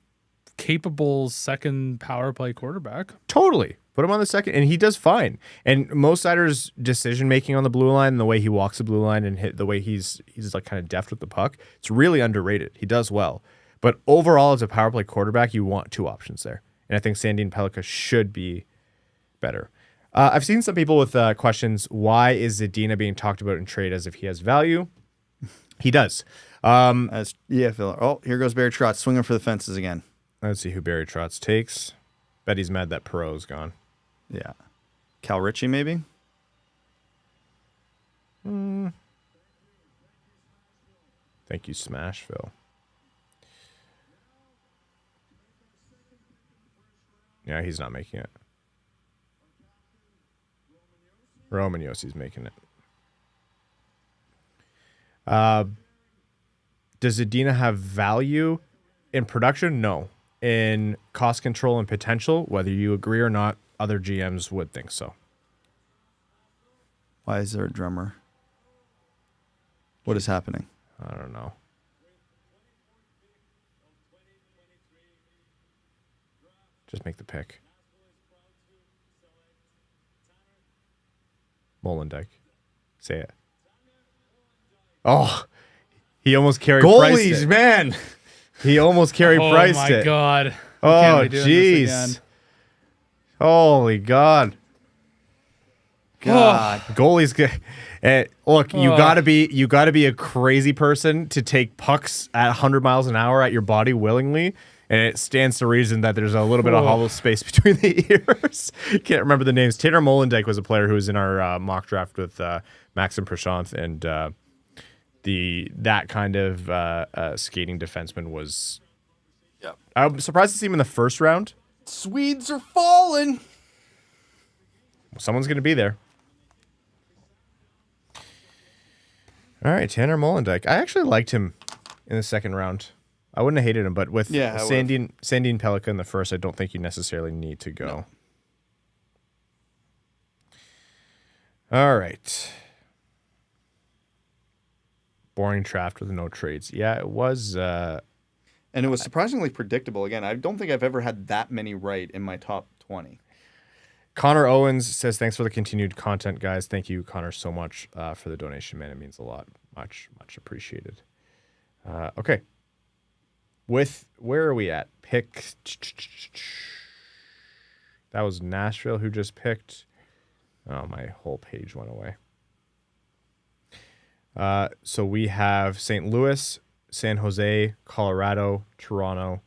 capable second power play quarterback. Totally. Put him on the second, and he does fine. And Mo Seider's decision making on the blue line, and the way he walks the blue line, and the way he's like kind of deft with the puck, it's really underrated. He does well, but overall, as a power play quarterback, you want 2 options there, and I think Sandin-Pellikka should be better. I've seen some people with questions. Why is Zadina being talked about in trade as if he has value? He does. As EFL. Oh, here goes Barry Trotz swinging for the fences again. Let's see who Barry Trotz takes. Bet he's mad that Perreault's gone. Yeah. Cal Ritchie, maybe? Thank you, Smashville. Yeah, he's not making it. Roman Yossi's making it. Does Zadina have value in production? No. In cost control and potential, whether you agree or not, other GMs would think so. Why is there a drummer? What is happening? I don't know. Just make the pick. Molendyk. Say it. Oh, he almost carried Price. Goalies, man. He almost carried Price. Oh my God. We Oh, can't be doing this again. jeez. Holy God. God. Goalies. Look, you gotta be a crazy person to take pucks at 100 miles an hour at your body willingly, and it stands to reason that there's a little bit of hollow space between the ears. Can't remember the names. Tanner Molendyk was a player who was in our mock draft with Maxim Prashant, and that kind of skating defenseman was. Yep. I'm surprised to see him in the first round. Swedes are falling. Someone's going to be there. All right, Tanner Molendyk. I actually liked him in the second round. I wouldn't have hated him, but with Sandin-Pellikka in the first, I don't think you necessarily need to go. No. All right. Boring draft with no trades. Yeah, it was. And it was surprisingly predictable. Again, I don't think I've ever had that many right in my top 20. Connor Owens says, thanks for the continued content, guys. Thank you, Connor, so much for the donation, man. It means a lot. Much, much appreciated. Okay. Where are we at? Pick. That was Nashville who just picked. Oh, my whole page went away. So we have St. Louis, San Jose, Colorado, Toronto,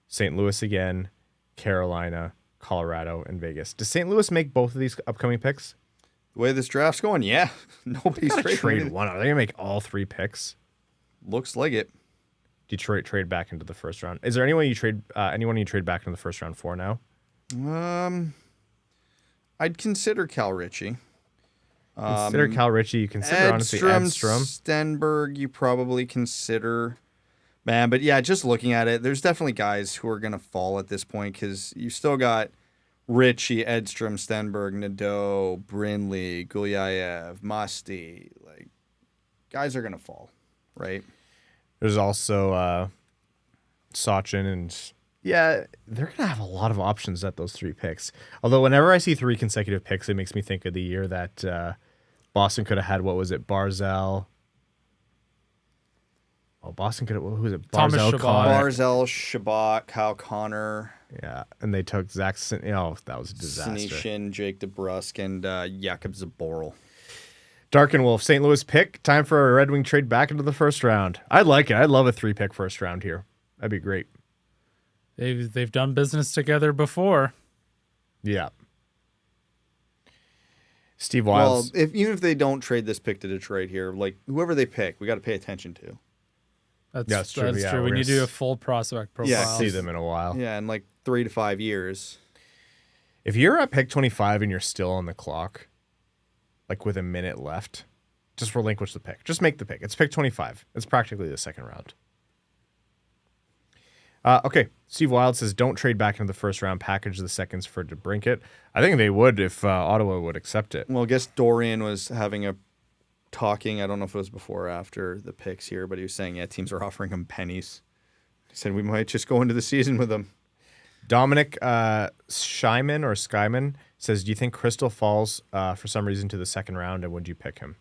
St. Louis again, Carolina, Colorado, and Vegas. Does St. Louis make both of these upcoming picks? The way this draft's going, yeah. Nobody's trade one. Are they gonna make all three picks? Looks like it. Detroit trade back into the first round. Is there anyone you trade back into the first round for now? I'd consider Cal Ritchie. Consider Cal Ritchie. You consider honestly Edstrom. Stenberg, you probably consider. Man, but yeah, just looking at it, there's definitely guys who are going to fall at this point because you still got Ritchie, Edstrom, Stenberg, Nadeau, Brindley, Gulyayev, Musty. Like, guys are going to fall, right? There's also Sachin, and yeah, they're going to have a lot of options at those three picks. Although whenever I see three consecutive picks, it makes me think of the year that Boston could have had, what was it, Barzal. Oh, Boston could have, who was it? Barzal, Connor. Barzal, Shabbat, Kyle Connor. Yeah, and they took Zach, that was a disaster. Senyshyn, Jake DeBrusk, and Jakub Zaboral. Dark and Wolf, St. Louis pick. Time for a Red Wing trade back into the first round. I'd like it. I'd love a 3-pick first round here. That'd be great. They've done business together before. Yeah. Steve Wiles. Well, even if they don't trade this pick to Detroit here, like whoever they pick, we got to pay attention to. That's true. We need to do a full prospect profile. Yeah, see them in a while. Yeah, in like 3 to 5 years. If you're at pick 25 and you're still on the clock, like with a minute left, just relinquish the pick. Just make the pick. It's pick 25. It's practically the second round. Okay. Steve Wild says, don't trade back into the first round. Package the seconds for DeBrincat. I think they would if Ottawa would accept it. Well, I guess Dorian was having a talking. I don't know if it was before or after the picks here, but he was saying, yeah, teams are offering him pennies. He said we might just go into the season with him. Dominic Skyman says, do you think Crystal falls for some reason to the second round, and would you pick him?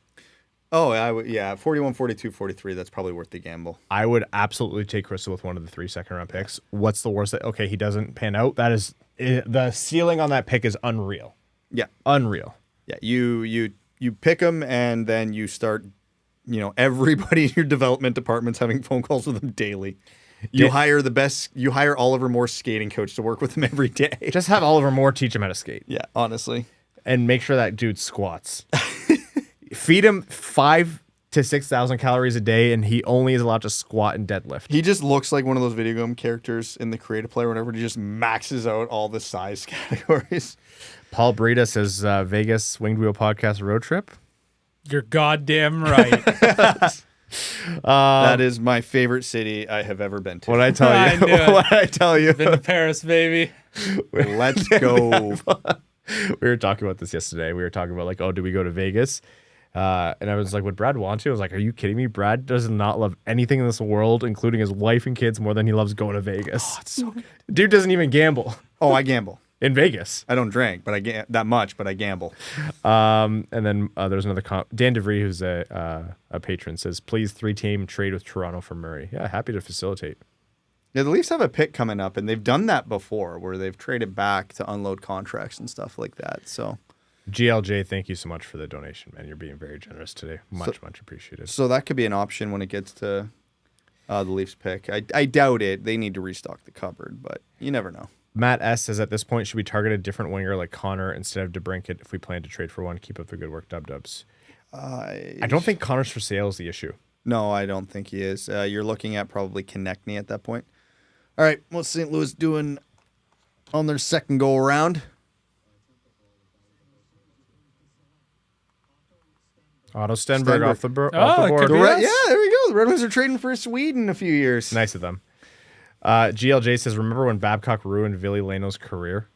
Oh, I would. Yeah, 41, 42, 43. That's probably worth the gamble. I would absolutely take Crystal with one of the 3 second-round picks. What's the worst? Okay, he doesn't pan out. That is the ceiling on that pick is unreal. Yeah, unreal. Yeah, you pick him and then you start everybody in your development department's having phone calls with him daily. You hire Oliver Moore's skating coach to work with him every day. Just have Oliver Moore teach him how to skate. Yeah, honestly. And make sure that dude squats. Feed him 5,000 to 6,000 calories a day, and he only is allowed to squat and deadlift. He just looks like one of those video game characters in the Creative Player whenever he just maxes out all the size categories. Paul Breda says Vegas Winged Wheel Podcast road trip. You're goddamn right. That is my favorite city I have ever been to. What I tell I you? knew it. What I tell you? Been to Paris, baby. Let's go. We were talking about this yesterday. We were talking about like, oh, do we go to Vegas? And I was like, would Brad want to? I was like, are you kidding me? Brad does not love anything in this world, including his wife and kids, more than he loves going to Vegas. Oh, it's so good. Dude doesn't even gamble Oh, I gamble. in Vegas. I don't drink, but that much, but I gamble. And then there's another Dan DeVries, who's a patron, says, please 3-team trade with Toronto for Murray. Yeah, happy to facilitate. Yeah, the Leafs have a pick coming up, and they've done that before, where they've traded back to unload contracts and stuff like that. So, GLJ, thank you so much for the donation, man. You're being very generous today. Much appreciated. so that could be an option when it gets to the Leafs pick. I doubt it. They need to restock the cupboard, but you never know. Matt S says, at this point, should we target a different winger like Connor instead of DeBrincat if we plan to trade for one? Keep up the good work, dubs. I don't think Connor's for sale is the issue. No, I don't think he is. You're looking at probably Knoecny at that point. All right, what's St. Louis doing on their second go around? Otto Stenberg off the board. could be Yeah, us. there we go. The Red Wings are trading for Sweden in a few years. Nice of them. GLJ says, remember when Babcock ruined Ville Leno's career?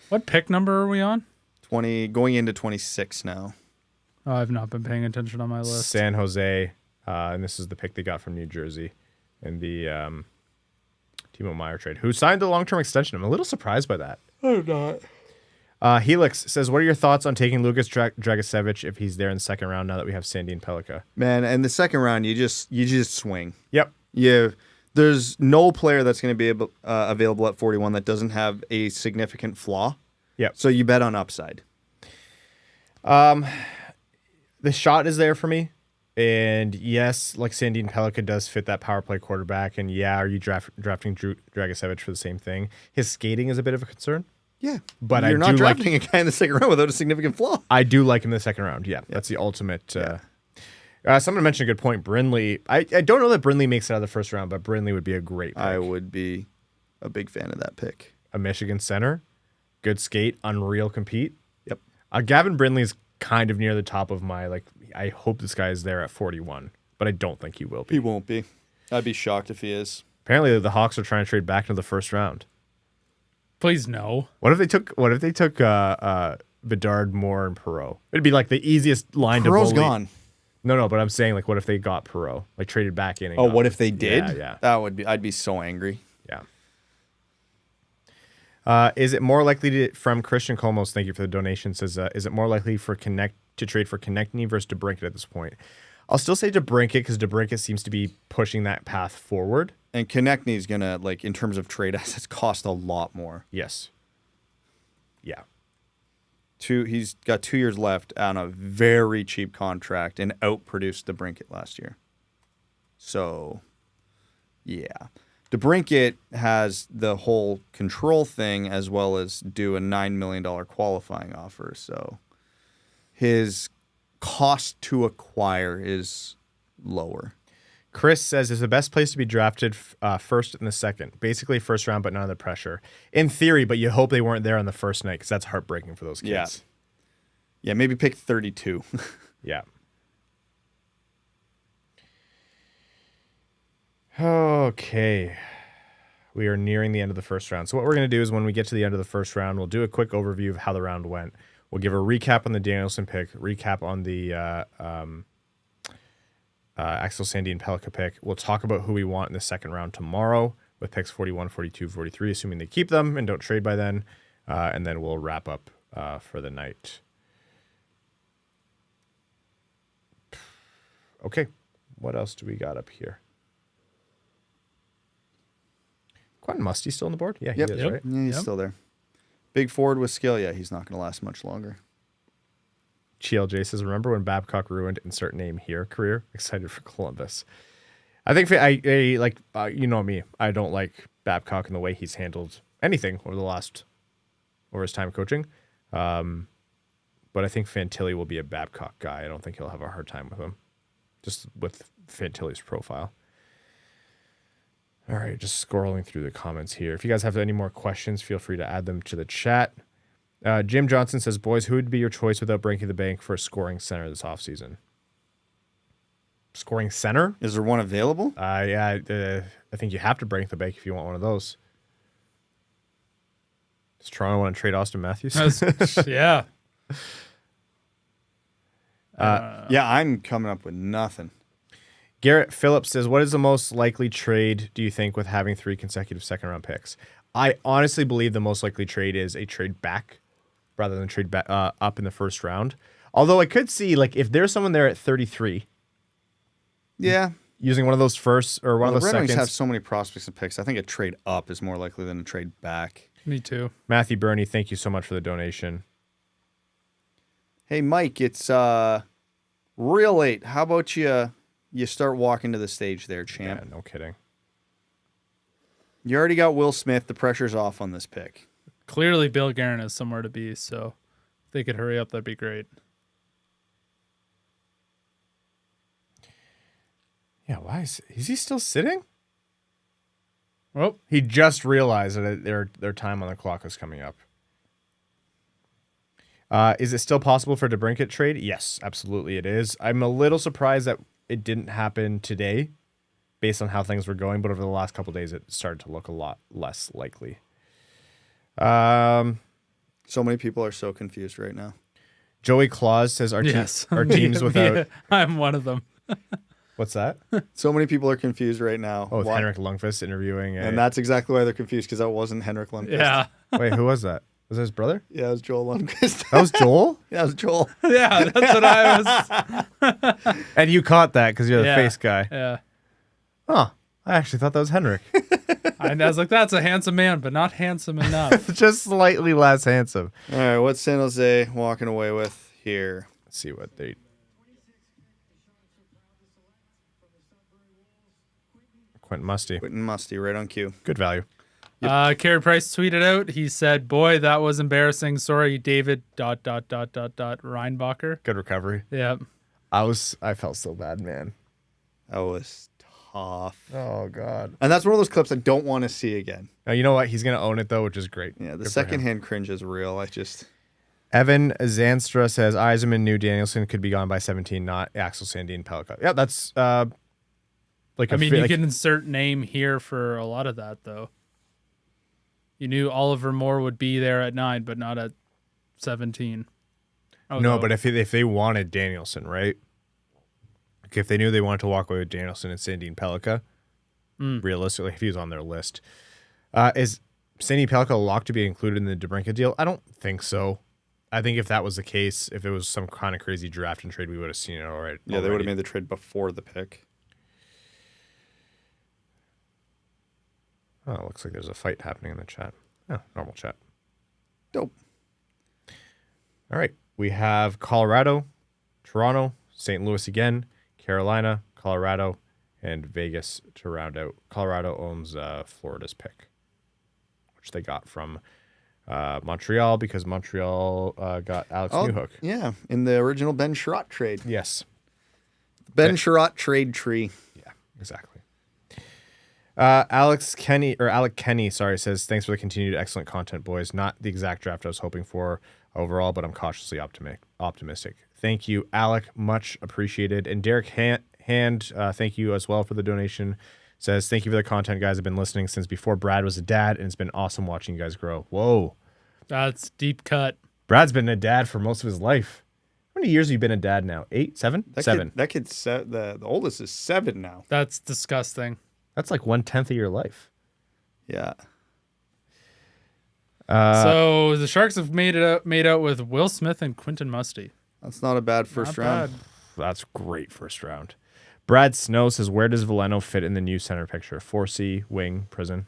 What pick number are we on? 20 going into 26 now. Oh, I've not been paying attention on my list. San Jose, and this is the pick they got from New Jersey in the Timo Meier trade, who signed a long-term extension. I'm a little surprised by that. I'm not. Helix says, what are your thoughts on taking Lukas Dragicevic if he's there in the second round now that we have Sandin-Pellikka? Man, in the second round, you just swing. Yep. There's no player that's going to be available at 41 that doesn't have a significant flaw. Yep. So you bet on upside. The shot is there for me. And yes, like Sandin-Pellikka does fit that power play quarterback. And yeah, are you drafting Dragicevic for the same thing? His skating is a bit of a concern. Yeah. But you're I not do drafting a guy in the second round without a significant flaw. I do like him in the second round. Yeah, that's the ultimate. Someone mentioned a good point. Brindley. I don't know that Brindley makes it out of the first round, but Brindley would be a great pick. I would be a big fan of that pick. A Michigan center, good skate, unreal compete. Yep. Gavin Brindley's kind of near the top of my, like, I hope this guy is there at 41, but I don't think he will be. He won't be. I'd be shocked if he is. Apparently the Hawks are trying to trade back into the first round. Please no. What if they took Bedard, Moore, and Perreault? It'd be like the easiest line to bully. Perreault's gone. No, but I'm saying, like, what if they got Perreault? Like, traded back in and Oh, got what him? if they did? Yeah. That would be. I'd be so angry. Yeah. Is it more likely from Christian Colmos? Thank you for the donation. Says, is it more likely for to trade for Knoecny versus DeBrincat at this point? I'll still say DeBrincat because DeBrincat seems to be pushing that path forward. And Konechny's gonna, like, in terms of trade assets, cost a lot more. Yes. Yeah. He's got 2 years left on a very cheap contract and outproduced DeBrincat last year. So, yeah. DeBrincat has the whole control thing as well as do a $9 million qualifying offer. So his cost to acquire is lower. Chris says, is the best place to be drafted first and the second. Basically first round, but none of the pressure. In theory, but you hope they weren't there on the first night because that's heartbreaking for those kids. Yeah, maybe pick 32. Yeah. Okay. We are nearing the end of the first round. So what we're going to do is when we get to the end of the first round, we'll do a quick overview of how the round went. We'll give a recap on the Danielson pick, recap on the Axel Sandin-Pellikka pick. We'll talk about who we want in the second round tomorrow with picks 41, 42, 43, assuming they keep them and don't trade by then. And then we'll wrap up for the night. Okay. What else do we got up here? Quentin Musty still on the board? Yeah, he is, right? Yeah, he's still there. Big forward with skill. Yeah, he's not going to last much longer. GLJ says, remember when Babcock ruined insert name here career? Excited for Columbus. I think you know me. I don't like Babcock and the way he's handled anything over his time coaching. But I think Fantilli will be a Babcock guy. I don't think he'll have a hard time with him, just with Fantilli's profile. All right, just scrolling through the comments here. If you guys have any more questions, feel free to add them to the chat. Jim Johnson says, boys, who would be your choice without breaking the bank for a scoring center this offseason? Scoring center? Is there one available? I think you have to break the bank if you want one of those. Does Toronto want to trade Austin Matthews? Yeah. Yeah, I'm coming up with nothing. Garrett Phillips says, what is the most likely trade, do you think, with having 3 consecutive second-round picks? I honestly believe the most likely trade is a trade back rather than trade up in the first round. Although I could see, like, if there's someone there at 33, yeah, using one of those firsts or one of those the Red Wings seconds. have so many prospects and picks. I think a trade up is more likely than a trade back. Me too. Matthew Burney, thank you so much for the donation. Hey, Mike, it's real late. How about you start walking to the stage there, champ? Yeah, no kidding. You already got Will Smith. The pressure's off on this pick. Clearly, Bill Guerin has somewhere to be, so if they could hurry up, that'd be great. Yeah, why is he still sitting? Oh, He just realized that their time on the clock was coming up. Is it still possible for DeBrincat trade? Yes, absolutely it is. I'm a little surprised that it didn't happen today based on how things were going, but over the last couple of days, it started to look a lot less likely. So many people are so confused right now. Joey Claus says our yes. teams without... I'm one of them. What's that? So many people are confused right now. Oh, with Henrik Lundqvist interviewing. And that's exactly why they're confused, because that wasn't Henrik Lundqvist. Yeah. Wait, who was that? Was that his brother? Yeah, it was Joel Lundqvist. That was Joel? Yeah, it was Joel. Yeah, that's what I was. And you caught that because you're the Yeah. face guy. Yeah. Oh, I actually thought that was Henrik. I was like, that's a handsome man, but not handsome enough. Just slightly less handsome. All right, what's San Jose walking away with here? Let's see what they... Quentin Musty. Quentin Musty, right on cue. Good value. Carey Price tweeted out, he said, boy, that was embarrassing. Sorry, David, ... Reinbacher. Good recovery. Yeah. I felt so bad, man. That was tough. Oh, God. And that's one of those clips I don't want to see again. Now, you know what? He's going to own it, though, which is great. Yeah, the Good for him. secondhand cringe is real. Evan Zanstra says Yzerman knew Danielson could be gone by 17, not Axel Sandin-Pellikka. Yeah, that's you can insert name here for a lot of that, though. You knew Oliver Moore would be there at 9, but not at 17. No, but if they wanted Danielson, right? Like if they knew they wanted to walk away with Danielson and Sandin-Pellikka, realistically, if he was on their list, is Sandin-Pellikka locked to be included in the DeBrincat deal? I don't think so. I think if that was the case, if it was some kind of crazy draft and trade, we would have seen it already. Yeah, they would have made the trade before the pick. Oh, it looks like there's a fight happening in the chat. Oh, normal chat. Dope. All right. We have Colorado, Toronto, St. Louis again, Carolina, Colorado, and Vegas to round out. Colorado owns Florida's pick, which they got from Montreal because Montreal got Alex Newhook. Yeah, in the original Ben Sherratt trade. Yes. Ben Sherratt trade tree. Yeah, exactly. Alec Kenny, says, thanks for the continued excellent content, boys. Not the exact draft I was hoping for overall, but I'm cautiously optimistic. Thank you, Alec. Much appreciated. And Derek Hand, thank you as well for the donation. Says, thank you for the content, guys. I've been listening since before Brad was a dad, and it's been awesome watching you guys grow. Whoa. That's deep cut. Brad's been a dad for most of his life. How many years have you been a dad now? 8, 7? 7. That kid's the oldest is 7 now. That's disgusting. That's like 1/10 of your life. Yeah. So the Sharks have made out with Will Smith and Quentin Musty. That's not a bad first round. Bad. That's great first round. Brad Snow says, where does Veleno fit in the new center picture? 4C, wing, prison.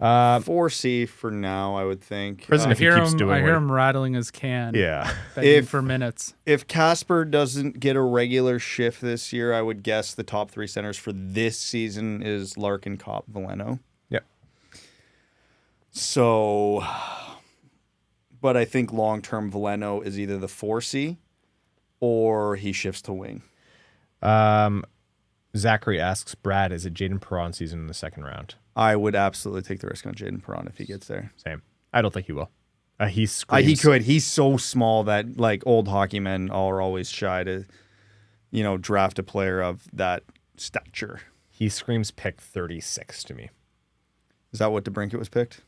4C for now, I would think. Prison I if he hear keeps him. doing I hear what- him rattling his can. Yeah. begging for minutes. If Casper doesn't get a regular shift this year, I would guess the top 3 centers for this season is Larkin, Kopp, Veleno. Yep. So, but I think long-term Veleno is either the 4C or he shifts to wing. Zachary asks, Brad, is it Jaden Perron season in the second round? I would absolutely take the risk on Jaden Perron if he gets there. Same. I don't think he will. He screams. He could. He's so small that like old hockey men are always shy to, draft a player of that stature. He screams pick 36 to me. Is that what DeBrincat was picked?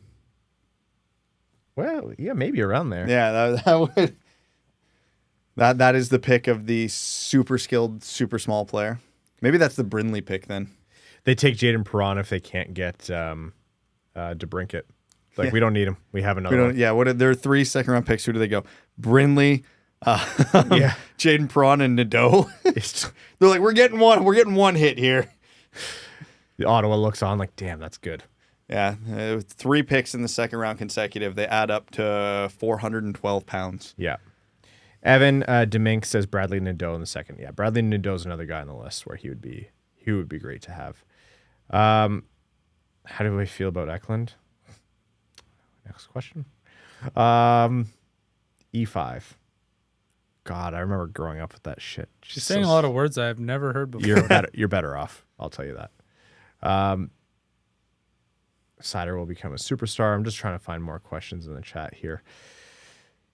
Well, yeah, maybe around there. Yeah, that would. That is the pick of the super skilled, super small player. Maybe that's the Brindley pick then. They take Jaden Perron if they can't get DeBrincat. Like, we don't need him. We have another one. Yeah, there are 3 second-round picks. Who do they go? Brindley, Yeah. Jaden Perron, and Nadeau. They're like, we're getting one hit here. The Ottawa looks on like, damn, that's good. Yeah, 3 picks in the second round consecutive. They add up to 412 pounds. Yeah. Evan Demink says Bradley Nadeau in the second. Yeah, Bradley Nadeau is another guy on the list where he would be great to have. How do we feel about Eklund? Next question. E5. God, I remember growing up with that shit. She's saying a lot of words I've never heard before. You're better off. I'll tell you that. Sider will become a superstar. I'm just trying to find more questions in the chat here.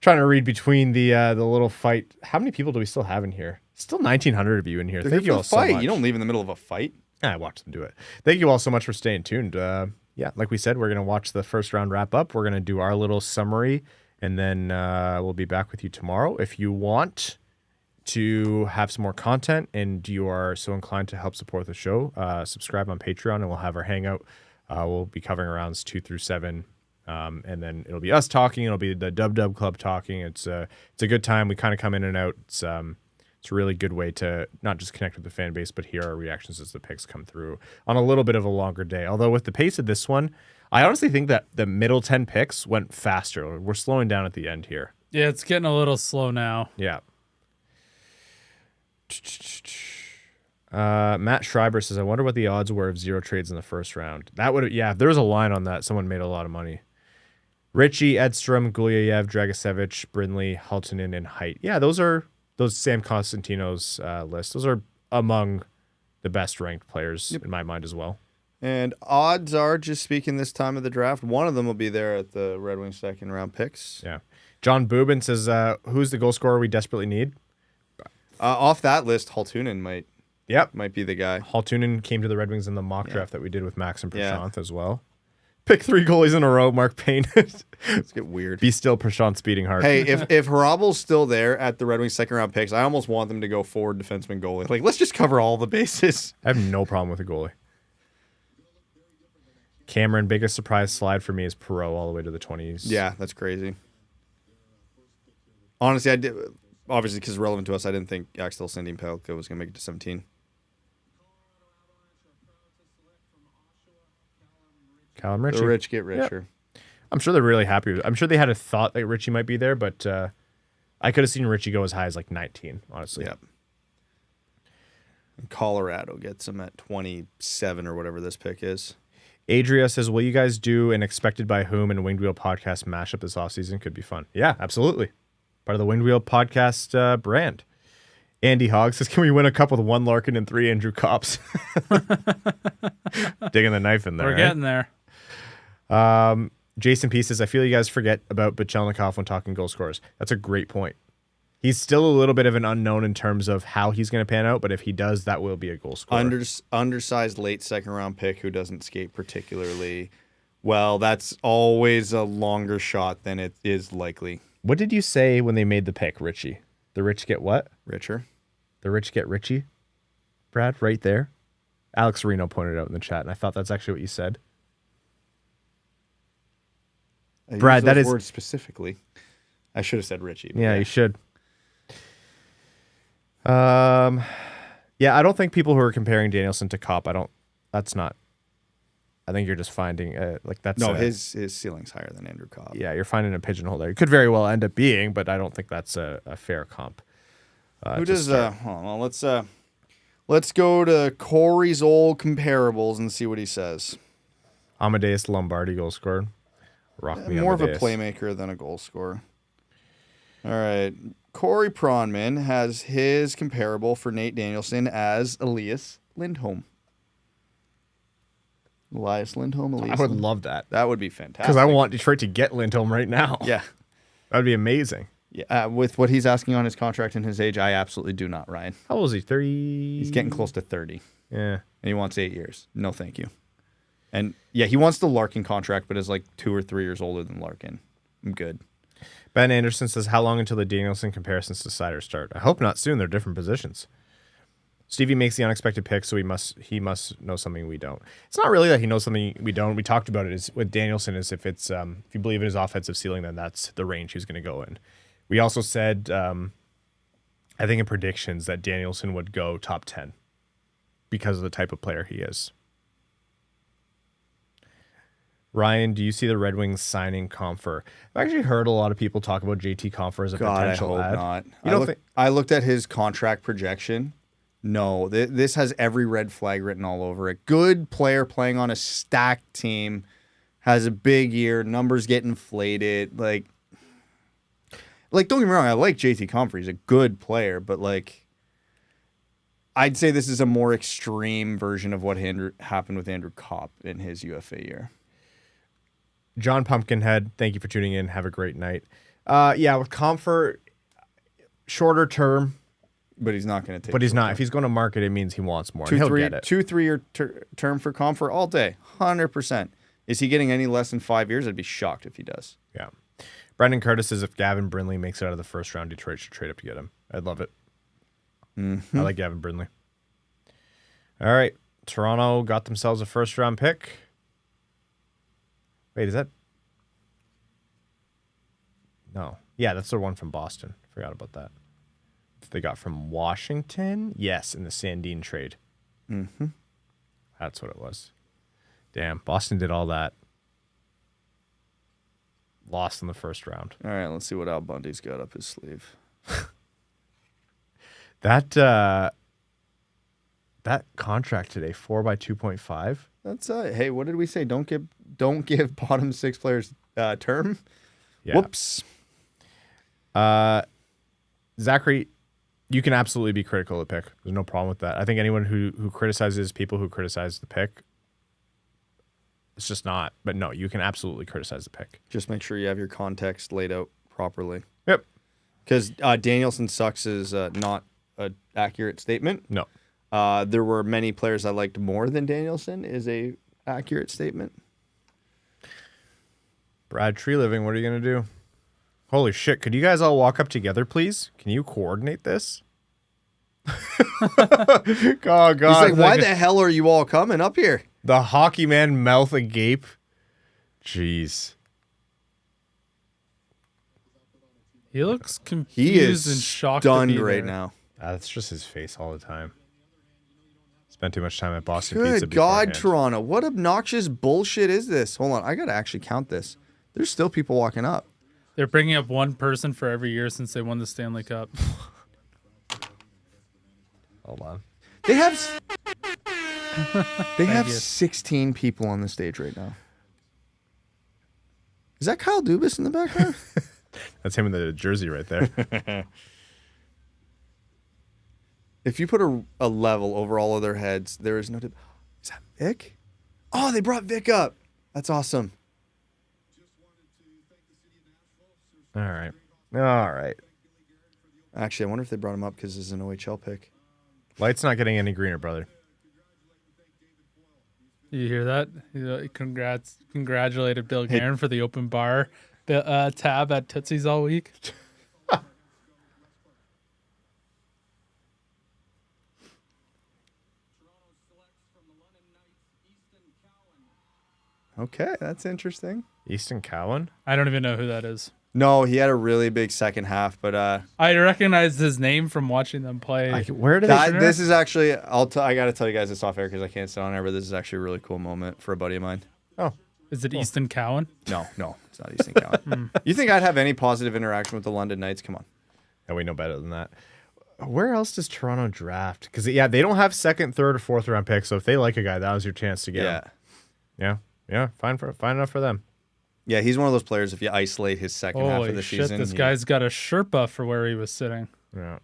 Trying to read between the little fight. How many people do we still have in here? Still 1,900 of you in here. Thank you all so much. You don't leave in the middle of a fight. I watched them do it. Thank you all so much for staying tuned. Yeah, like we said, we're going to watch the first round wrap up. We're going to do our little summary, and then we'll be back with you tomorrow. If you want to have some more content and you are so inclined to help support the show, subscribe on Patreon, and we'll have our hangout. We'll be covering rounds 2 through 7. And then it'll be us talking. It'll be the Dub Club talking. It's a good time. We kind of come in and out. It's a really good way to not just connect with the fan base, but hear our reactions as the picks come through on a little bit of a longer day. Although with the pace of this one, I honestly think that the middle 10 picks went faster. We're slowing down at the end here. Yeah, it's getting a little slow now. Yeah. Matt Schreiber says, I wonder what the odds were of 0 trades in the first round. That would, yeah, if there was a line on that, someone made a lot of money. Richie, Edstrom, Gulyayev, Dragisevich, Brindley, Haltonen, and Height. Yeah, those Sam Constantino's list. Those are among the best ranked players in my mind as well. And odds are, just speaking this time of the draft, one of them will be there at the Red Wings second round picks. Yeah. John Boobin says, who's the goal scorer we desperately need? Off that list, Haltunen might be the guy. Haltunen came to the Red Wings in the mock draft that we did with Max and Prashanth as well. Pick 3 goalies in a row, Mark Payne. Let's get weird. Be still Prashanth's beating heart. Hey, if Harabel's still there at the Red Wings second round picks, I almost want them to go forward defenseman goalie. Like, let's just cover all the bases. I have no problem with a goalie. Cameron, biggest surprise slide for me is Perreault all the way to the 20s. Yeah, that's crazy. Honestly, I did. Obviously, because it's relevant to us, I didn't think Axel Sandin-Pellikka was going to make it to 17. Callum Ritchie. The rich get richer. Yep. I'm sure they're really happy. I'm sure they had a thought that Ritchie might be there, but I could have seen Ritchie go as high as like 19, honestly. Yep. And Colorado gets him at 27 or whatever this pick is. Adria says, will you guys do an Expected by Whom and Winged Wheel podcast mashup this offseason? Could be fun. Yeah, absolutely. Part of the Winged Wheel podcast brand. Andy Hogg says, can we win a cup with 1 Larkin and 3 Andrew Copps? Digging the knife in there. We're getting there. Jason P says, I feel you guys forget about Bachelnikov when talking goal scorers. That's a great point. He's still a little bit of an unknown in terms of how he's going to pan out, but if he does, that will be a goal scorer. Undersized late second round pick who doesn't skate particularly well. That's always a longer shot than it is likely. What did you say when they made the pick, Richie? The rich get what? Richer. The rich get Richie? Brad, right there. Alex Reno pointed out in the chat, and I thought that's actually what you said. Brad, that is word specifically. I should have said Richie. Yeah, you should. Yeah, I don't think people who are comparing Danielson to Kopp, I I think you're just finding that's No, his ceiling's higher than Andrew Copp. Yeah, you're finding a pigeonhole there. It could very well end up being, but I don't think that's a fair comp. Who does? Well, let's go to Corey's old comparables and see what he says. Amadeus Lombardi goal scorer. Rock me, More Amadeus. of a playmaker than a goal scorer. All right, Corey Pronman has his comparable for Nate Danielson as Elias Lindholm. Elias Lindholm. I would love that That would be fantastic. because I want Detroit to get Lindholm right now. Yeah. That'd be amazing. Yeah, with what he's asking on his contract and his age, I absolutely do not, Ryan. How old is he? 30? He's getting close to 30, Yeah. and he wants 8 years. No, thank you. And yeah, he wants the Larkin contract, but is like 2 or 3 years older than Larkin. I'm good. Ben Anderson says, how long until the Danielson comparisons to Sider start? I hope not soon. They're different positions. Stevie makes the unexpected pick, so he must know something we don't. It's not really that he knows something we don't. We talked about it is with Danielson is if it's if you believe in his offensive ceiling, then that's the range he's going to go in. We also said I think in predictions that Danielson would go top 10 because of the type of player he is. Ryan, do you see the Red Wings signing Compher? I've actually heard a lot of people talk about JT Compher as a potential I hope ad. not. You don't think? I looked at his contract projection. No, this has every red flag written all over it. Good player playing on a stacked team, has a big year, numbers get inflated. Like don't get me wrong, I like JT Compher. He's a good player, but I'd say this is a more extreme version of what happened with Andrew Copp in his UFA year. John Pumpkinhead, thank you for tuning in. Have a great night. Yeah, with Compher, shorter term. But he's not going to take. But he's not. If he's going to market, it means he wants more. 2-3 year term for Compher all day, 100%. Is he getting any less than 5 years? I'd be shocked if he does. Yeah. Brendan Curtis says if Gavin Brindley makes it out of the first round, Detroit should trade up to get him. I'd love it. Mm-hmm. I like Gavin Brindley. All right. Toronto got themselves a first round pick. Wait, is that? No. Yeah, that's the one from Boston. Forgot about that. They got from Washington? Yes, in the Sandin trade. Mm-hmm. That's what it was. Damn, Boston did all that. Lost in the first round. All right, let's see what Al Bundy's got up his sleeve. That contract today, 4 by 2.5. That's hey, what did we say? Don't give bottom 6 players term. Yeah. Whoops. Zachary, you can absolutely be critical of the pick. There's no problem with that. I think anyone who criticizes people who criticize the pick, it's just not. But no, you can absolutely criticize the pick. Just make sure you have your context laid out properly. Yep. Because Danielson sucks is not an accurate statement. No. There were many players I liked more than Danielson is a accurate statement. Brad Tree Living, what are you going to do? Holy shit. Could you guys all walk up together, please? Can you coordinate this? Oh, God. He's like, why the hell are you all coming up here? The hockey man mouth agape. Jeez. He looks confused He is and shocked. stunned to be right there. now. That's just his face all the time. Spent too much time at Boston Good Pizza God, beforehand. Toronto. What obnoxious bullshit is this? Hold on. I got to actually count this. There's still people walking up. They're bringing up one person for every year since they won the Stanley Cup. Hold on. They have you. 16 people on the stage right now. Is that Kyle Dubas in the background? That's him in the jersey right there. If you put a level over all of their heads, there is no... Is that Vic? Oh, they brought Vic up. That's awesome. All right. All right. Actually, I wonder if they brought him up because this is an OHL pick. Light's not getting any greener, brother. You hear that? Congratulated Bill Guerin for the open bar tab at Tootsie's all week. Okay, that's interesting. Easton Cowan? I don't even know who that is. No, he had a really big second half, but I recognized his name from watching them play. Where did they? this is actually I got to tell you guys this off air because I can't sit on air, but this is actually a really cool moment for a buddy of mine. Oh, Is it Easton Cowan? No, it's not Easton Cowan. You think I'd have any positive interaction with the London Knights? Come on. and we know better than that. Where else does Toronto draft? Because they don't have second, third, or fourth round picks. So if they like a guy, that was your chance to get him. Yeah. Fine enough for them. Yeah, he's one of those players. If you isolate his second half of Holy the shit! season, This guy's got a Sherpa for where he was sitting. Yeah.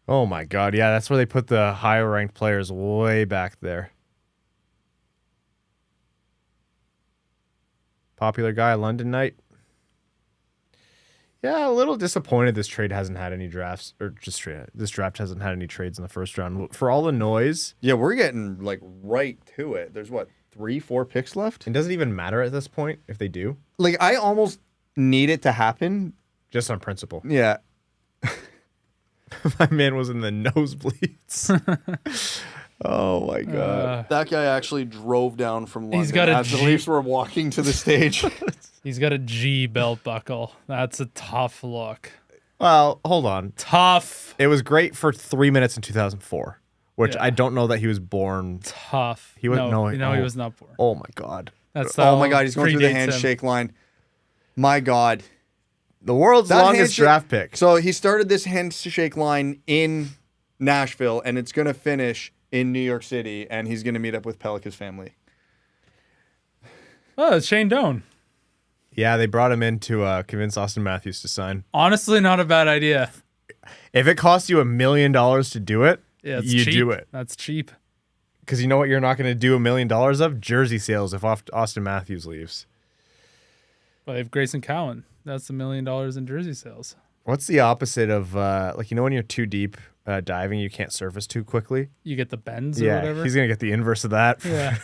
Oh my God! Yeah, that's where they put the higher ranked players way back there. Popular guy, London Knight. Yeah, a little disappointed this trade hasn't had any drafts, or this draft hasn't had any trades in the first round. For all the noise. Yeah, we're getting like right to it. There's 3-4 picks left. And does it even matter at this point if they do? Like, I almost need it to happen. Just on principle. Yeah. My man was in the nosebleeds. Oh my God. That guy actually drove down from London He's got a as the Leafs were walking to the stage. He's got a G belt buckle. That's a tough look. Well, hold on. Tough. It was great for 3 minutes in 2004, which I don't know that he was born. Tough. He was he was not born. Oh my God. That's Oh my God, he's going through the predates him. handshake line. My God. The world's longest draft pick. So he started this handshake line in Nashville, and it's going to finish in New York City, and he's going to meet up with Pellikka's family. Oh, it's Shane Doan. Yeah, they brought him in to convince Austin Matthews to sign. Honestly, not a bad idea. If it costs you $1 million to do it, Yeah, it's you cheap. do it. That's cheap. Because you know what you're not going to do $1 million of? Jersey sales if Austin Matthews leaves. Well, they have Grayson Cowan. That's $1 million in jersey sales. What's the opposite of, when you're too deep diving, you can't surface too quickly? You get the bends or whatever. He's going to get the inverse of that. Yeah.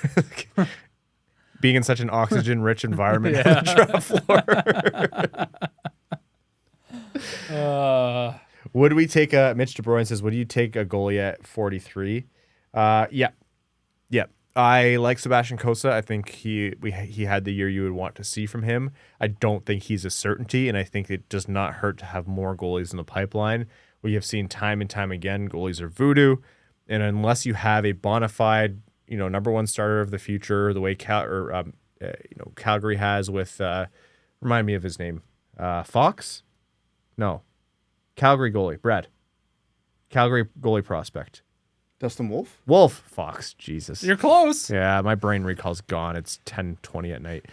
Being in such an oxygen-rich environment on the draft floor. Would we take Mitch DeBroin says, would you take a goalie at 43? Yeah. I like Sebastian Cossa. I think he had the year you would want to see from him. I don't think he's a certainty, and I think it does not hurt to have more goalies in the pipeline. We have seen time and time again, goalies are voodoo, and unless you have a bona fide, number one starter of the future, the way Calgary has with, remind me of his name, Fox? No. Calgary goalie, Brad. Calgary goalie prospect. Dustin Wolf? Fox, Jesus. You're close. Yeah, my brain recall's gone. It's 10:20 at night.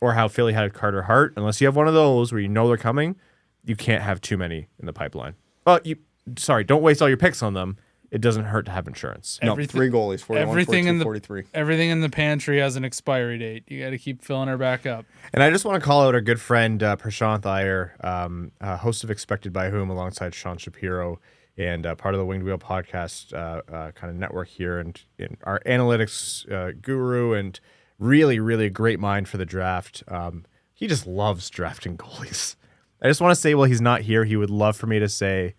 Or how Philly had Carter Hart. Unless you have one of those where you know they're coming, you can't have too many in the pipeline. Well, don't waste all your picks on them. It doesn't hurt to have insurance. No, 3 goalies, 41, everything 42, in the 43. Everything in the pantry has an expiry date. You got to keep filling her back up. And I just want to call out our good friend Prashant Iyer, host of Expected by Whom, alongside Sean Shapiro, and part of the Winged Wheel podcast kind of network here, and our analytics guru, and really, really a great mind for the draft. He just loves drafting goalies. I just want to say, while he's not here, he would love for me to say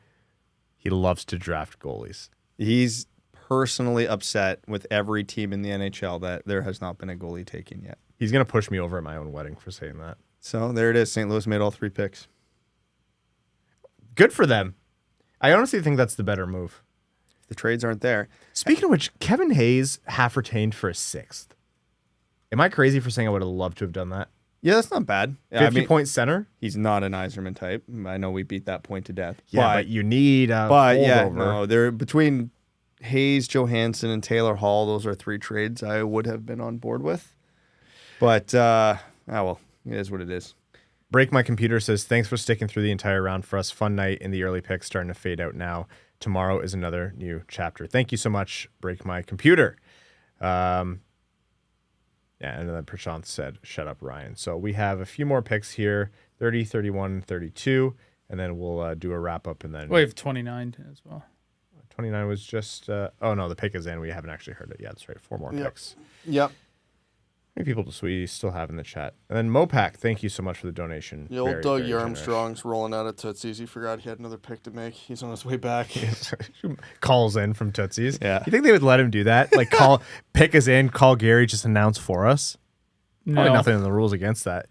he loves to draft goalies. He's personally upset with every team in the NHL that there has not been a goalie taken yet. He's going to push me over at my own wedding for saying that. So there it is. St. Louis made all 3 picks. Good for them. I honestly think that's the better move. The trades aren't there. Speaking of which, Kevin Hayes half retained for a 6th. Am I crazy for saying I would have loved to have done that? Yeah, that's not bad. 50-point center? He's not an Yzerman type. I know we beat that point to death. Yeah, but you need a holdover. They're between Hayes, Johansson, and Taylor Hall. Those are 3 trades I would have been on board with. But, it is what it is. Break My Computer says, thanks for sticking through the entire round for us. Fun night in the early picks, starting to fade out now. Tomorrow is another new chapter. Thank you so much, Break My Computer. And then Prashant said, shut up, Ryan. So we have a few more picks here, 30, 31, 32, and then we'll do a wrap-up. And then We have 29 as well. 29 was just, the pick is in. We haven't actually heard it yet. That's right, 4 more picks. Yep. How many people do we still have in the chat? And then Mopac, thank you so much for the donation. The old Very, Doug very Armstrong's rolling out of Tootsie's. He forgot he had another pick to make. He's on his way back. generous. Calls in from Tootsie's. Yeah. You think they would let him do that? Like pick us in, call Gary, just announce for us? Probably nothing in the rules against that.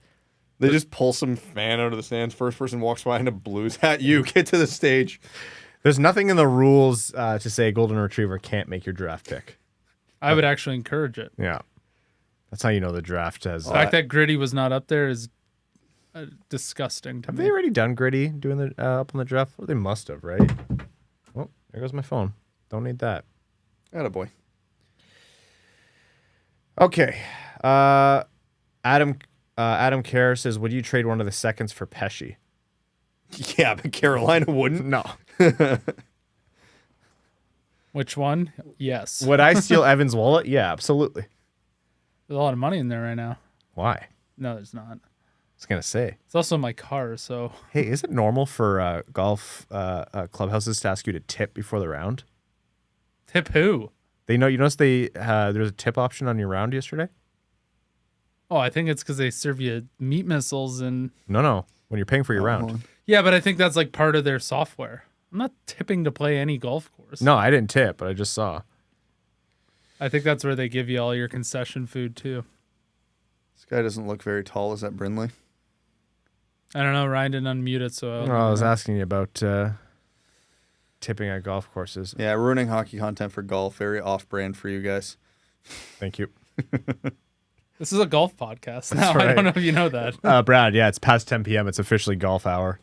They just pull some fan out of the stands. First person walks by in a Blues hat. You get to the stage. There's nothing in the rules to say a golden retriever can't make your draft pick. I would actually encourage it. Yeah. That's how you know the draft has. The fact that Gritty was not up there is disgusting to Have me. they already done Gritty doing the up on the draft? Well, they must have, right? Oh, there goes my phone. Don't need that. Attaboy. Okay. Adam Kerr says, would you trade one of the seconds for Pesci? Yeah, but Carolina wouldn't. No. Which one? Yes. Would I steal Evan's wallet? Yeah, absolutely. There's a lot of money in there right now. Why? No, there's not. I was going to say. It's also my car, so. Hey, is it normal for golf clubhouses to ask you to tip before the round? Tip who? You noticed there's a tip option on your round yesterday? Oh, I think it's because they serve you meat missiles and. No. When you're paying for your round. Yeah, but I think that's like part of their software. I'm not tipping to play any golf course. No, I didn't tip, but I just saw. I think that's where they give you all your concession food too. This guy doesn't look very tall. Is that Brindley? I don't know. Ryan didn't unmute it, so. I was asking you about tipping at golf courses. Yeah, ruining hockey content for golf. Very off-brand for you guys. Thank you. This is a golf podcast now. right. I don't know if you know that. Brad, yeah, it's past 10 p.m. It's officially golf hour.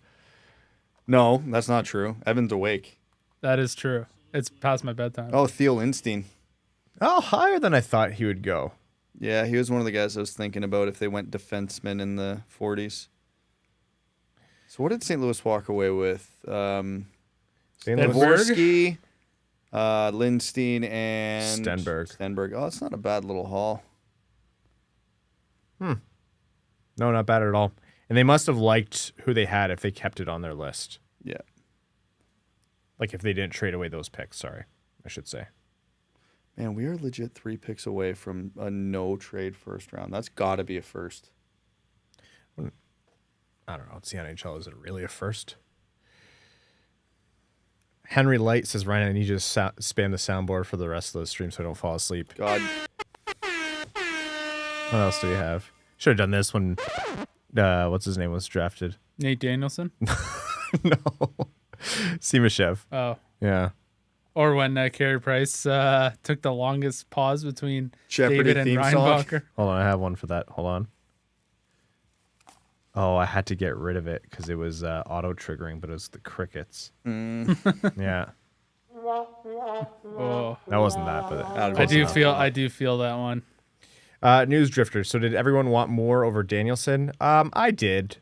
No, that's not true. Evan's awake. That is true. It's past my bedtime. Oh, Theo Lindstein. Oh, higher than I thought he would go. Yeah, he was one of the guys I was thinking about if they went defenseman in the 40s. So what did St. Louis walk away with? St. Louis. Dvorsky, Lindstein, and Stenberg. Oh, it's not a bad little haul. No, not bad at all. And they must have liked who they had if they kept it on their list. Yeah. Like if they didn't trade away those picks, sorry, I should say. Man, we are legit 3 picks away from a no-trade first round. That's got to be a first. I don't know. It's the NHL. Is it really a first? Henry Light says, Ryan, I need you to spam the soundboard for the rest of the stream so I don't fall asleep. God. What else do we have? Should have done this when, what's his name, was drafted. Nate Danielson? No. Simashev. Oh. Yeah. Or when Carey Price took the longest pause between Jeopardy David and theme song. Reinbacher. Hold on, I have one for that. Hold on. Oh, I had to get rid of it because it was auto-triggering, but it was the crickets. Yeah. Oh. That wasn't that, but I do feel that one. News Drifter. So did everyone want more over Danielson? I did.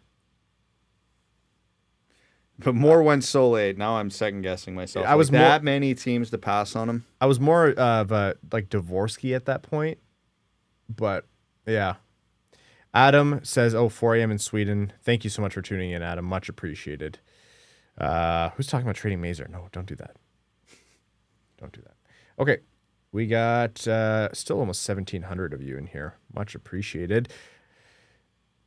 But more went so late. Now I'm second-guessing myself. I was that many teams to pass on him. I was more of like Dvorsky at that point, but yeah. Adam says, 4 a.m. in Sweden. Thank you so much for tuning in, Adam. Much appreciated. Who's talking about trading Mazur? No, don't do that. Don't do that. Okay. We got still almost 1,700 of you in here. Much appreciated.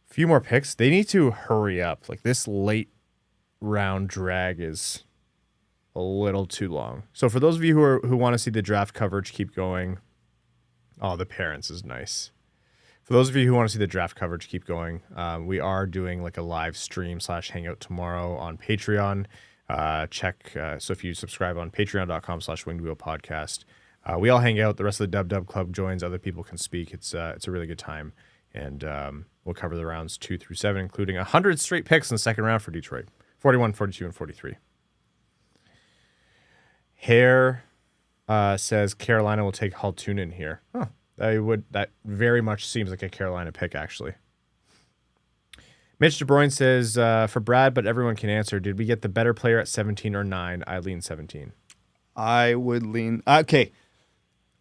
A few more picks. They need to hurry up. Like this late round drag is a little too long. So for those of you who want to see the draft coverage keep going, the parents is nice. For those of you who want to see the draft coverage keep going, we are doing like a live stream / hangout tomorrow on Patreon. So if you subscribe on patreon.com/wingedwheelpodcast, we all hang out. The rest of the Dub Club joins. Other people can speak. It's a really good time. And we'll cover the rounds 2 through 7, including 100 straight picks in the second round for Detroit. 41, 42, and 43. Hare says Carolina will take Haltunen here. Huh. That very much seems like a Carolina pick, actually. Mitch DeBruyne says, for Brad, but everyone can answer, did we get the better player at 17 or 9? I lean 17. I would lean... Okay,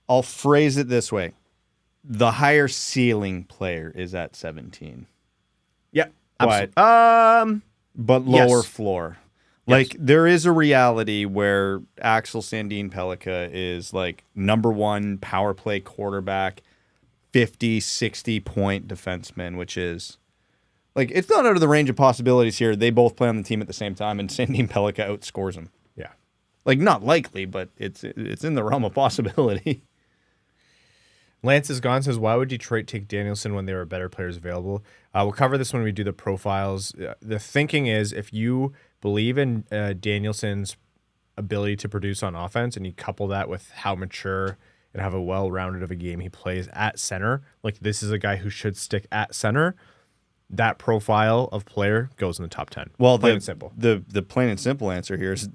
I'll phrase it this way. The higher ceiling player is at 17. Yeah, But, absolutely. but lower Yes. floor. Yes. Like, there is a reality where Axel Sandin-Pellikka is, like, number 1 power play quarterback, 50, 60-point defenseman, which is... Like, it's not out of the range of possibilities here. They both play on the team at the same time, and Sandin-Pellikka outscores him. Yeah. Like, not likely, but it's in the realm of possibility. Lance is gone says, why would Detroit take Danielson when there were better players available? We'll cover this when we do the profiles. The thinking is if you believe in Danielson's ability to produce on offense and you couple that with how mature and have a well-rounded of a game he plays at center, like this is a guy who should stick at center, that profile of player goes in the top 10. Well, plain and simple. The plain and simple answer here is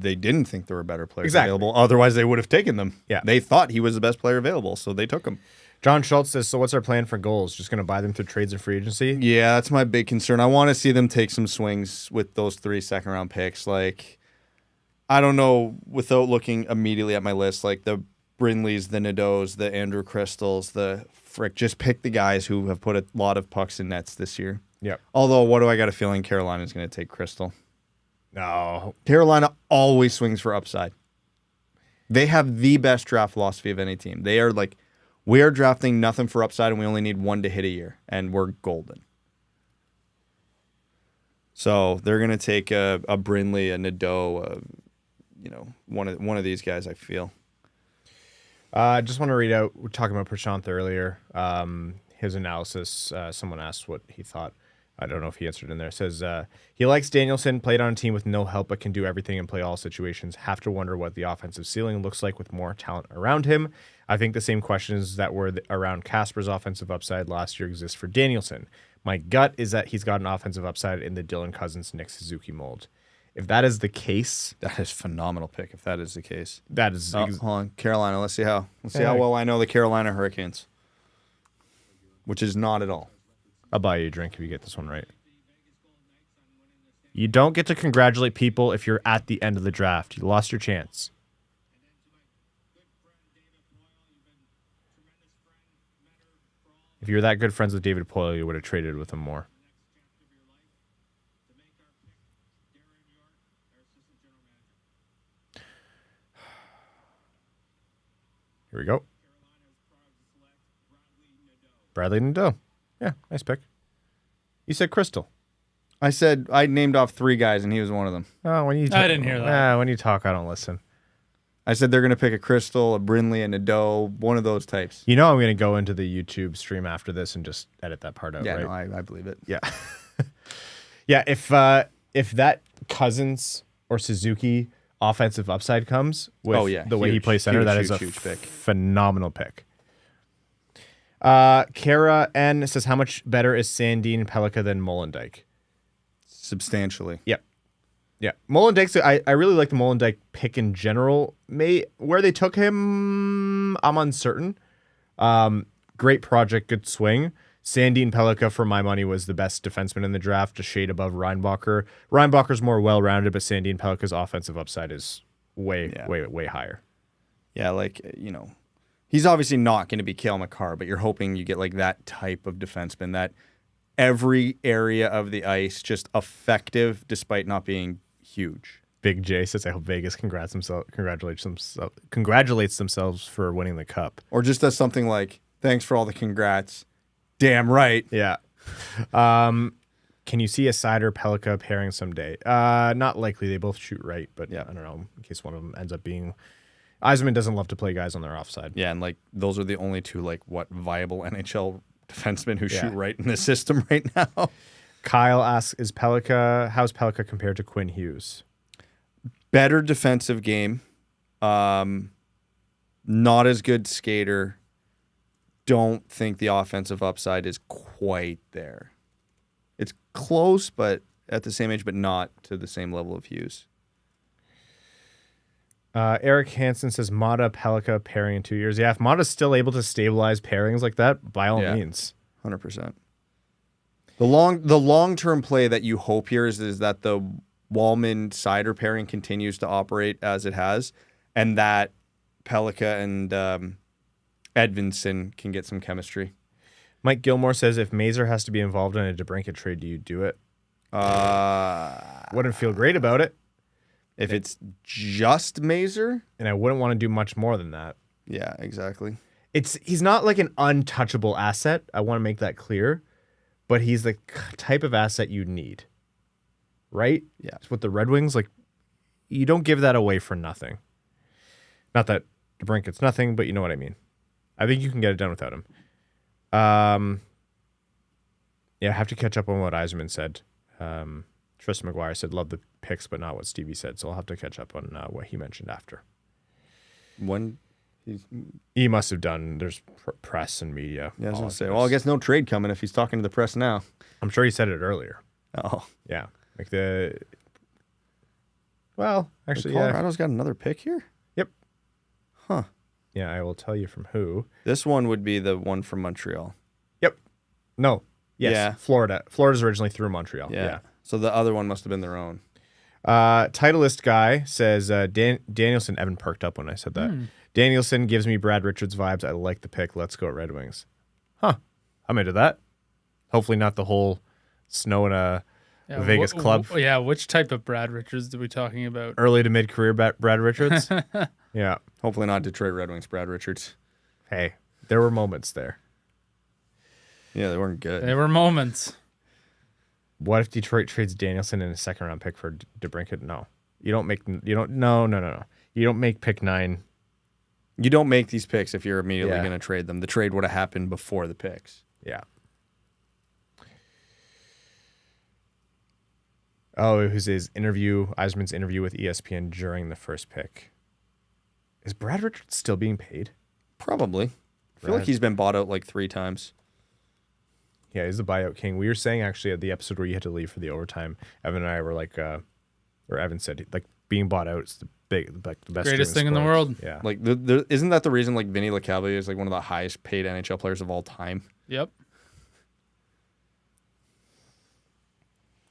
they didn't think there were better players Exactly. available. Otherwise, they would have taken them. Yeah. They thought he was the best player available, so they took him. John Schultz says, so what's our plan for goals? Just going to buy them through trades and free agency? Yeah, that's my big concern. I want to see them take some swings with those 3 second-round picks. Like, I don't know, without looking immediately at my list, like the Brindleys, the Nadeaus, the Andrew Crystals, just pick the guys who have put a lot of pucks in nets this year. Yep. Although, what do I got a feeling Carolina's going to take Crystal? No. Carolina always swings for upside. They have the best draft philosophy of any team. They are like, we are drafting nothing for upside, and we only need 1 to hit a year, and we're golden. So they're going to take a Brindley, a Nadeau, one of these guys, I feel. I just want to read out, we're talking about Prashant earlier, his analysis. Someone asked what he thought. I don't know if he answered in there. It says, he likes Danielson, played on a team with no help, but can do everything and play all situations. Have to wonder what the offensive ceiling looks like with more talent around him. I think the same questions that were around Kasper's offensive upside last year exist for Danielson. My gut is that he's got an offensive upside in the Dylan Cousins, Nick Suzuki mold. If that is the case, That is a phenomenal pick, if that is the case. that is Hold on, Carolina. Let's see how well I know the Carolina Hurricanes, which is not at all. I'll buy you a drink if you get this one right. You don't get to congratulate people if you're at the end of the draft. You lost your chance. If you were that good friends with David Poile, you would have traded with him more. Here we go. Bradley Nadeau. Yeah, nice pick. You said Crystal. I named off 3 guys, and he was one of them. Oh, when you I didn't hear that. When you talk, I don't listen. I said they're going to pick a Crystal, a Brindley, a Nadeau, one of those types. You know I'm going to go into the YouTube stream after this and just edit that part out, Yeah, right? no, I believe it. Yeah. Yeah, if that Cousins or Suzuki offensive upside comes with the way he huge, plays center, huge, that is huge, a huge pick. phenomenal pick. Kara N says, how much better is Sandin-Pellikka than Molendyk? Substantially. Yep. Yeah. Molendyk's, I really like the Molendyk pick in general. Where they took him, I'm uncertain. Great project, good swing. Sandin-Pellikka, for my money, was the best defenseman in the draft, a shade above Reinbacher. Reinbacher's more well-rounded, but Sandin-Pellikka's offensive upside is way higher. Yeah, like, he's obviously not going to be Cale Makar, but you're hoping you get like that type of defenseman, that every area of the ice just effective despite not being huge. Big J says, I hope Vegas congratulates themselves for winning the cup. Or just does something like, thanks for all the congrats. Damn right. Yeah. Can you see a Seider-Pellikka pairing someday? Not likely. They both shoot right, but Yeah. I don't know, in case one of them ends up being... Yzerman doesn't love to play guys on their offside. Yeah, and like those are the only 2 viable NHL defensemen who Yeah. shoot right in the system right now. Kyle asks, how's Pellikka compared to Quinn Hughes? Better defensive game. Not as good skater. Don't think the offensive upside is quite there. It's close, but at the same age, but not to the same level of Hughes. Eric Hansen says, Mata Pellikka pairing in 2 years. Yeah, if Mata's still able to stabilize pairings like that, by all means. 100%. The long-term play that you hope here is that the Wallman-Seider pairing continues to operate as it has, and that Pellikka and Edvinsson can get some chemistry. Mike Gilmore says, if Mazer has to be involved in a DeBrincat trade, do you do it? Wouldn't feel great about it. If it's just Mazer? And I wouldn't want to do much more than that. Yeah, exactly. He's not like an untouchable asset. I want to make that clear. But he's the type of asset you need. Right? Yeah. It's with the Red Wings, like, you don't give that away for nothing. Not that DeBrincat's nothing, but you know what I mean. I think you can get it done without him. Yeah, I have to catch up on what Yzerman said. Tristan McGuire said, love the picks, but not what Stevie said. So I'll have to catch up on what he mentioned after. When he must have done, there's press and media. Yeah, I was going to say, well, I guess no trade coming if he's talking to the press now. I'm sure he said it earlier. Oh. Yeah. Like well, actually, Colorado's got another pick here? Yep. Huh. Yeah, I will tell you from who. This one would be the one from Montreal. Yep. No. Yes. Yeah. Florida. Florida's originally through Montreal. Yeah. So the other one must have been their own. Titleist guy says Danielson. Evan perked up when I said that. Danielson gives me Brad Richards vibes. I like the pick. Let's go Red Wings. Huh. I'm into that. Hopefully not the whole snow in a Vegas club. Yeah, which type of Brad Richards are we talking about? Early to mid-career Brad Richards? Yeah. Hopefully not Detroit Red Wings Brad Richards. Hey, there were moments there. Yeah, they weren't good. There were moments. What if Detroit trades Danielson in a second-round pick for DeBrincat? No. No. You don't make pick 9. You don't make these picks if you're immediately going to trade them. The trade would have happened before the picks. Yeah. Oh, it was Yzerman's interview with ESPN during the first pick. Is Brad Richards still being paid? Probably. I feel like he's been bought out like 3 times. Yeah, he's the buyout king. We were saying actually at the episode where you had to leave for the overtime, Evan and I were like, or Evan said, like being bought out is the best greatest thing in the world. Yeah, like isn't that the reason like Vinny LeCavalier is like one of the highest paid NHL players of all time? Yep.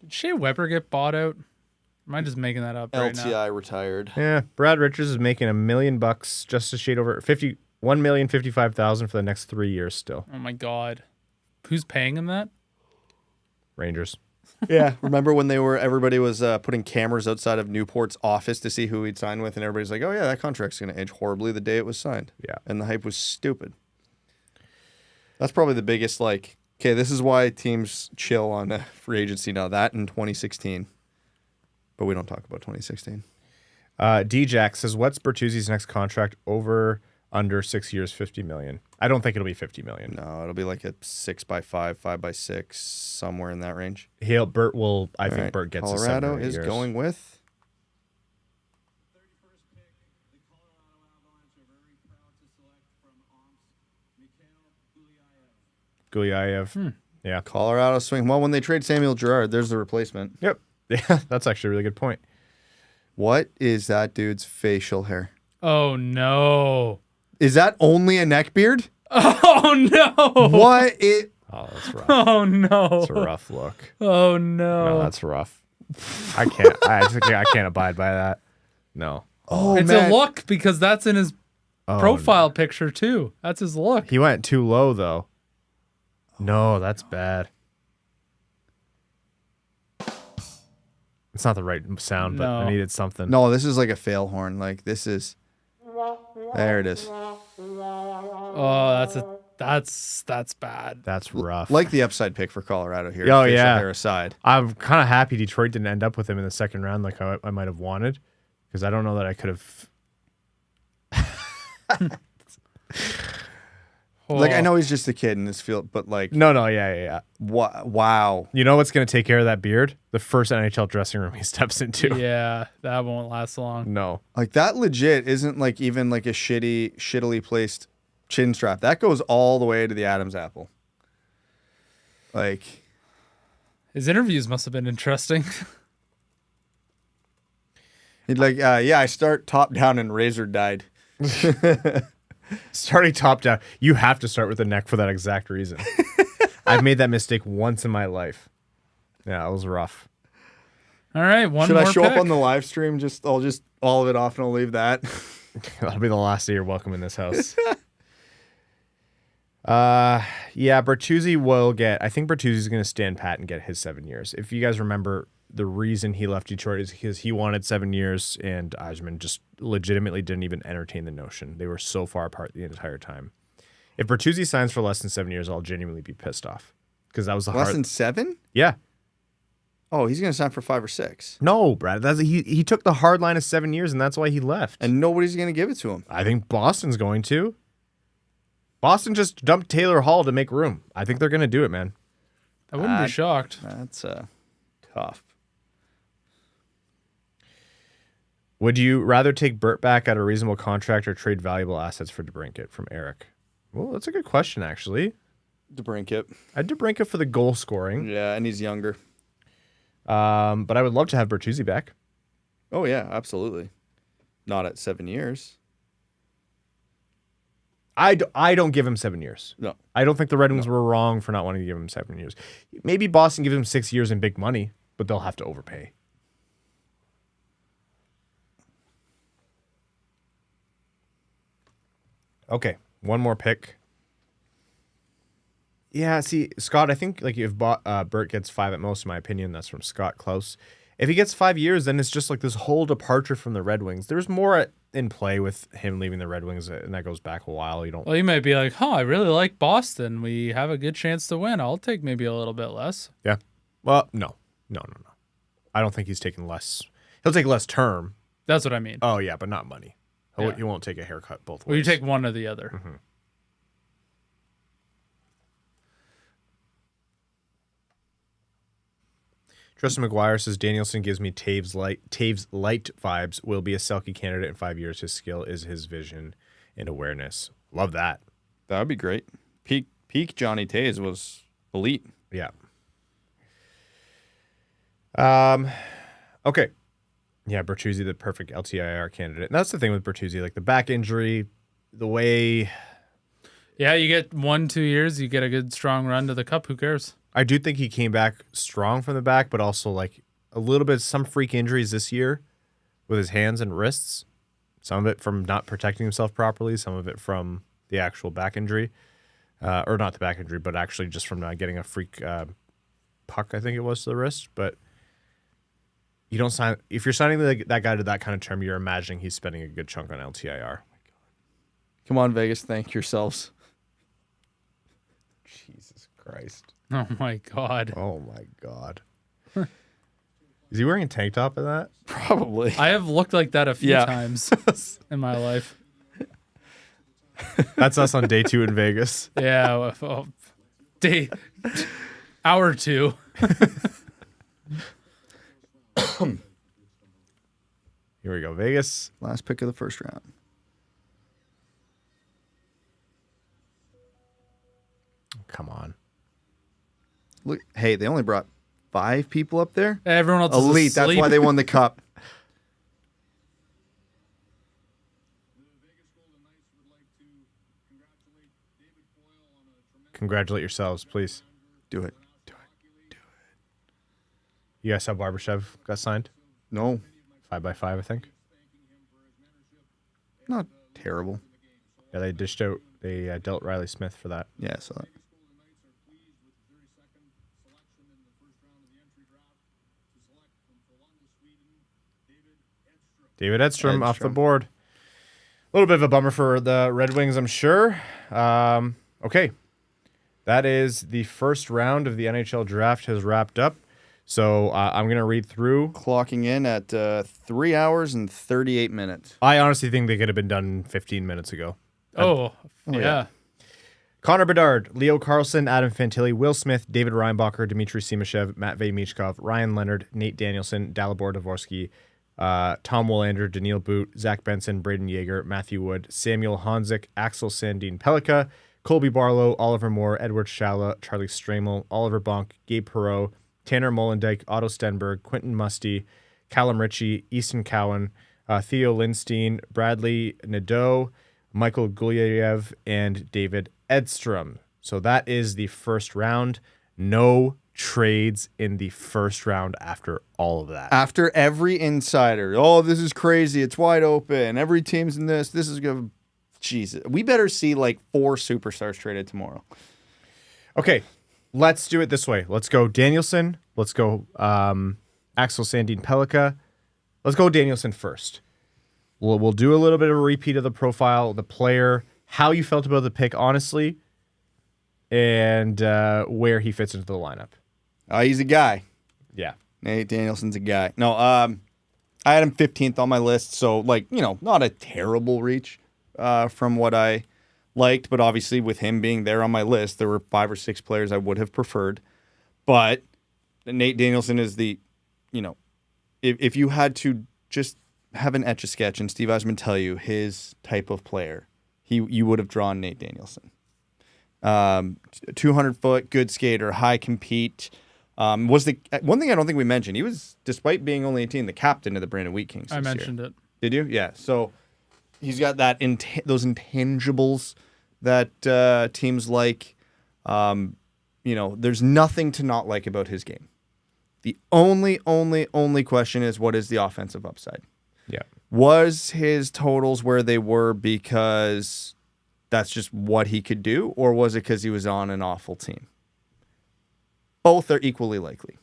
Did Shea Weber get bought out? Am I just making that up right now? LTI retired. Yeah, Brad Richards is making $1 million, just a shade over $1,055,000 for the next 3 years still. Oh my God. Who's paying him that? Rangers. Yeah, remember when everybody was putting cameras outside of Newport's office to see who he'd signed with, and everybody's like, "Oh yeah, that contract's going to age horribly the day it was signed." Yeah, and the hype was stupid. That's probably the biggest okay, this is why teams chill on free agency now. That in 2016, but we don't talk about 2016. D-Jack says, "What's Bertuzzi's next contract? Over under 6 years, $50 million." I don't think it'll be $50 million. No, it'll be like a 6x5, 5x6, somewhere in that range. Bert will. I think Bert gets Colorado a 7 is years. going with. 31st pick, the Colorado Avalanche are very proud to select from Mikhail Gulyayev. Yeah. Colorado swing. Well, when they trade Samuel Girard, there's the replacement. Yep. Yeah, that's actually a really good point. What is that dude's facial hair? Oh no. Is that only a neck beard? Oh no. What it? Oh, that's rough. Oh no. That's a rough look. Oh no. No, that's rough. I can't. I can't abide by that. No. Oh, it's man. a look because that's in his profile picture too. That's his look. He went too low though. No, that's bad. It's not the right sound, but I needed something. No, this is like a fail horn. Like this is. There it is. Oh, that's bad. That's rough. Like the upside pick for Colorado here. Oh, facial yeah. hair aside. I'm kind of happy Detroit didn't end up with him in the second round like I might have wanted, because I don't know that I could have. Like I know he's just a kid in this field, but like No, yeah. wow. You know what's going to take care of that beard? The first NHL dressing room he steps into. Yeah, that won't last long. No. Like that legit isn't like even like a shittily placed chin strap. That goes all the way to the Adam's apple. Like His interviews must have been interesting. he'd like, yeah, I start top down and razor dyed. Starting top down, you have to start with the neck for that exact reason. I've made that mistake once in my life. Yeah, it was rough. All right, one Should more I show pick. up on the live stream? I'll just all of it off and I'll leave that. That'll be the last day you're welcome in this house. Yeah, Bertuzzi will get. I think Bertuzzi's going to stand pat and get his 7 years. If you guys remember, the reason he left Detroit is because he wanted 7 years, and Yzerman just legitimately didn't even entertain the notion. They were so far apart the entire time. If Bertuzzi signs for less than 7 years, I'll genuinely be pissed off, because that was the Less than 7? Yeah. Oh, he's going to sign for 5 or 6. No, Brad. He took the hard line of 7 years, and that's why he left. And nobody's going to give it to him. I think Boston's going to. Boston just dumped Taylor Hall to make room. I think they're going to do it, man. I wouldn't be shocked. That's tough. Would you rather take Burt back at a reasonable contract or trade valuable assets for DeBrincat? From Eric. Well, that's a good question, actually. DeBrincat. I'd DeBrincat for the goal scoring. Yeah, and he's younger. But I would love to have Bertuzzi back. Oh, yeah, absolutely. Not at 7 years. I don't give him 7 years. No. I don't think the Red Wings were wrong for not wanting to give him 7 years. Maybe Boston gives him 6 years and big money, but they'll have to overpay. Okay, one more pick. Yeah, see, Scott, I think like if Burt gets 5 at most, in my opinion, that's from Scott Klaus. If he gets 5 years, then it's just like this whole departure from the Red Wings. There's more in play with him leaving the Red Wings, and that goes back a while. Well, you might be like, I really like Boston. We have a good chance to win. I'll take maybe a little bit less. Yeah. Well, no. I don't think he's taking less. He'll take less term. That's what I mean. Oh, yeah, but not money. Yeah. He won't take a haircut both ways. Well, you take one or the other. Mm-hmm. Tristan McGuire says Danielson gives me Taves light vibes. Will be a Selke candidate in 5 years. His skill is his vision and awareness. Love that. That would be great. Peak Johnny Taves was elite. Yeah. Okay. Yeah, Bertuzzi, the perfect LTIR candidate. And that's the thing with Bertuzzi, like the back injury, the way. Yeah, you get 1-2 years, you get a good strong run to the cup. Who cares? I do think he came back strong from the back, but also like a little bit, some freak injuries this year with his hands and wrists. Some of it from not protecting himself properly, some of it from the actual back injury. Or not the back injury, but actually just from not getting a freak puck, I think it was, to the wrist. But you don't sign, if you're signing that guy to that kind of term, you're imagining he's spending a good chunk on LTIR. Come on, Vegas. Thank yourselves. Jesus Christ. Oh, my God. Oh, my God. Is he wearing a tank top in that? Probably. I have looked like that a few Yeah. times in my life. That's us on day 2 in Vegas. Yeah. Hour 2. Here we go. Vegas. Last pick of the first round. Come on. Look, hey, they only brought 5 people up there. Everyone else Elite. is That's asleep. why they won the cup. The Vegas Golden Knights would like to congratulate David Foyle on a tremendous Congratulate yourselves, please. Do it. You guys saw Barbashev got signed? No, 5x5, I think. not terrible. Yeah, they dished out. They dealt Riley Smith for that. Yeah, so Golden Knights are pleased with the 32nd selection in the first round of the entry draft to select from Columbus, Sweden, David Edstrom. David Edstrom off the Edstrom. board. A little bit of a bummer for the Red Wings, I'm sure. Okay. That is the first round of the NHL draft has wrapped up. So I'm going to read through. clocking in at 3 hours and 38 minutes. I honestly think they could have been done 15 minutes ago. Oh, yeah. yeah. Connor Bedard, Leo Carlson, Adam Fantilli, Will Smith, David Reinbacher, Dmitry Simashev, Matvei Michkov, Ryan Leonard, Nate Danielson, Dalibor Dvorsky, Tom Willander, Daniil Boot, Zach Benson, Braden Yeager, Matthew Wood, Samuel Honzik, Axel Sandin-Pellikka, Colby Barlow, Oliver Moore, Edward Schala, Charlie Stramel, Oliver Bonk, Gabe Perreault, Tanner Molendyke, Otto Stenberg, Quentin Musty, Callum Ritchie, Easton Cowan, Theo Lindstein, Bradley Nadeau, Michael Gulyayev, and David Edstrom. So that is the first round. No trades in the first round after all of that. After every insider, oh, this is crazy. It's wide open. Every team's in this. This is good. Jesus. We better see like 4 superstars traded tomorrow. Okay, let's do it this way. Let's go Danielson. Let's go Axel Sandin-Pellikka. Let's go Danielson first. We'll do a little bit of a repeat of the profile, the player, how you felt about the pick, honestly, and where he fits into the lineup. He's a guy. Yeah. Nate Danielson's a guy. No, I had him 15th on my list, so like, not a terrible reach from what I liked, but obviously with him being there on my list, there were 5 or 6 players I would have preferred. But Nate Danielson is the, if you had to just have an Etch-a-Sketch and Steve Yzerman tell you his type of player, you would have drawn Nate Danielson. 200-foot, good skater, high compete. Was the one thing I don't think we mentioned. He was, despite being only 18, the captain of the Brandon Wheat Kings. I mentioned it. Did you? Yeah. So he's got that those intangibles that teams like. There's nothing to not like about his game. The only question is, what is the offensive upside? Yeah. Was his totals where they were because that's just what he could do, or was it because he was on an awful team? Both are equally likely.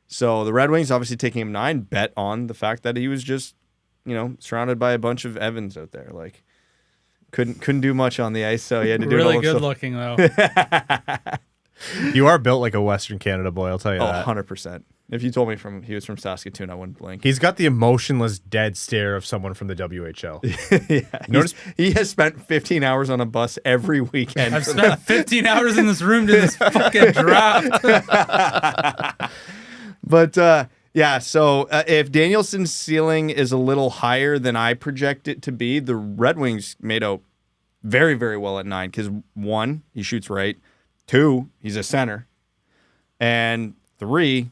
So the Red Wings, obviously taking him 9, bet on the fact that he was just, surrounded by a bunch of Evans out there. Like, couldn't do much on the ice, so he had to do Really it all good himself. looking, though. You are built like a Western Canada boy, I'll tell you that. 100%. If you told me he was from Saskatoon, I wouldn't blink. He's got the emotionless dead stare of someone from the WHL. Yeah, Notice he has spent 15 hours on a bus every weekend. I've spent 15 hours in this room doing this fucking draft. But so if Danielson's ceiling is a little higher than I project it to be, the Red Wings made out very, very well at 9 because 1, he shoots right. 2, he's a center. And 3,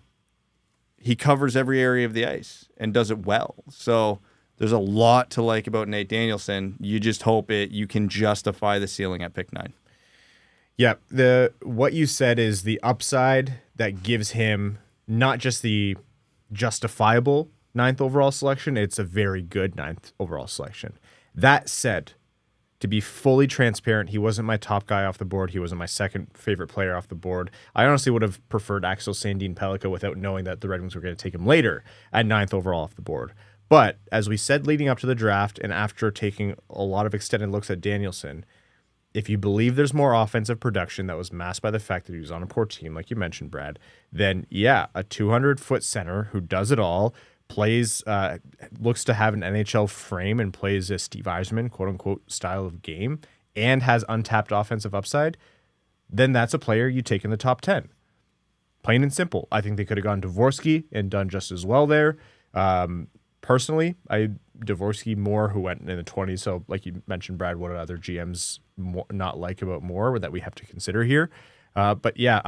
he covers every area of the ice and does it well. So there's a lot to like about Nate Danielson. You just hope you can justify the ceiling at pick 9. Yeah, what you said is the upside that gives him not just the justifiable 9th overall selection, it's a very good 9th overall selection. That said, to be fully transparent, he wasn't my top guy off the board. He wasn't my second favorite player off the board. I honestly would have preferred Axel Sandin-Pellikka without knowing that the Red Wings were going to take him later at 9th overall off the board. But as we said leading up to the draft and after taking a lot of extended looks at Danielson, if you believe there's more offensive production that was masked by the fact that he was on a poor team, like you mentioned, Brad, then yeah, a 200-foot center who does it all, plays, looks to have an NHL frame and plays a Steve Yzerman, quote-unquote, style of game and has untapped offensive upside, then that's a player you take in the top 10. Plain and simple. I think they could have gone Dvorsky and done just as well there. Personally, Dvorsky more, who went in the 20s. So, like you mentioned, Brad, what other GMs not like about more that we have to consider here? But yeah,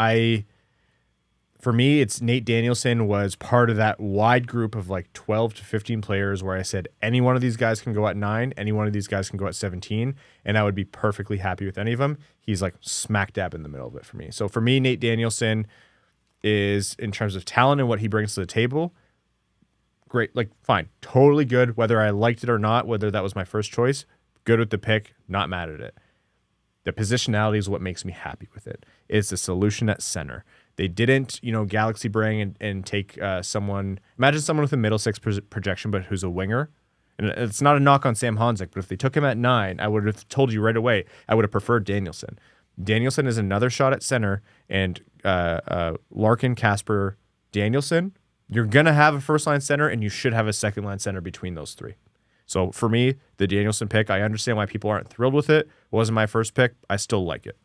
for me, it's Nate Danielson was part of that wide group of like 12 to 15 players where I said any one of these guys can go at 9, any one of these guys can go at 17, and I would be perfectly happy with any of them. He's like smack dab in the middle of it for me. So for me, Nate Danielson is, in terms of talent and what he brings to the table, great, like fine, totally good, whether I liked it or not, whether that was my first choice, good with the pick, not mad at it. The positionality is what makes me happy with it. It's the solution at center. They didn't, galaxy brain and take someone, imagine someone with a middle 6 projection, but who's a winger. And it's not a knock on Sam Honzek, but if they took him at 9, I would have told you right away, I would have preferred Danielson. Danielson is another shot at center, and Larkin, Kasper, Danielson, you're going to have a first-line center, and you should have a second-line center between those 3. So for me, the Danielson pick, I understand why people aren't thrilled with it. It wasn't my first pick. I still like it.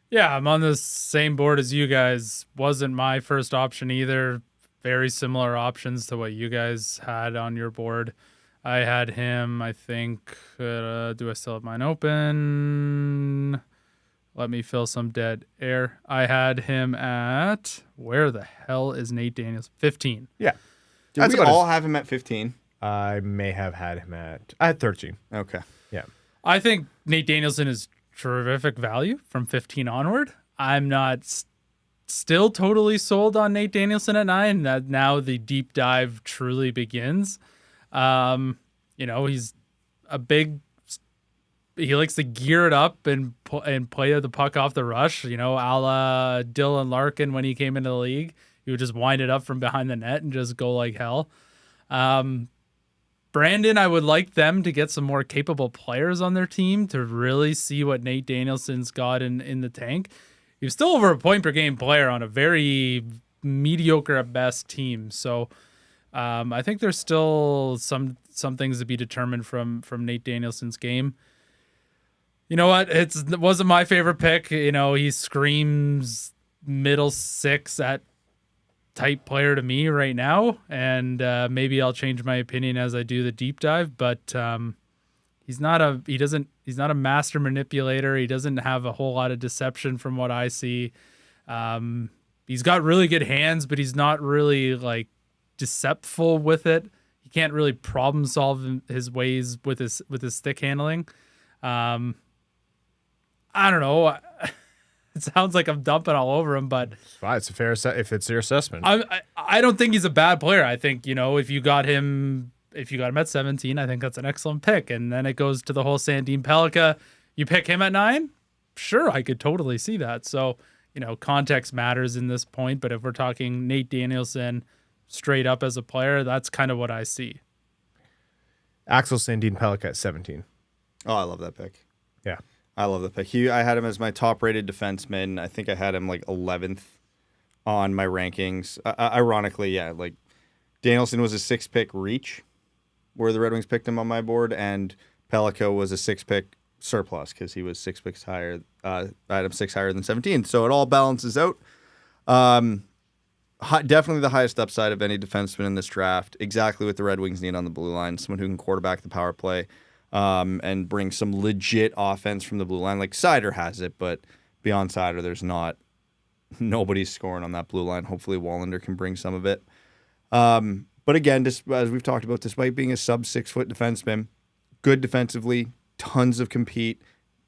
Yeah, I'm on the same board as you guys. Wasn't my first option either. Very similar options to what you guys had on your board. I had him, I think, do I still have mine open? Let me fill some dead air. I had him at, where the hell is Nate Daniels? 15. Yeah. Did we all have him at 15? I may have had him at 13. Okay. Yeah. I think Nate Danielson is terrific value from 15 onward. I'm not still totally sold on Nate Danielson at 9. That now the deep dive truly begins. He's a big. He likes to gear it up and play the puck off the rush. A la Dylan Larkin when he came into the league. He would just wind it up from behind the net and just go like hell. Brandon, I would like them to get some more capable players on their team to really see what Nate Danielson's got in the tank. He's still over a point per game player on a very mediocre at best team. So I think there's still some things to be determined from Nate Danielson's game. You know what? It wasn't my favorite pick. You know, he screams middle six at type player to me right now, and maybe I'll change my opinion as I do the deep dive. But he's not a master manipulator. He doesn't have a whole lot of deception from what I see. He's got really good hands, but he's not really like deceptful with it. He can't really problem solve his ways with his stick handling. I don't know. It sounds like I'm dumping all over him, but It's fine. It's a fair if it's your assessment. I don't think he's a bad player. I think, you know, if you got him at 17, I think that's an excellent pick. And then it goes to the whole Sandin-Pellikka. You pick him at 9? Sure, I could totally see that. So, you know, context matters in this point. But if we're talking Nate Danielson straight up as a player, that's kind of what I see. Axel Sandin-Pellikka at 17. Oh, I love that pick. Yeah. I love the pick. I had him as my top-rated defenseman. I think I had him like 11th on my rankings. Ironically, yeah, like Danielson was a 6-pick reach, where the Red Wings picked him on my board, and Pellikka was a 6-pick surplus because he was 6 picks higher. I had him 6 higher than 17, so it all balances out. Definitely the highest upside of any defenseman in this draft. Exactly what the Red Wings need on the blue line. Someone who can quarterback the power play. And bring some legit offense from the blue line. Like Seider has it, but beyond Seider, there's nobody's scoring on that blue line. Hopefully Wallander can bring some of it. But again, just as we've talked about, despite being a sub 6-foot defenseman, good defensively, tons of compete,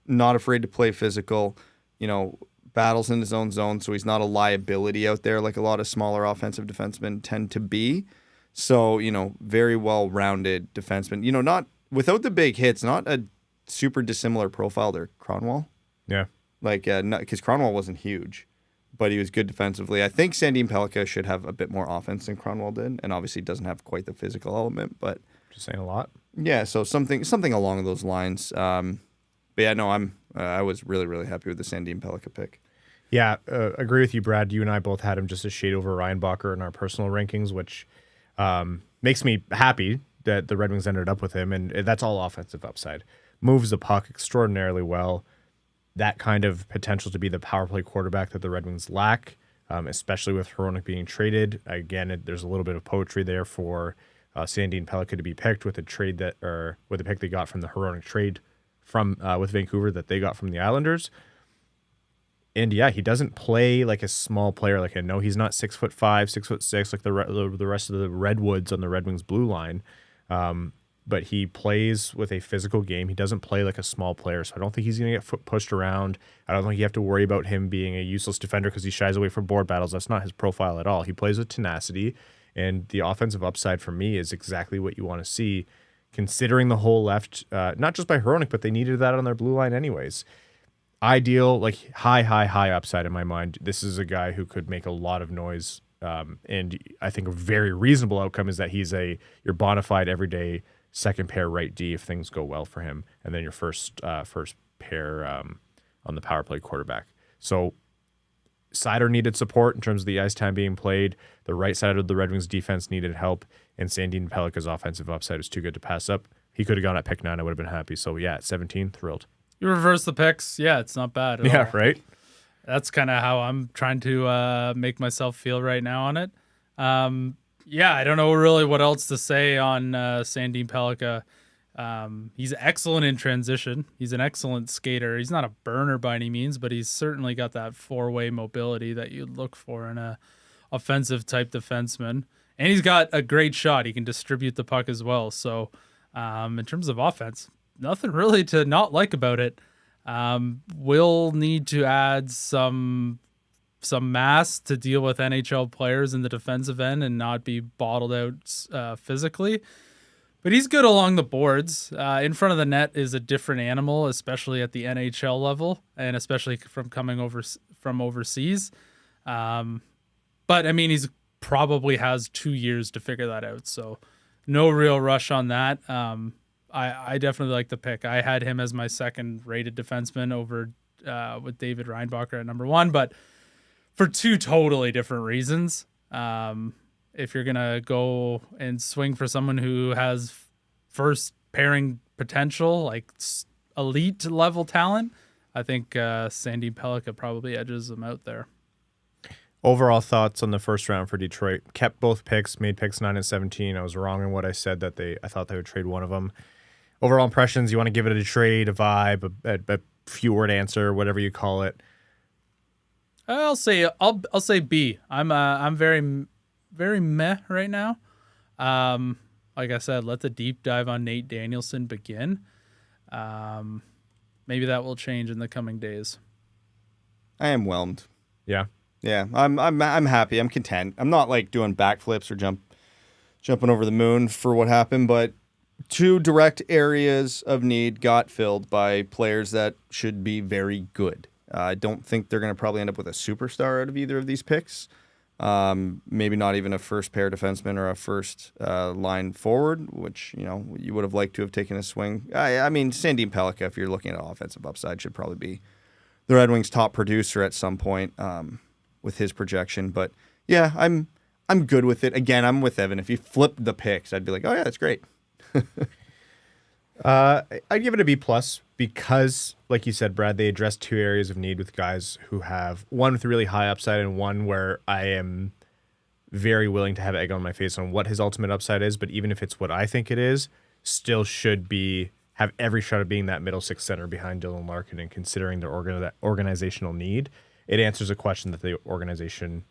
not afraid to play physical, you know, battles in his own zone, so he's not a liability out there like a lot of smaller offensive defensemen tend to be. So, you know, very well-rounded defenseman. You know, not without the big hits, not a super dissimilar profile to Cronwall. Yeah. Like, because Cronwall wasn't huge, but he was good defensively. I think Sandin-Pellikka should have a bit more offense than Cronwall did, and obviously doesn't have quite the physical element, but... Just saying a lot. Yeah, so something along those lines. But yeah, no, I was really, really happy with the Sandin-Pellikka pick. Yeah, agree with you, Brad. You and I both had him just a shade over Reinbacher in our personal rankings, which makes me happy that the Red Wings ended up with him, and that's all offensive upside. Moves the puck extraordinarily well. That kind of potential to be the power play quarterback that the Red Wings lack, especially with Hronek being traded. Again, there's a little bit of poetry there for Sandin-Pellikka to be picked with a trade with a pick they got from the Hronek trade from with Vancouver that they got from the Islanders. And yeah, he doesn't play like a small player. Like I know he's not 6'5", 6'6", like the rest of the Redwoods on the Red Wings blue line. But he plays with a physical game. He doesn't play like a small player, so I don't think he's going to get pushed around. I don't think you have to worry about him being a useless defender because he shies away from board battles. That's not his profile at all. He plays with tenacity, and the offensive upside for me is exactly what you want to see, considering the whole left, not just by Hronek, but they needed that on their blue line anyways. Ideal, like high upside in my mind. This is a guy who could make a lot of noise, and I think a very reasonable outcome is that he's your bona fide everyday second pair right D if things go well for him, and then your first pair on the power play quarterback. So Seider needed support in terms of the ice time being played. The right side of the Red Wings defense needed help, and Sandin-Pellikka's offensive upside was too good to pass up. He could have gone at pick 9. I would have been happy. So yeah, at 17, thrilled. You reverse the picks. Yeah, it's not bad at all. Right? That's kind of how I'm trying to make myself feel right now on it. Yeah, I don't know really what else to say on Sandin-Pellikka. He's excellent in transition. He's an excellent skater. He's not a burner by any means, but he's certainly got that four-way mobility that you'd look for in a offensive type defenseman. And he's got a great shot. He can distribute the puck as well. So in terms of offense, nothing really to not like about it. We'll need to add some mass to deal with NHL players in the defensive end and not be bottled out physically. But he's good along the boards. In front of the net is a different animal, especially at the NHL level, and especially from coming over from overseas. But I mean, he's probably has 2 years to figure that out. So no real rush on that. I definitely like the pick. I had him as my second rated defenseman over with David Reinbacher at number 1, but for 2 totally different reasons. If you're going to go and swing for someone who has first pairing potential, like elite level talent, I think Sandin-Pellikka probably edges them out there. Overall thoughts on the first round for Detroit. Kept both picks, made picks 9 and 17. I was wrong in what I said that I thought they would trade one of them. Overall impressions, you want to give it a trade, a vibe, a few word answer, whatever you call it. I'll say B. I'm very very meh right now. Like I said, let the deep dive on Nate Danielson begin. Maybe that will change in the coming days. I am whelmed. Yeah. Yeah, I'm happy. I'm content. I'm not like doing backflips or jumping over the moon for what happened, but 2 direct areas of need got filled by players that should be very good. I don't think they're going to probably end up with a superstar out of either of these picks. Maybe not even a first pair defenseman or a first line forward, which you would have liked to have taken a swing. I mean, Sandin-Pellikka, if you're looking at offensive upside, should probably be the Red Wings' top producer at some point. With his projection, but yeah, I'm good with it. Again, I'm with Evan. If you flip the picks, I'd be like, oh yeah, that's great. I'd give it a B+ because, like you said, Brad, they addressed 2 areas of need with guys who have one with really high upside and one where I am very willing to have egg on my face on what his ultimate upside is. But even if it's what I think it is, still should have every shot of being that middle 6 center behind Dylan Larkin, and considering their organizational need. It answers a question that the organization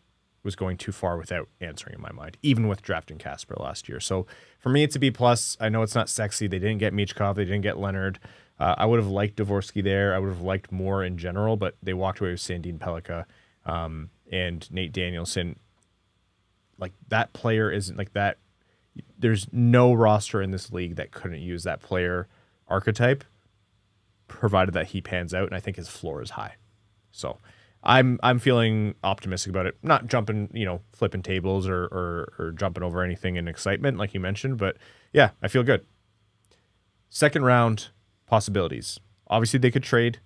was going too far without answering in my mind, even with drafting Casper last year. So for me, it's a B+. I know it's not sexy. They didn't get Michkov. They didn't get Leonard. I would have liked Dvorsky there. I would have liked more in general, but they walked away with Sandin-Pellikka and Nate Danielson. Like, that player isn't like that. There's no roster in this league that couldn't use that player archetype, provided that he pans out, and I think his floor is high. So I'm feeling optimistic about it. Not jumping, flipping tables or jumping over anything in excitement like you mentioned, but yeah, I feel good. Second round possibilities. Obviously, they could trade.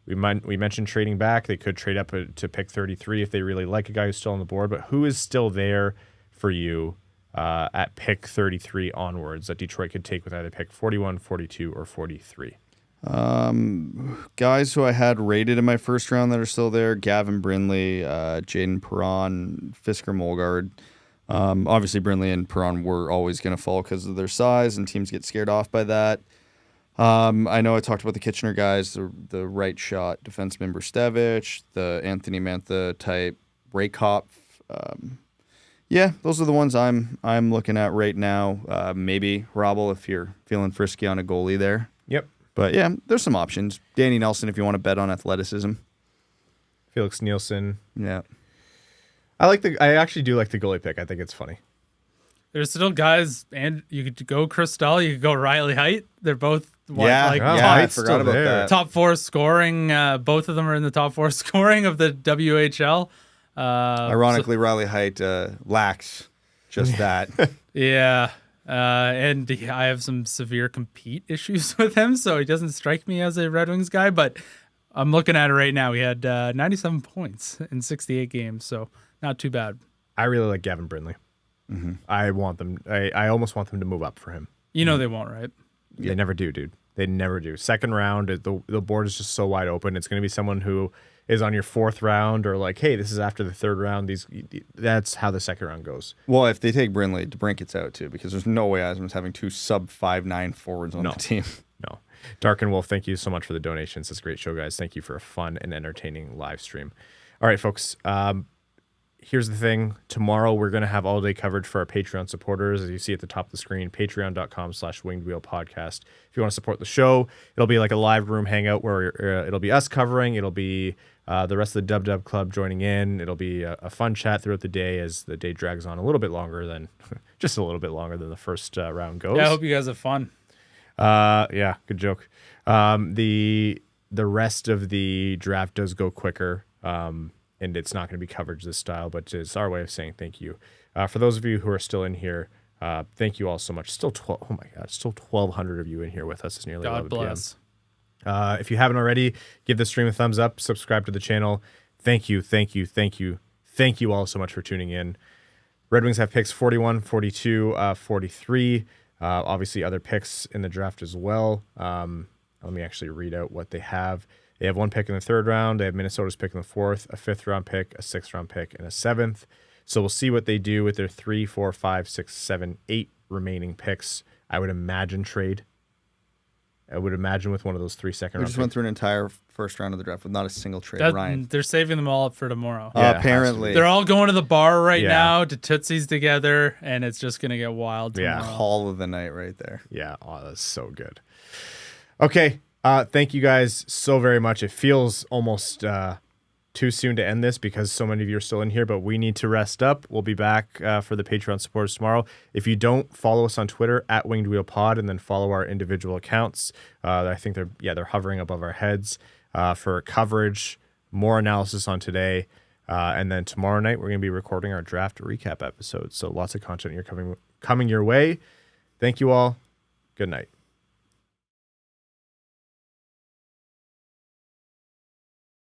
We mentioned trading back. They could trade up to pick 33 if they really like a guy who's still on the board. But who is still there for you at pick 33 onwards that Detroit could take with either pick 41, 42, or 43? Guys who I had rated in my first round that are still there: Gavin Brindley, Jaden Perron, Fisker Molgard. Obviously, Brindley and Perron were always going to fall because of their size, and teams get scared off by that. I know I talked about the Kitchener guys, the right shot defenseman Brstevich, the Anthony Mantha type Raykop. Yeah, those are the ones I'm looking at right now. Maybe Robble if you're feeling frisky on a goalie there. Yep. But yeah, there's some options. Danny Nelson if you want to bet on athleticism. Felix Nielsen. Yeah. I actually do like the goalie pick. I think it's funny. There's still guys, and you could go Chris Stahl, you could go Riley Heidt. They're both I forgot about that. top 4 scoring. Both of them are in the top 4 scoring of the WHL. Ironically, Riley Heidt lacks just that. Yeah. And I have some severe compete issues with him, so he doesn't strike me as a Red Wings guy, but I'm looking at it right now. He had 97 points in 68 games, so not too bad. I really like Gavin Brindley. Mm-hmm. I almost want them to move up for him. They won't, right? They never do, dude. They never do. Second round, the board is just so wide open. It's going to be someone who is on your 4th round, or like, hey, this is after the 3rd round. That's how the second round goes. Well, if they take Brindley, DeBrincat's out too, because there's no way Yzerman's having 2 sub 5'9" forwards on the team. No. Dark and Wolf, thank you so much for the donations. It's a great show, guys. Thank you for a fun and entertaining live stream. All right, folks. Here's the thing. Tomorrow, we're going to have all-day coverage for our Patreon supporters. As you see at the top of the screen, patreon.com/wingedwheelpodcast. If you want to support the show, it'll be like a live room hangout where it'll be us covering. It'll be the rest of the Dub Club joining in. It'll be a fun chat throughout the day as the day drags on a little bit longer than, just a little bit longer than the first round goes. Yeah, I hope you guys have fun. Yeah, good joke. The rest of the draft does go quicker. And it's not going to be coverage this style, but it's our way of saying thank you. For those of you who are still in here, thank you all so much. Still 1,200 of you in here with us. It's nearly 11 God bless. p.m. If you haven't already, give the stream a thumbs up, subscribe to the channel. Thank you all so much for tuning in. Red Wings have picks 41, 42, 43. Obviously, other picks in the draft as well. Let me actually read out what they have. They have 1 pick in the 3rd round. They have Minnesota's pick in the 4th, a 5th round pick, a 6th round pick, and a 7th. So we'll see what they do with their 3, 4, 5, 6, 7, 8 remaining picks. I would imagine trade. I would imagine with one of those 3 second We round just picks. went through an entire first round of the draft with not a single trade. That- Ryan. They're saving them all up for tomorrow. Yeah, it has to Apparently. They're all going to the bar right Yeah. now to Tootsies together, and it's just going to get wild tomorrow. Yeah. Call of the night right there. Yeah, oh, that's so good. Okay, thank you guys so very much. It feels almost too soon to end this because so many of you are still in here, but we need to rest up. We'll be back for the Patreon supporters tomorrow. If you don't follow us on Twitter at Winged Wheel Pod and then follow our individual accounts, I think they're hovering above our heads for coverage, more analysis on today, and then tomorrow night we're going to be recording our draft recap episode. So lots of content coming your way. Thank you all. Good night.